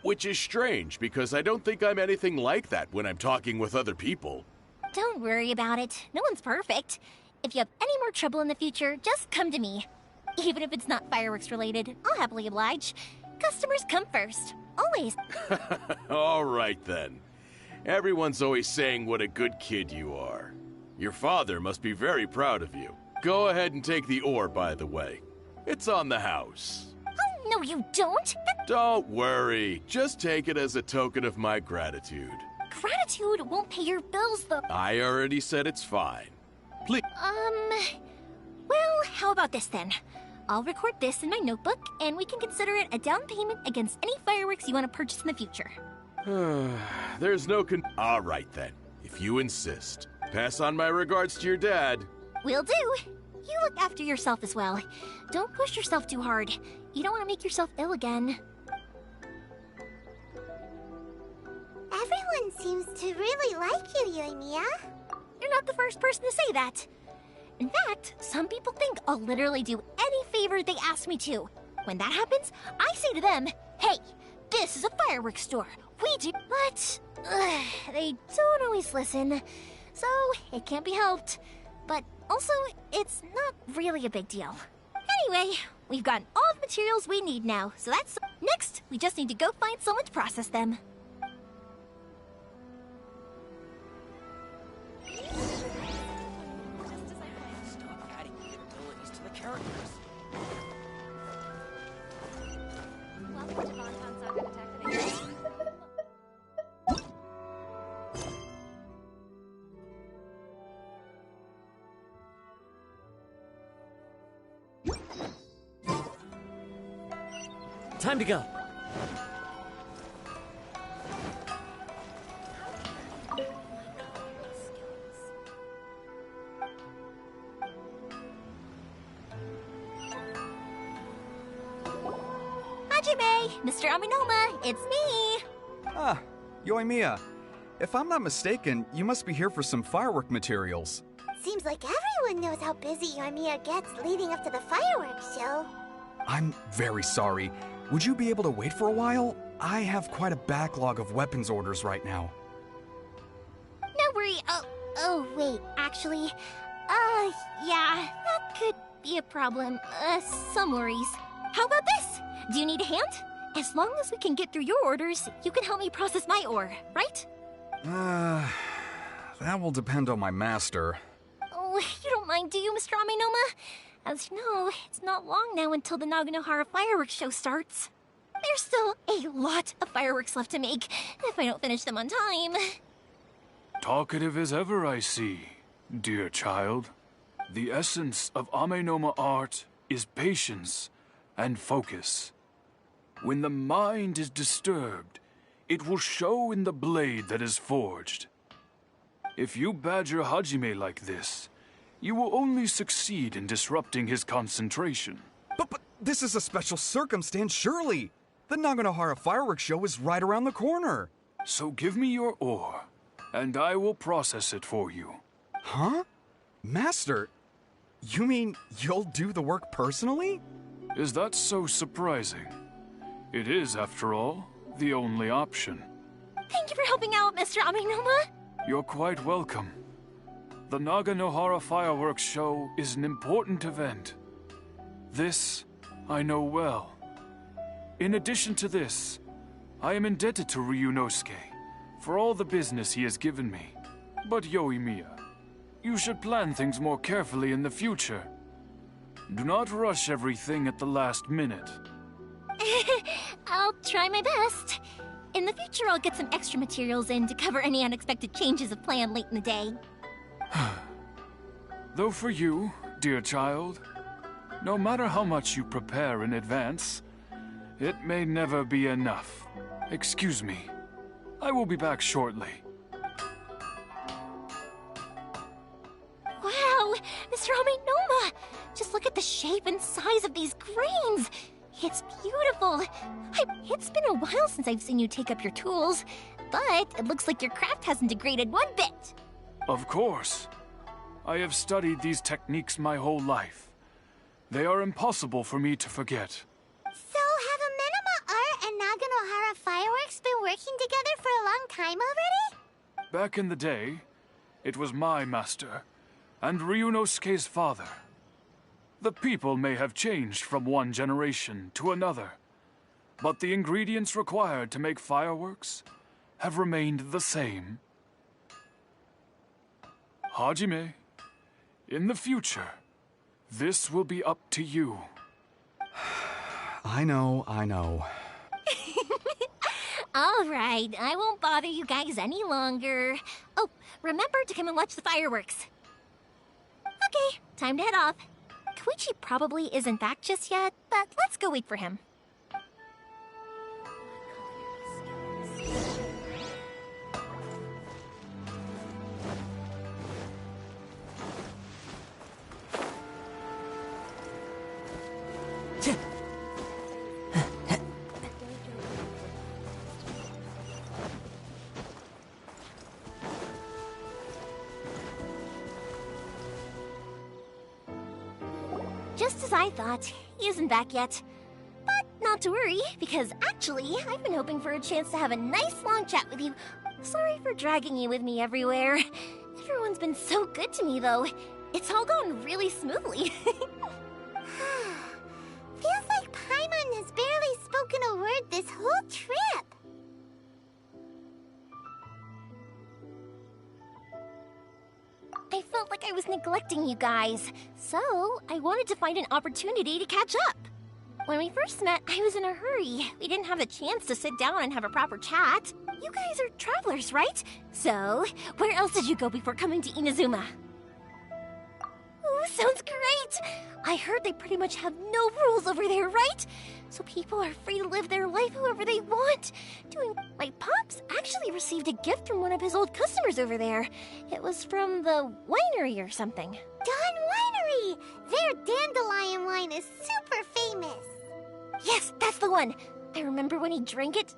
Which is strange, because I don't think I'm anything like that when I'm talking with other people. Don't worry about it. No one's perfect. If you have any more trouble in the future, just come to me. Even if it's not fireworks related, I'll happily oblige. Customers come first. Always. All right, then. Everyone's always saying what a good kid you are. Your father must be very proud of you. Go ahead and take the ore, by the way. It's on the house. Oh, no you don't! Don't worry. Just take it as a token of my gratitude. Gratitude won't pay your bills, though. I already said it's fine. Please. Well, how about this then? I'll record this in my notebook, and we can consider it a down payment against any fireworks you want to purchase in the future. There's no All right, then. If you insist. Pass on my regards to your dad. Will do. You look after yourself as well. Don't push yourself too hard. You don't want to make yourself ill again. Everyone seems to really like you, Yoimiya. You're not the first person to say that. In fact, some people think I'll literally do any favor they ask me to. When that happens, I say to them, hey, this is a fireworks store. We do... But they don't always listen. So it can't be helped. But also, it's not really a big deal. Anyway, we've gotten all the materials we need now, so that's... Next, we just need to go find someone to process them. time to go. Hajime, Mr. Aminoma, it's me. Ah, Yoimiya. If I'm not mistaken, you must be here for some firework materials. Seems like everyone knows how busy Yoimiya gets leading up to the fireworks show. I'm very sorry. Would you be able to wait for a while? I have quite a backlog of weapons orders right now. No worry. Wait, actually, yeah, that could be a problem. Some worries. How about this? Do you need a hand? As long as we can get through your orders, you can help me process my ore, right? That will depend on my master. Oh, you don't mind, do you, Mr. Aminoma? As you know, it's not long now until the Naganohara fireworks show starts. There's still a lot of fireworks left to make, if I don't finish them on time. Talkative as ever, I see, dear child. The essence of Amenoma art is patience and focus. When the mind is disturbed, it will show in the blade that is forged. If you badger Hajime like this, you will only succeed in disrupting his concentration. But this is a special circumstance, surely. The Naganohara fireworks show is right around the corner. So give me your ore, and I will process it for you. Huh? Master, you mean you'll do the work personally? Is that so surprising? It is, after all, the only option. Thank you for helping out, Mr. Aminoma. You're quite welcome. The Naganohara fireworks show is an important event. This I know well. In addition to this, I am indebted to Ryunosuke for all the business he has given me. But Yoimiya, you should plan things more carefully in the future. Do not rush everything at the last minute. I'll try my best. In the future, I'll get some extra materials in to cover any unexpected changes of plan late in the day. Though for you, dear child, no matter how much you prepare in advance, it may never be enough. Excuse me. I will be back shortly. Wow, Mr. Aminoma! Just look at the shape and size of these grains! It's beautiful! It's been a while since I've seen you take up your tools, but it looks like your craft hasn't degraded one bit! Of course. I have studied these techniques my whole life. They are impossible for me to forget. So, have Amenoma Art and Naganohara Fireworks been working together for a long time already? Back in the day, it was my master, and Ryunosuke's father. The people may have changed from one generation to another, but the ingredients required to make fireworks have remained the same. Hajime, in the future, this will be up to you. I know. All right, I won't bother you guys any longer. Oh, remember to come and watch the fireworks. Okay, time to head off. Koichi probably isn't back just yet, but let's go wait for him. Just as I thought, he isn't back yet. But not to worry, because actually, I've been hoping for a chance to have a nice long chat with you. Sorry for dragging you with me everywhere. Everyone's been so good to me, though. It's all gone really smoothly. Feels like Paimon has barely spoken a word this whole trip. I felt like I was neglecting you guys, so I wanted to find an opportunity to catch up. When we first met, I was in a hurry. We didn't have a chance to sit down and have a proper chat. You guys are travelers, right? So, where else did you go before coming to Inazuma? Ooh, sounds great! I heard they pretty much have no rules over there, right? so people are free to live their life however they want. My pops actually received a gift from one of his old customers over there. It was from the winery or something. Dawn Winery! Their dandelion wine is super famous. Yes, that's the one. I remember when he drank it.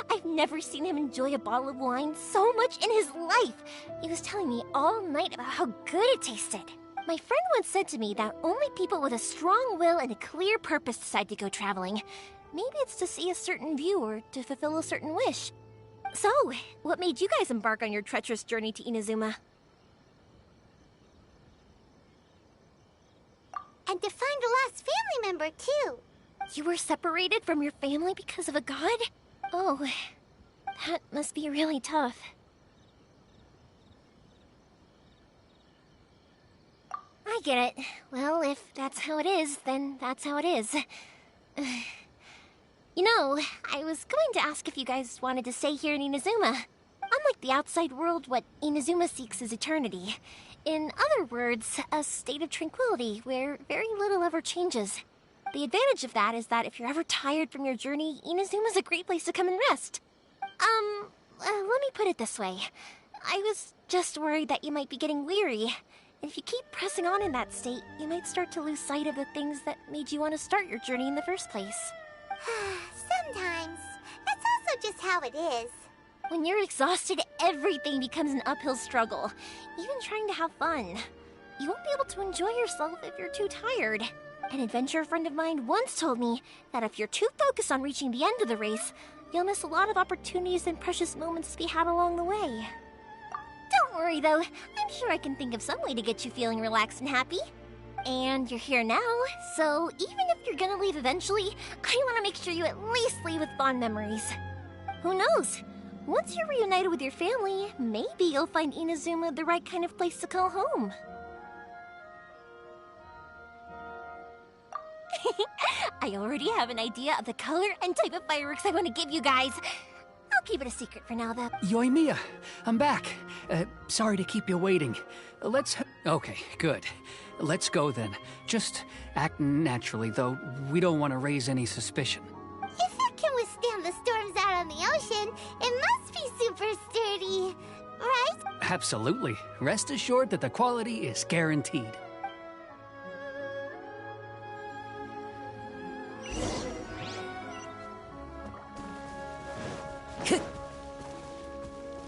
I've never seen him enjoy a bottle of wine so much in his life. He was telling me all night about how good it tasted. My friend once said to me that only people with a strong will and a clear purpose decide to go traveling. Maybe it's to see a certain view or to fulfill a certain wish. So, what made you guys embark on your treacherous journey to Inazuma? And to find a lost family member, too. You were separated from your family because of a god? Oh, that must be really tough. I get it. Well, if that's how it is, then that's how it is. You know, I was going to ask if you guys wanted to stay here in Inazuma. Unlike the outside world, what Inazuma seeks is eternity. In other words, a state of tranquility where very little ever changes. The advantage of that is that if you're ever tired from your journey, Inazuma's a great place to come and rest. Let me put it this way. I was just worried that you might be getting weary. And if you keep pressing on in that state, you might start to lose sight of the things that made you want to start your journey in the first place. Sometimes. That's also just how it is. When you're exhausted, everything becomes an uphill struggle. Even trying to have fun. You won't be able to enjoy yourself if you're too tired. An adventure friend of mine once told me that if you're too focused on reaching the end of the race, you'll miss a lot of opportunities and precious moments to be had along the way. Don't worry though, I'm sure I can think of some way to get you feeling relaxed and happy. And you're here now, so even if you're gonna leave eventually, I want to make sure you at least leave with fond memories. Who knows? Once you're reunited with your family, maybe you'll find Inazuma the right kind of place to call home. I already have an idea of the color and type of fireworks I want to give you guys. I'll keep it a secret for now, though. Yoimiya, I'm back. Sorry to keep you waiting. Okay, good. Let's go then. Just act naturally, though. We don't want to raise any suspicion. If it can withstand the storms out on the ocean, it must be super sturdy, right? Absolutely. Rest assured that the quality is guaranteed.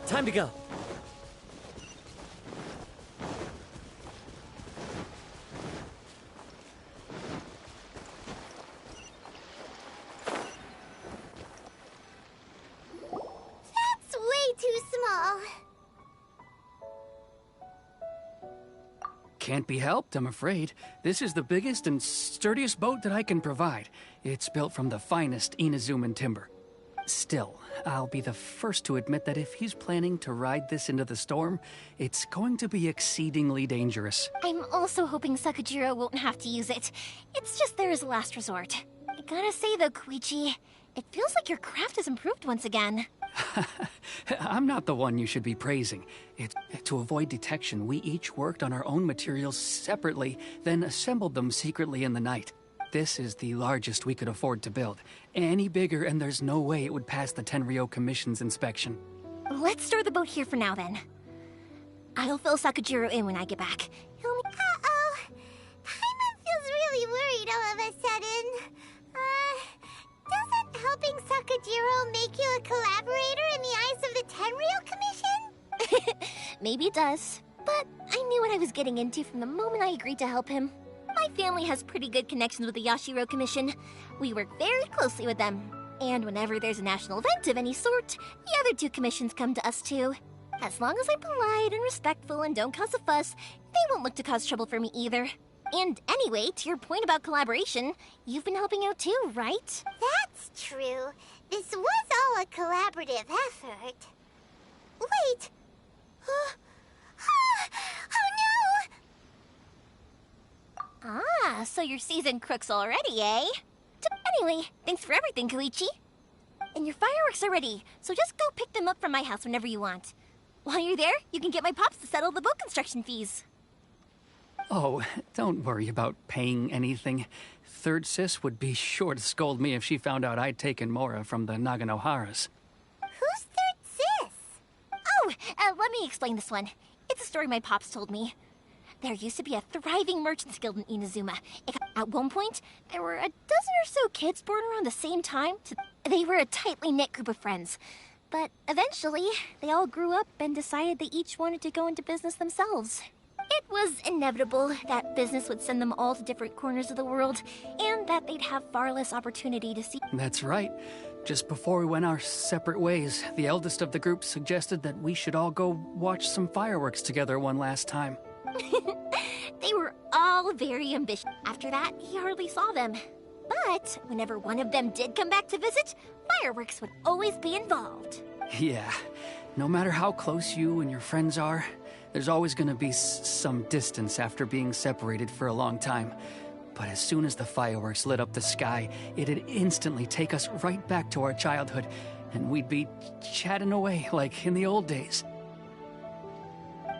Time to go. That's way too small. Can't be helped, I'm afraid. This is the biggest and sturdiest boat that I can provide. It's built from the finest Inazuman timber. Still, I'll be the first to admit that if he's planning to ride this into the storm, it's going to be exceedingly dangerous. I'm also hoping Sakajiro won't have to use it. It's just there as a last resort. I gotta say though, Koichi, it feels like your craft has improved once again. I'm not the one you should be praising. To avoid detection, we each worked on our own materials separately, then assembled them secretly in the night. This is the largest we could afford to build. Any bigger and there's no way it would pass the Tenryou Commission's inspection. Let's store the boat here for now then. I'll fill Sakajiro in when I get back. Uh-oh. Paimon feels really worried all of a sudden. Doesn't helping Sakajiro make you a collaborator in the eyes of the Tenryou Commission? Maybe it does, but I knew what I was getting into from the moment I agreed to help him. My family has pretty good connections with the Yashiro Commission. We work very closely with them. And whenever there's a national event of any sort, the other two commissions come to us too. As long as I'm polite and respectful and don't cause a fuss, they won't look to cause trouble for me either. And anyway, to your point about collaboration, you've been helping out too, right? That's true. This was all a collaborative effort. Wait! Oh no! Ah, so you're seasoned crooks already, eh? Anyway, thanks for everything, Koichi. And your fireworks are ready, so just go pick them up from my house whenever you want. While you're there, you can get my pops to settle the boat construction fees. Oh, don't worry about paying anything. third sis would be sure to scold me if she found out I'd taken Mora from the Naganoharas. Who's third sis? Oh, let me explain this one. It's a story my pops told me. There used to be a thriving merchants guild in Inazuma. At one point, there were a dozen or so kids born around the same time. They were a tightly knit group of friends. But eventually, they all grew up and decided they each wanted to go into business themselves. It was inevitable that business would send them all to different corners of the world, and that they'd have far less opportunity to see. That's right. Just before we went our separate ways, the eldest of the group suggested that we should all go watch some fireworks together one last time. They were all very ambitious. After that, he hardly saw them. But whenever one of them did come back to visit, fireworks would always be involved. Yeah, no matter how close you and your friends are, there's always gonna be some distance after being separated for a long time. But as soon as the fireworks lit up the sky, it'd instantly take us right back to our childhood, and we'd be chatting away like in the old days.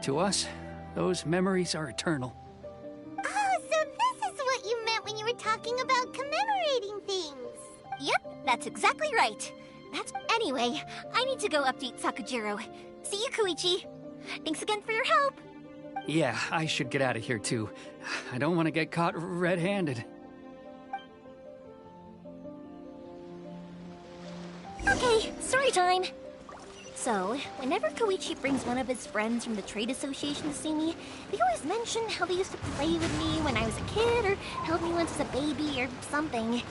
To us, those memories are eternal. Oh, so this is what you meant when you were talking about commemorating things. Yep, that's exactly right. Anyway, I need to go update Sakujiro. See you, Koichi. Thanks again for your help. Yeah, I should get out of here too. I don't want to get caught red-handed. Okay, story time. So, whenever Koichi brings one of his friends from the trade association to see me, they always mention how they used to play with me when I was a kid, or held me once as a baby, or something.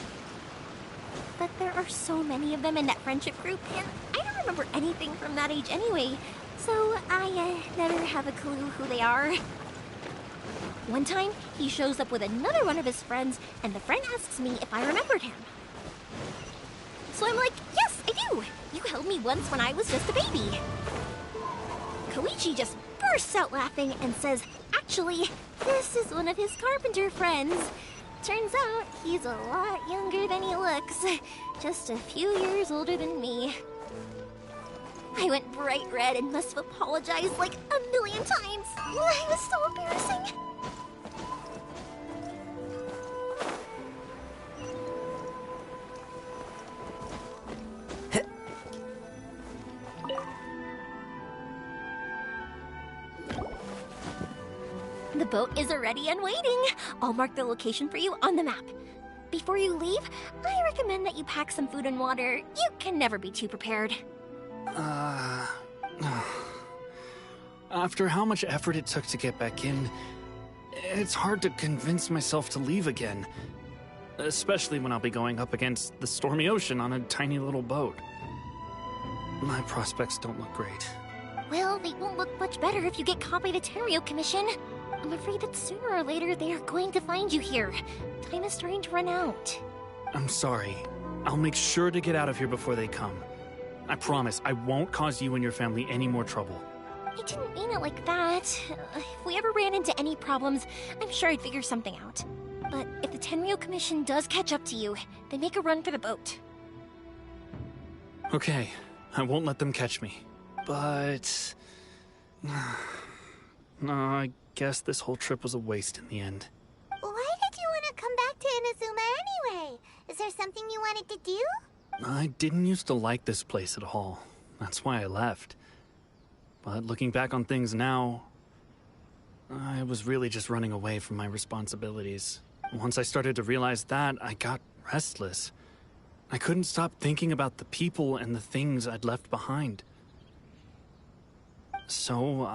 But there are so many of them in that friendship group, and I don't remember anything from that age anyway, so I never have a clue who they are. One time, he shows up with another one of his friends, and the friend asks me if I remembered him. So I'm like, yes, I do! You held me once when I was just a baby. Koichi just bursts out laughing and says, actually, this is one of his carpenter friends. Turns out, he's a lot younger than he looks. Just a few years older than me. I went bright red and must have apologized like a million times. It was so embarrassing. The boat is ready and waiting. I'll mark the location for you on the map. Before you leave, I recommend that you pack some food and water. You can never be too prepared. After how much effort it took to get back in, it's hard to convince myself to leave again. Especially when I'll be going up against the stormy ocean on a tiny little boat. My prospects don't look great. Well, they won't look much better if you get caught by the Tenryou Commission. I'm afraid that sooner or later they are going to find you here. Time is starting to run out. I'm sorry. I'll make sure to get out of here before they come. I promise I won't cause you and your family any more trouble. I didn't mean it like that. If we ever ran into any problems, I'm sure I'd figure something out. But if the Tenryou Commission does catch up to you, they make a run for the boat. Okay, I won't let them catch me. But... no, I guess this whole trip was a waste in the end. Why did you want to come back to Inazuma anyway? Is there something you wanted to do? I didn't used to like this place at all. That's why I left. But looking back on things now, I was really just running away from my responsibilities. Once I started to realize that, I got restless. I couldn't stop thinking about the people and the things I'd left behind. So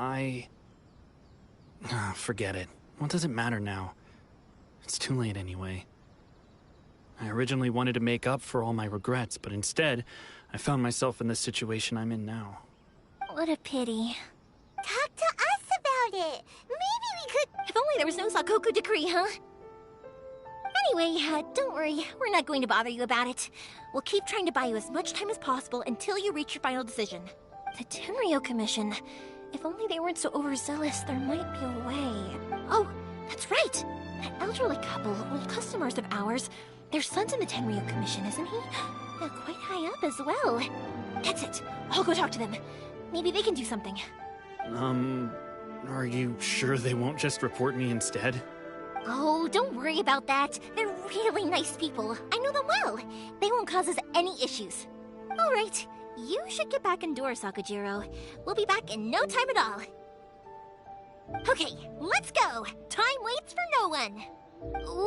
forget it. What does it matter now? It's too late anyway. I originally wanted to make up for all my regrets, but instead, I found myself in the situation I'm in now. What a pity. Talk to us about it. Maybe we could... If only there was no Sakoku decree, huh? Anyway, don't worry. We're not going to bother you about it. We'll keep trying to buy you as much time as possible until you reach your final decision. The Tenryou Commission. If only they weren't so overzealous, there might be a way. Oh, that's right! That elderly couple, old customers of ours. Their son's in the Tenryou Commission, isn't he? Quite high up as well. That's it. I'll go talk to them. Maybe they can do something. Are you sure they won't just report me instead? Oh, don't worry about that. They're really nice people. I know them well. They won't cause us any issues. All right, you should get back indoors, Sakajiro. We'll be back in no time at all. Okay, let's go. Time waits for no one.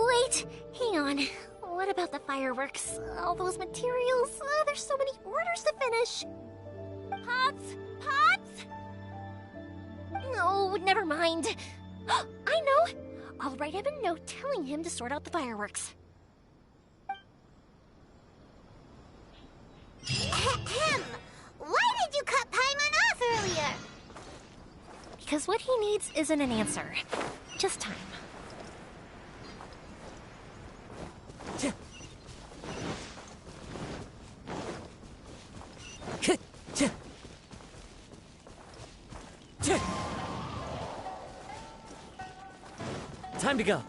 Wait, hang on. What about the fireworks? All those materials? There's so many orders to finish. Pots? Pots? No, never mind. I know. I'll write him a note telling him to sort out the fireworks. Ahem! Why did you cut Paimon off earlier? Because what he needs isn't an answer. Just time. Time to go.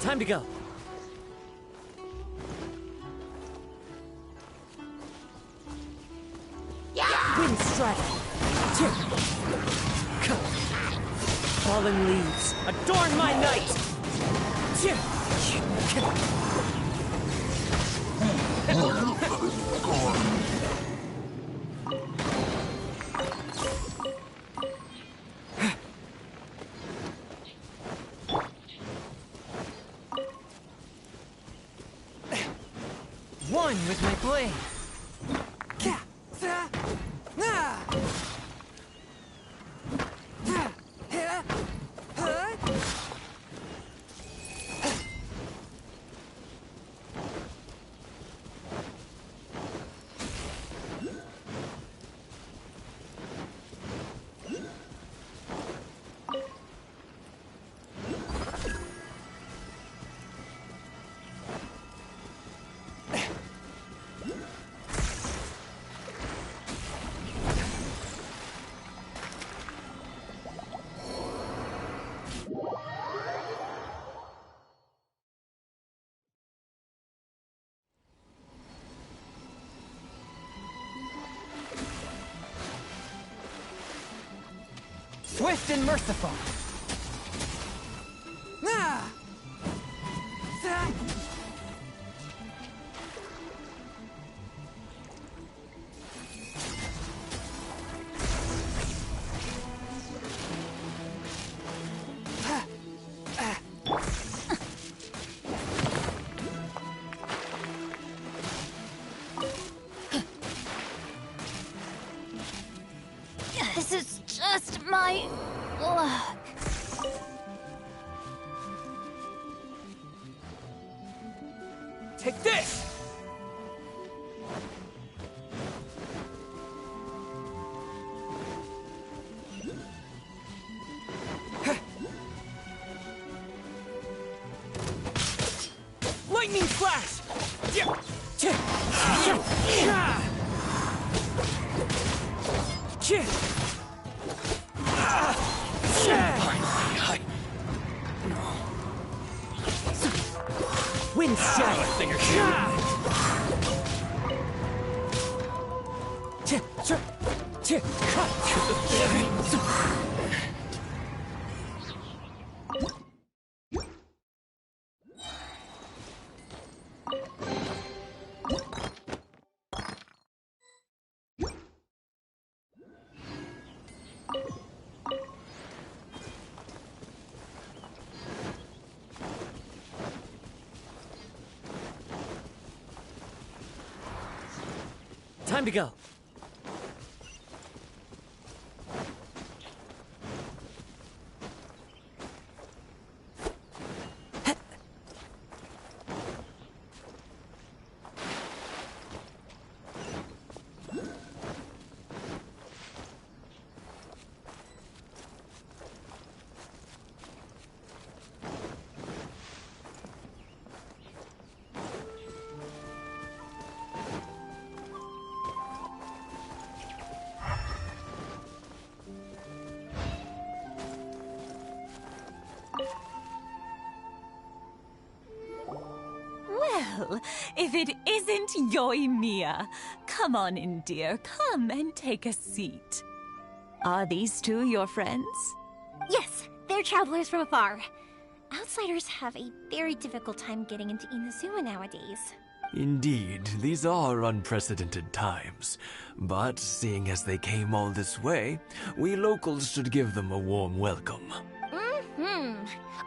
Time to go. Wind strike. Fallen leaves, adorn my night. One with my blade. Swift and merciful. This is just my luck. Take this! Lightning flash! Wind shadow! Thing or Time to go. Well, if it isn't Yoimiya. Come on in, dear. Come and take a seat. Are these two your friends? Yes, they're travelers from afar. Outsiders have a very difficult time getting into Inazuma nowadays. Indeed, these are unprecedented times. But seeing as they came all this way, we locals should give them a warm welcome.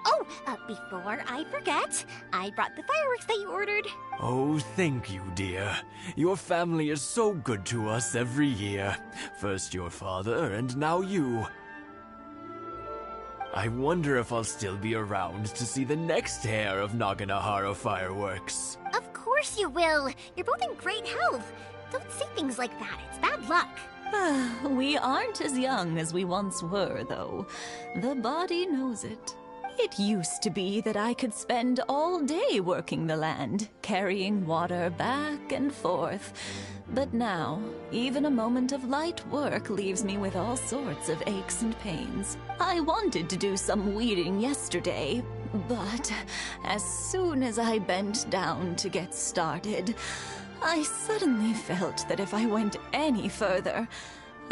Oh, before I forget, I brought the fireworks that you ordered. Oh, thank you, dear. Your family is so good to us every year. First your father, and now you. I wonder if I'll still be around to see the next hair of Naganohara fireworks. Of course you will. You're both in great health. Don't say things like that. It's bad luck. We aren't as young as we once were, though. The body knows it. It used to be that I could spend all day working the land, carrying water back and forth. But now, even a moment of light work leaves me with all sorts of aches and pains. I wanted to do some weeding yesterday, but as soon as I bent down to get started, I suddenly felt that if I went any further,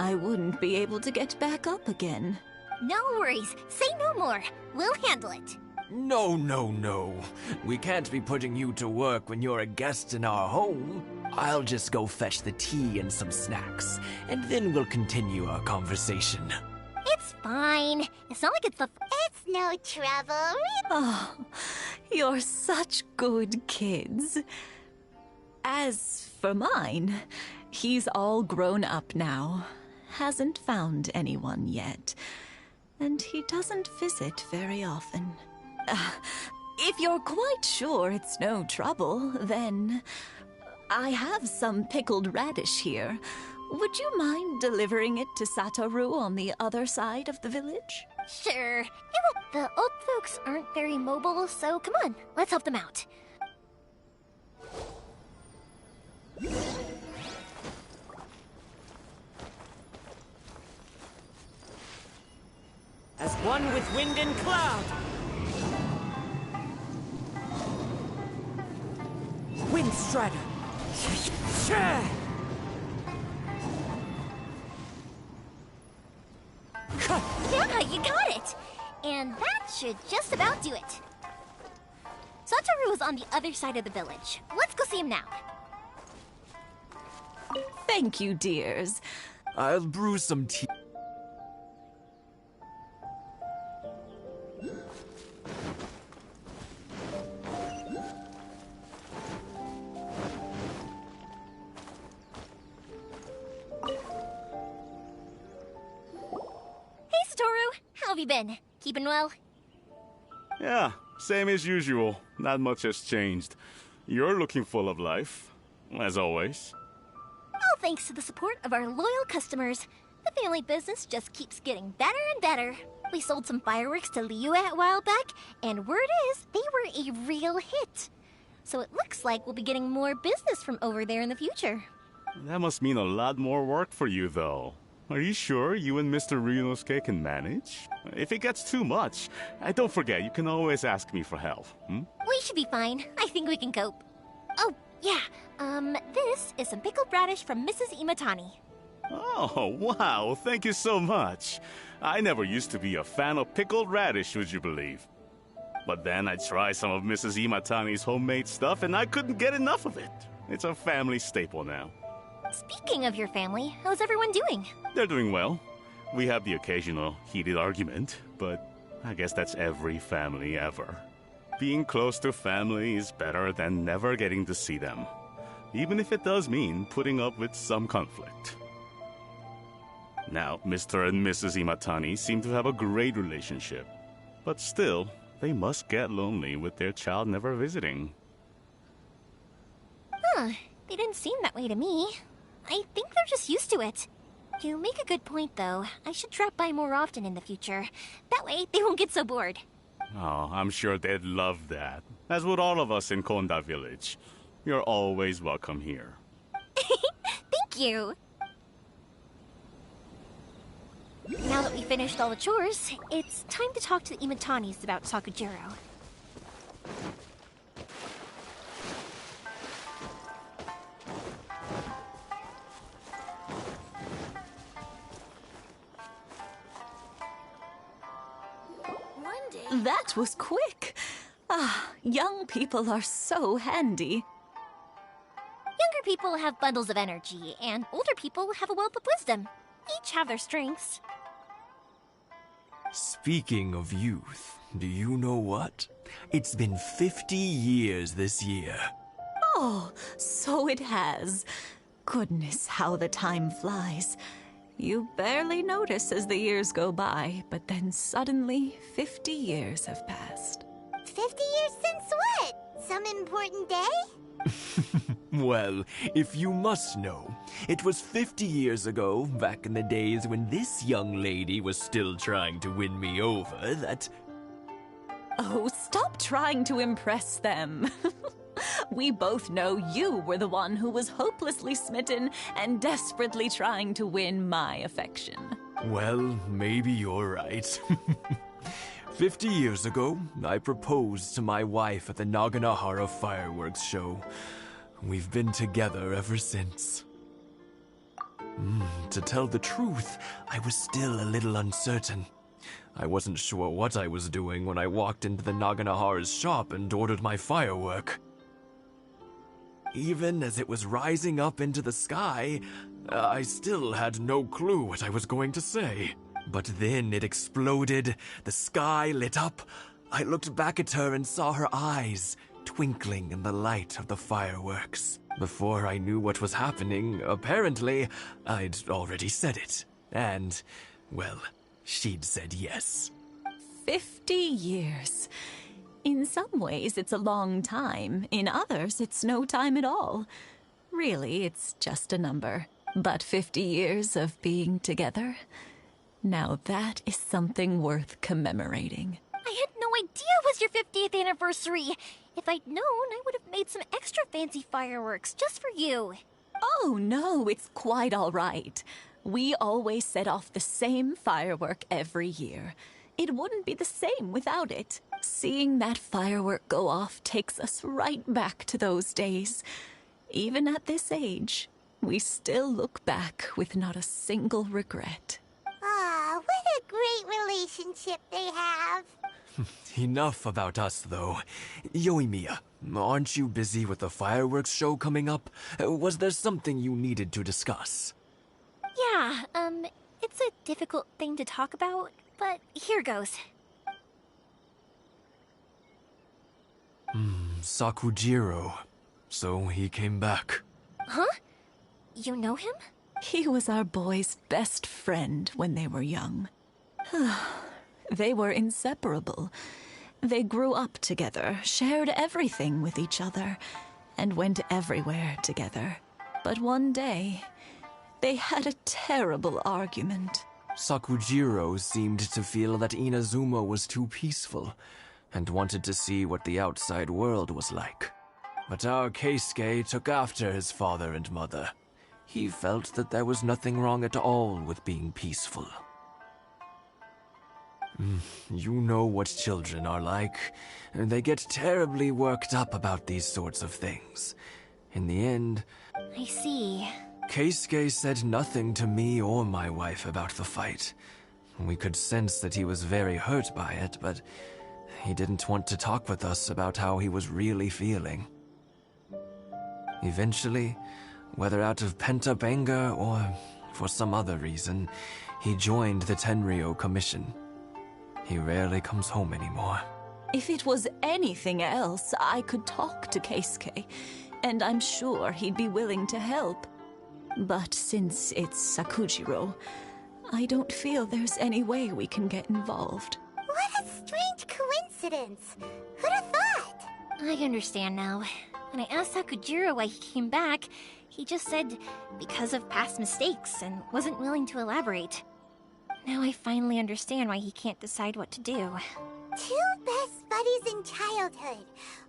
I wouldn't be able to get back up again. No worries. Say no more. We'll handle it. No, no, no. We can't be putting you to work when you're a guest in our home. I'll just go fetch the tea and some snacks, and then we'll continue our conversation. It's fine. It's not like it's It's no trouble. Oh, you're such good kids. As for mine, he's all grown up now. Hasn't found anyone yet. And he doesn't visit very often. If you're quite sure it's no trouble, then I have some pickled radish here. Would you mind delivering it to Satoru on the other side of the village? Sure. The old folks aren't very mobile, so come on, let's help them out. As one with wind and cloud. Wind Strider. Yeah, you got it! And that should just about do it. Satoru is on the other side of the village. Let's go see him now. Thank you, dears. I'll brew some tea. Hey, Satoru! How have you been? Keeping well? Yeah, same as usual. Not much has changed. You're looking full of life, as always. All thanks to the support of our loyal customers. The family business just keeps getting better and better. We sold some fireworks to Liu a while back, and word is they were a real hit. So it looks like we'll be getting more business from over there in the future. That must mean a lot more work for you, though. Are you sure you and Mr. Ryunosuke can manage? If it gets too much, don't forget, you can always ask me for help. We should be fine. I think we can cope. Oh, yeah. This is some pickled radish from Mrs. Imatani. Oh, wow. Thank you so much. I never used to be a fan of pickled radish, would you believe? But then I tried some of Mrs. Imatani's homemade stuff, and I couldn't get enough of it. It's a family staple now. Speaking of your family, how's everyone doing? They're doing well. We have the occasional heated argument, but I guess that's every family ever. Being close to family is better than never getting to see them, even if it does mean putting up with some conflict. Now, Mr. and Mrs. Imatani seem to have a great relationship, but still, they must get lonely with their child never visiting. Huh, they didn't seem that way to me. I think they're just used to it. You make a good point, though. I should drop by more often in the future. That way, they won't get so bored. Oh, I'm sure they'd love that. As would all of us in Konda Village. You're always welcome here. Thank you! Now that we finished all the chores, it's time to talk to the Imatanis about Sakujiro. That was quick. Ah, young people are so handy. Younger people have bundles of energy, and older people have a wealth of wisdom. Each have their strengths. Speaking of youth, do you know what? It's been 50 years this year. Oh, so it has. Goodness, how the time flies. You barely notice as the years go by, but then suddenly 50 years have passed. 50 years since what? Some important day? Well, if you must know, it was 50 years ago, back in the days when this young lady was still trying to win me over, that... Oh, stop trying to impress them. We both know you were the one who was hopelessly smitten and desperately trying to win my affection. Well, maybe you're right. 50 years ago, I proposed to my wife at the Naganohara fireworks show. We've been together ever since. To tell the truth, I was still a little uncertain. I wasn't sure what I was doing when I walked into the Naganohara's shop and ordered my firework. Even as it was rising up into the sky, I still had no clue what I was going to say. But then it exploded, the sky lit up. I looked back at her and saw her eyes twinkling in the light of the fireworks. Before I knew what was happening, apparently, I'd already said it. And, well, she'd said yes. 50 years. In some ways, it's a long time. In others, it's no time at all. Really, it's just a number. But 50 years of being together? Now that is something worth commemorating. I had no idea it was your 50th anniversary. If I'd known, I would have made some extra fancy fireworks just for you. Oh, no, it's quite all right. We always set off the same firework every year. It wouldn't be the same without it. Seeing that firework go off takes us right back to those days. Even at this age, we still look back with not a single regret. Ah, what a great relationship they have. Enough about us, though. Yoimiya, aren't you busy with the fireworks show coming up? Was there something you needed to discuss? Yeah, it's a difficult thing to talk about, but here goes. Sakujiro. So he came back. Huh? You know him? He was our boys' best friend when they were young. They were inseparable. They grew up together, shared everything with each other, and went everywhere together. But one day, they had a terrible argument. Sakujiro seemed to feel that Inazuma was too peaceful, and wanted to see what the outside world was like. But our Keisuke took after his father and mother. He felt that there was nothing wrong at all with being peaceful. You know what children are like. They get terribly worked up about these sorts of things. In the end... I see. Keisuke said nothing to me or my wife about the fight. We could sense that he was very hurt by it, but he didn't want to talk with us about how he was really feeling. Eventually, whether out of pent-up anger or for some other reason, he joined the Tenryou Commission. He rarely comes home anymore. If it was anything else, I could talk to Keisuke, and I'm sure he'd be willing to help. But since it's Sakujiro, I don't feel there's any way we can get involved. What a strange coincidence. Who'd have thought? I understand now. When I asked Sakujiro why he came back, he just said because of past mistakes and wasn't willing to elaborate. Now I finally understand why he can't decide what to do. Two best buddies in childhood.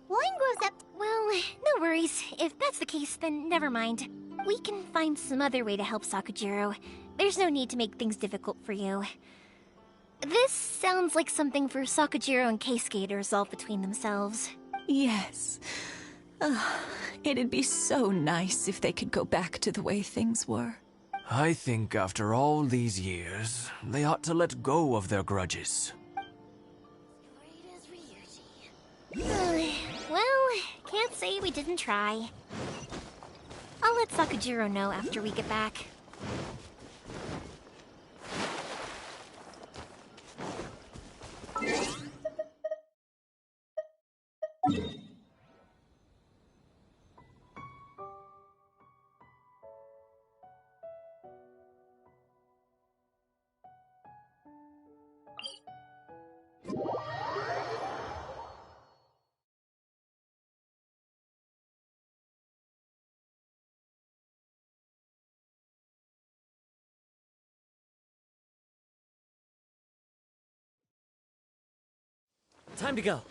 One grows up... Well, no worries. If that's the case, then never mind. We can find some other way to help Sakujiro. There's no need to make things difficult for you. This sounds like something for Sakujiro and Keisuke to resolve between themselves. Yes. It'd be so nice if they could go back to the way things were. I think after all these years, they ought to let go of their grudges. Can't say we didn't try. I'll let Sakujiro know after we get back. Time to go.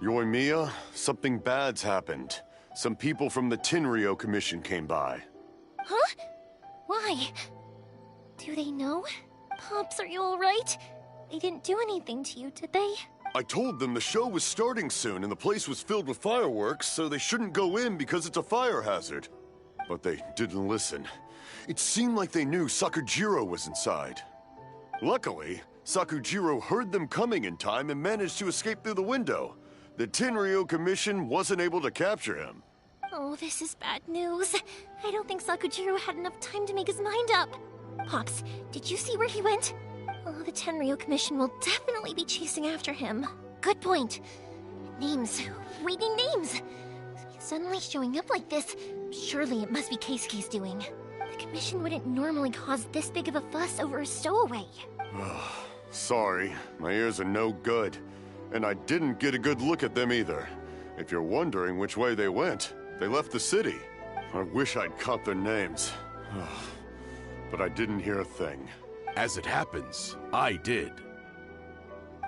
Yoimiya, something bad's happened. Some people from the Tenryou Commission came by. Huh? Why? Do they know? Pops, are you alright? They didn't do anything to you, did they? I told them the show was starting soon and the place was filled with fireworks, so they shouldn't go in because it's a fire hazard. But they didn't listen. It seemed like they knew Sakujiro was inside. Luckily, Sakujiro heard them coming in time and managed to escape through the window. The Tenryou Commission wasn't able to capture him. Oh, this is bad news. I don't think Sakujiro had enough time to make his mind up. Pops, did you see where he went? Oh, the Tenryou Commission will definitely be chasing after him. Good point. Names. We need names. Suddenly showing up like this, surely it must be Keisuke's doing. The Commission wouldn't normally cause this big of a fuss over a stowaway. Sorry, my ears are no good. And I didn't get a good look at them either. If you're wondering which way they went, they left the city. I wish I'd caught their names. But I didn't hear a thing. As it happens, I did.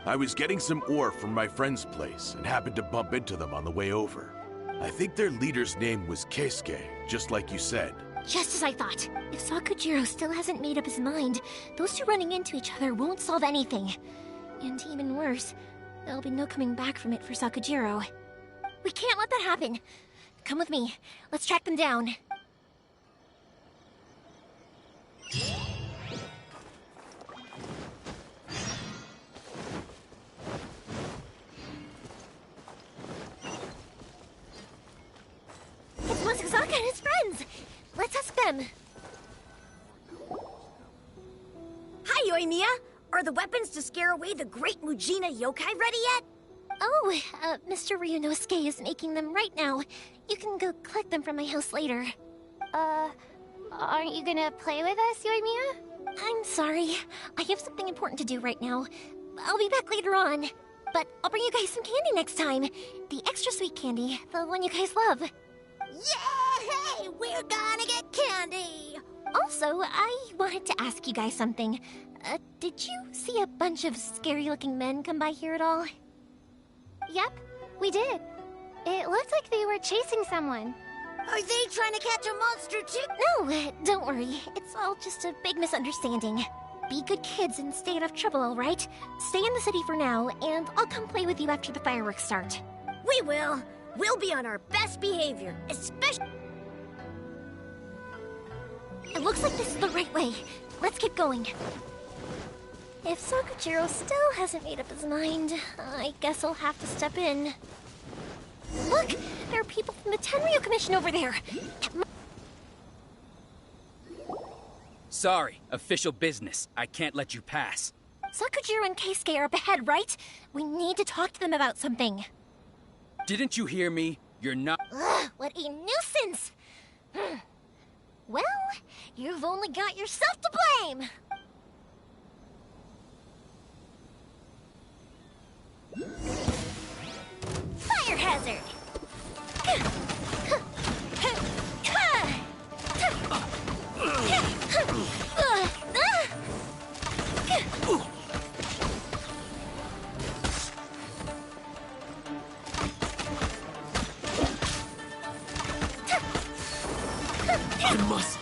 I was getting some ore from my friend's place and happened to bump into them on the way over. I think their leader's name was Keisuke, just like you said. Just as I thought. If Sakujiro still hasn't made up his mind, those two running into each other won't solve anything. And even worse, there'll be no coming back from it for Sakujiro. We can't let that happen. Come with me. Let's track them down. It's Masazaka and his friends. Let's ask them. Hi, Yoimiya. Are the weapons to scare away the great Mujina yokai ready yet? Oh, Mr. Ryunosuke is making them right now. You can go collect them from my house later. Aren't you gonna play with us, Yoimiya? I'm sorry. I have something important to do right now. I'll be back later on. But I'll bring you guys some candy next time. The extra sweet candy, the one you guys love. Yay! We're gonna get candy! Also, I wanted to ask you guys something. Did you see a bunch of scary-looking men come by here at all? Yep, we did. It looked like they were chasing someone. Are they trying to catch a monster too? No, don't worry. It's all just a big misunderstanding. Be good kids and stay out of trouble, all right? Stay in the city for now, and I'll come play with you after the fireworks start. We will. We'll be on our best behavior, especially... It looks like this is the right way. Let's keep going. If Sakujiro still hasn't made up his mind, I guess I'll have to step in. Look! There are people from the Tenryou Commission over there! Sorry, official business. I can't let you pass. Sakujiro and Keisuke are up ahead, right? We need to talk to them about something. Didn't you hear me? You're not... Ugh, what a nuisance! Well, you've only got yourself to blame! Fire hazard! I must...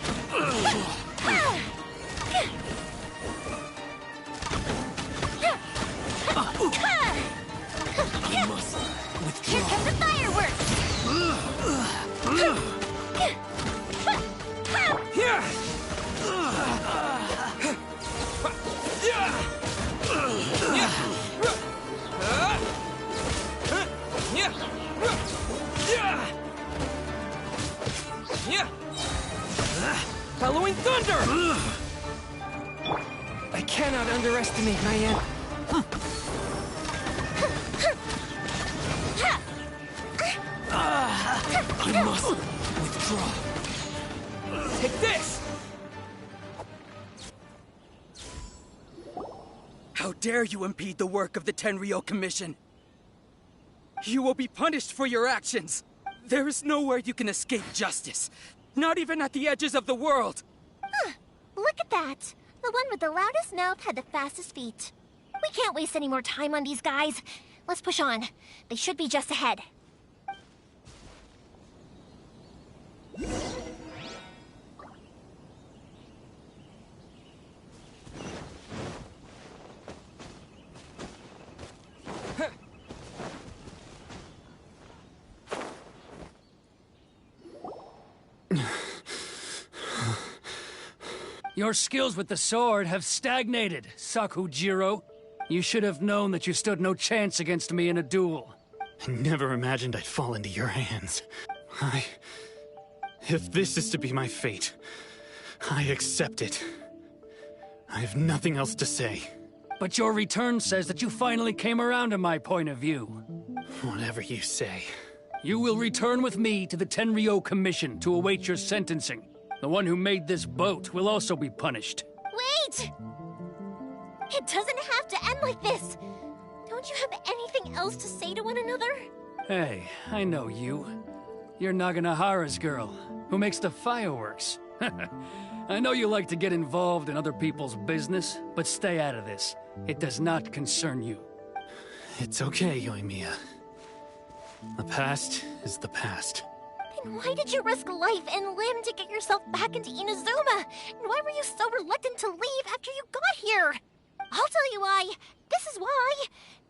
Bellowing thunder! I cannot underestimate my end. I must withdraw. Take this! How dare you impede the work of the Tenryou Commission? You will be punished for your actions. There is nowhere you can escape justice. Not even at the edges of the world. Huh. Look at that. The one with the loudest mouth had the fastest feet. We can't waste any more time on these guys. Let's push on. They should be just ahead. Your skills with the sword have stagnated, Sakujiro. You should have known that you stood no chance against me in a duel. I never imagined I'd fall into your hands. If this is to be my fate, I accept it. I have nothing else to say. But your return says that you finally came around to my point of view. Whatever you say. You will return with me to the Tenryou Commission to await your sentencing. The one who made this boat will also be punished. Wait! It doesn't have to end like this. Don't you have anything else to say to one another? Hey, I know you. You're Naganohara's girl, who makes the fireworks. I know you like to get involved in other people's business, but stay out of this. It does not concern you. It's okay, Yoimiya. The past is the past. Then why did you risk life and limb to get yourself back into Inazuma? And why were you so reluctant to leave after you got here? I'll tell you why. This is why.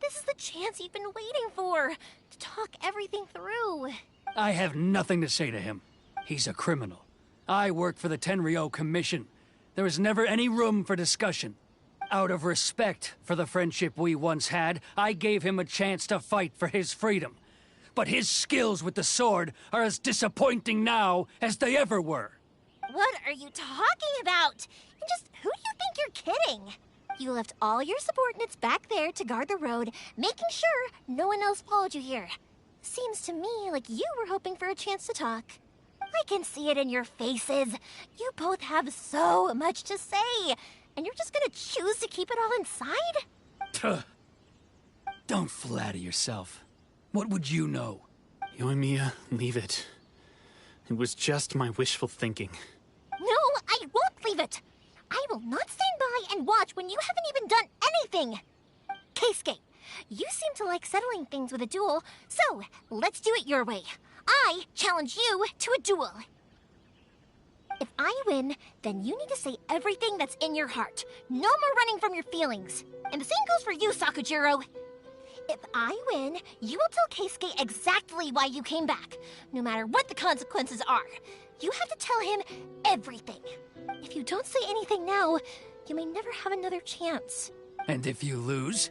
This is the chance you've been waiting for. To talk everything through. I have nothing to say to him. He's a criminal. I work for the Tenryou Commission. There is never any room for discussion. Out of respect for the friendship we once had, I gave him a chance to fight for his freedom. But his skills with the sword are as disappointing now as they ever were. What are you talking about? And just who do you think you're kidding? You left all your subordinates back there to guard the road, making sure no one else followed you here. Seems to me like you were hoping for a chance to talk. I can see it in your faces. You both have so much to say, and you're just gonna choose to keep it all inside? Tuh. Don't flatter yourself. What would you know? Yoimiya, leave it. It was just my wishful thinking. No, I won't leave it. I will not stand by and watch when you haven't even done anything. Keisuke, you seem to like settling things with a duel, so let's do it your way. I challenge you to a duel. If I win, then you need to say everything that's in your heart. No more running from your feelings. And the same goes for you, Sakujiro. If I win, you will tell Keisuke exactly why you came back, no matter what the consequences are. You have to tell him everything. If you don't say anything now, you may never have another chance. And if you lose?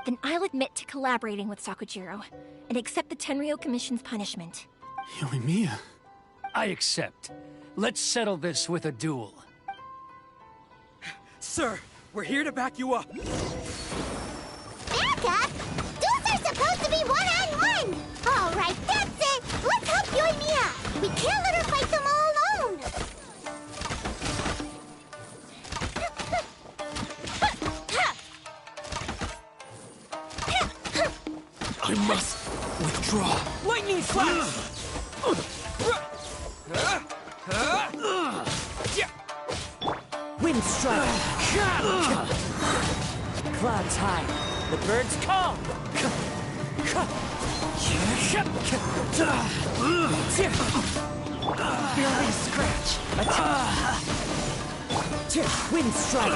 Then I'll admit to collaborating with Sakujiro, and accept the Tenryou Commission's punishment. Yoimiya. I accept. Let's settle this with a duel. Sir, we're here to back you up. Back up? Duels are supposed to be one-on-one! All right, that's it! Let's help Yoimiya! We can't let her fight them all alone! I must withdraw. Lightning flash! Wind strike! Clouds high. The birds call! Barely a scratch. Wind strike!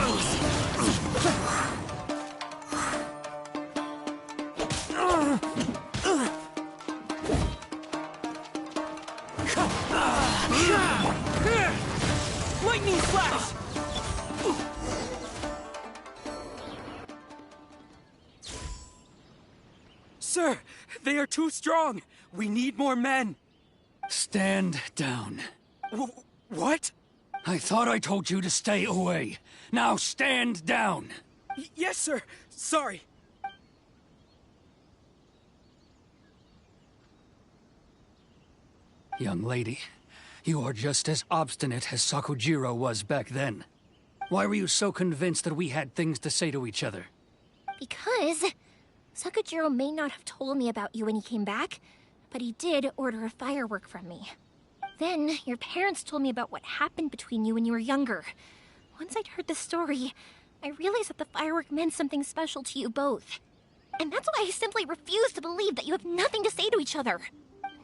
Lightning flash! Sir, they are too strong. We need more men. Stand down. What? I thought I told you to stay away. Now stand down. Yes, sir. Sorry. Young lady, you are just as obstinate as Sakujiro was back then. Why were you so convinced that we had things to say to each other? Because Sakujiro may not have told me about you when he came back, but he did order a firework from me. Then, your parents told me about what happened between you when you were younger. Once I'd heard the story, I realized that the firework meant something special to you both. And that's why I simply refuse to believe that you have nothing to say to each other.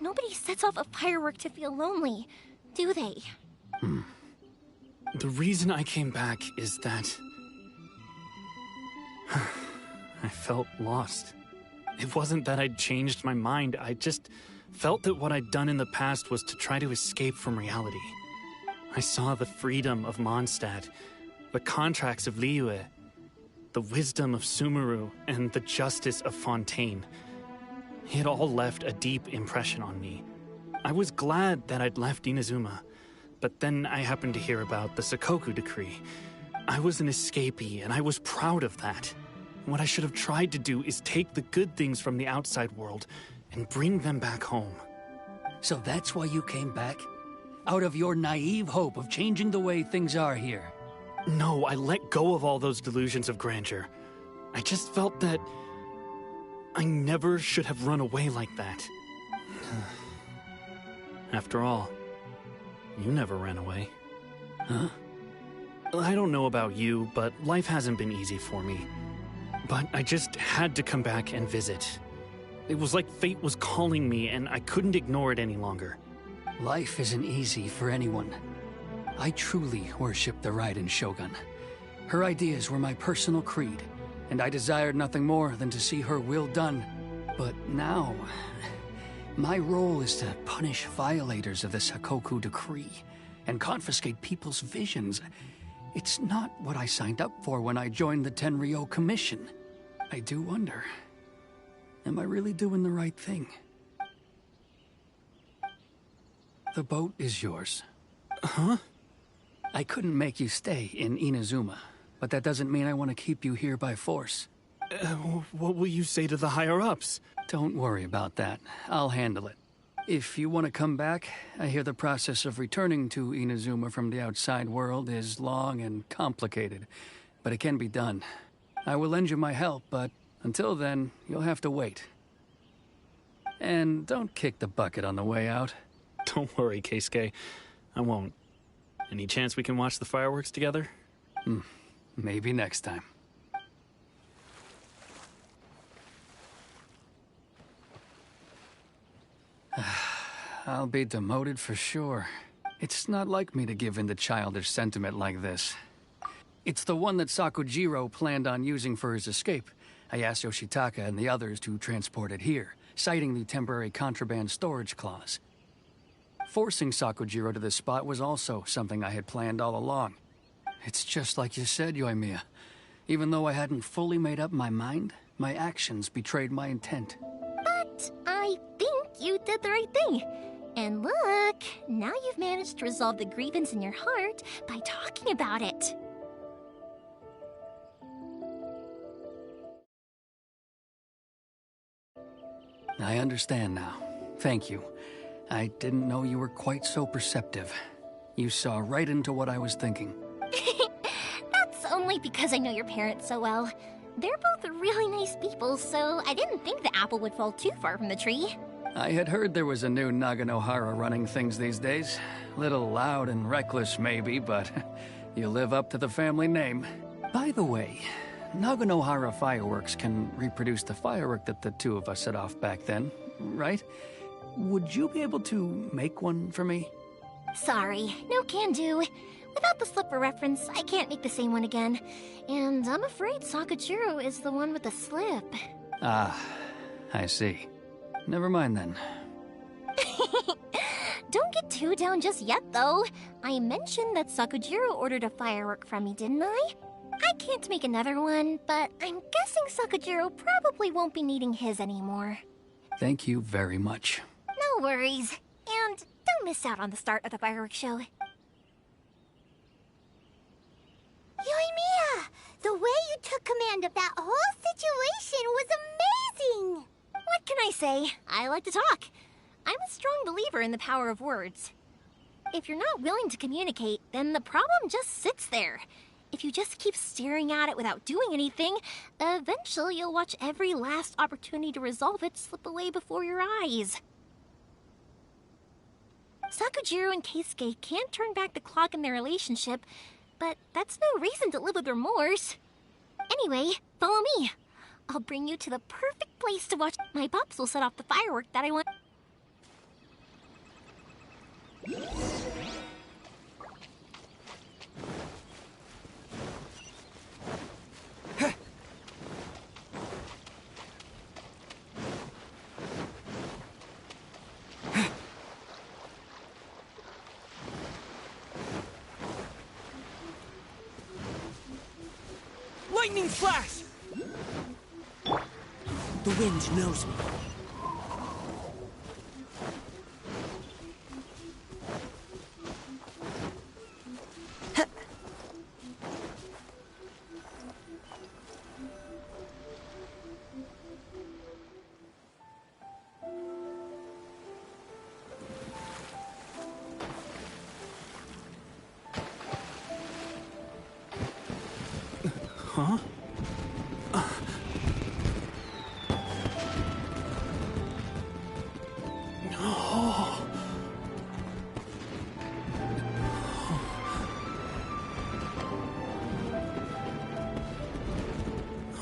Nobody sets off a firework to feel lonely, do they? The reason I came back is that I felt lost. It wasn't that I'd changed my mind, I just felt that what I'd done in the past was to try to escape from reality. I saw the freedom of Mondstadt, the contracts of Liyue, the wisdom of Sumeru, and the justice of Fontaine. It all left a deep impression on me. I was glad that I'd left Inazuma, but then I happened to hear about the Sakoku decree. I was an escapee, and I was proud of that. What I should have tried to do is take the good things from the outside world and bring them back home. So that's why you came back? Out of your naive hope of changing the way things are here? No, I let go of all those delusions of grandeur. I just felt that I never should have run away like that. After all, you never ran away. Huh? I don't know about you, but life hasn't been easy for me. But I just had to come back and visit. It was like fate was calling me, and I couldn't ignore it any longer. Life isn't easy for anyone. I truly worship the Raiden Shogun. Her ideas were my personal creed, and I desired nothing more than to see her will done. But now, my role is to punish violators of the Sakoku decree and confiscate people's visions. It's not what I signed up for when I joined the Tenryou Commission. I do wonder, am I really doing the right thing? The boat is yours. Huh? I couldn't make you stay in Inazuma, but that doesn't mean I want to keep you here by force. What will you say to the higher-ups? Don't worry about that. I'll handle it. If you want to come back, I hear the process of returning to Inazuma from the outside world is long and complicated, but it can be done. I will lend you my help, but until then, you'll have to wait. And don't kick the bucket on the way out. Don't worry, Keisuke. I won't. Any chance we can watch the fireworks together? Maybe next time. I'll be demoted for sure. It's not like me to give in to childish sentiment like this. It's the one that Sakujiro planned on using for his escape. I asked Yoshitaka and the others to transport it here, citing the temporary contraband storage clause. Forcing Sakujiro to this spot was also something I had planned all along. It's just like you said, Yoimiya. Even though I hadn't fully made up my mind, my actions betrayed my intent. But I think you did the right thing. And look, now you've managed to resolve the grievance in your heart by talking about it. I understand now. Thank you. I didn't know you were quite so perceptive. You saw right into what I was thinking. That's only because I know your parents so well. They're both really nice people, so I didn't think the apple would fall too far from the tree. I had heard there was a new Naganohara running things these days. Little loud and reckless, maybe, but you live up to the family name. By the way, Naganohara fireworks can reproduce the firework that the two of us set off back then, right? Would you be able to make one for me? Sorry, no can do. Without the slipper reference, I can't make the same one again. And I'm afraid Sakujiro is the one with the slip. Ah, I see. Never mind then. Don't get too down just yet, though. I mentioned that Sakujiro ordered a firework from me, didn't I? I can't make another one, but I'm guessing Sakujiro probably won't be needing his anymore. Thank you very much. No worries. And don't miss out on the start of the fireworks show. Yoimiya! The way you took command of that whole situation was amazing! What can I say? I like to talk. I'm a strong believer in the power of words. If you're not willing to communicate, then the problem just sits there. If you just keep staring at it without doing anything, eventually you'll watch every last opportunity to resolve it slip away before your eyes. Sakujiro and Keisuke can't turn back the clock in their relationship, but that's no reason to live with remorse. Anyway, follow me. I'll bring you to the perfect place to watch. My pops will set off the firework that I want. Lightning flash! The wind knows me. Huh? Oh.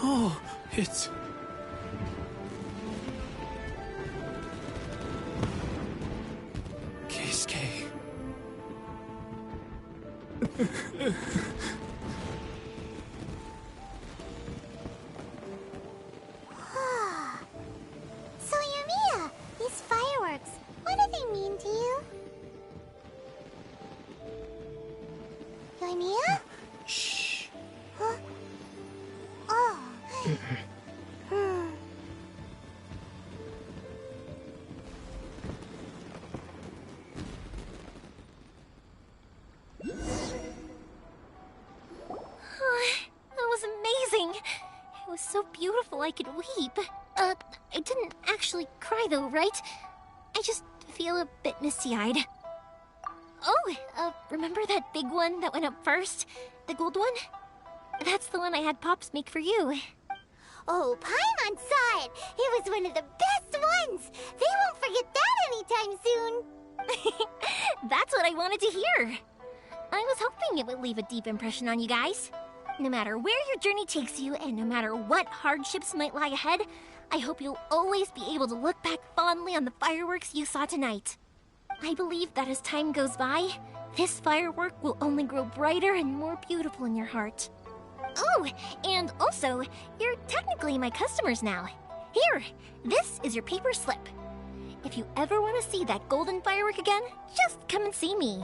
Oh, it's... Keisuke. So, Yoimiya, these fireworks, what do they mean to you? Yoimiya? Shh. Huh? Oh. That was amazing. It was so beautiful I could weep. I didn't actually cry though, right? I just feel a bit misty-eyed. Oh, remember that big one that went up first? The gold one? That's the one I had Pops make for you. Oh, Paimon saw it! It was one of the best ones! They won't forget that anytime soon! That's what I wanted to hear. I was hoping it would leave a deep impression on you guys. No matter where your journey takes you, and no matter what hardships might lie ahead, I hope you'll always be able to look back fondly on the fireworks you saw tonight. I believe that as time goes by, this firework will only grow brighter and more beautiful in your heart. Oh, and also, you're technically my customers now. Here, this is your paper slip. If you ever want to see that golden firework again, just come and see me.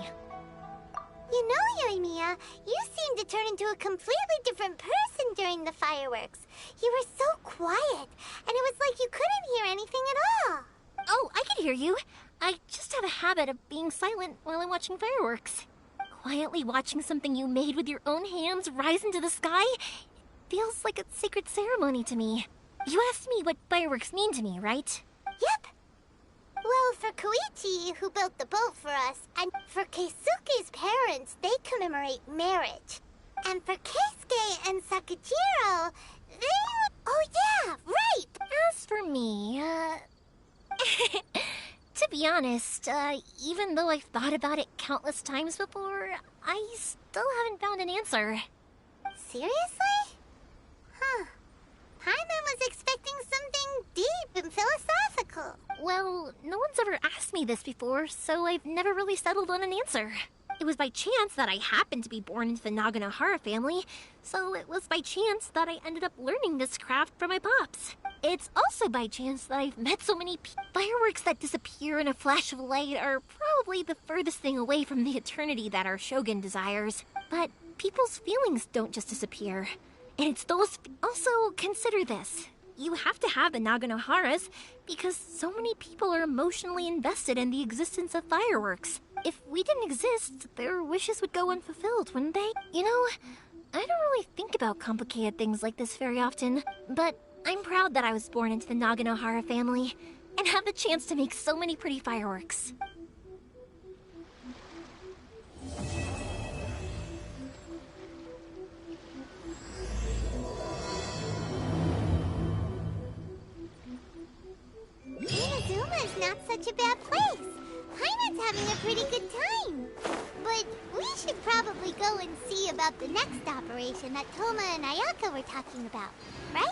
You know, Yoimiya, you seemed to turn into a completely different person during the fireworks. You were so quiet, and it was like you couldn't hear anything at all. Oh, I could hear you. I just have a habit of being silent while I'm watching fireworks. Quietly watching something you made with your own hands rise into the sky feels like a sacred ceremony to me. You asked me what fireworks mean to me, right? Yep. Well, for Koichi, who built the boat for us, and for Keisuke's parents, they commemorate marriage. And for Keisuke and Sakujiro, they... Oh yeah, right! As for me, to be honest, even though I've thought about it countless times before, I still haven't found an answer. Seriously? Huh. Paimon was expecting something deep and philosophical. Well, no one's ever asked me this before, so I've never really settled on an answer. It was by chance that I happened to be born into the Naganohara family, so it was by chance that I ended up learning this craft from my pops. It's also by chance that I've met so many fireworks that disappear in a flash of light are probably the furthest thing away from the eternity that our shogun desires. But people's feelings don't just disappear. And it's those... Also, consider this. You have to have the Naganoharas because so many people are emotionally invested in the existence of fireworks. If we didn't exist, their wishes would go unfulfilled, wouldn't they? You know, I don't really think about complicated things like this very often, but I'm proud that I was born into the Naganohara family and have the chance to make so many pretty fireworks. Inazuma is not such a bad place. Heine's having a pretty good time. But we should probably go and see about the next operation that Toma and Ayaka were talking about, right?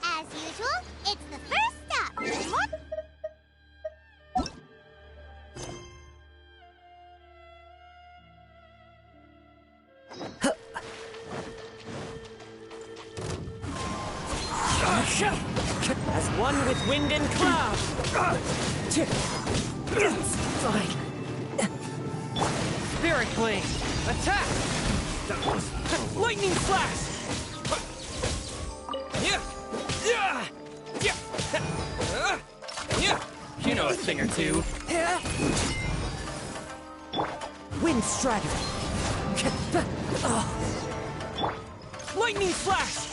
As usual, it's the first stop. As one with wind and cloud. Fine. Spirit Blade, attack! Lightning Flash! You know a thing or two. Wind Strider. Lightning Flash!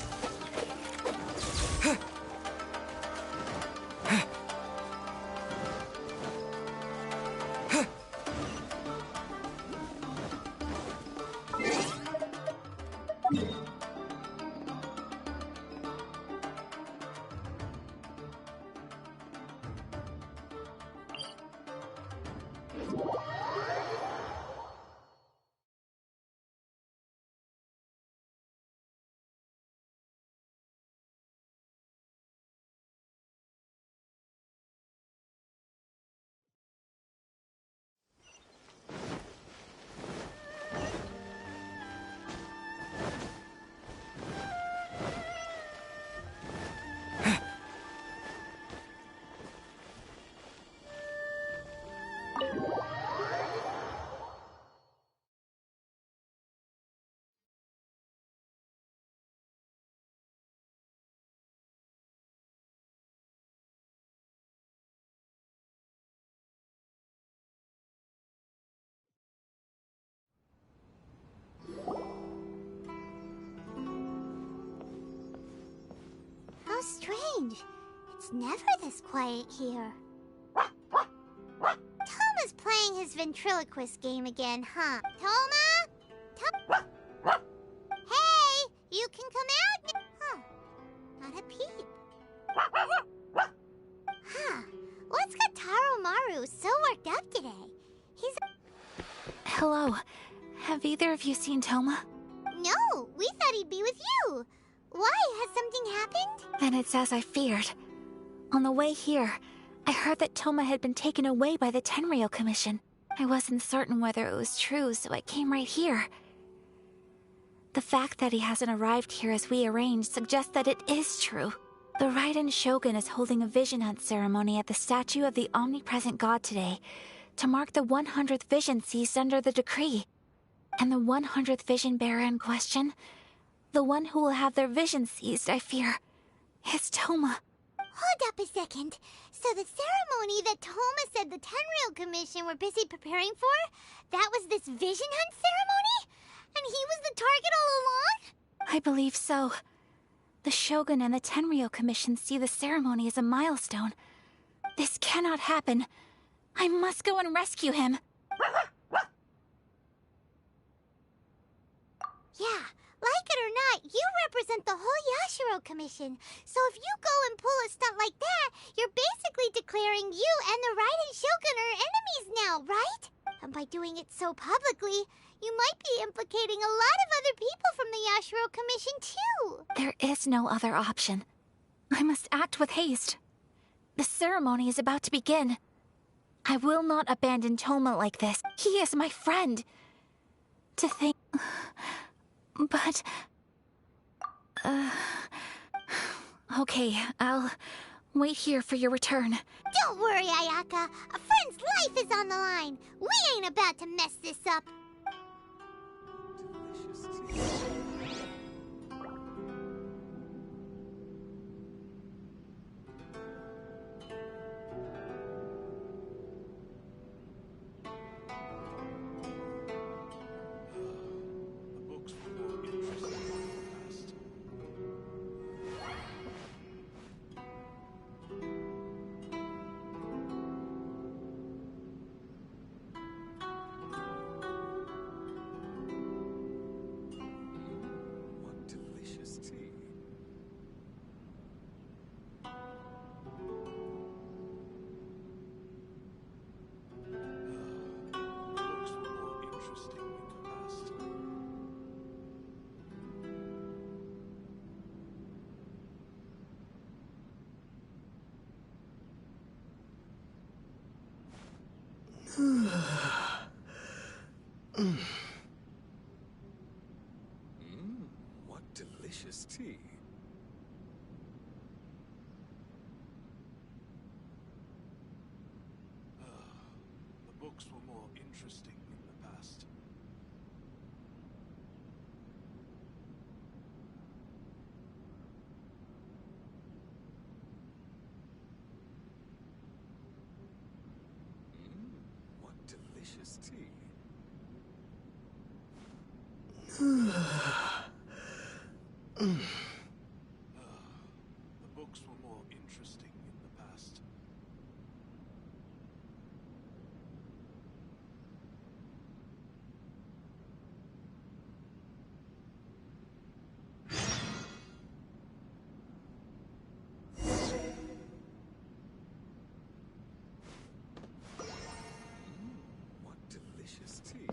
How strange. It's never this quiet here. Toma's playing his ventriloquist game again, huh? Toma? Hey! You can come out! Huh. Not a peep. Huh. What's got Taro Maru so worked up today? He's... Hello. Have either of you seen Toma? No! We thought he'd be with you! Why? Has something happened? Then it's as I feared. On the way here, I heard that Toma had been taken away by the Tenryou Commission. I wasn't certain whether it was true, so I came right here. The fact that he hasn't arrived here as we arranged suggests that it is true. The Raiden Shogun is holding a vision hunt ceremony at the statue of the omnipresent god today to mark the 100th vision seized under the decree. And the 100th vision bearer in question, the one who will have their vision seized, I fear, is Toma. Hold up a second. So the ceremony that Toma said the Tenryou Commission were busy preparing for, that was this vision hunt ceremony? And he was the target all along? I believe so. The Shogun and the Tenryou Commission see the ceremony as a milestone. This cannot happen. I must go and rescue him. Yeah, like it or not, you represent the whole Yashiro Commission. So if you go and pull a stunt like that, you're basically declaring you and the Raiden Shogun are enemies now, right? And by doing it so publicly, you might be implicating a lot of other people from the Yashiro Commission too. There is no other option. I must act with haste. The ceremony is about to begin. I will not abandon Toma like this. He is my friend. To think... But... Okay, I'll wait here for your return. Don't worry, Ayaka. A friend's life is on the line. We ain't about to mess this up. What delicious tea. The books were more interesting in the past. What delicious tea. The books were more interesting in the past. What delicious tea.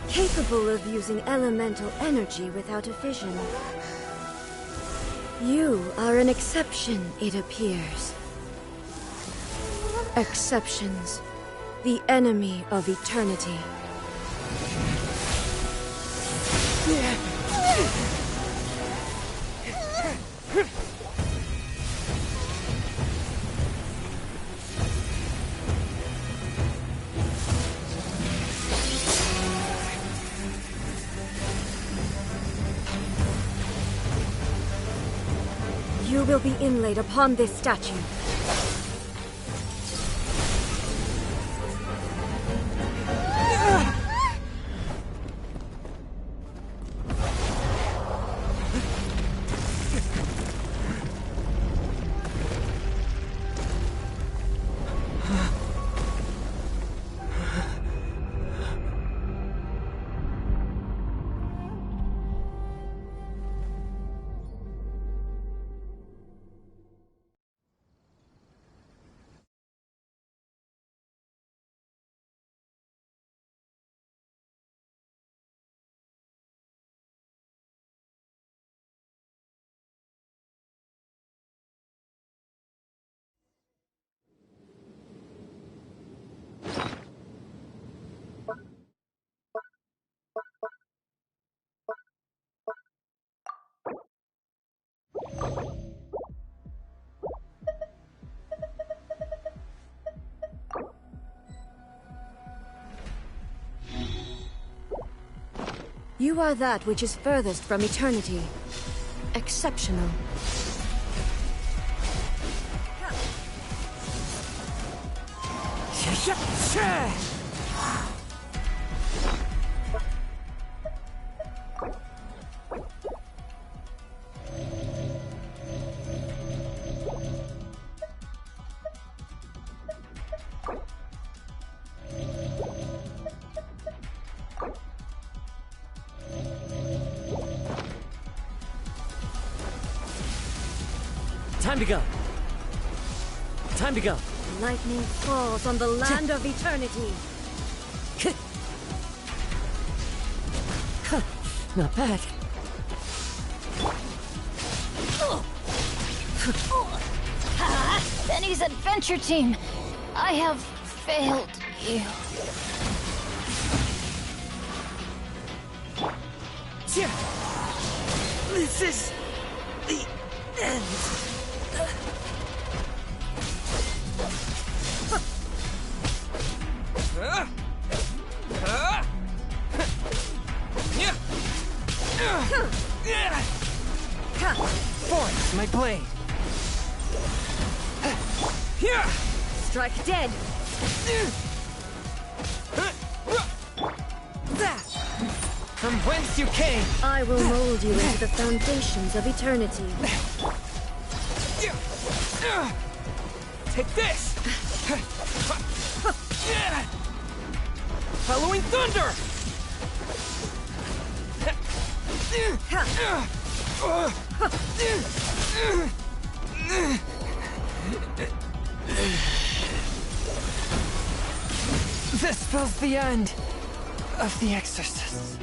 Capable of using elemental energy without a fission. You are an exception, it appears. Exceptions. The enemy of eternity. You will be inlaid upon this statue. You are that which is furthest from eternity. Exceptional. Time to go. Time to go. Lightning falls on the land of eternity. Not bad. Benny's adventure team. I have failed you. This is the end. Force my blade. Strike dead. From whence you came. I will mold you into the foundations of eternity. Take this. Following thunder. This spells the end of the exorcists.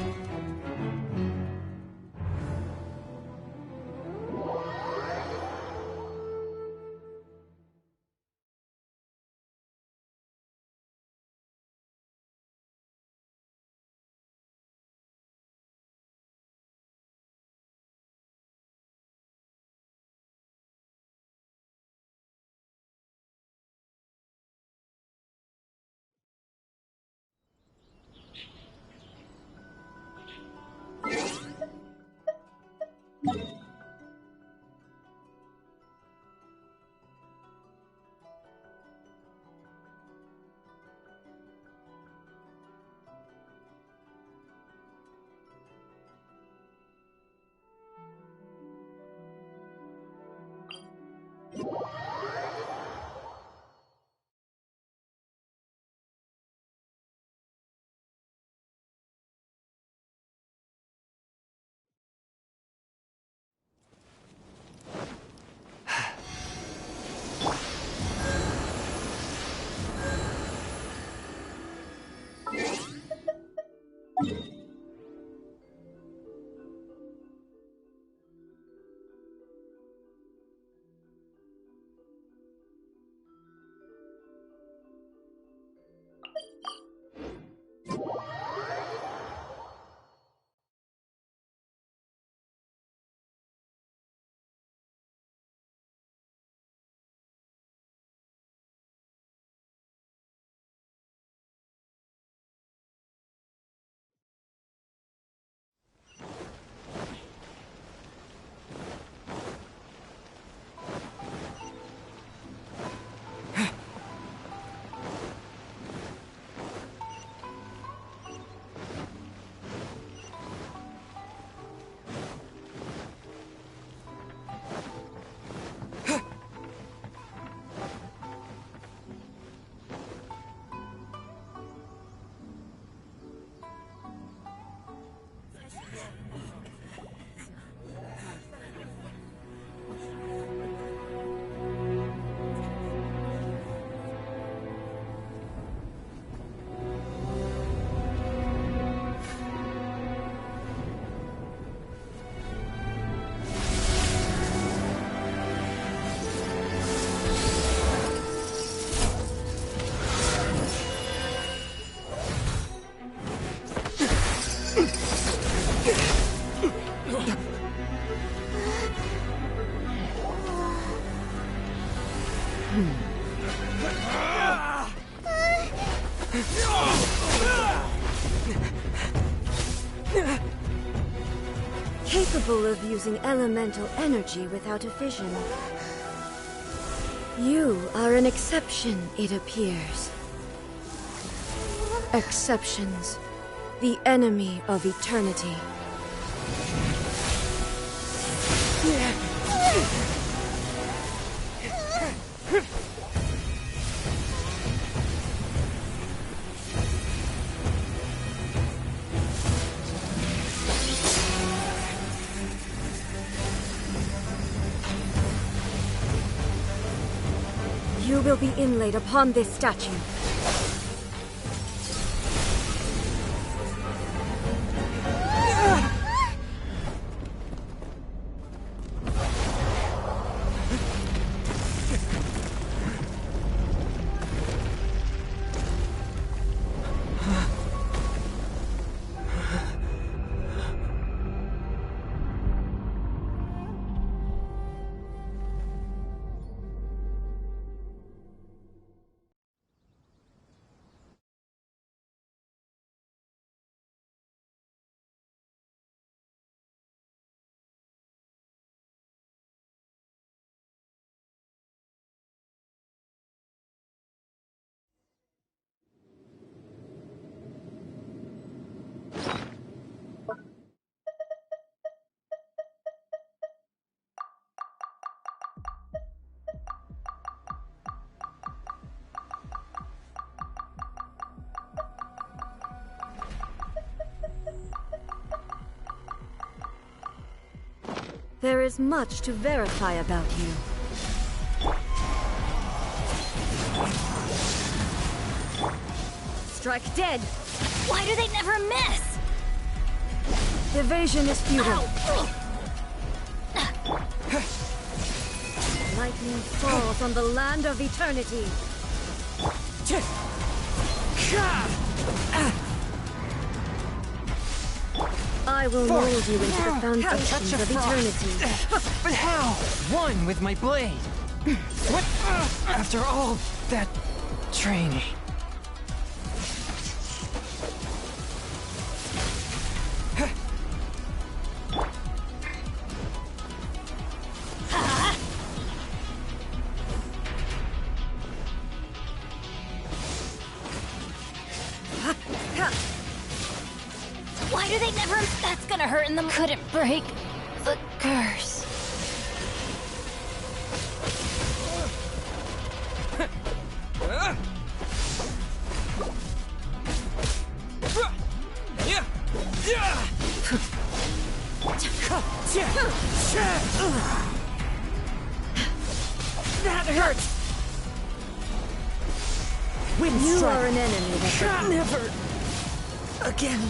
capable of using elemental energy without a fission. You are an exception, it appears. Exceptions. The enemy of eternity. You will be inlaid upon this statue. There is much to verify about you. Strike dead! Why do they never miss? Evasion is futile. Ow. Lightning falls on the land of eternity. I will mold you into the foundations of eternity. But how? One with my blade. What? After all that training. Why do they never... That's gonna hurt in them. Couldn't break the curse. That hurts! You are an enemy that never again.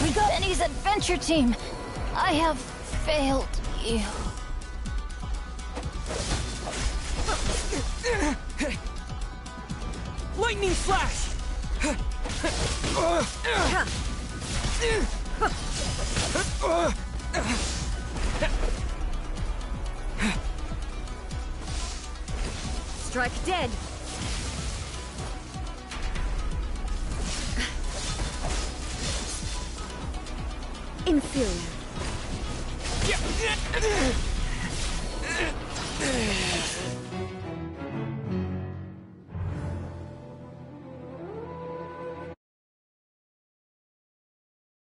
We got Benny's adventure team. I have failed you. Lightning flash! Strike dead! Inferior.